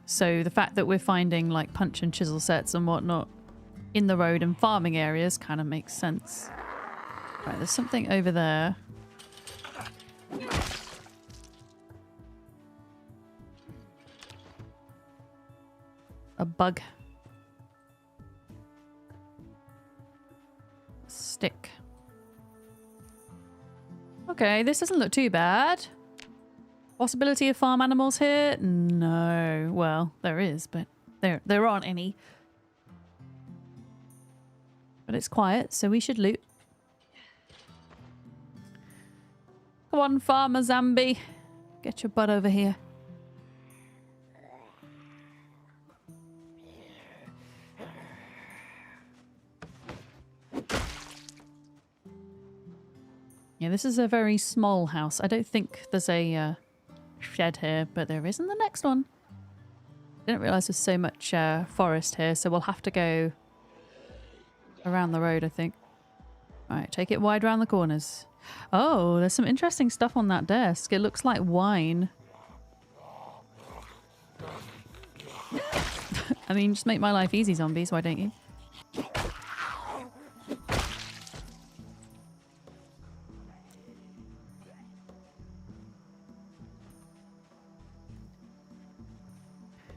So the fact that we're finding like punch and chisel sets and whatnot in the road and farming areas kind of makes sense. Right, there's something over there. A bug. Stick. Okay, this doesn't look too bad. Possibility of farm animals here? No. Well, there is, but there aren't any. But it's quiet, so we should loot. Come on, Farmer Zambi. Get your butt over here. Yeah, this is a very small house. I don't think there's a shed here, but there is in the next one. I didn't realise there's so much forest here, so we'll have to go around the road, I think. Alright, take it wide around the corners. Oh, there's some interesting stuff on that desk. It looks like wine. I mean, just make my life easy, zombies, why don't you?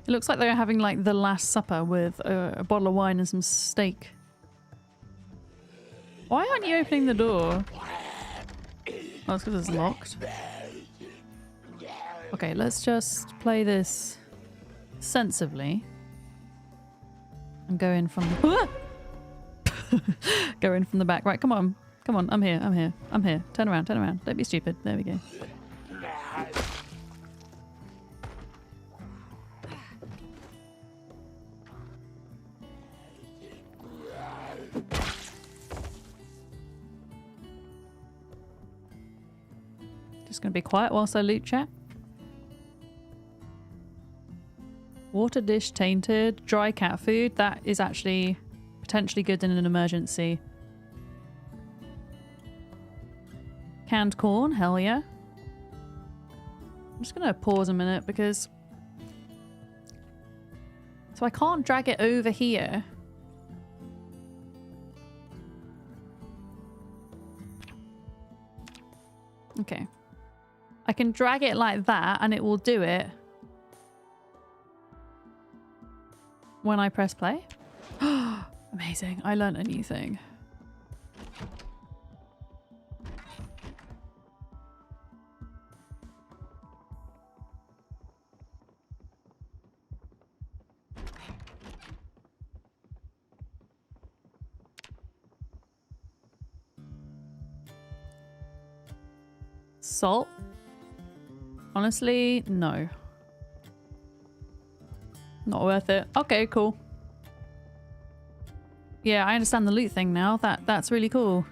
It looks like they're having like the Last Supper with a bottle of wine and some steak. Why aren't you opening the door? Oh, it's because it's locked. Okay, let's just play this sensibly. And go in from the... Go in from the back. Right, come on. Come on, I'm here, I'm here, I'm here. Turn around, turn around. Don't be stupid. There we go. Just gonna be quiet whilst I loot chat. Water dish tainted. Dry cat food. That is actually potentially good in an emergency. Canned corn. Hell yeah. I'm just gonna pause a minute because... So I can't drag it over here. Okay. I can drag it like that and it will do it when I press play. Amazing. I learned a new thing. Salt? Honestly, no. Not worth it. Okay, cool. Yeah, I understand the loot thing now. That's really cool.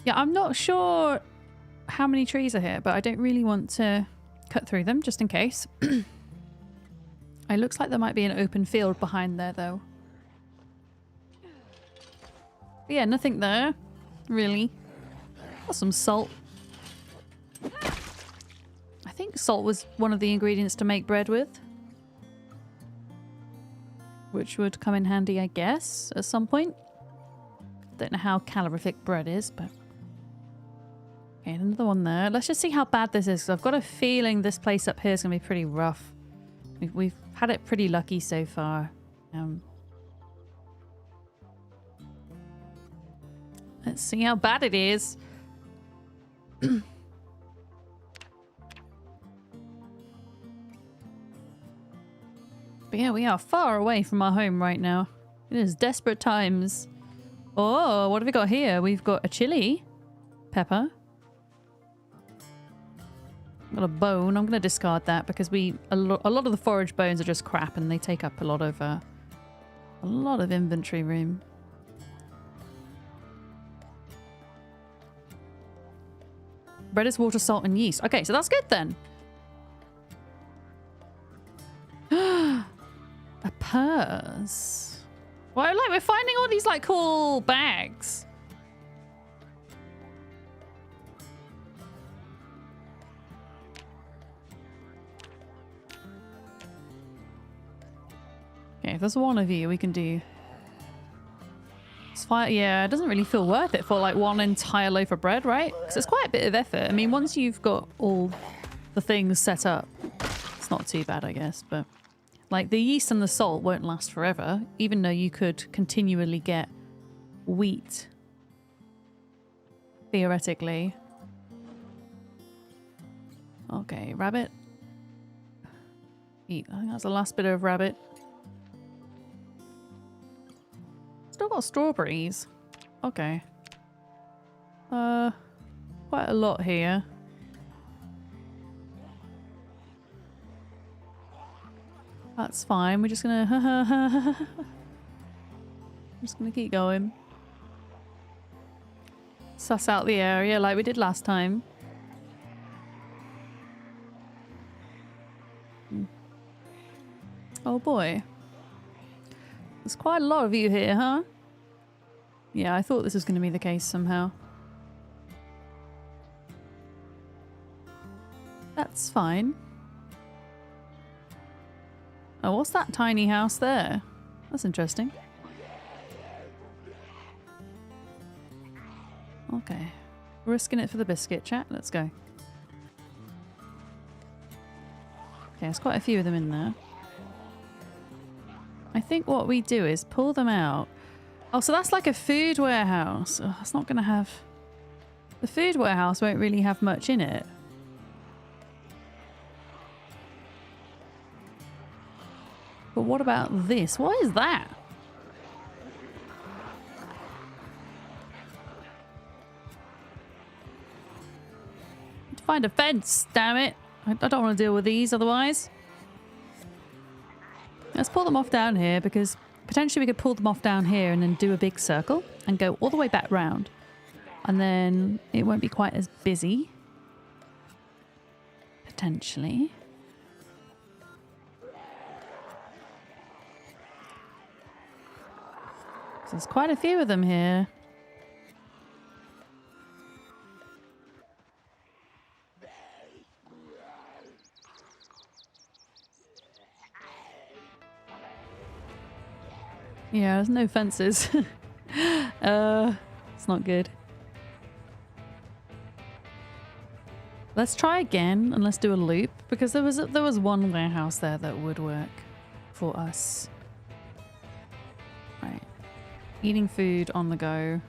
Yeah, I'm not sure how many trees are here, but I don't really want to cut through them just in case. It looks like there might be an open field behind there though. But yeah, nothing there, really. Got some salt. I think salt was one of the ingredients to make bread with. Which would come in handy, I guess, at some point. Don't know how calorific bread is, but... Okay, another one there. Let's just see how bad this is, because I've got a feeling this place up here is going to be pretty rough. We've had it pretty lucky so far. Let's see how bad it is. But yeah, we are far away from our home right now. It is desperate times. Oh, what have we got here? We've got a chili pepper. Got a bone. I'm going to discard that because a lot of the forage bones are just crap and they take up a lot of inventory room. Bread is water, salt, and yeast. Okay, so that's good then. A purse. Well, like we're finding all these like cool bags. Okay, if there's one of you, we can do. It's fine. Yeah, it doesn't really feel worth it for like one entire loaf of bread, right? Because it's quite a bit of effort. I mean, once you've got all the things set up, it's not too bad, I guess. But like the yeast and the salt won't last forever, even though you could continually get wheat. Theoretically. Okay, rabbit. Eat. I think that's the last bit of rabbit. Still got strawberries. Okay. Quite a lot here. That's fine. We're just gonna keep going. Suss out the area like we did last time. Oh boy. There's quite a lot of you here, huh? Yeah, I thought this was going to be the case somehow. That's fine. Oh, what's that tiny house there? That's interesting. Okay. Risking it for the biscuit, chat. Let's go. Okay, there's quite a few of them in there. I think what we do is pull them out. Oh, so that's like a food warehouse. Oh, that's not going to have... The food warehouse won't really have much in it. But what about this? What is that? Need to find a fence, damn it. I don't want to deal with these otherwise. Let's pull them off down here because potentially we could pull them off down here and then do a big circle and go all the way back round. And then it won't be quite as busy. Potentially. There's quite a few of them here. Yeah, there's no fences. It's not good. Let's try again and let's do a loop because there was one warehouse there that would work for us. Right. Eating food on the go.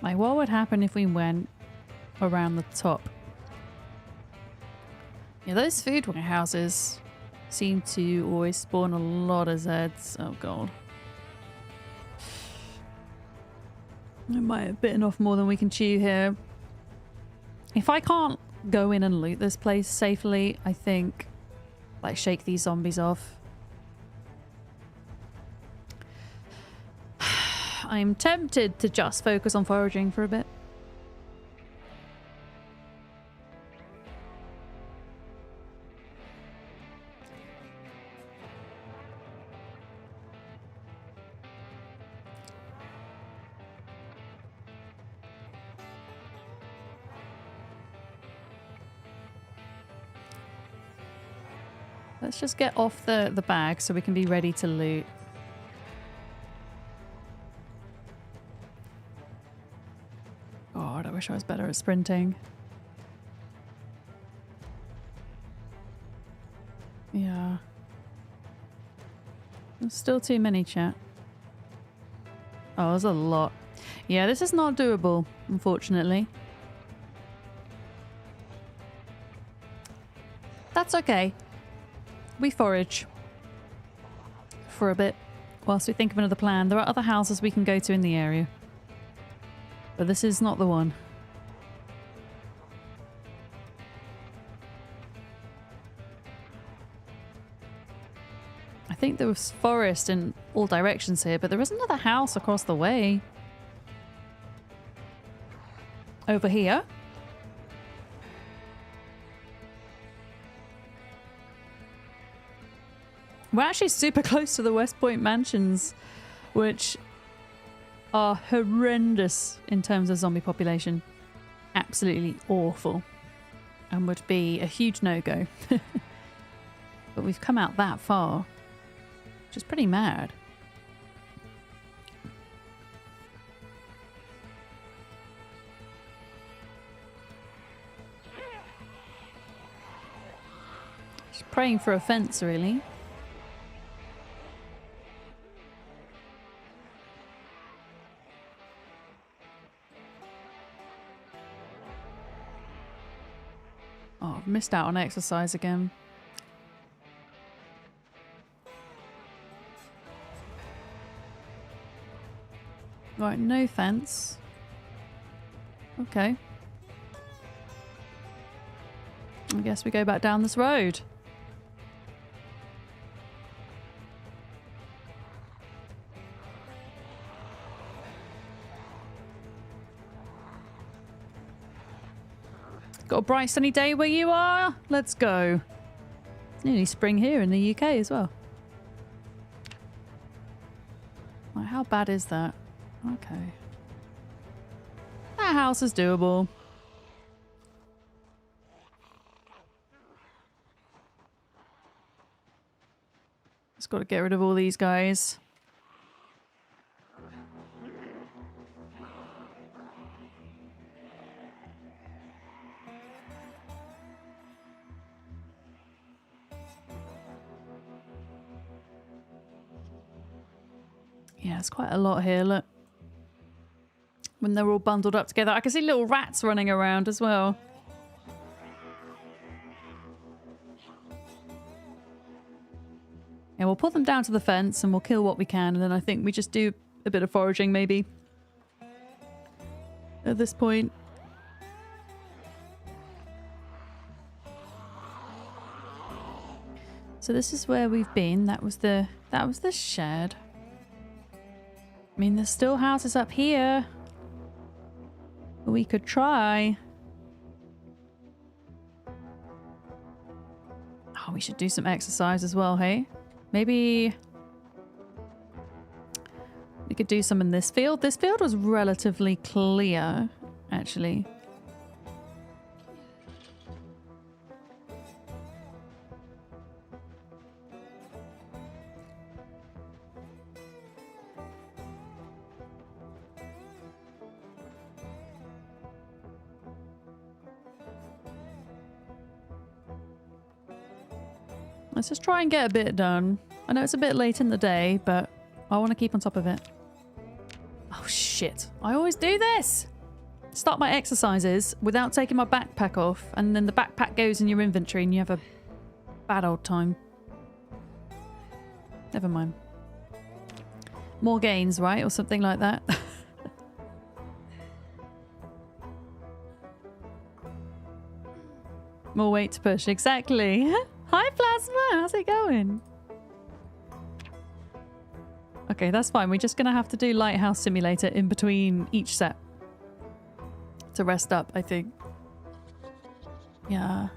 Like, what would happen if we went around the top? Yeah, those food warehouses seem to always spawn a lot of Zeds. Oh, God. I might have bitten off more than we can chew here. If I can't go in and loot this place safely, I think, like, shake these zombies off. I'm tempted to just focus on foraging for a bit. Let's just get off the bag so we can be ready to loot. God, I wish I was better at sprinting. Yeah. There's still too many, chat. Oh, there's a lot. Yeah, this is not doable, unfortunately. That's okay. We forage for a bit whilst we think of another plan. There are other houses we can go to in the area. But this is not the one. I think there was forest in all directions here, but there is another house across the way. Over here. We're actually super close to the West Point mansions, which are horrendous in terms of zombie population. Absolutely awful. And would be a huge no-go. But we've come out that far, which is pretty mad. Just praying for a fence, really. Oh, I've missed out on exercise again. Right, no fence. Okay. I guess we go back down this road. Got a bright sunny day where you are? Let's go. It's nearly spring here in the UK as well. Like, how bad is that? Okay. That house is doable. Just got to get rid of all these guys. Yeah, it's quite a lot here, look. When they're all bundled up together. I can see little rats running around as well. Yeah, we'll put them down to the fence and we'll kill what we can, and then I think we just do a bit of foraging maybe at this point. So this is where we've been. That was the shed. I mean, there's still houses up here. We could try. Oh, we should do some exercise as well, hey? Maybe we could do some in this field. This field was relatively clear, actually. Let's just try and get a bit done. I know it's a bit late in the day, but I want to keep on top of it. Oh shit, I always do this! Start my exercises without taking my backpack off, and then the backpack goes in your inventory and you have a bad old time. Never mind. More gains, right? Or something like that. More weight to push, exactly. Hi Plasma, how's it going? Okay, that's fine. We're just going to have to do Lighthouse Simulator in between each set to rest up, I think. Yeah.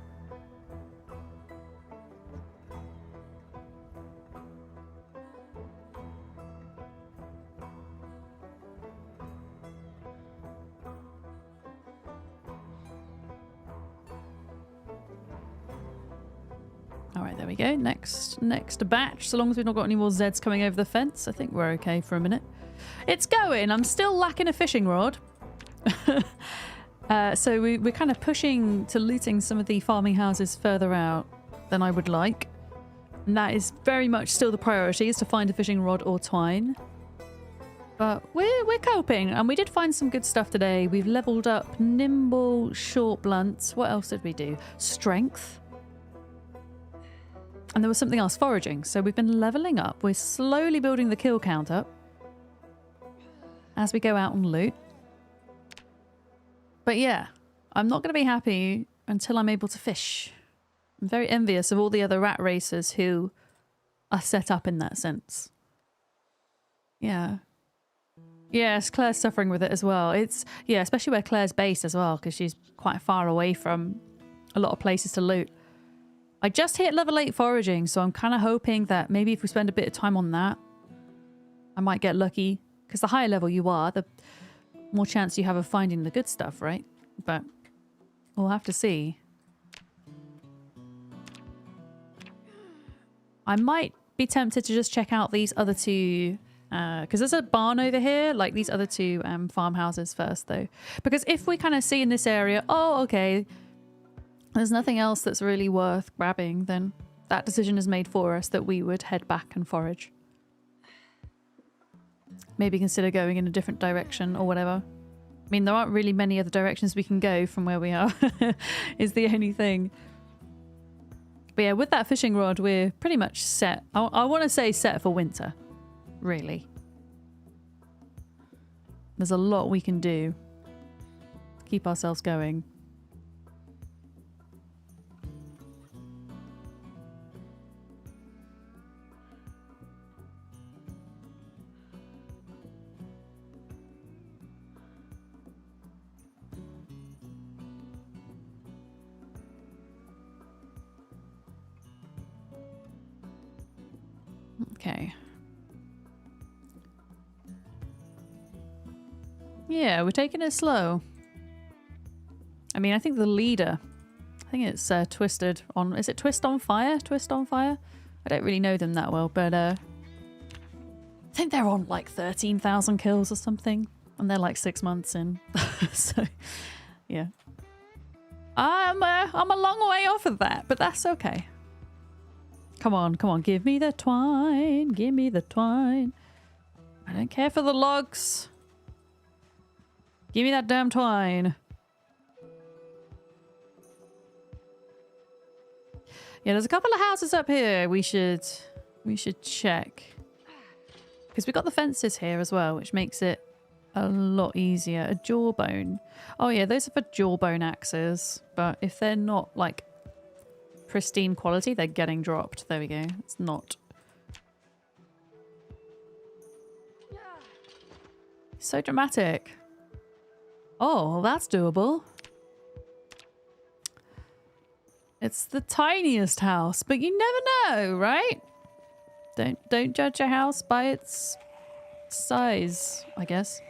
Alright, there we go. Next batch. So long as we've not got any more Zeds coming over the fence, I think we're okay for a minute. It's going! I'm still lacking a fishing rod. So we're kind of pushing to looting some of the farming houses further out than I would like. And that is very much still the priority, is to find a fishing rod or twine. But we're coping, and we did find some good stuff today. We've leveled up nimble, short blunts. What else did we do? Strength. And there was something else, foraging. So we've been leveling up. We're slowly building the kill count up as we go out and loot. But yeah, I'm not going to be happy until I'm able to fish. I'm very envious of all the other rat racers who are set up in that sense. Yeah. Yes, Claire's suffering with it as well. Yeah, especially where Claire's based as well, because she's quite far away from a lot of places to loot. I just hit level 8 foraging, so I'm kind of hoping that maybe if we spend a bit of time on that, I might get lucky. Because the higher level you are, the more chance you have of finding the good stuff, right? But we'll have to see. I might be tempted to just check out these other two, because there's a barn over here, like these other two farmhouses first, though. Because if we kind of see in this area, oh, okay, there's nothing else that's really worth grabbing, then that decision is made for us that we would head back and forage. Maybe consider going in a different direction or whatever. I mean, there aren't really many other directions we can go from where we are, is the only thing. But yeah, with that fishing rod, we're pretty much set. I want to say set for winter, really. There's a lot we can do to keep ourselves going. Okay. Yeah, we're taking it slow. I mean, I think the leader, I think it's Twisted on... Is it Twist on Fire? Twist on Fire? I don't really know them that well, but I think they're on like 13,000 kills or something. And they're like 6 months in. So, yeah. I'm a long way off of that, but that's okay. Come on, come on. Give me the twine. Give me the twine. I don't care for the logs. Give me that damn twine. Yeah, there's a couple of houses up here we should We should check. Because we've got the fences here as well, which makes it a lot easier. A jawbone. Oh yeah, those are for jawbone axes. But if they're not like pristine quality, they're getting dropped. There we go. It's not. So dramatic. Oh, well, that's doable. It's the tiniest house, but you never know, right? Don't judge a house by its size, I guess.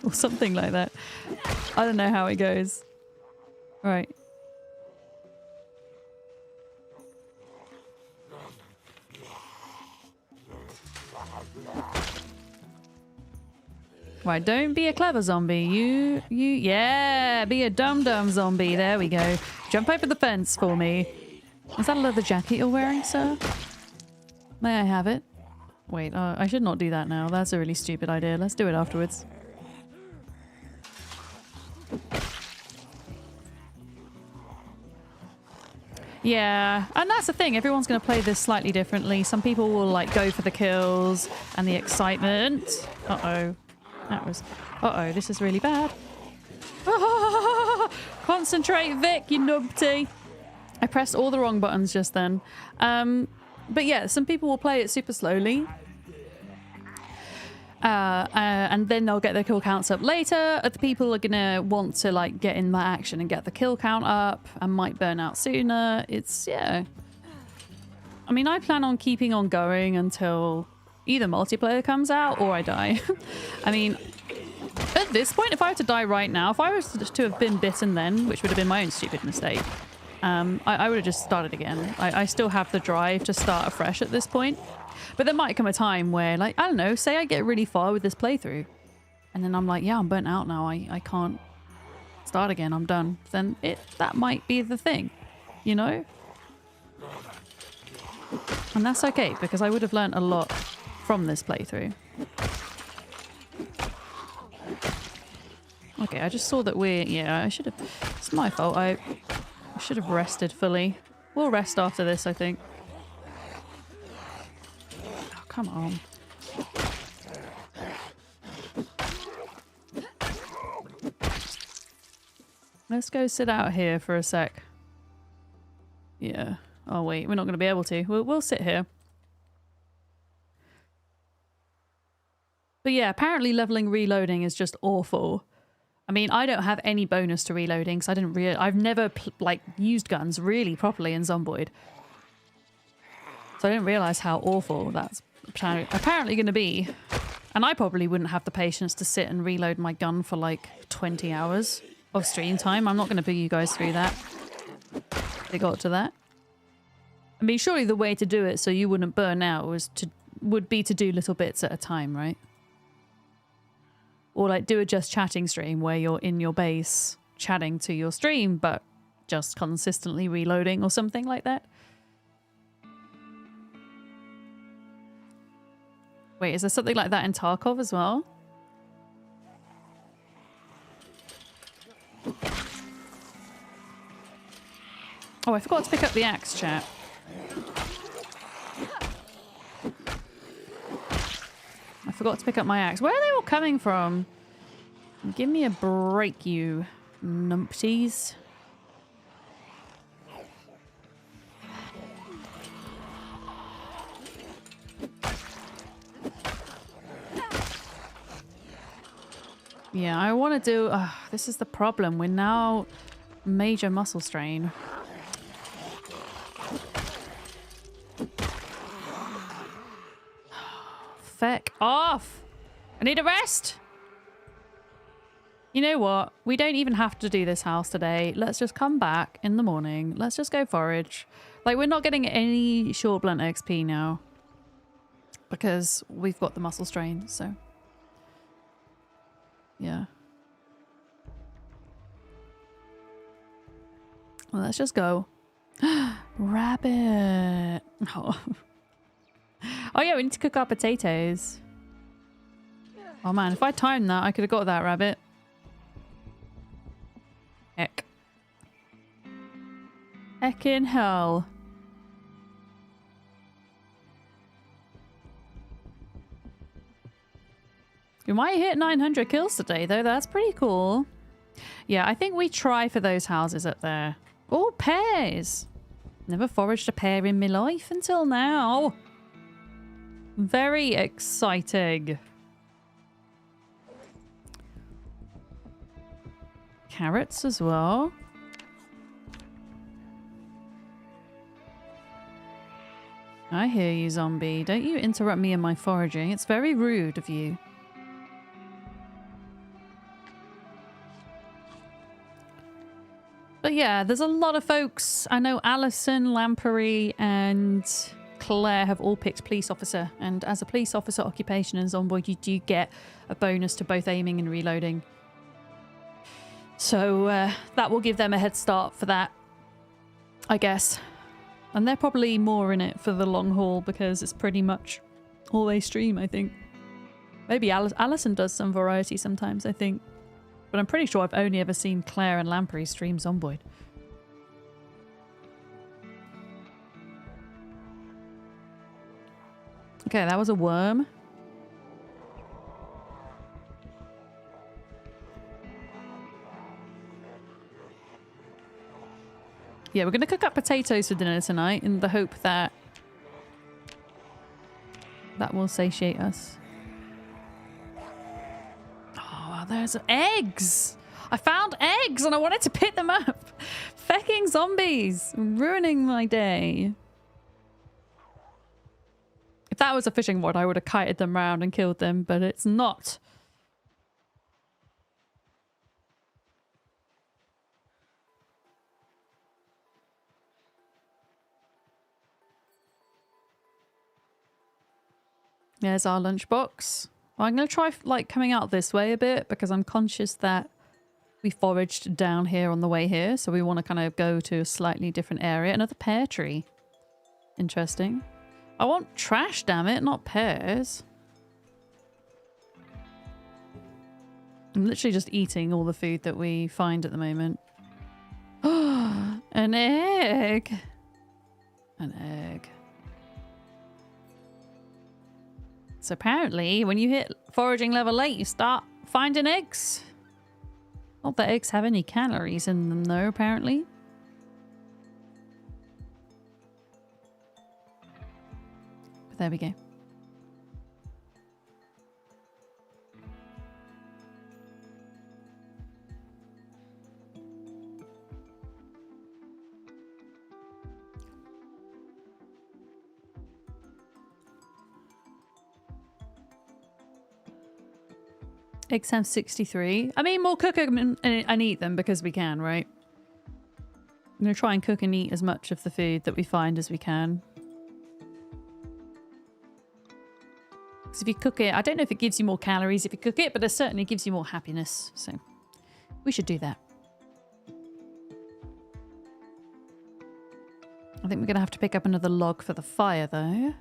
Or something like that. I don't know how it goes. Right. Right, don't be a clever zombie. Yeah, be a dumb zombie. There we go. Jump over the fence for me. Is that a leather jacket you're wearing, sir? May I have it? Wait, I should not do that now. That's a really stupid idea. Let's do it afterwards. Yeah, and that's the thing. Everyone's going to play this slightly differently. Some people will like go for the kills and the excitement. Uh-oh. That was... Uh-oh, this is really bad. Concentrate, Vic, you numpty. I pressed all the wrong buttons just then. But yeah, some people will play it super slowly. And then they'll get their kill counts up later. Other people are gonna want to like get in that action and get the kill count up and might burn out sooner. It's, yeah. I mean, I plan on keeping on going until either multiplayer comes out or I die. I mean, at this point, if I were to die right now, if I was to have been bitten then, which would have been my own stupid mistake, I would have just started again. I still have the drive to start afresh at this point. But there might come a time where, like, I don't know, say I get really far with this playthrough. And then I'm like, yeah, I'm burnt out now. I can't start again. I'm done. Then that might be the thing, you know? And that's okay, because I would have learned a lot from this playthrough. Okay, I just saw that yeah, I should have... It's my fault. I should have rested fully. We'll rest after this, I think. Oh, come on. Let's go sit out here for a sec. Yeah. Oh, wait. We're not going to be able to. We'll sit here. But yeah, apparently leveling reloading is just awful. I mean, I don't have any bonus to reloading because I've never used guns really properly in Zomboid. So I didn't realize how awful that's apparently going to be. And I probably wouldn't have the patience to sit and reload my gun for like 20 hours of stream time. I'm not going to put you guys through that. They got to that. I mean, surely the way to do it so you wouldn't burn out would be to do little bits at a time, right? Or like do a just chatting stream where you're in your base chatting to your stream, but just consistently reloading or something like that. Wait, is there something like that in Tarkov as well? Oh, I forgot to pick up the axe, chat. I forgot to pick up my axe. Where are they all coming from? Give me a break, you numpties. Yeah, I want to do... this is the problem. We're now major muscle strain. Feck off! I need a rest! You know what? We don't even have to do this house today. Let's just come back in the morning. Let's just go forage. Like, we're not getting any short blunt XP now. Because we've got the muscle strain, so... Yeah. Well, let's just go. Rabbit! Oh. Oh yeah, we need to cook our potatoes. Oh man, if I timed that, I could have got that rabbit. Heck. Heckin' hell. We might hit 900 kills today, though. That's pretty cool. Yeah, I think we try for those houses up there. Oh, pears. Never foraged a pear in my life until now. Very exciting. Carrots as well. I hear you, zombie. Don't you interrupt me in my foraging. It's very rude of you. But yeah, there's a lot of folks. I know Alison, Lampery, and Claire have all picked police officer. And as a police officer occupation in Zomboid, you do get a bonus to both aiming and reloading. So that will give them a head start for that, I guess. And they're probably more in it for the long haul because it's pretty much all they stream, I think. Maybe Alison does some variety sometimes, I think. But I'm pretty sure I've only ever seen Claire and Lamprey stream Zomboid. Okay, that was a worm. Yeah, we're going to cook up potatoes for dinner tonight in the hope that that will satiate us. Oh, there's eggs! I found eggs and I wanted to pick them up! Fecking zombies! Ruining my day. If that was a fishing rod, I would have kited them round and killed them, but it's not. There's our lunchbox. Well, I'm going to try like coming out this way a bit because I'm conscious that we foraged down here on the way here. So we want to kind of go to a slightly different area. Another pear tree. Interesting. I want trash, damn it, not pears. I'm literally just eating all the food that we find at the moment. Oh, an egg. An egg. So apparently, when you hit foraging level 8, you start finding eggs. Not that eggs have any calories in them, though, apparently. But there we go. x16. I mean, we'll cook them and eat them because we can, right? I'm going to try and cook and eat as much of the food that we find as we can. Because if you cook it, I don't know if it gives you more calories if you cook it, but it certainly gives you more happiness. So we should do that. I think we're going to have to pick up another log for the fire, though.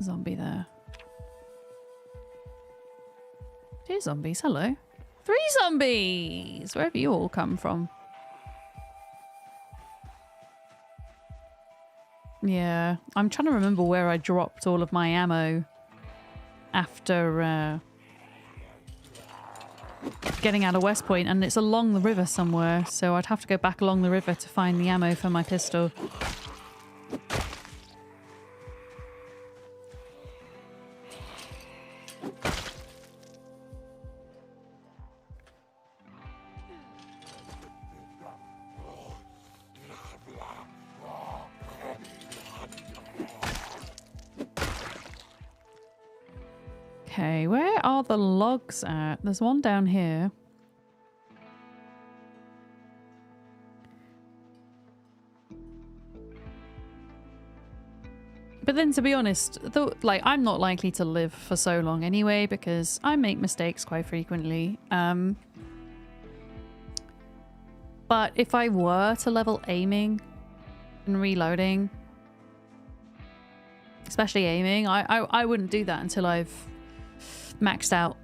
Zombie there. 2 zombies, hello. 3 zombies! Where have you all come from? Yeah, I'm trying to remember where I dropped all of my ammo after getting out of West Point, and it's along the river somewhere, so I'd have to go back along the river to find the ammo for my pistol. Okay, where are the logs at? There's one down here. But then, to be honest, like, I'm not likely to live for so long anyway because I make mistakes quite frequently. But if I were to level aiming and reloading, especially aiming, I wouldn't do that until I've maxed out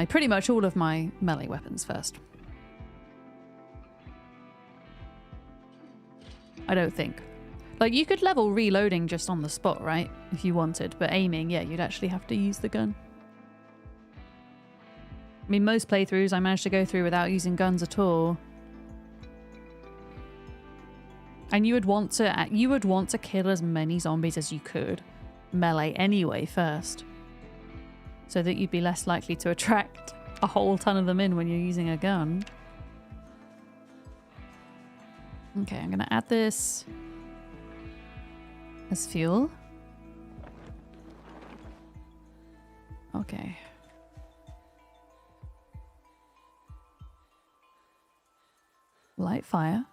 pretty much all of my melee weapons first. I don't think. Like, you could level reloading just on the spot, right? If you wanted, but aiming, yeah, you'd actually have to use the gun. I mean, most playthroughs I managed to go through without using guns at all. And you would want to kill as many zombies as you could melee anyway first, so that you'd be less likely to attract a whole ton of them in when you're using a gun. Okay, I'm gonna add this as fuel. Okay. Light fire.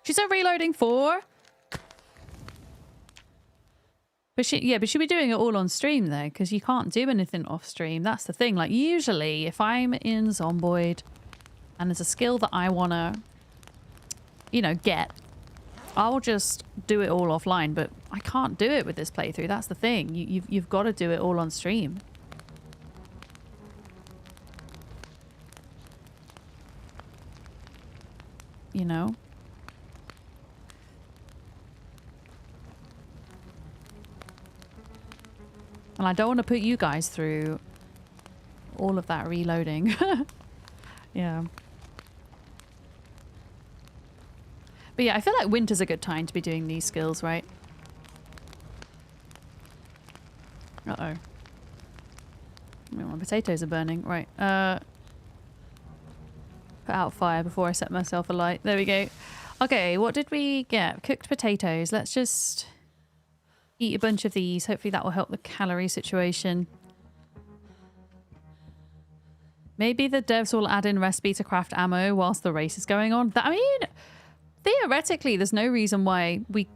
She said reloading 4. But she'll be doing it all on stream though, because you can't do anything off stream. That's the thing. Like, usually if I'm in Zomboid and there's a skill that I wanna, you know, get, I'll just do it all offline, but I can't do it with this playthrough. That's the thing. You've got to do it all on stream. You know? And I don't want to put you guys through all of that reloading. Yeah. But yeah, I feel like winter's a good time to be doing these skills, right? Uh-oh. My potatoes are burning. Right. Put out fire before I set myself alight. There we go. Okay, what did we get? Cooked potatoes. Let's just eat a bunch of these. Hopefully that will help the calorie situation. Maybe the devs will add in recipe to craft ammo whilst the race is going on. I mean, theoretically, there's no reason why we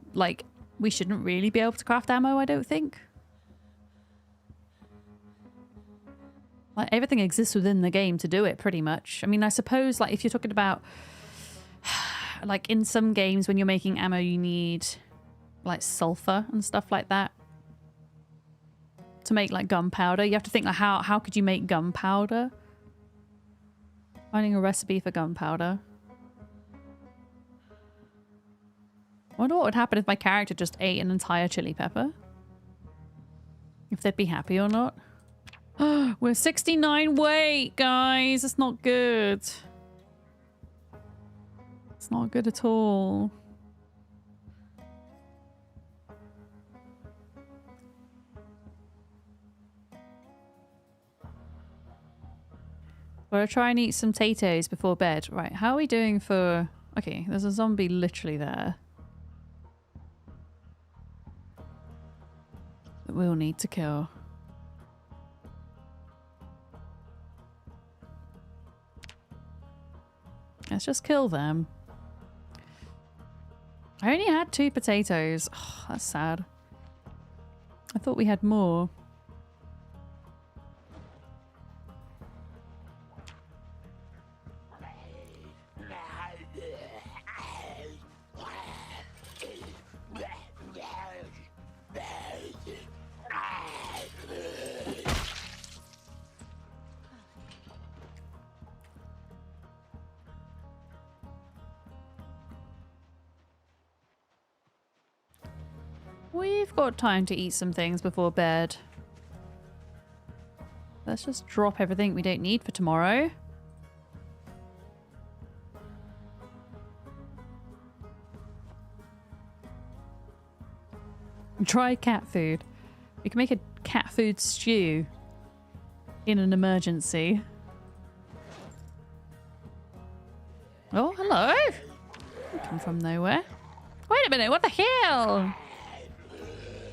shouldn't really be able to craft ammo, I don't think. Like, everything exists within the game to do it, pretty much. I mean, I suppose, like, if you're talking about, like, in some games when you're making ammo, you need, like, sulfur and stuff like that to make, like, gunpowder. You have to think, like, how could you make gunpowder? Finding a recipe for gunpowder. I wonder what would happen if my character just ate an entire chili pepper. If they'd be happy or not. We're 69 weight, guys. It's not good. It's not good at all. We'll try and eat some potatoes before bed. Right, how are we doing for... Okay, there's a zombie literally there that we'll need to kill. Let's just kill them. I only had 2 potatoes. Oh, that's sad. I thought we had more. We've got time to eat some things before bed. Let's just drop everything we don't need for tomorrow. Try cat food. We can make a cat food stew in an emergency. Oh, hello. Come from nowhere. Wait a minute, what the hell?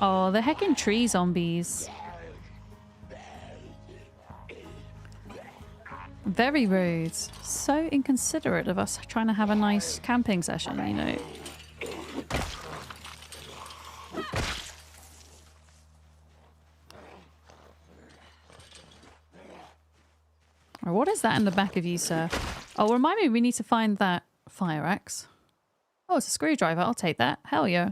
Oh, the heckin' tree zombies. Very rude. So inconsiderate of us trying to have a nice camping session, you know. Oh, what is that in the back of you, sir? Oh, remind me, we need to find that fire axe. Oh, it's a screwdriver. I'll take that. Hell yeah.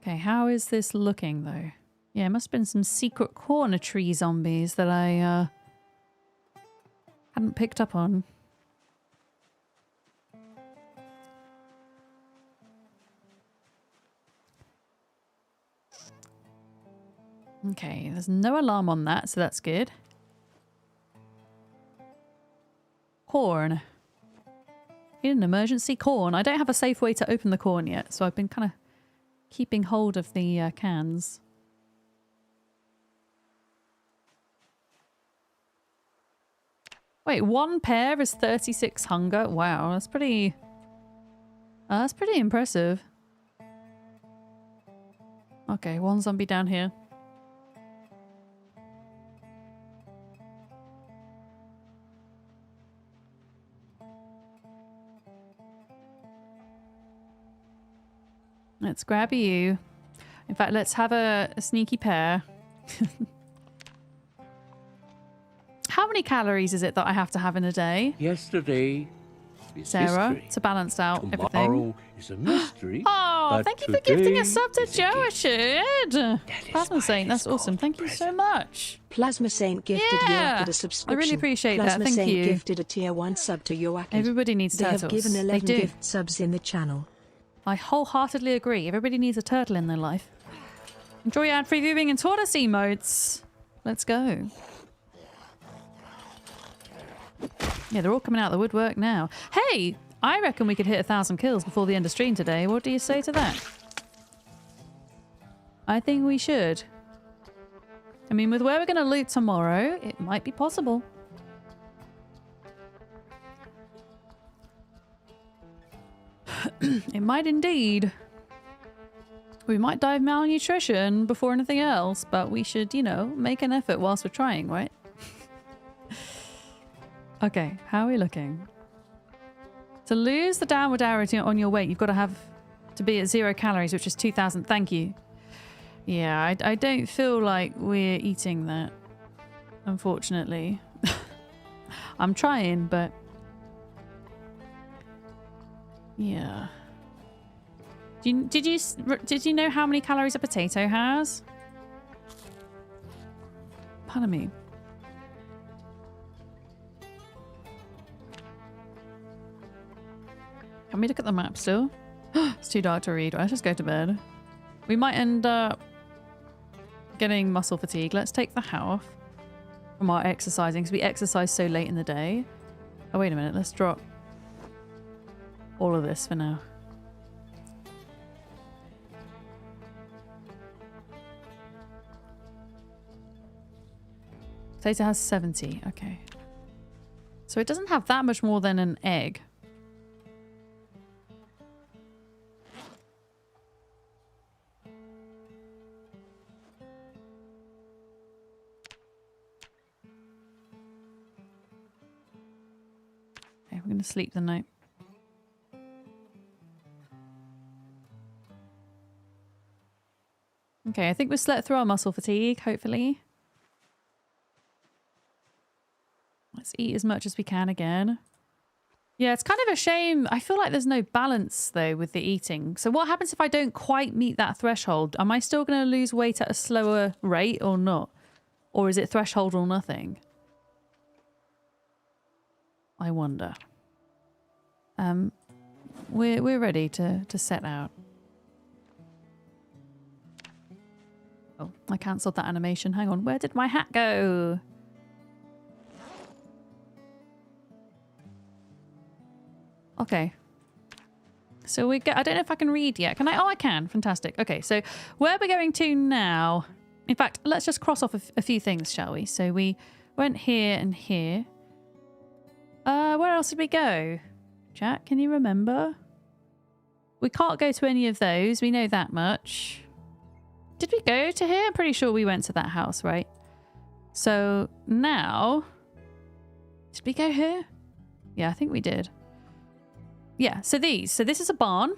Okay, how is this looking though? Yeah, it must have been some secret corner tree zombies that I hadn't picked up on. Okay, there's no alarm on that, so that's good. Corn. Need an emergency corn. I don't have a safe way to open the corn yet, so I've been kind of keeping hold of the cans. Wait, one pear is 36 hunger? Wow, that's pretty impressive. Okay, one zombie down here. Let's grab you. In fact, let's have a sneaky pair. How many calories is it that I have to have in a day? Yesterday is Sarah, history. to balance out Tomorrow everything. is a mystery. Oh, but thank you for gifting a today sub to is a gift. Joashid. That is Plasma why Saint, it that's is awesome. called Thank you so present. much. Plasma Saint gifted Yeah, Joachid a subscription. I really appreciate that. Plasma Thank Saint you. gifted a tier 1 sub to Joachid. Everybody needs They turtles. have given They 11 do. gift subs in the channel. I wholeheartedly agree. Everybody needs a turtle in their life. Enjoy ad-free viewing and tortoise emotes. Let's go. Yeah, they're all coming out of the woodwork now. Hey, I reckon we could hit 1,000 kills before the end of stream today. What do you say to that? I think we should. I mean, with where we're going to loot tomorrow, it might be possible. It might indeed. We might die of malnutrition before anything else, but we should, you know, make an effort whilst we're trying, right? Okay, how are we looking? To lose the downward arrow on your weight, you've got to have to be at 0 calories, which is 2,000. Thank you. Yeah, I don't feel like we're eating that, unfortunately. I'm trying, but... yeah. Did you know how many calories a potato has? Pardon me. Can we look at the map still? It's too dark to read. Let's just go to bed. We might end up getting muscle fatigue. Let's take the hat off from our exercising because we exercise so late in the day. Oh, wait a minute. Let's drop all of this for now. Potato has 70. Okay. So it doesn't have that much more than an egg. Okay, we're going to sleep the night. Okay, I think we've slept through our muscle fatigue, hopefully. Let's eat as much as we can again. Yeah, it's kind of a shame. I feel like there's no balance, though, with the eating. So what happens if I don't quite meet that threshold? Am I still going to lose weight at a slower rate or not? Or is it threshold or nothing? I wonder. We're ready to set out. Oh, I cancelled that animation. Hang on. Where did my hat go? Okay. So we get, I don't know if I can read yet. Can I? Oh, I can. Fantastic. Okay, so where we're going to now. In fact, let's just cross off a few things, shall we? So we went here and here. Where else did we go? Jack, can you remember? We can't go to any of those. We know that much. Did we go to here? I'm pretty sure we went to that house, right? So now... did we go here? Yeah, I think we did. Yeah, so these. So this is a barn,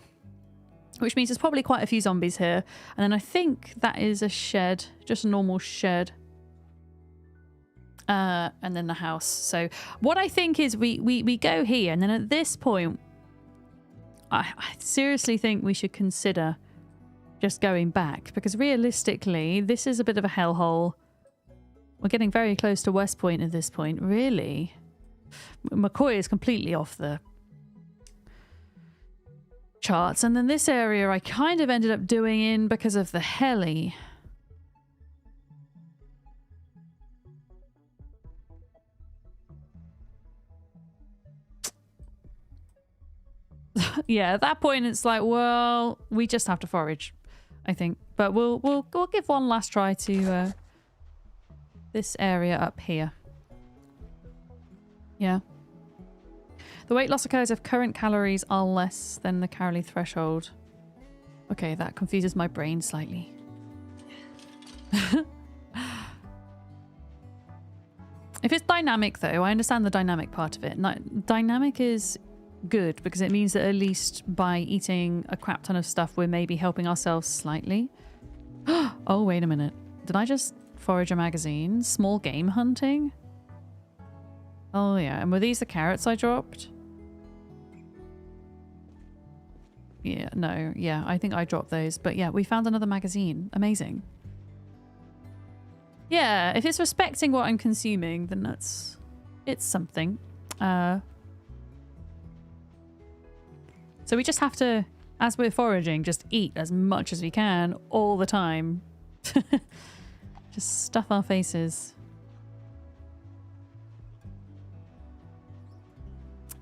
which means there's probably quite a few zombies here. And then I think that is a shed, just a normal shed. And then the house. So what I think is we go here, and then at this point, I seriously think we should consider just going back, because realistically, this is a bit of a hellhole. We're getting very close to West Point at this point. Really? McCoy is completely off the charts. And then this area I kind of ended up doing in because of the heli. Yeah, at that point it's like, well, we just have to forage, I think. But we'll give one last try to this area up here. Yeah. The weight loss occurs if current calories are less than the calorie threshold. Okay, that confuses my brain slightly. If it's dynamic though, I understand the dynamic part of it. Dynamic is good because it means that at least by eating a crap ton of stuff we're maybe helping ourselves slightly. Oh, wait a minute. Did I just forage a magazine? Small game hunting? Oh yeah, and were these the carrots I dropped? Yeah, no, yeah, I think I dropped those. But yeah, we found another magazine. Amazing. Yeah, if it's respecting what I'm consuming, then it's something. So we just have to, as we're foraging, just eat as much as we can all the time. Just stuff our faces.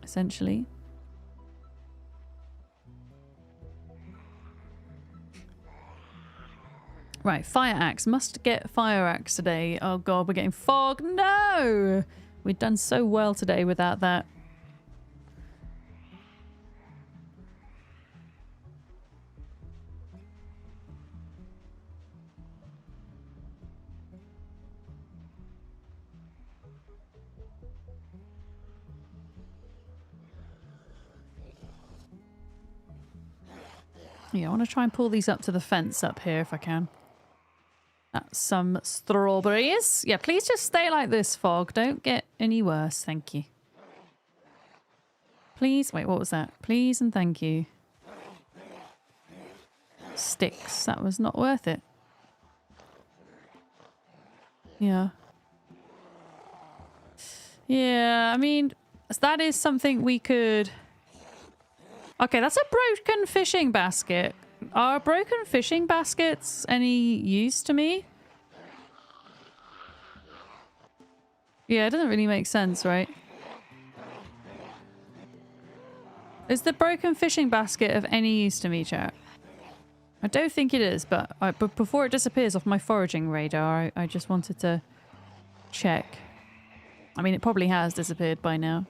Essentially. Right, fire axe. Must get fire axe today. Oh god, we're getting fog. No! We've done so well today without that. Yeah, I want to try and pull these up to the fence up here if I can. That's some strawberries. Yeah, please just stay like this, Fog. Don't get any worse. Thank you. Please. Wait, what was that? Please and thank you. Sticks. That was not worth it. Yeah. Yeah, I mean, that is something we could... Okay, that's a broken fishing basket. Are broken fishing baskets any use to me? Yeah, it doesn't really make sense, right? Is the broken fishing basket of any use to me, chat? I don't think it is, but before it disappears off my foraging radar, I just wanted to check. I mean, it probably has disappeared by now.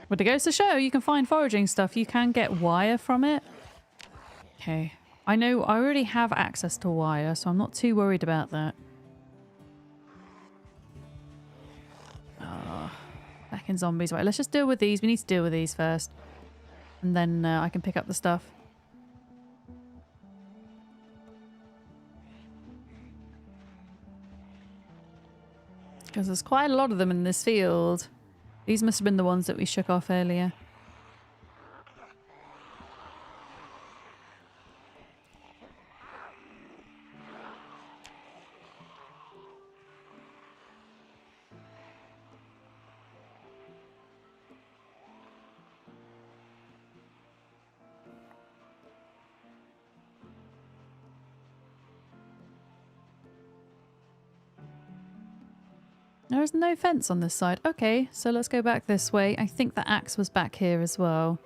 But it goes to show you can find foraging stuff. You can get wire from it. Okay. I know I already have access to wire, so I'm not too worried about that. Back in zombies. Right, let's just deal with these. We need to deal with these first. And then I can pick up the stuff. Because there's quite a lot of them in this field. These must have been the ones that we shook off earlier. There is no fence on this side. Okay, so let's go back this way. I think the axe was back here as well.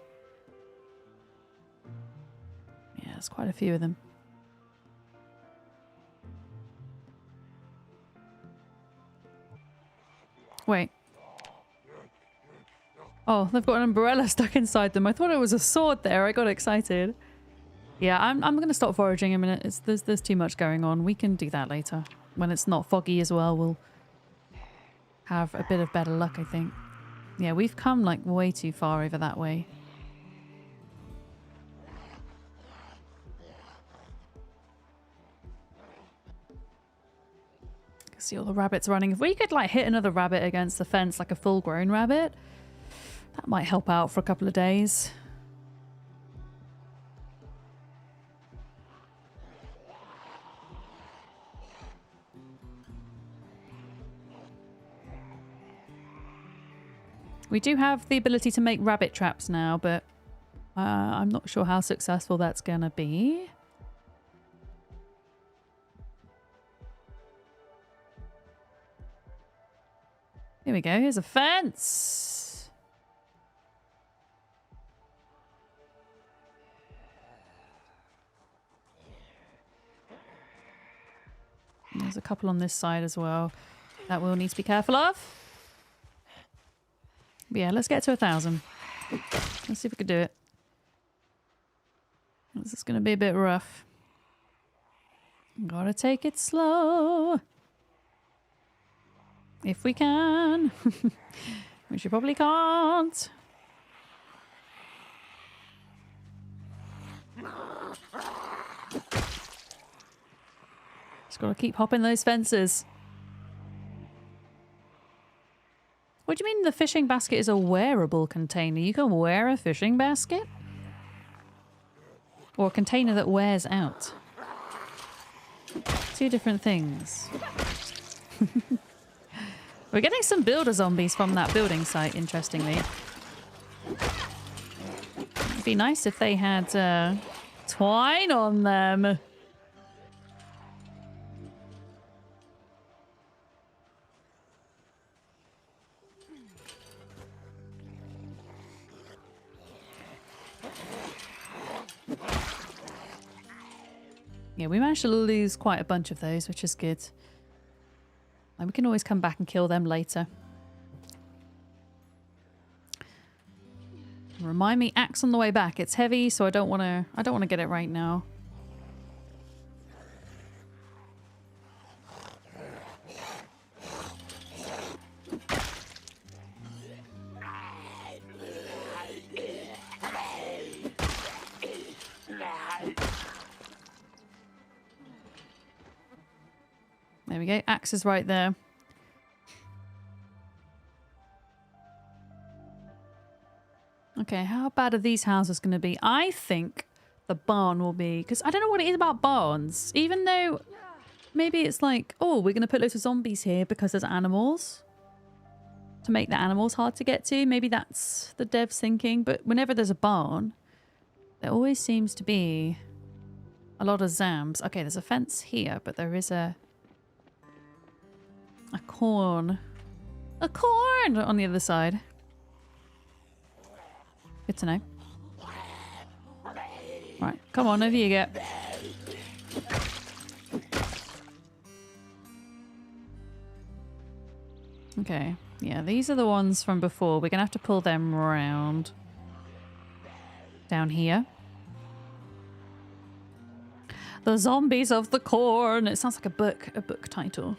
Yeah, there's quite a few of them. Wait. Oh, they've got an umbrella stuck inside them. I thought it was a sword there. I got excited. Yeah, I'm going to stop foraging a minute. There's too much going on. We can do that later. When it's not foggy as well, we'll have a bit of better luck, I think. Yeah, we've come like way too far over that way. I can see all the rabbits running. If we could like hit another rabbit against the fence, like a full-grown rabbit, that might help out for a couple of days. We do have the ability to make rabbit traps now, but I'm not sure how successful that's going to be. Here we go. Here's a fence. There's a couple on this side as well that we'll need to be careful of. But yeah, let's get to 1,000. Let's see if we can do it. This is going to be a bit rough. Gotta take it slow. If we can. Which you probably can't. Just gotta keep hopping those fences. What do you mean the fishing basket is a wearable container? You can wear a fishing basket? Or a container that wears out? Two different things. We're getting some builder zombies from that building site, interestingly. It'd be nice if they had twine on them. Yeah, we managed to lose quite a bunch of those, which is good. And we can always come back and kill them later. Remind me, axe on the way back. It's heavy, so I don't want to get it right now. There we go. Axe is right there. Okay, how bad are these houses going to be? I think the barn will be... Because I don't know what it is about barns. Even though maybe it's like, oh, we're going to put loads of zombies here because there's animals. To make the animals hard to get to. Maybe that's the devs thinking. But whenever there's a barn, there always seems to be a lot of zambs. Okay, there's a fence here, but there is a corn. A corn on the other side. Good to know. Right, come on, over you get. Okay, yeah, these are the ones from before. We're gonna have to pull them around. Down here. The Zombies of the Corn. It sounds like a book title.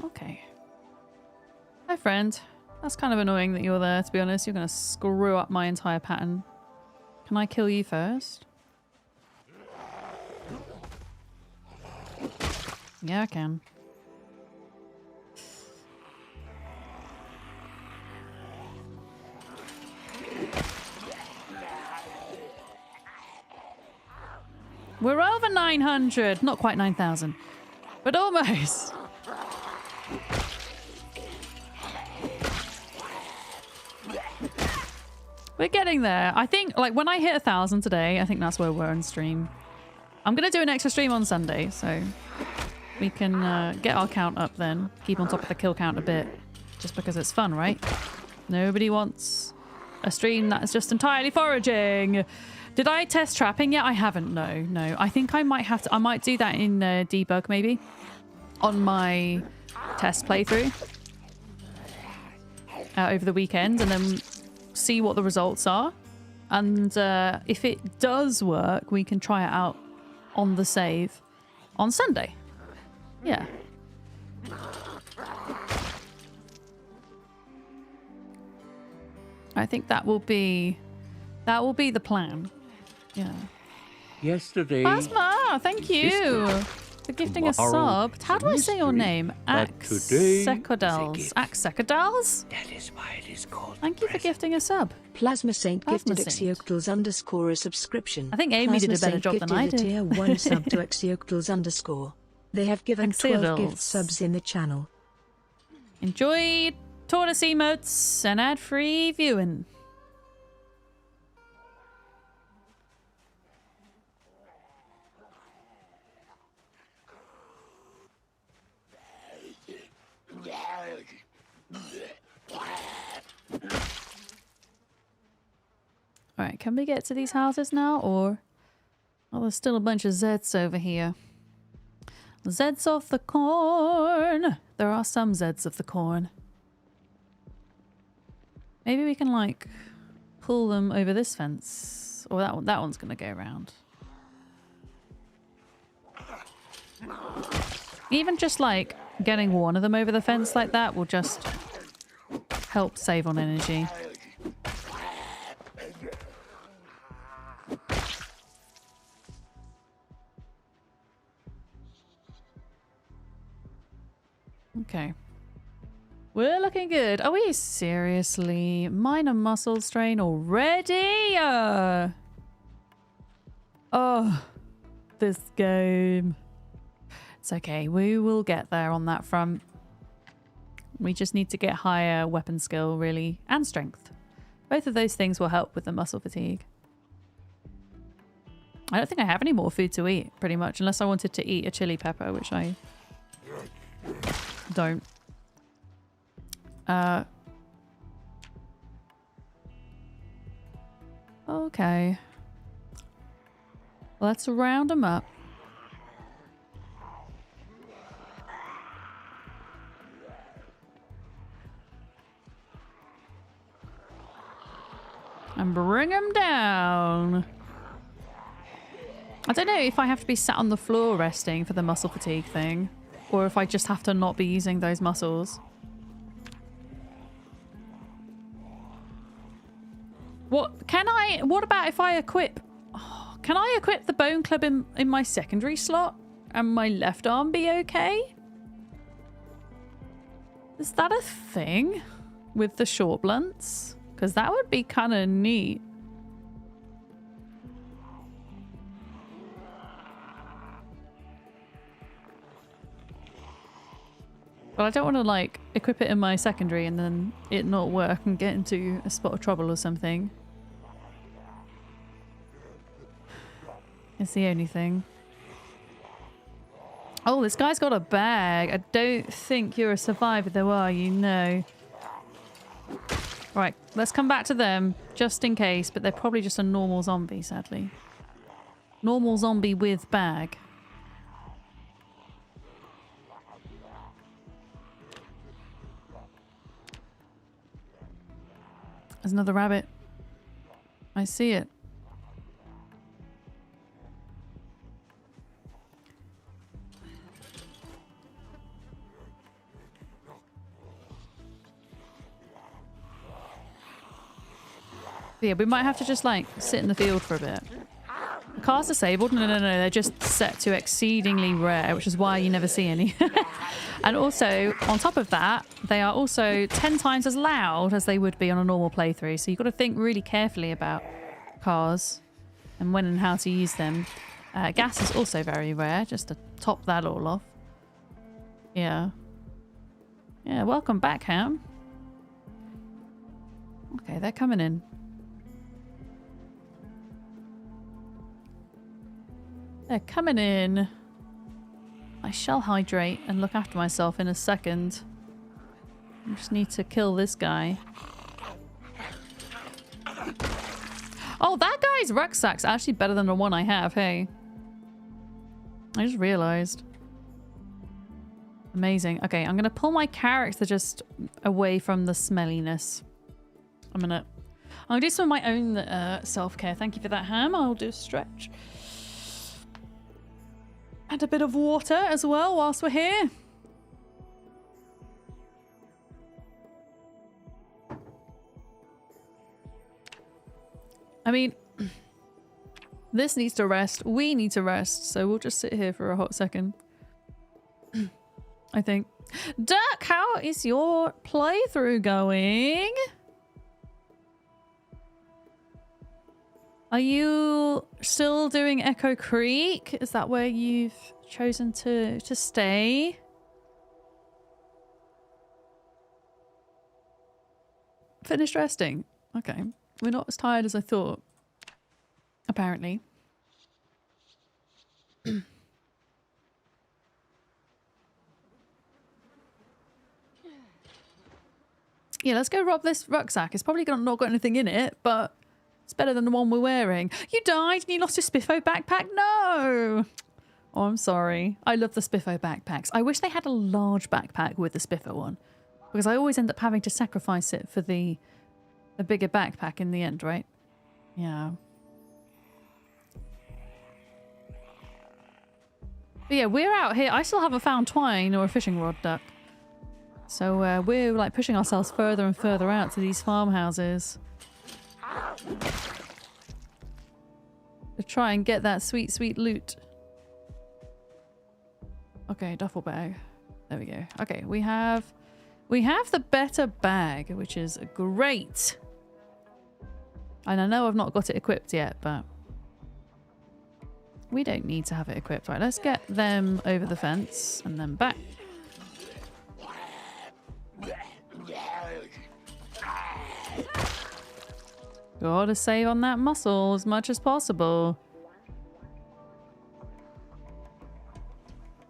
Okay. Hi, friend. That's kind of annoying that you're there, to be honest. You're going to screw up my entire pattern. Can I kill you first? Yeah, I can. We're over 900. Not quite 9,000. But almost. We're getting there. I think, like, when I hit 1,000 today, I think that's where we're on stream. I'm going to do an extra stream on Sunday, so we can get our count up then. Keep on top of the kill count a bit. Just because it's fun, right? Nobody wants a stream that is just entirely foraging. Did I test trapping yet? I haven't, no. I think I might have to... I might do that in debug, maybe. On my test playthrough. Over the weekend, and then see what the results are. And if it does work, we can try it out on the save on Sunday. Yeah. I think that will be the plan. Yeah. Yesterday. Plasma, thank you. for gifting a Tomorrow sub. How do I say your mystery, name? but today is a Axecodals. gift. Axecodals? That is why it is called Thank you for gifting a sub. Plasma Saint Plasma gifted Saint. Xeoctals _ a subscription. I think Amy did a Plasma better Saint job than I gifted did. a tier 1 sub to Xeoctals _. They have given 12 Axeodals. gift subs in the channel. Enjoy tortoise emotes and ad-free viewing. Alright, can we get to these houses now, or... Oh, there's still a bunch of Zeds over here. Zeds of the corn! There are some Zeds of the corn. Maybe we can, like, pull them over this fence. Or that one's gonna go around. Even just, like, getting one of them over the fence like that will just help save on energy. Okay. We're looking good. Are we seriously? Minor muscle strain already? Oh, this game. It's okay. We will get there on that front. We just need to get higher weapon skill, really, and strength. Both of those things will help with the muscle fatigue. I don't think I have any more food to eat, pretty much, unless I wanted to eat a chili pepper, which I don't. Okay. Let's round them up. And bring them down. I don't know if I have to be sat on the floor resting for the muscle fatigue thing, or if I just have to not be using those muscles. What about if I equip... Oh, can I equip the bone club in my secondary slot? And my left arm be okay? Is that a thing? With the short blunts? Because that would be kind of neat. But I don't want to, like, equip it in my secondary and then it not work and get into a spot of trouble or something. It's the only thing. Oh, this guy's got a bag. I don't think you're a survivor though, are you? No. Right, let's come back to them, just in case, but they're probably just a normal zombie, sadly. Normal zombie with bag. There's another rabbit. I see it. Yeah, we might have to just, like, sit in the field for a bit. The car's disabled? No, they're just set to exceedingly rare, which is why you never see any. And also, on top of that, they are also 10 times as loud as they would be on a normal playthrough. So you've got to think really carefully about cars and when and how to use them. Gas is also very rare, just to top that all off. Yeah. Yeah, welcome back, Ham. Okay, they're coming in. They're coming in. I shall hydrate and look after myself in a second. I just need to kill this guy. Oh, that guy's rucksack's actually better than the one I have, hey. I just realized. Amazing. Okay, I'm gonna pull my character just away from the smelliness. I'm gonna do some of my own self-care. Thank you for that, Ham. I'll do a stretch. And a bit of water as well whilst we're here. I mean, this needs to rest. We need to rest. So we'll just sit here for a hot second. I think. Dirk, how is your playthrough going? Are you still doing Echo Creek? Is that where you've chosen to stay? Finished resting. Okay. We're not as tired as I thought. Apparently. Yeah, let's go rob this rucksack. It's probably not got anything in it, but it's better than the one we're wearing. You died and you lost your Spiffo backpack? No! Oh, I'm sorry. I love the Spiffo backpacks. I wish they had a large backpack with the Spiffo one. Because I always end up having to sacrifice it for the bigger backpack in the end, right? Yeah. But yeah, we're out here. I still haven't found twine or a fishing rod, Duck. So we're like pushing ourselves further and further out to these farmhouses. To try and get that sweet, sweet loot. Okay, duffel bag. There we go. Okay, we have the better bag, which is great. And I know I've not got it equipped yet, but we don't need to have it equipped. Right, let's get them over the fence and then back. Gotta save on that muscle as much as possible.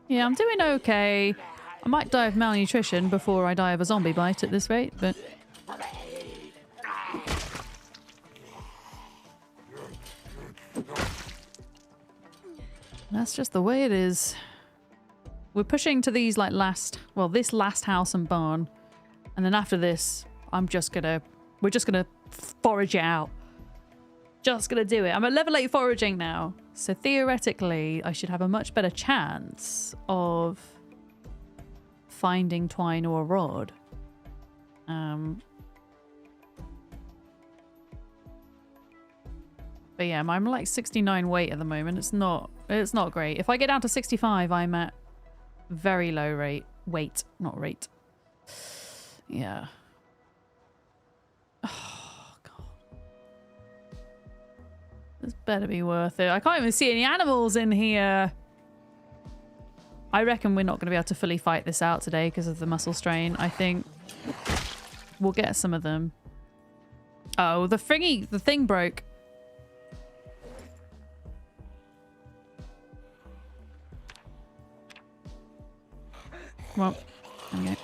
Yeah, I'm doing okay. I might die of malnutrition before I die of a zombie bite at this rate, but... that's just the way it is. We're pushing to these like this last house and barn. And then after this, we're just gonna forage it out. Just gonna do it. I'm at level 8 foraging now. So theoretically, I should have a much better chance of finding twine or a rod. But yeah, I'm like 69 weight at the moment. It's not great. If I get down to 65, I'm at very low weight, not rate. Yeah. Oh, God. This better be worth it. I can't even see any animals in here. I reckon we're not going to be able to fully fight this out today because of the muscle strain. I think we'll get some of them. Oh, the thing broke. Well, okay.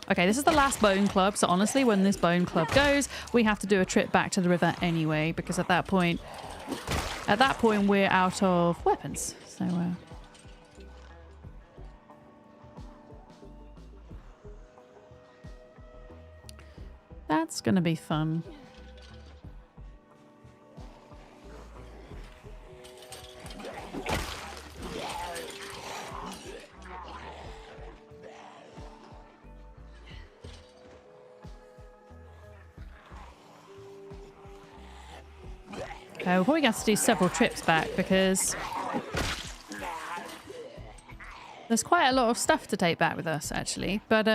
Okay, this is the last bone club, so honestly, when this bone club goes, we have to do a trip back to the river anyway, because at that point we're out of weapons. So, that's gonna be fun. Okay, we're probably going to have to do several trips back because there's quite a lot of stuff to take back with us, actually. But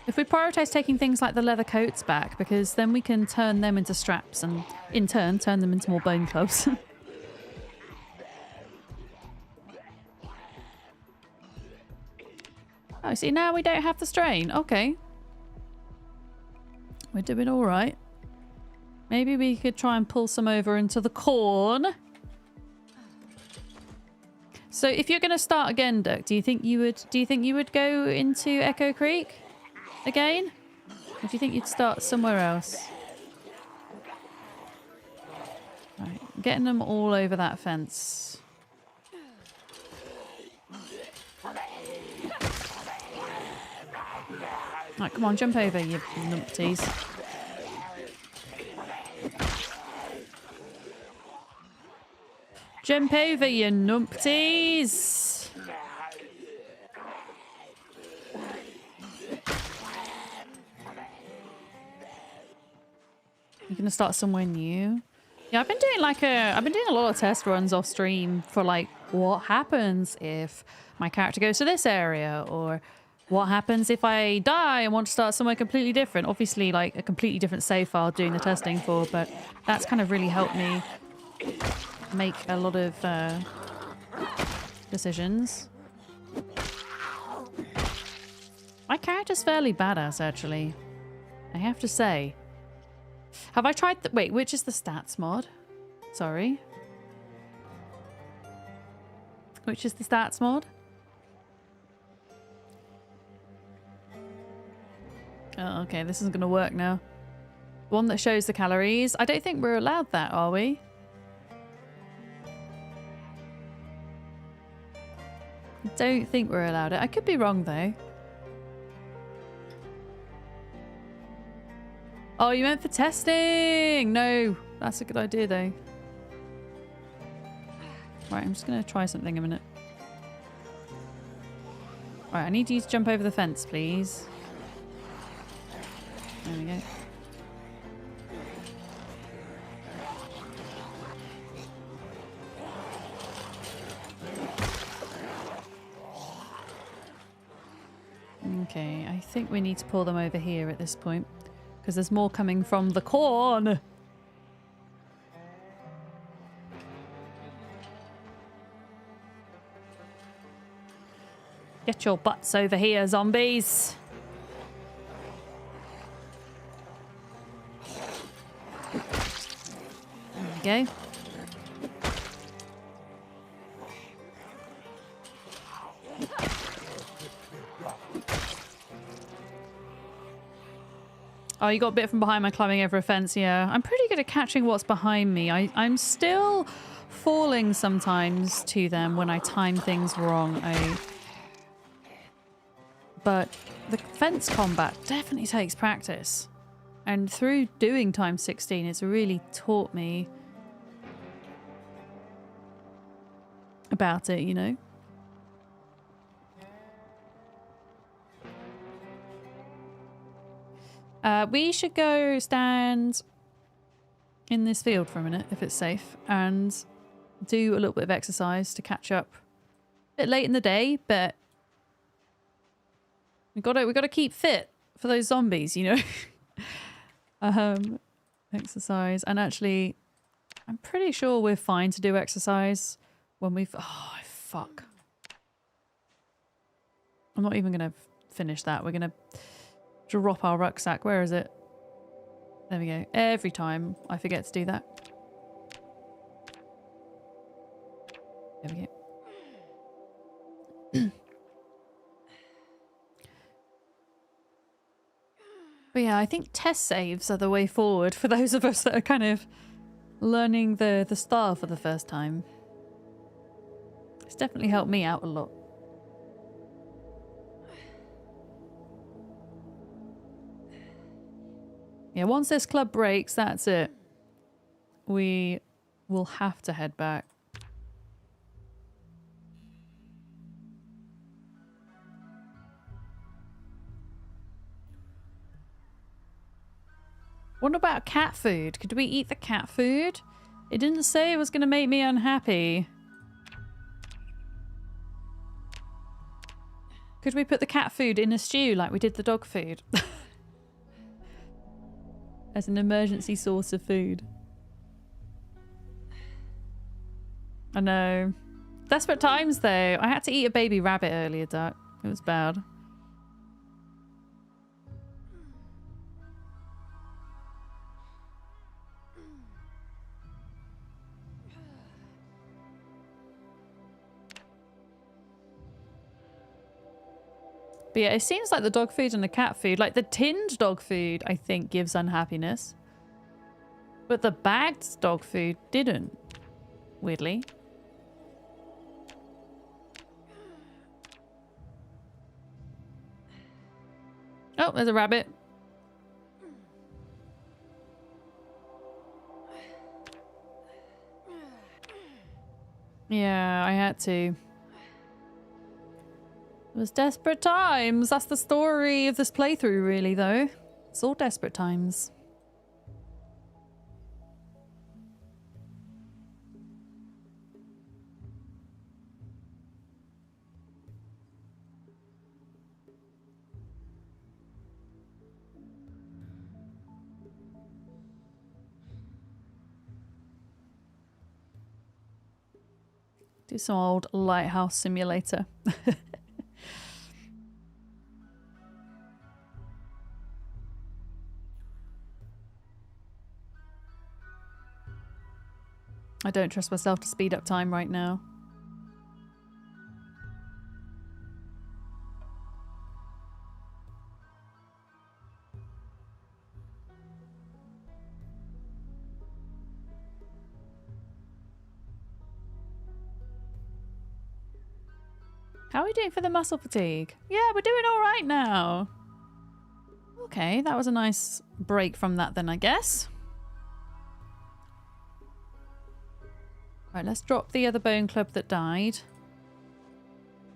if we prioritize taking things like the leather coats back, because then we can turn them into straps and in turn turn them into more bone clubs. Oh, see, now we don't have the strain. Okay. We're doing all right. Maybe we could try and pull some over into the corn. So if you're going to start again, Dirk, do you think you would go into Echo Creek again? Or do you think you'd start somewhere else? Right, getting them all over that fence. Right, come on, jump over, you numpties. Jump over, you numpties. You're gonna start somewhere new. Yeah, I've been doing a lot of test runs off stream for like what happens if my character goes to this area, or What happens if I die and want to start somewhere completely different? Obviously, like a completely different save file doing the testing for, but that's kind of really helped me make a lot of decisions. My character's fairly badass, actually. I have to say. Have I tried the... Wait, which is the stats mod? Sorry. Which is the stats mod? Oh, okay, this isn't going to work now. One that shows the calories. I don't think we're allowed that, are we? I don't think we're allowed it. I could be wrong, though. Oh, you meant for testing! No, that's a good idea, though. Right, I'm just going to try something a minute. Right, I need you to jump over the fence, please. There we go. Okay, I think we need to pull them over here at this point. Because there's more coming from the corn. Get your butts over here, zombies. There we go. Oh, you got a bit from behind my climbing over a fence. Yeah, I'm pretty good at catching what's behind me. I'm still falling sometimes to them when I time things wrong. But the fence combat definitely takes practice. And through doing times 16, it's really taught me about it, you know? We should go stand in this field for a minute, if it's safe, and do a little bit of exercise to catch up. A bit late in the day, but we gotta keep fit for those zombies, you know. Exercise, and actually, I'm pretty sure we're fine to do exercise when we've. Oh fuck! I'm not even gonna finish that. We're gonna drop our rucksack. Where is it? There we go. Every time I forget to do that. There we go. But yeah, I think test saves are the way forward for those of us that are kind of learning the style for the first time. It's definitely helped me out a lot. Yeah, once this club breaks, that's it. We will have to head back. What about cat food? Could we eat the cat food? It didn't say it was going to make me unhappy. Could we put the cat food in a stew like we did the dog food? As an emergency source of food. I know. Desperate times though. I had to eat a baby rabbit earlier, Duck. It was bad. But yeah, it seems like the dog food and the cat food, like the tinned dog food, I think gives unhappiness. But the bagged dog food didn't. Weirdly. Oh, there's a rabbit. Yeah, I had to. It was desperate times. That's the story of this playthrough, really, though. It's all desperate times. Do some old lighthouse simulator. I don't trust myself to speed up time right now. How are we doing for the muscle fatigue? Yeah, we're doing all right now. Okay, that was a nice break from that then, I guess. Right, let's drop the other bone club that died.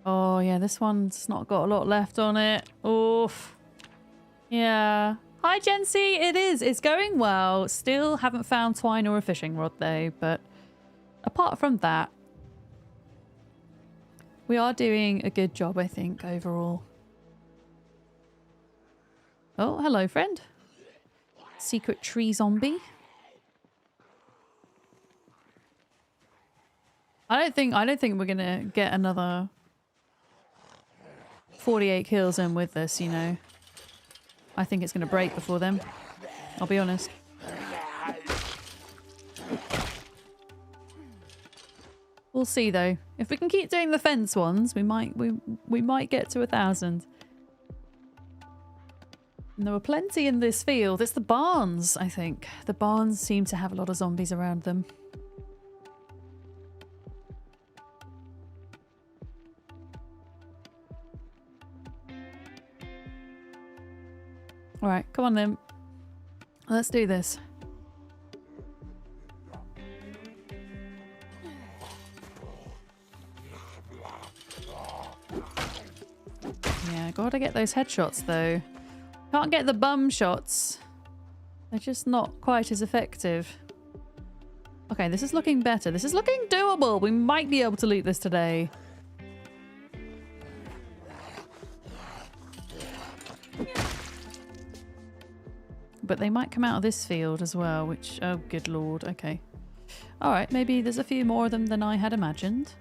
Oh, yeah, this one's not got a lot left on it. Oof. Yeah. Hi, Jency. It is. It's going well. Still haven't found twine or a fishing rod, though. But apart from that, we are doing a good job, I think, overall. Oh, hello, friend. Secret tree zombie. I don't think we're gonna get another 48 kills in with this, you know. I think it's gonna break before then. I'll be honest. We'll see though. If we can keep doing the fence ones, we might get to 1,000. And there were plenty in this field. It's the barns, I think. The barns seem to have a lot of zombies around them. All right, come on then. Let's do this. Yeah, gotta get those headshots though. Can't get the bum shots. They're just not quite as effective. Okay, this is looking better. This is looking doable. We might be able to loot this today. But they might come out of this field as well, which... Oh, good lord. Okay. Alright, maybe there's a few more of them than I had imagined.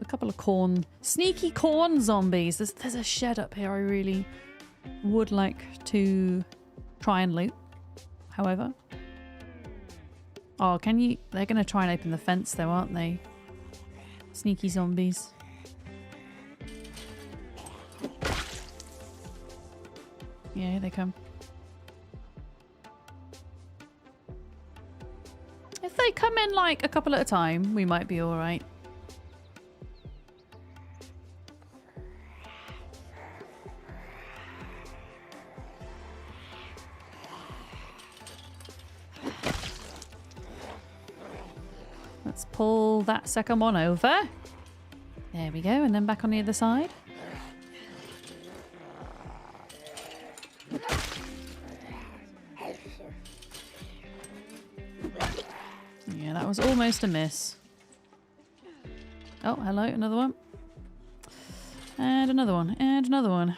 A couple of corn... Sneaky corn zombies! There's a shed up here I really would like to try and loot. However. Oh, can you... They're going to try and open the fence though, aren't they? Sneaky zombies. Yeah, here they come. If they come in like a couple at a time, we might be alright. Let's pull that second one over. There we go, and then back on the other side. Yeah, that was almost a miss. Oh, hello, another one. And another one, and another one.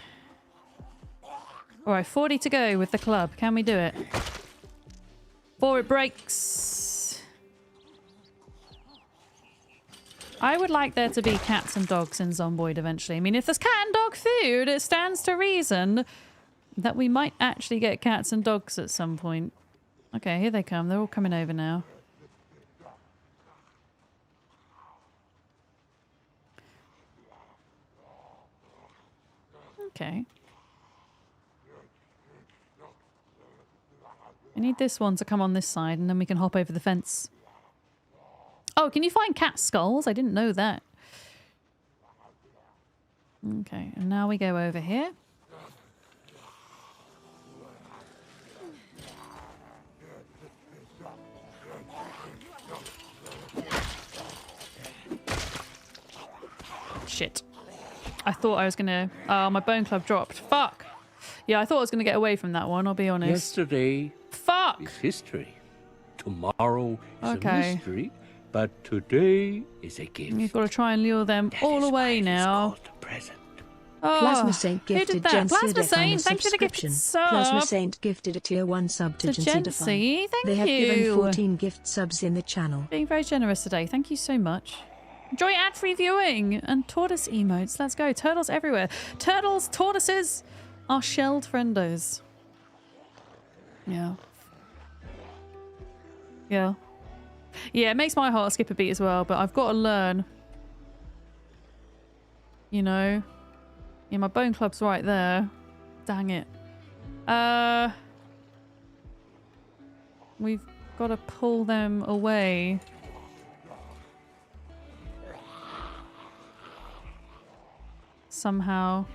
Alright, 40 to go with the club. Can we do it? Before it breaks. I would like there to be cats and dogs in Zomboid eventually. I mean, if there's cat and dog food, it stands to reason that we might actually get cats and dogs at some point. Okay, here they come. They're all coming over now. Okay. I need this one to come on this side and then we can hop over the fence. Oh, can you find cat skulls? I didn't know that. Okay, and now we go over here. Shit. I thought I was gonna... Oh, my bone club dropped. Fuck. Yeah, I thought I was gonna get away from that one, I'll be honest. Yesterday Fuck! is history. Tomorrow is a mystery. But today is a gift. You've got to try and lure them all away now. It's called a present. Oh, Plasma Saint gifted Jen Plasma Sidek Saint, a thank you for the gift subscription. sub. Plasma Saint gifted a tier 1 sub to Jen Jency, thank They have you. given 14 gift subs in the channel. Being very generous today. Thank you so much. Enjoy ad-free viewing and tortoise emotes. Let's go. Turtles everywhere. Turtles, tortoises, are shelled friendos. Yeah. Yeah. Yeah, it makes my heart skip a beat as well, but I've got to learn. You know? Yeah, my bone club's right there. Dang it. We've got to pull them away. Somehow.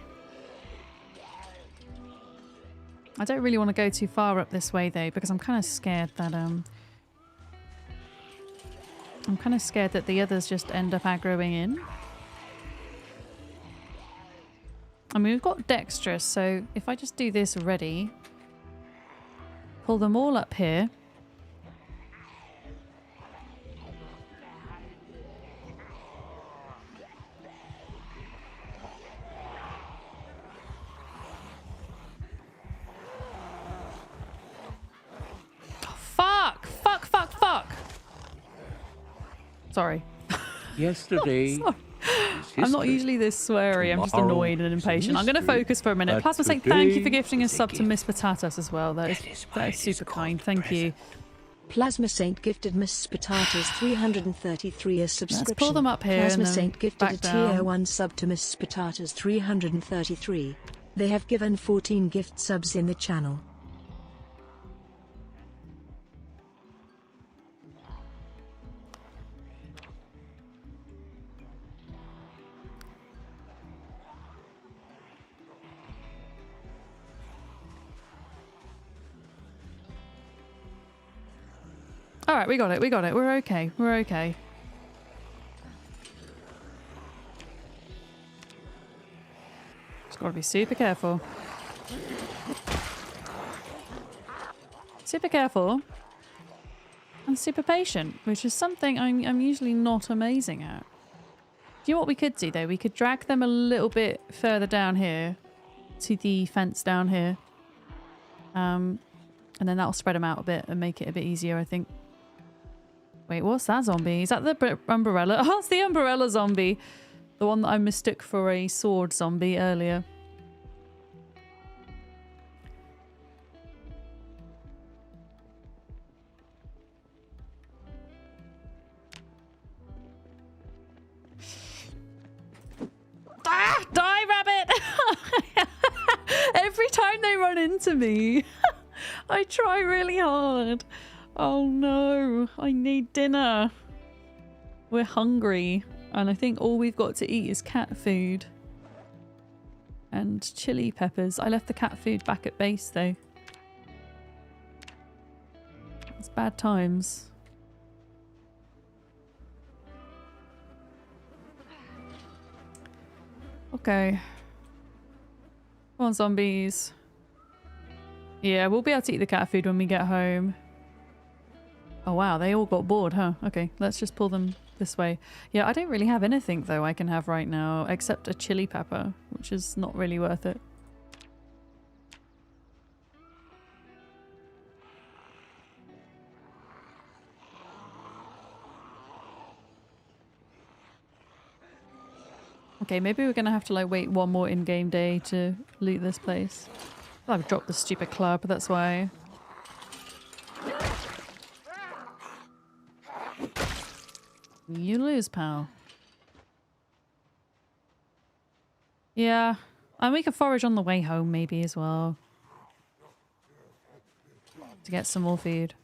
I don't really want to go too far up this way though, because I'm kind of scared that the others just end up aggroing in. I mean, we've got dexterous, so if I just do this ready, pull them all up here. Fuck! Sorry. Yesterday. Sorry. I'm not usually this sweary. I'm just annoyed and impatient. I'm going to focus for a minute. Plasma saying thank you for gifting a sub to Miss Potatoes as well. That is super kind. Thank you. Plasma Saint gifted Miss Potatoes 333 as subscription. Let's pull them up here. Plasma and then Saint gifted back a down. tier 1 sub to Miss Potatoes 333. They have given 14 gift subs in the channel. All right, we got it. We're okay. Just gotta be super careful. Super careful. And super patient, which is something I'm usually not amazing at. Do you know what we could do though? We could drag them a little bit further down here to the fence down here. And then that'll spread them out a bit and make it a bit easier, I think. Wait, what's that zombie? Is that the umbrella? Oh, it's the umbrella zombie. The one that I mistook for a sword zombie earlier. Ah! Die, rabbit! Every time they run into me, I try really hard. Oh no, I need dinner. We're hungry. And I think all we've got to eat is cat food. And chili peppers. I left the cat food back at base though. It's bad times. Okay. Come on, zombies. Yeah, we'll be able to eat the cat food when we get home. Oh wow, they all got bored, huh? Okay, let's just pull them this way. Yeah, I don't really have anything though I can have right now except a chili pepper, which is not really worth it. Okay, maybe we're gonna have to like wait one more in-game day to loot this place. I've dropped the stupid club, that's why. You lose, pal. Yeah. And we can forage on the way home maybe as well. To get some more food.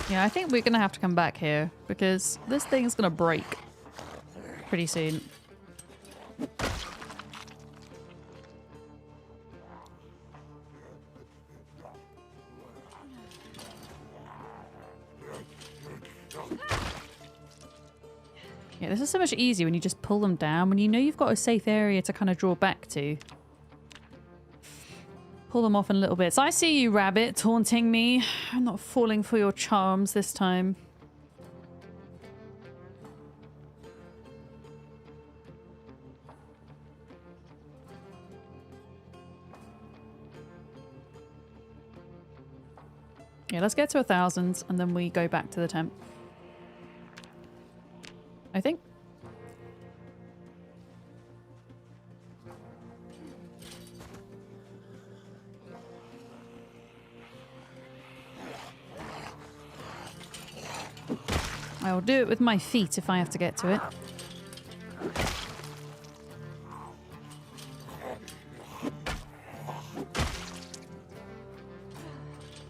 Yeah, I think we're going to have to come back here because this thing is going to break pretty soon. Yeah, this is so much easier when you just pull them down, when you know you've got a safe area to kind of draw back to. Pull them off in little bits. I see you, rabbit, taunting me. I'm not falling for your charms this time. Yeah, let's get to 1,000 and then we go back to the temp. I think. I will do it with my feet if I have to get to it.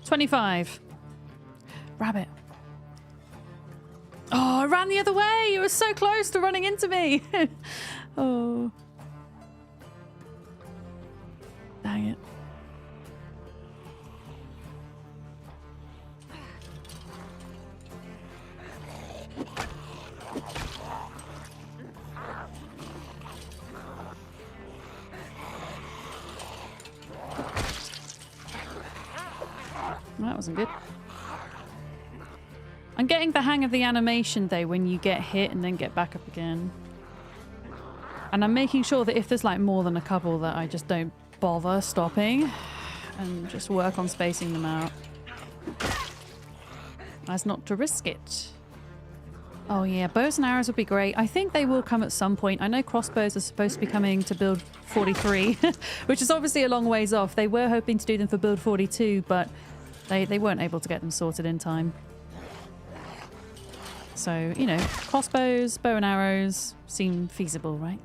$25. Rabbit. Oh, I ran the other way. You were so close to running into me. Oh. Dang it. That wasn't good. I'm getting the hang of the animation though when you get hit and then get back up again. And I'm making sure that if there's like more than a couple that I just don't bother stopping and just work on spacing them out. As not to risk it. Oh yeah, bows and arrows would be great. I think they will come at some point. I know crossbows are supposed to be coming to build 43, which is obviously a long ways off. They were hoping to do them for build 42, but they weren't able to get them sorted in time. So, you know, crossbows, bow and arrows seem feasible, right?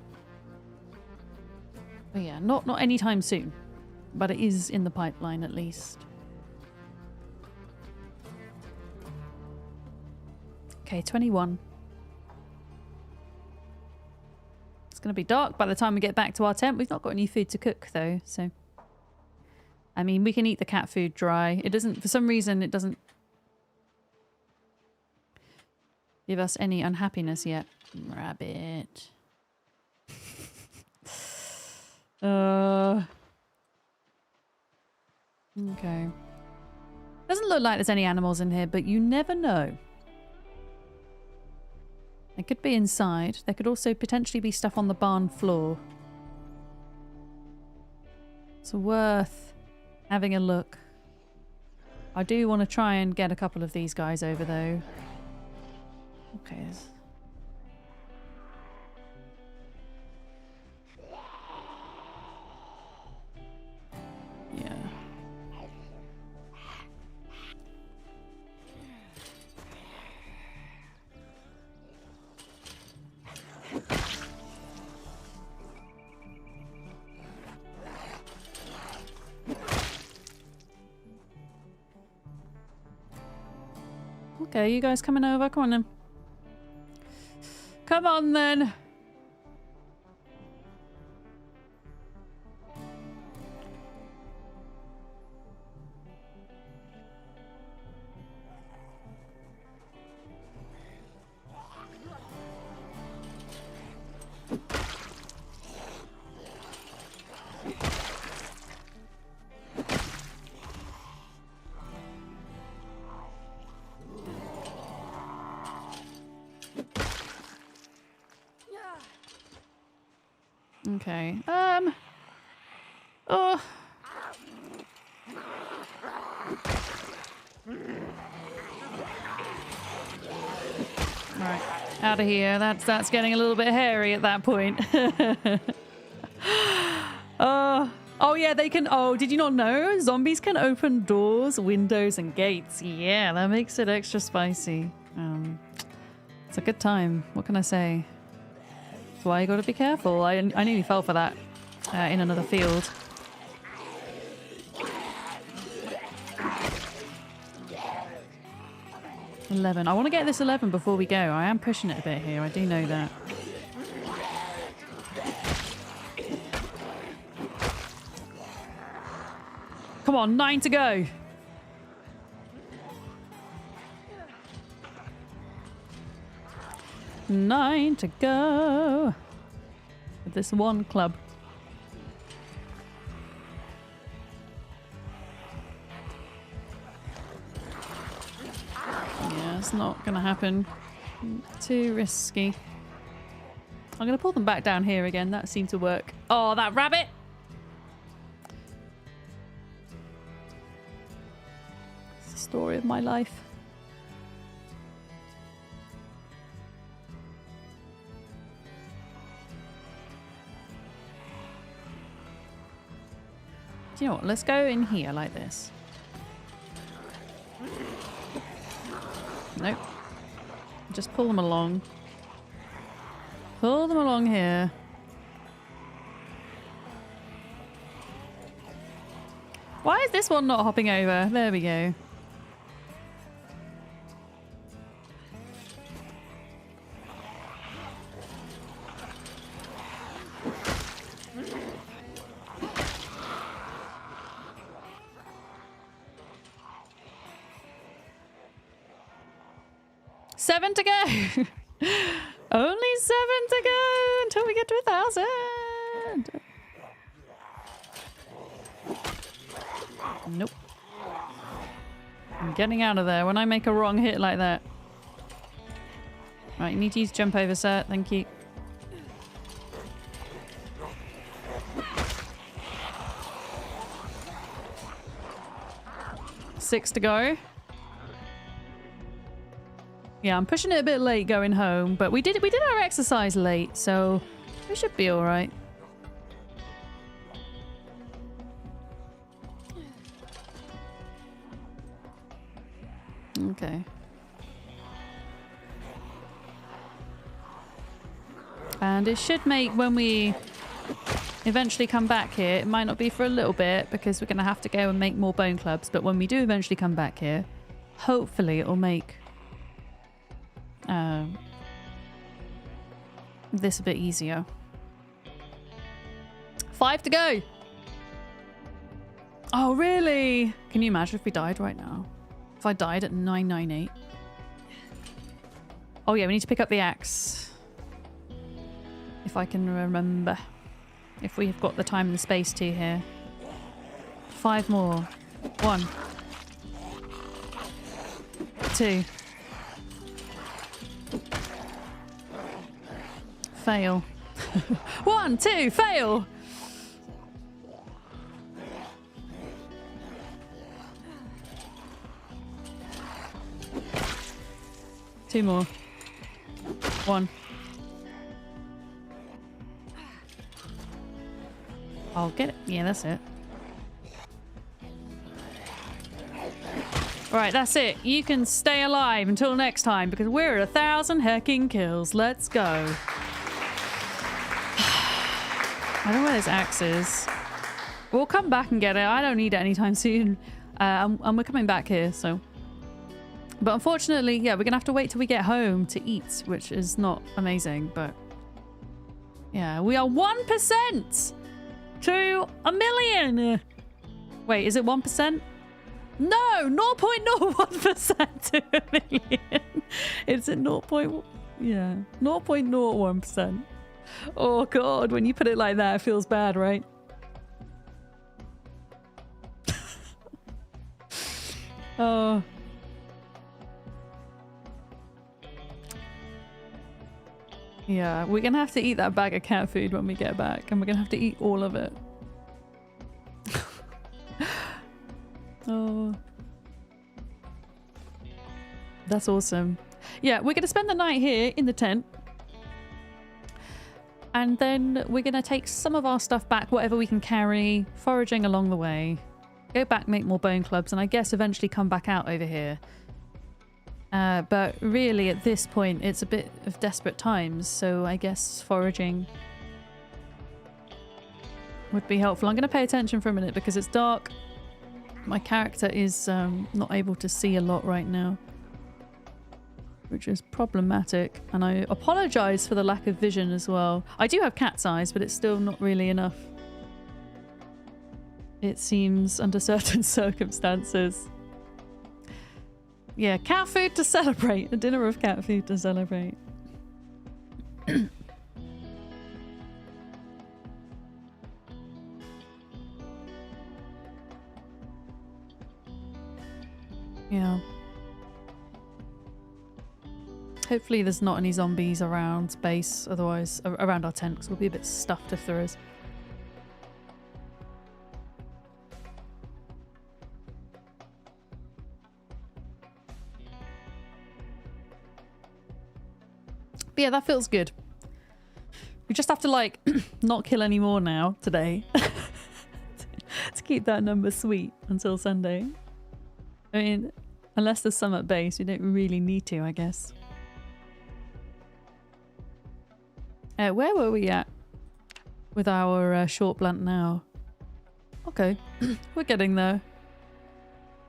But yeah, not anytime soon, but it is in the pipeline at least. Okay, 21. It's going to be dark by the time we get back to our tent. We've not got any food to cook though, so... I mean, we can eat the cat food dry. It doesn't, for some reason, it doesn't give us any unhappiness yet. Rabbit. Okay. Doesn't look like there's any animals in here, but you never know. They could be inside. There could also potentially be stuff on the barn floor. It's worth having a look. I do want to try and get a couple of these guys over though. Okay. Yeah. Okay, you guys coming over? Come on then. Come on then. Okay. Oh. Right. Out of here. That's getting a little bit hairy at that point. Oh yeah, they can. Oh, did you not know? Zombies can open doors, windows, and gates. Yeah, that makes it extra spicy. It's a good time. What can I say? That's why you got to be careful. I nearly fell for that in another field. $11. I want to get this 11 before we go. I am pushing it a bit here. I do know that. Come on, 9 to go. Nine to go. With this one club. It's not gonna happen. Too risky. I'm gonna pull them back down here again. That seemed to work. Oh, that rabbit! It's the story of my life. Do you know what? Let's go in here like this. Nope. Just pull them along. Pull them along here. Why is this one not hopping over? There we go. Seven to go. Only 7 to go until we get to 1,000. Nope. I'm getting out of there when I make a wrong hit like that. Right, you need to use jump over, sir. Thank you. Six to go. Yeah, I'm pushing it a bit late going home, but we did our exercise late, so we should be all right. Okay. And it should make, when we eventually come back here, it might not be for a little bit because we're going to have to go and make more bone clubs, but when we do eventually come back here, hopefully it'll make this a bit easier. 5 to go. Oh, really? Can you imagine if we died right now? If I died at 998. Oh yeah, we need to pick up the axe. If I can remember. If we've got the time and the space to here. 5 more. 1. 2. Fail. 1, 2, fail! Two more. 1. I'll get it. Yeah, that's it. Right, that's it. You can stay alive until next time because we're at 1,000 hecking kills. Let's go. I don't know where this axe is. We'll come back and get it. I don't need it anytime soon. And we're coming back here, so. But unfortunately, yeah, we're going to have to wait till we get home to eat, which is not amazing, but. Yeah, we are 1% to 1,000,000. Wait, is it 1%? No, 0.01% to 1,000,000. It's at 0.01%. Oh god, when you put it like that, it feels bad, right? Oh. Yeah, we're gonna have to eat that bag of cat food when we get back, and we're gonna have to eat all of it. Oh. That's awesome. Yeah, we're gonna spend the night here in the tent. And then we're going to take some of our stuff back, whatever we can carry, foraging along the way. Go back, make more bone clubs, and I guess eventually come back out over here. But really, at this point, it's a bit of desperate times, so I guess foraging would be helpful. I'm going to pay attention for a minute because it's dark. My character is not able to see a lot right now, which is problematic, and I apologise for the lack of vision as well. I do have cat's eyes, but it's still not really enough. It seems under certain circumstances. Yeah, cat food to celebrate. A dinner of cat food to celebrate. Yeah. Hopefully there's not any zombies around base, otherwise around our tent, because we'll be a bit stuffed if there is. But yeah, that feels good. We just have to like not kill any more now today to keep that number sweet until Sunday. I mean, unless there's some at base, we don't really need to, I guess. Where were we at with our short blunt now? Okay, we're getting there.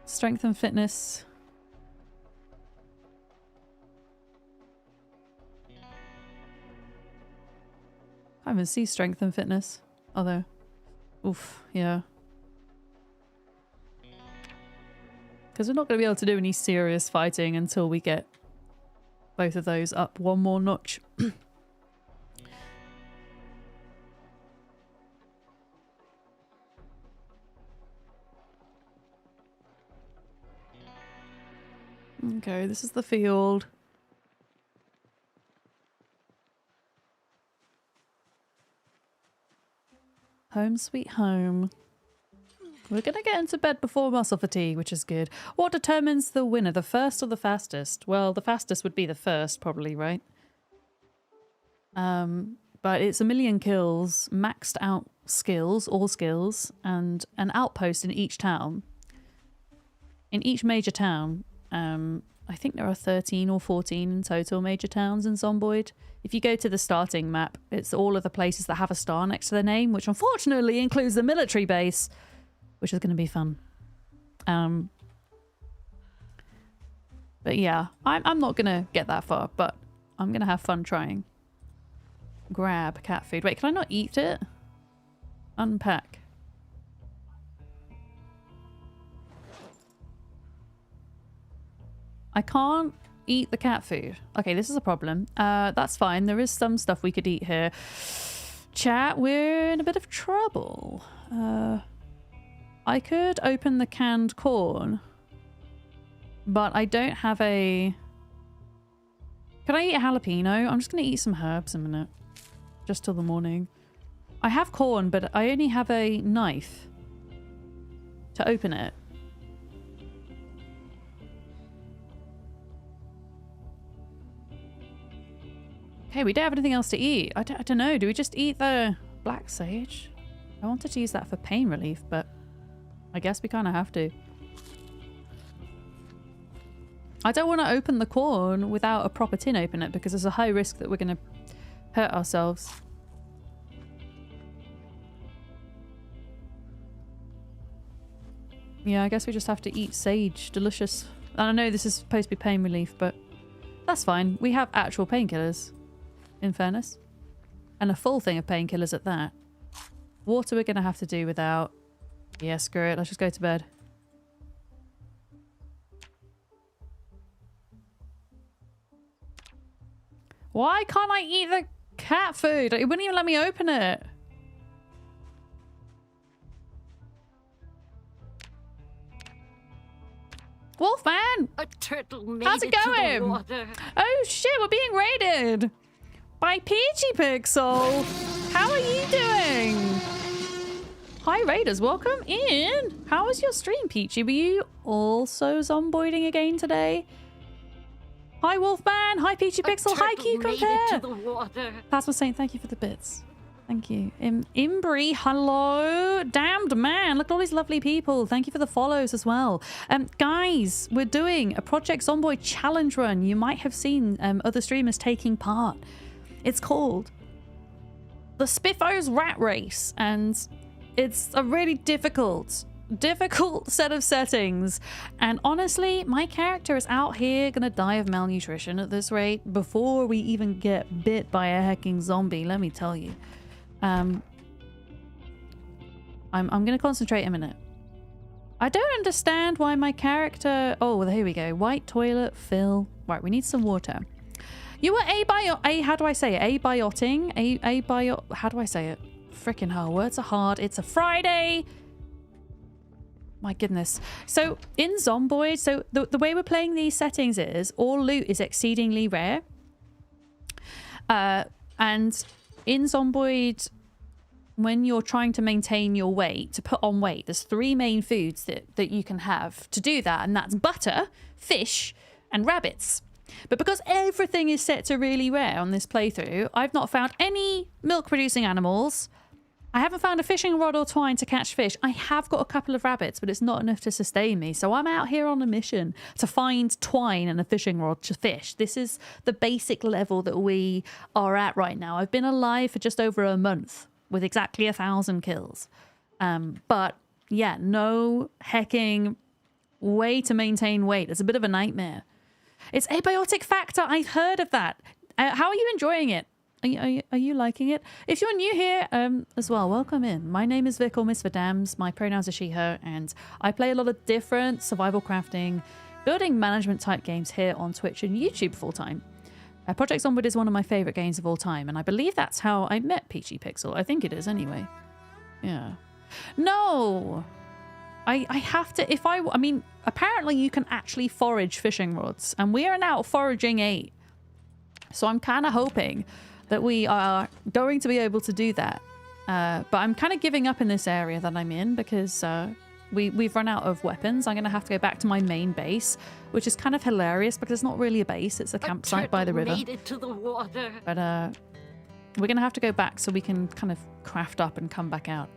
Strength and fitness. I haven't seen strength and fitness. Although, oof, yeah. Because we're not going to be able to do any serious fighting until we get both of those up one more notch. Okay, this is the field. Home sweet home. We're gonna get into bed before muscle fatigue, which is good. What determines the winner, the first or the fastest? Well, the fastest would be the first, probably, right? But it's 1,000,000 kills, maxed out skills, all skills, and an outpost in each town. In each major town. I think there are 13 or 14 in total major towns in Zomboid. If you go to the starting map, it's all of the places that have a star next to their name, which unfortunately includes the military base, which is going to be fun. But yeah, I'm not going to get that far, but I'm going to have fun trying. Grab cat food. Wait, can I not eat it? Unpack. I can't eat the cat food. Okay, this is a problem. That's fine. There is some stuff we could eat here. Chat, we're in a bit of trouble. I could open the canned corn, but I don't have a... Can I eat a jalapeno? I'm just going to eat some herbs in a minute. Just till the morning. I have corn, but I only have a knife to open it. Okay, we don't have anything else to eat. I don't know. Do we just eat the black sage? I wanted to use that for pain relief, but I guess we kind of have to. I don't want to open the corn without a proper tin open it because there's a high risk that we're going to hurt ourselves. Yeah, I guess we just have to eat sage. Delicious. And I know this is supposed to be pain relief, but that's fine. We have actual painkillers, in fairness. And a full thing of painkillers at that. Water we're going to have to do without. Yeah, screw it. Let's just go to bed. Why can't I eat the cat food? It wouldn't even let me open it. Wolfman! A turtle made How's it to the going? water. Oh shit, we're being raided by Peachy Pixel. How are you doing? Hi raiders, welcome in. How was your stream, Peachy? Were you also zomboiding again today? Hi Wolfman, hi Peachy Pixel, hi Cucumber. That's what's saying thank you for the bits. Thank you. Imbri, hello. Damned man. Look at all these lovely people. Thank you for the follows as well. Guys, we're doing a Project Zomboid challenge run. You might have seen other streamers taking part. It's called the Spiffo's Rat Race. And it's a really difficult set of settings. And honestly, my character is out here gonna die of malnutrition at this rate before we even get bit by a hecking zombie, let me tell you. I'm gonna concentrate a minute. I don't understand why my character... Oh, well, here we go. White toilet, fill. Right, we need some water. You were how do I say it? Abioting? How do I say it? Frickin' hell, words are hard. It's a Friday. My goodness. So in Zomboid, so the way we're playing these settings is all loot is exceedingly rare. And in Zomboid, when you're trying to maintain your weight, to put on weight, there's 3 main foods that you can have to do that. And that's butter, fish, and rabbits. But because everything is set to really rare on this playthrough, I've not found any milk-producing animals. I haven't found a fishing rod or twine to catch fish. I have got a couple of rabbits, but it's not enough to sustain me. So I'm out here on a mission to find twine and a fishing rod to fish. This is the basic level that we are at right now. I've been alive for just over a month with exactly 1,000 kills. But yeah, no hecking way to maintain weight. It's a bit of a nightmare. It's abiotic factor. I've heard of that. How are you enjoying it? Are you liking it? If you're new here as well, welcome in. My name is Vic or Miss Verdams. My pronouns are she, her, and I play a lot of different survival crafting, building management type games here on Twitch and YouTube full time. Project Zomboid is one of my favorite games of all time, and I believe that's how I met Peachy Pixel. I think it is anyway. Yeah. No! I have to, I mean, apparently you can actually forage fishing rods, and we are now foraging 8. So I'm kind of hoping that we are going to be able to do that. But I'm kind of giving up in this area that I'm in because we've run out of weapons. I'm going to have to go back to my main base, which is kind of hilarious because it's not really a base. It's a campsite by the river. Made it to the water. But we're going to have to go back so we can kind of craft up and come back out.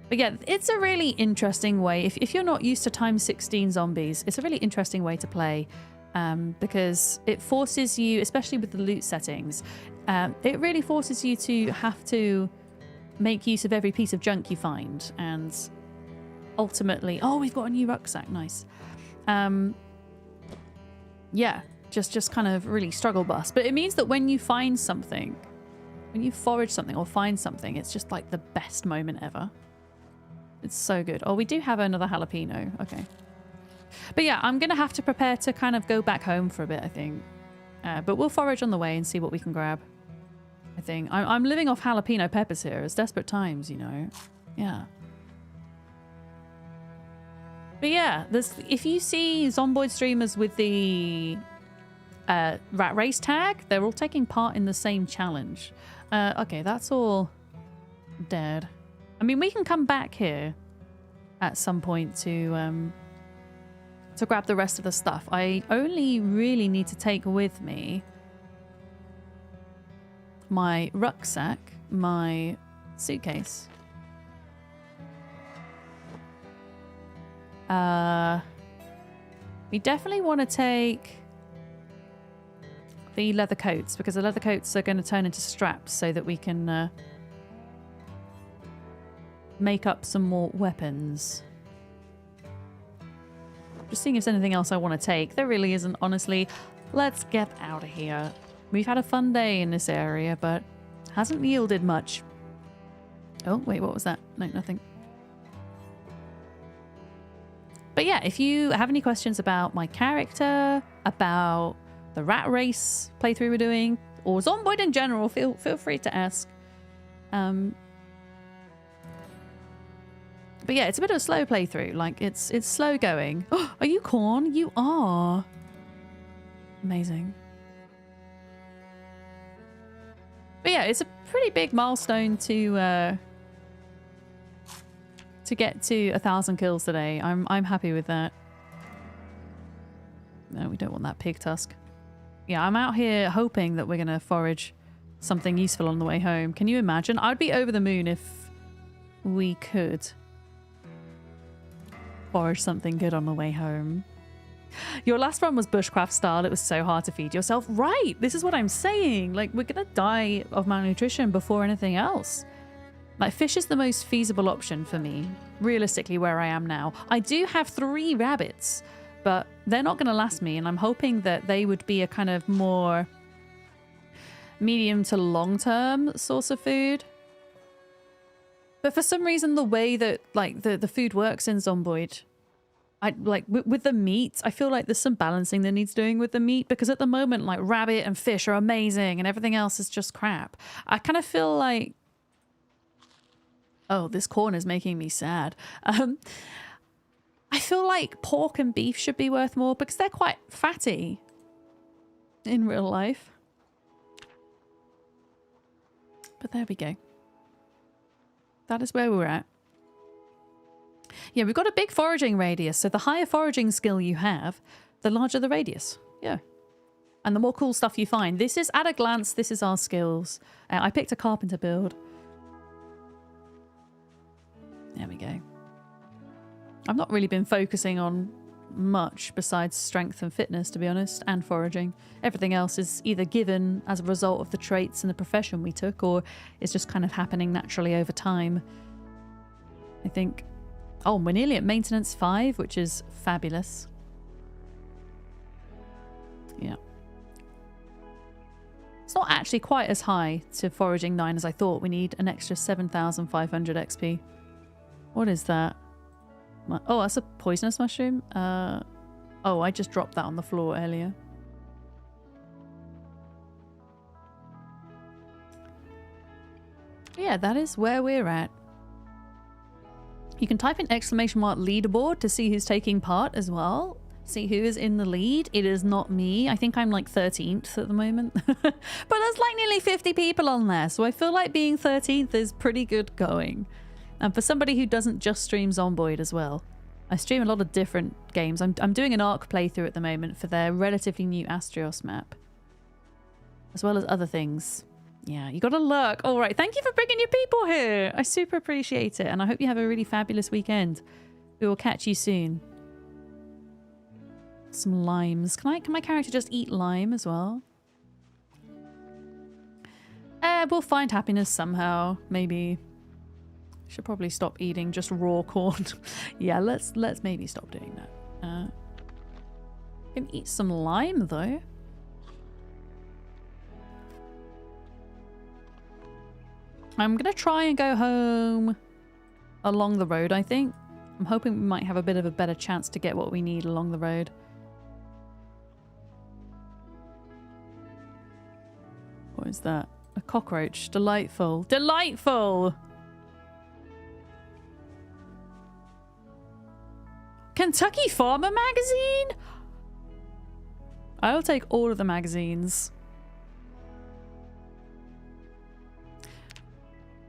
But yeah, it's a really interesting way. If you're not used to times 16 zombies, it's a really interesting way to play. Because it forces you, especially with the loot settings, it really forces you to have to make use of every piece of junk you find. And ultimately, oh, we've got a new rucksack. Nice. Yeah, just kind of really struggle bus. But it means that when you find something, when you forage something or find something, it's just like the best moment ever. It's so good. Oh, we do have another jalapeno. Okay. But yeah, I'm going to have to prepare to kind of go back home for a bit, I think. But we'll forage on the way and see what we can grab. I think. I'm living off jalapeno peppers here. It's desperate times, you know. Yeah. But yeah, if you see Zomboid streamers with the rat race tag, they're all taking part in the same challenge. Okay, that's all dead. I mean, we can come back here at some point to grab the rest of the stuff. I only really need to take with me my rucksack, my suitcase. We definitely want to take the leather coats because the leather coats are going to turn into straps so that we can make up some more weapons. Just seeing if there's anything else I want to take. There really isn't, honestly. Let's get out of here. We've had a fun day in this area, but hasn't yielded much. Oh, wait, what was that? No, nothing. But yeah, if you have any questions about my character, about the rat race playthrough we're doing, or Zomboid in general, feel free to ask. But yeah, it's a bit of a slow playthrough. Like, it's slow going. Oh, are you corn? You are. Amazing. But yeah, it's a pretty big milestone to get to 1,000 kills today. I'm happy with that. No, we don't want that pig tusk. Yeah, I'm out here hoping that we're going to forage something useful on the way home. Can you imagine? I'd be over the moon if we could forage something good on the way home. Your last run was bushcraft style. It was so hard to feed yourself. Right, this is what I'm saying. Like, we're gonna die of malnutrition before anything else. Like, fish is the most feasible option for me, realistically, where I am now. I do have 3 rabbits, but they're not gonna last me, and I'm hoping that they would be a kind of more medium to long-term source of food. But for some reason, the way that like the food works in Zomboid, I like with the meat, I feel like there's some balancing that needs doing with the meat, because at the moment, like, rabbit and fish are amazing and everything else is just crap. I kind of feel like, oh, this corn is making me sad. I feel like pork and beef should be worth more because they're quite fatty in real life. But there we go. That is where we're at. Yeah, we've got a big foraging radius. So the higher foraging skill you have, the larger the radius. Yeah. And the more cool stuff you find. This is, at a glance, this is our skills. I picked a carpenter build. There we go. I've not really been focusing on much besides strength and fitness, to be honest, and foraging. Everything else is either given as a result of the traits and the profession we took, or is just kind of happening naturally over time. I think... Oh, we're nearly at maintenance 5, which is fabulous. Yeah. It's not actually quite as high to foraging 9 as I thought. We need an extra 7,500 XP. What is that? Oh, that's a poisonous mushroom. Oh, I just dropped that on the floor earlier. Yeah, that is where we're at. You can type in exclamation mark leaderboard to see who's taking part as well. See who is in the lead. It is not me. I think I'm like 13th at the moment. But there's like nearly 50 people on there. So I feel like being 13th is pretty good going. And for somebody who doesn't just stream Zomboid as well. I stream a lot of different games. I'm doing an Ark playthrough at the moment for their relatively new Astrios map. As well as other things. Yeah, you gotta lurk. All right, thank you for bringing your people here. I super appreciate it. And I hope you have a really fabulous weekend. We will catch you soon. Some limes. Can my character just eat lime as well? We'll find happiness somehow. Maybe. Should probably stop eating just raw corn. Yeah, let's maybe stop doing that. Can eat some lime though. I'm gonna try and go home along the road, I think. I'm hoping we might have a bit of a better chance to get what we need along the road. What is that? A cockroach. Delightful. Delightful! Kentucky Farmer magazine? I'll take all of the magazines.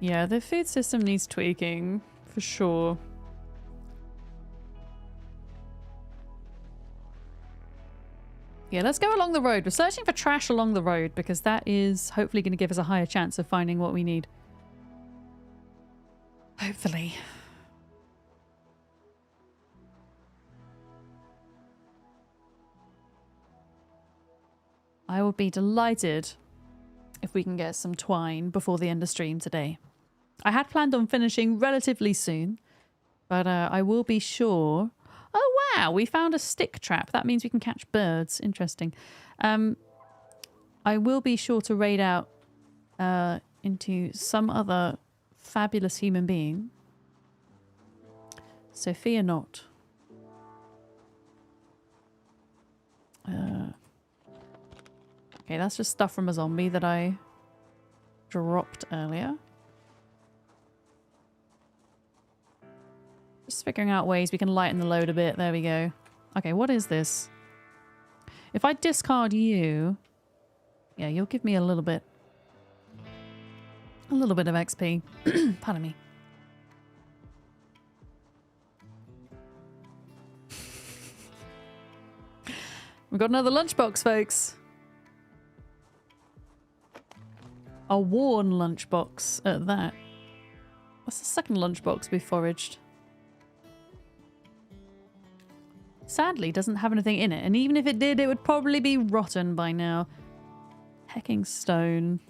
Yeah, the food system needs tweaking, for sure. Yeah, let's go along the road. We're searching for trash along the road because that is hopefully going to give us a higher chance of finding what we need. Hopefully. I will be delighted if we can get some twine before the end of stream today. I had planned on finishing relatively soon, but I will be sure... Oh, wow! We found a stick trap. That means we can catch birds. Interesting. I will be sure to raid out into some other fabulous human being. So fear not. Okay, that's just stuff from a zombie that I dropped earlier. Just figuring out ways we can lighten the load a bit. There we go. Okay, what is this? If I discard you... Yeah, you'll give me a little bit. A little bit of XP. Pardon me. We've got another lunchbox, folks. A worn lunchbox at that. What's the second lunchbox we foraged? Sadly, doesn't have anything in it. And even if it did, it would probably be rotten by now. Hecking stone.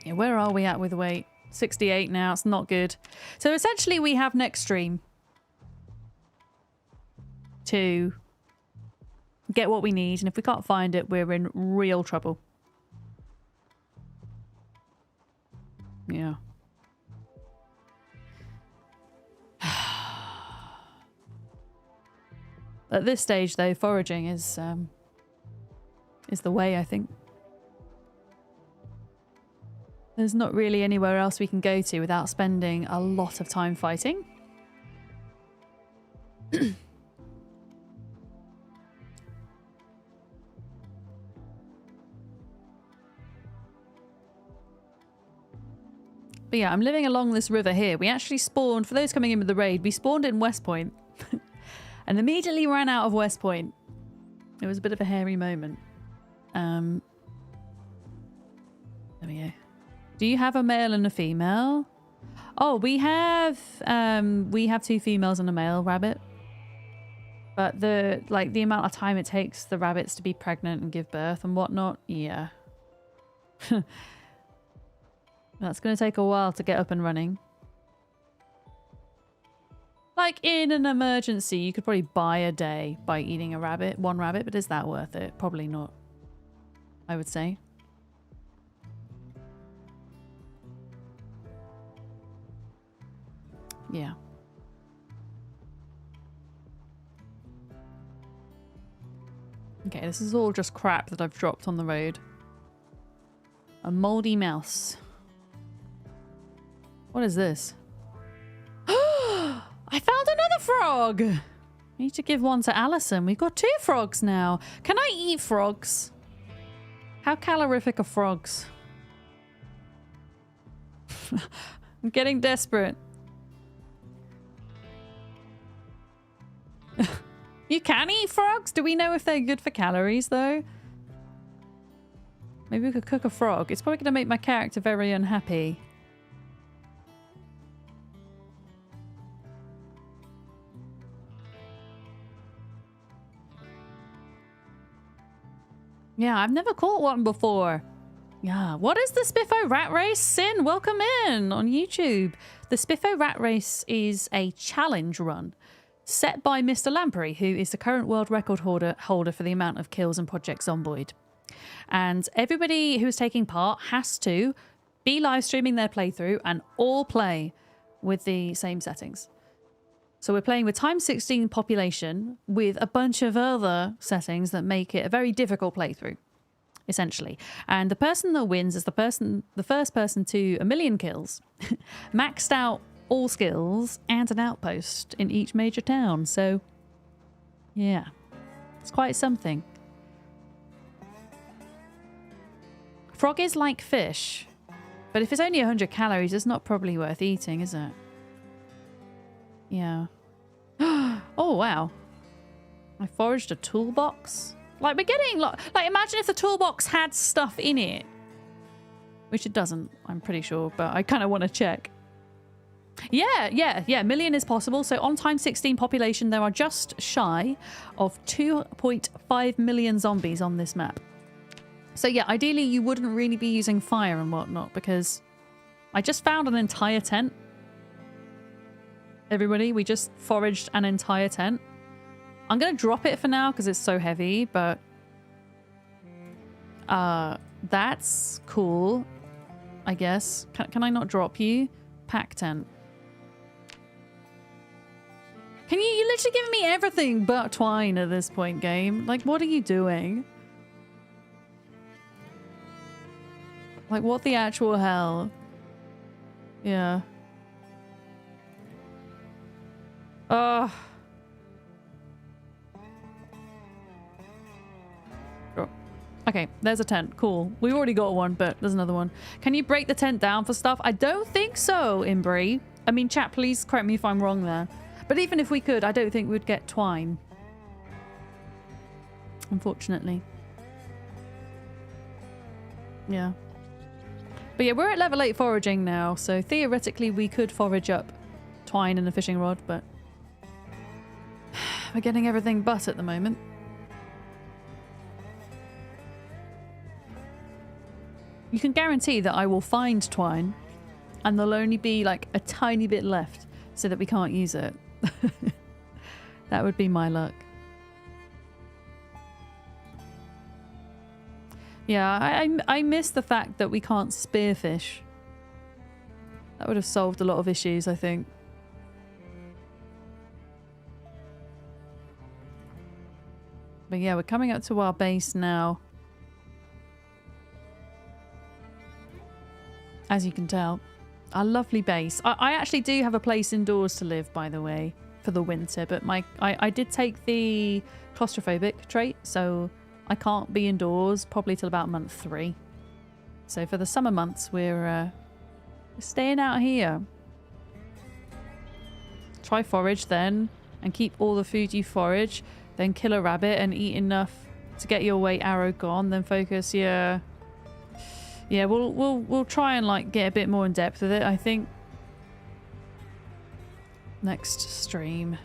Yeah, where are we at with weight? 68 now. It's not good. So essentially, we have next stream to get what we need. And if we can't find it, we're in real trouble. Yeah. At this stage, though, foraging is the way, I think. There's not really anywhere else we can go to without spending a lot of time fighting. But yeah, I'm living along this river here. We actually spawned, for those coming in with the raid, we spawned in West Point and immediately ran out of West Point. It was a bit of a hairy moment. There we go. Do you have a male and a female? Oh, we have 2 females and a male rabbit. But the amount of time it takes the rabbits to be pregnant and give birth and whatnot, yeah. That's going to take a while to get up and running. Like in an emergency, you could probably buy a day by eating one rabbit, but is that worth it? Probably not, I would say. Yeah. Okay, this is all just crap that I've dropped on the road. A moldy mouse. What is this? I found another frog! I need to give one to Alison. We've got 2 frogs now. Can I eat frogs? How calorific are frogs? I'm getting desperate. You can eat frogs? Do we know if they're good for calories, though? Maybe we could cook a frog. It's probably going to make my character very unhappy. Yeah, I've never caught one before. Yeah, what is the Spiffo Rat Race? Sin, welcome in on YouTube. The Spiffo Rat Race is a challenge run set by Mr. Lamprey, who is the current world record holder for the amount of kills in Project Zomboid. And everybody who is taking part has to be live streaming their playthrough and all play with the same settings. So we're playing with x16 population with a bunch of other settings that make it a very difficult playthrough, essentially. And the person that wins is the first person to 1 million kills, maxed out all skills, and an outpost in each major town. So, yeah, it's quite something. Frog is like fish, but if it's only 100 calories, it's not probably worth eating, is it? Yeah. Oh, wow. I foraged a toolbox. Like, we're getting... Like, imagine if the toolbox had stuff in it. Which it doesn't, I'm pretty sure, but I kind of want to check. Yeah. 1 million is possible. So on x16 population, there are just shy of 2.5 million zombies on this map. So yeah, ideally you wouldn't really be using fire and whatnot, because I just found an entire tent. Everybody, we just foraged an entire tent. I'm going to drop it for now because it's so heavy, but that's cool, I guess. Can I not drop you? Pack tent. Can you literally giving me everything but twine at this point, game? Like, what are you doing? Like, what the actual hell? Yeah. Ugh. Sure. Okay, there's a tent. Cool. We've already got one, but there's another one. Can you break the tent down for stuff? I don't think so, Imbri. I mean, chat, please correct me if I'm wrong there. But even if we could, I don't think we'd get twine. Unfortunately. Yeah. But yeah, we're at level 8 foraging now, so theoretically we could forage up twine and a fishing rod, but we're getting everything but at the moment. You can guarantee that I will find twine and there'll only be like a tiny bit left so that we can't use it. That would be my luck. Yeah, I miss the fact that we can't spearfish. That would have solved a lot of issues, I think. But yeah, we're coming up to our base now. as you can tell. A lovely base. I actually do have a place indoors to live, by the way, for the winter, but I did take the claustrophobic trait, so I can't be indoors probably till about month 3. So for the summer months, we're staying out here. Try forage then, and keep all the food you forage. Then kill a rabbit and eat enough to get your weight arrow gone. Then focus your... Yeah, we'll try and like get a bit more in depth with it, I think. Next stream.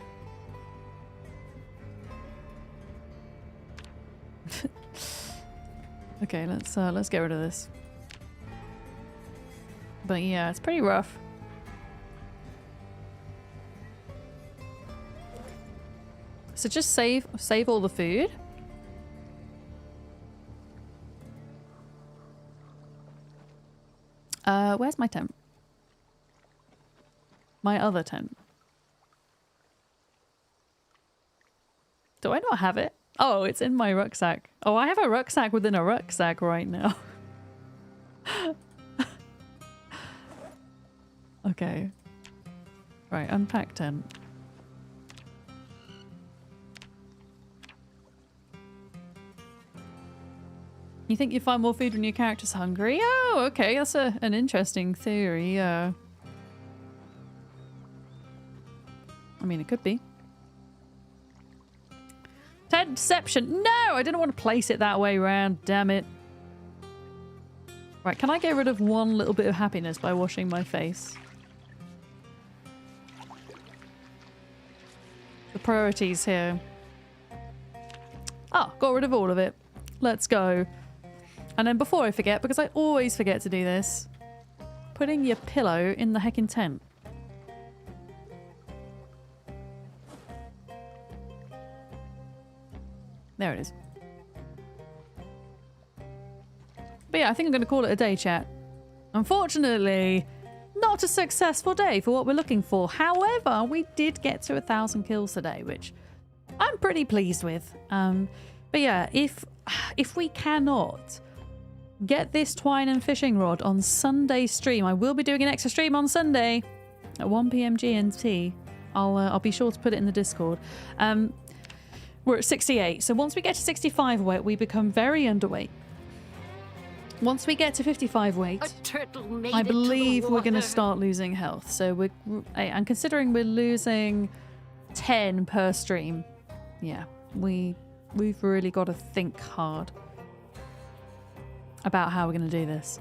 Okay, let's get rid of this. But yeah, it's pretty rough. So just save all the food. Where's my tent? My other tent. Do I not have it? Oh, it's in my rucksack. Oh, I have a rucksack within a rucksack right now. Okay. Right, unpack tent. You think you find more food when your character's hungry? Oh, okay, that's an interesting theory, yeah. I mean, it could be. Tent deception! No! I didn't want to place it that way round, damn it. Right, can I get rid of one little bit of happiness by washing my face? The priorities here. Oh, got rid of all of it. Let's go. And then before I forget, because I always forget to do this, putting your pillow in the heckin' tent. There it is. But yeah, I think I'm going to call it a day, chat. Unfortunately, not a successful day for what we're looking for. However, we did get to 1,000 kills today, which I'm pretty pleased with. But yeah, if we cannot get this twine and fishing rod on Sunday stream, I will be doing an extra stream on Sunday at 1 PM GMT. I'll be sure to put it in the Discord. We're at 68, so once we get to 65 weight, we become very underweight. Once we get to 55 weight, I believe we're going to start losing health. So and considering we're losing 10 per stream, yeah, we've really got to think hard about how we're going to do this.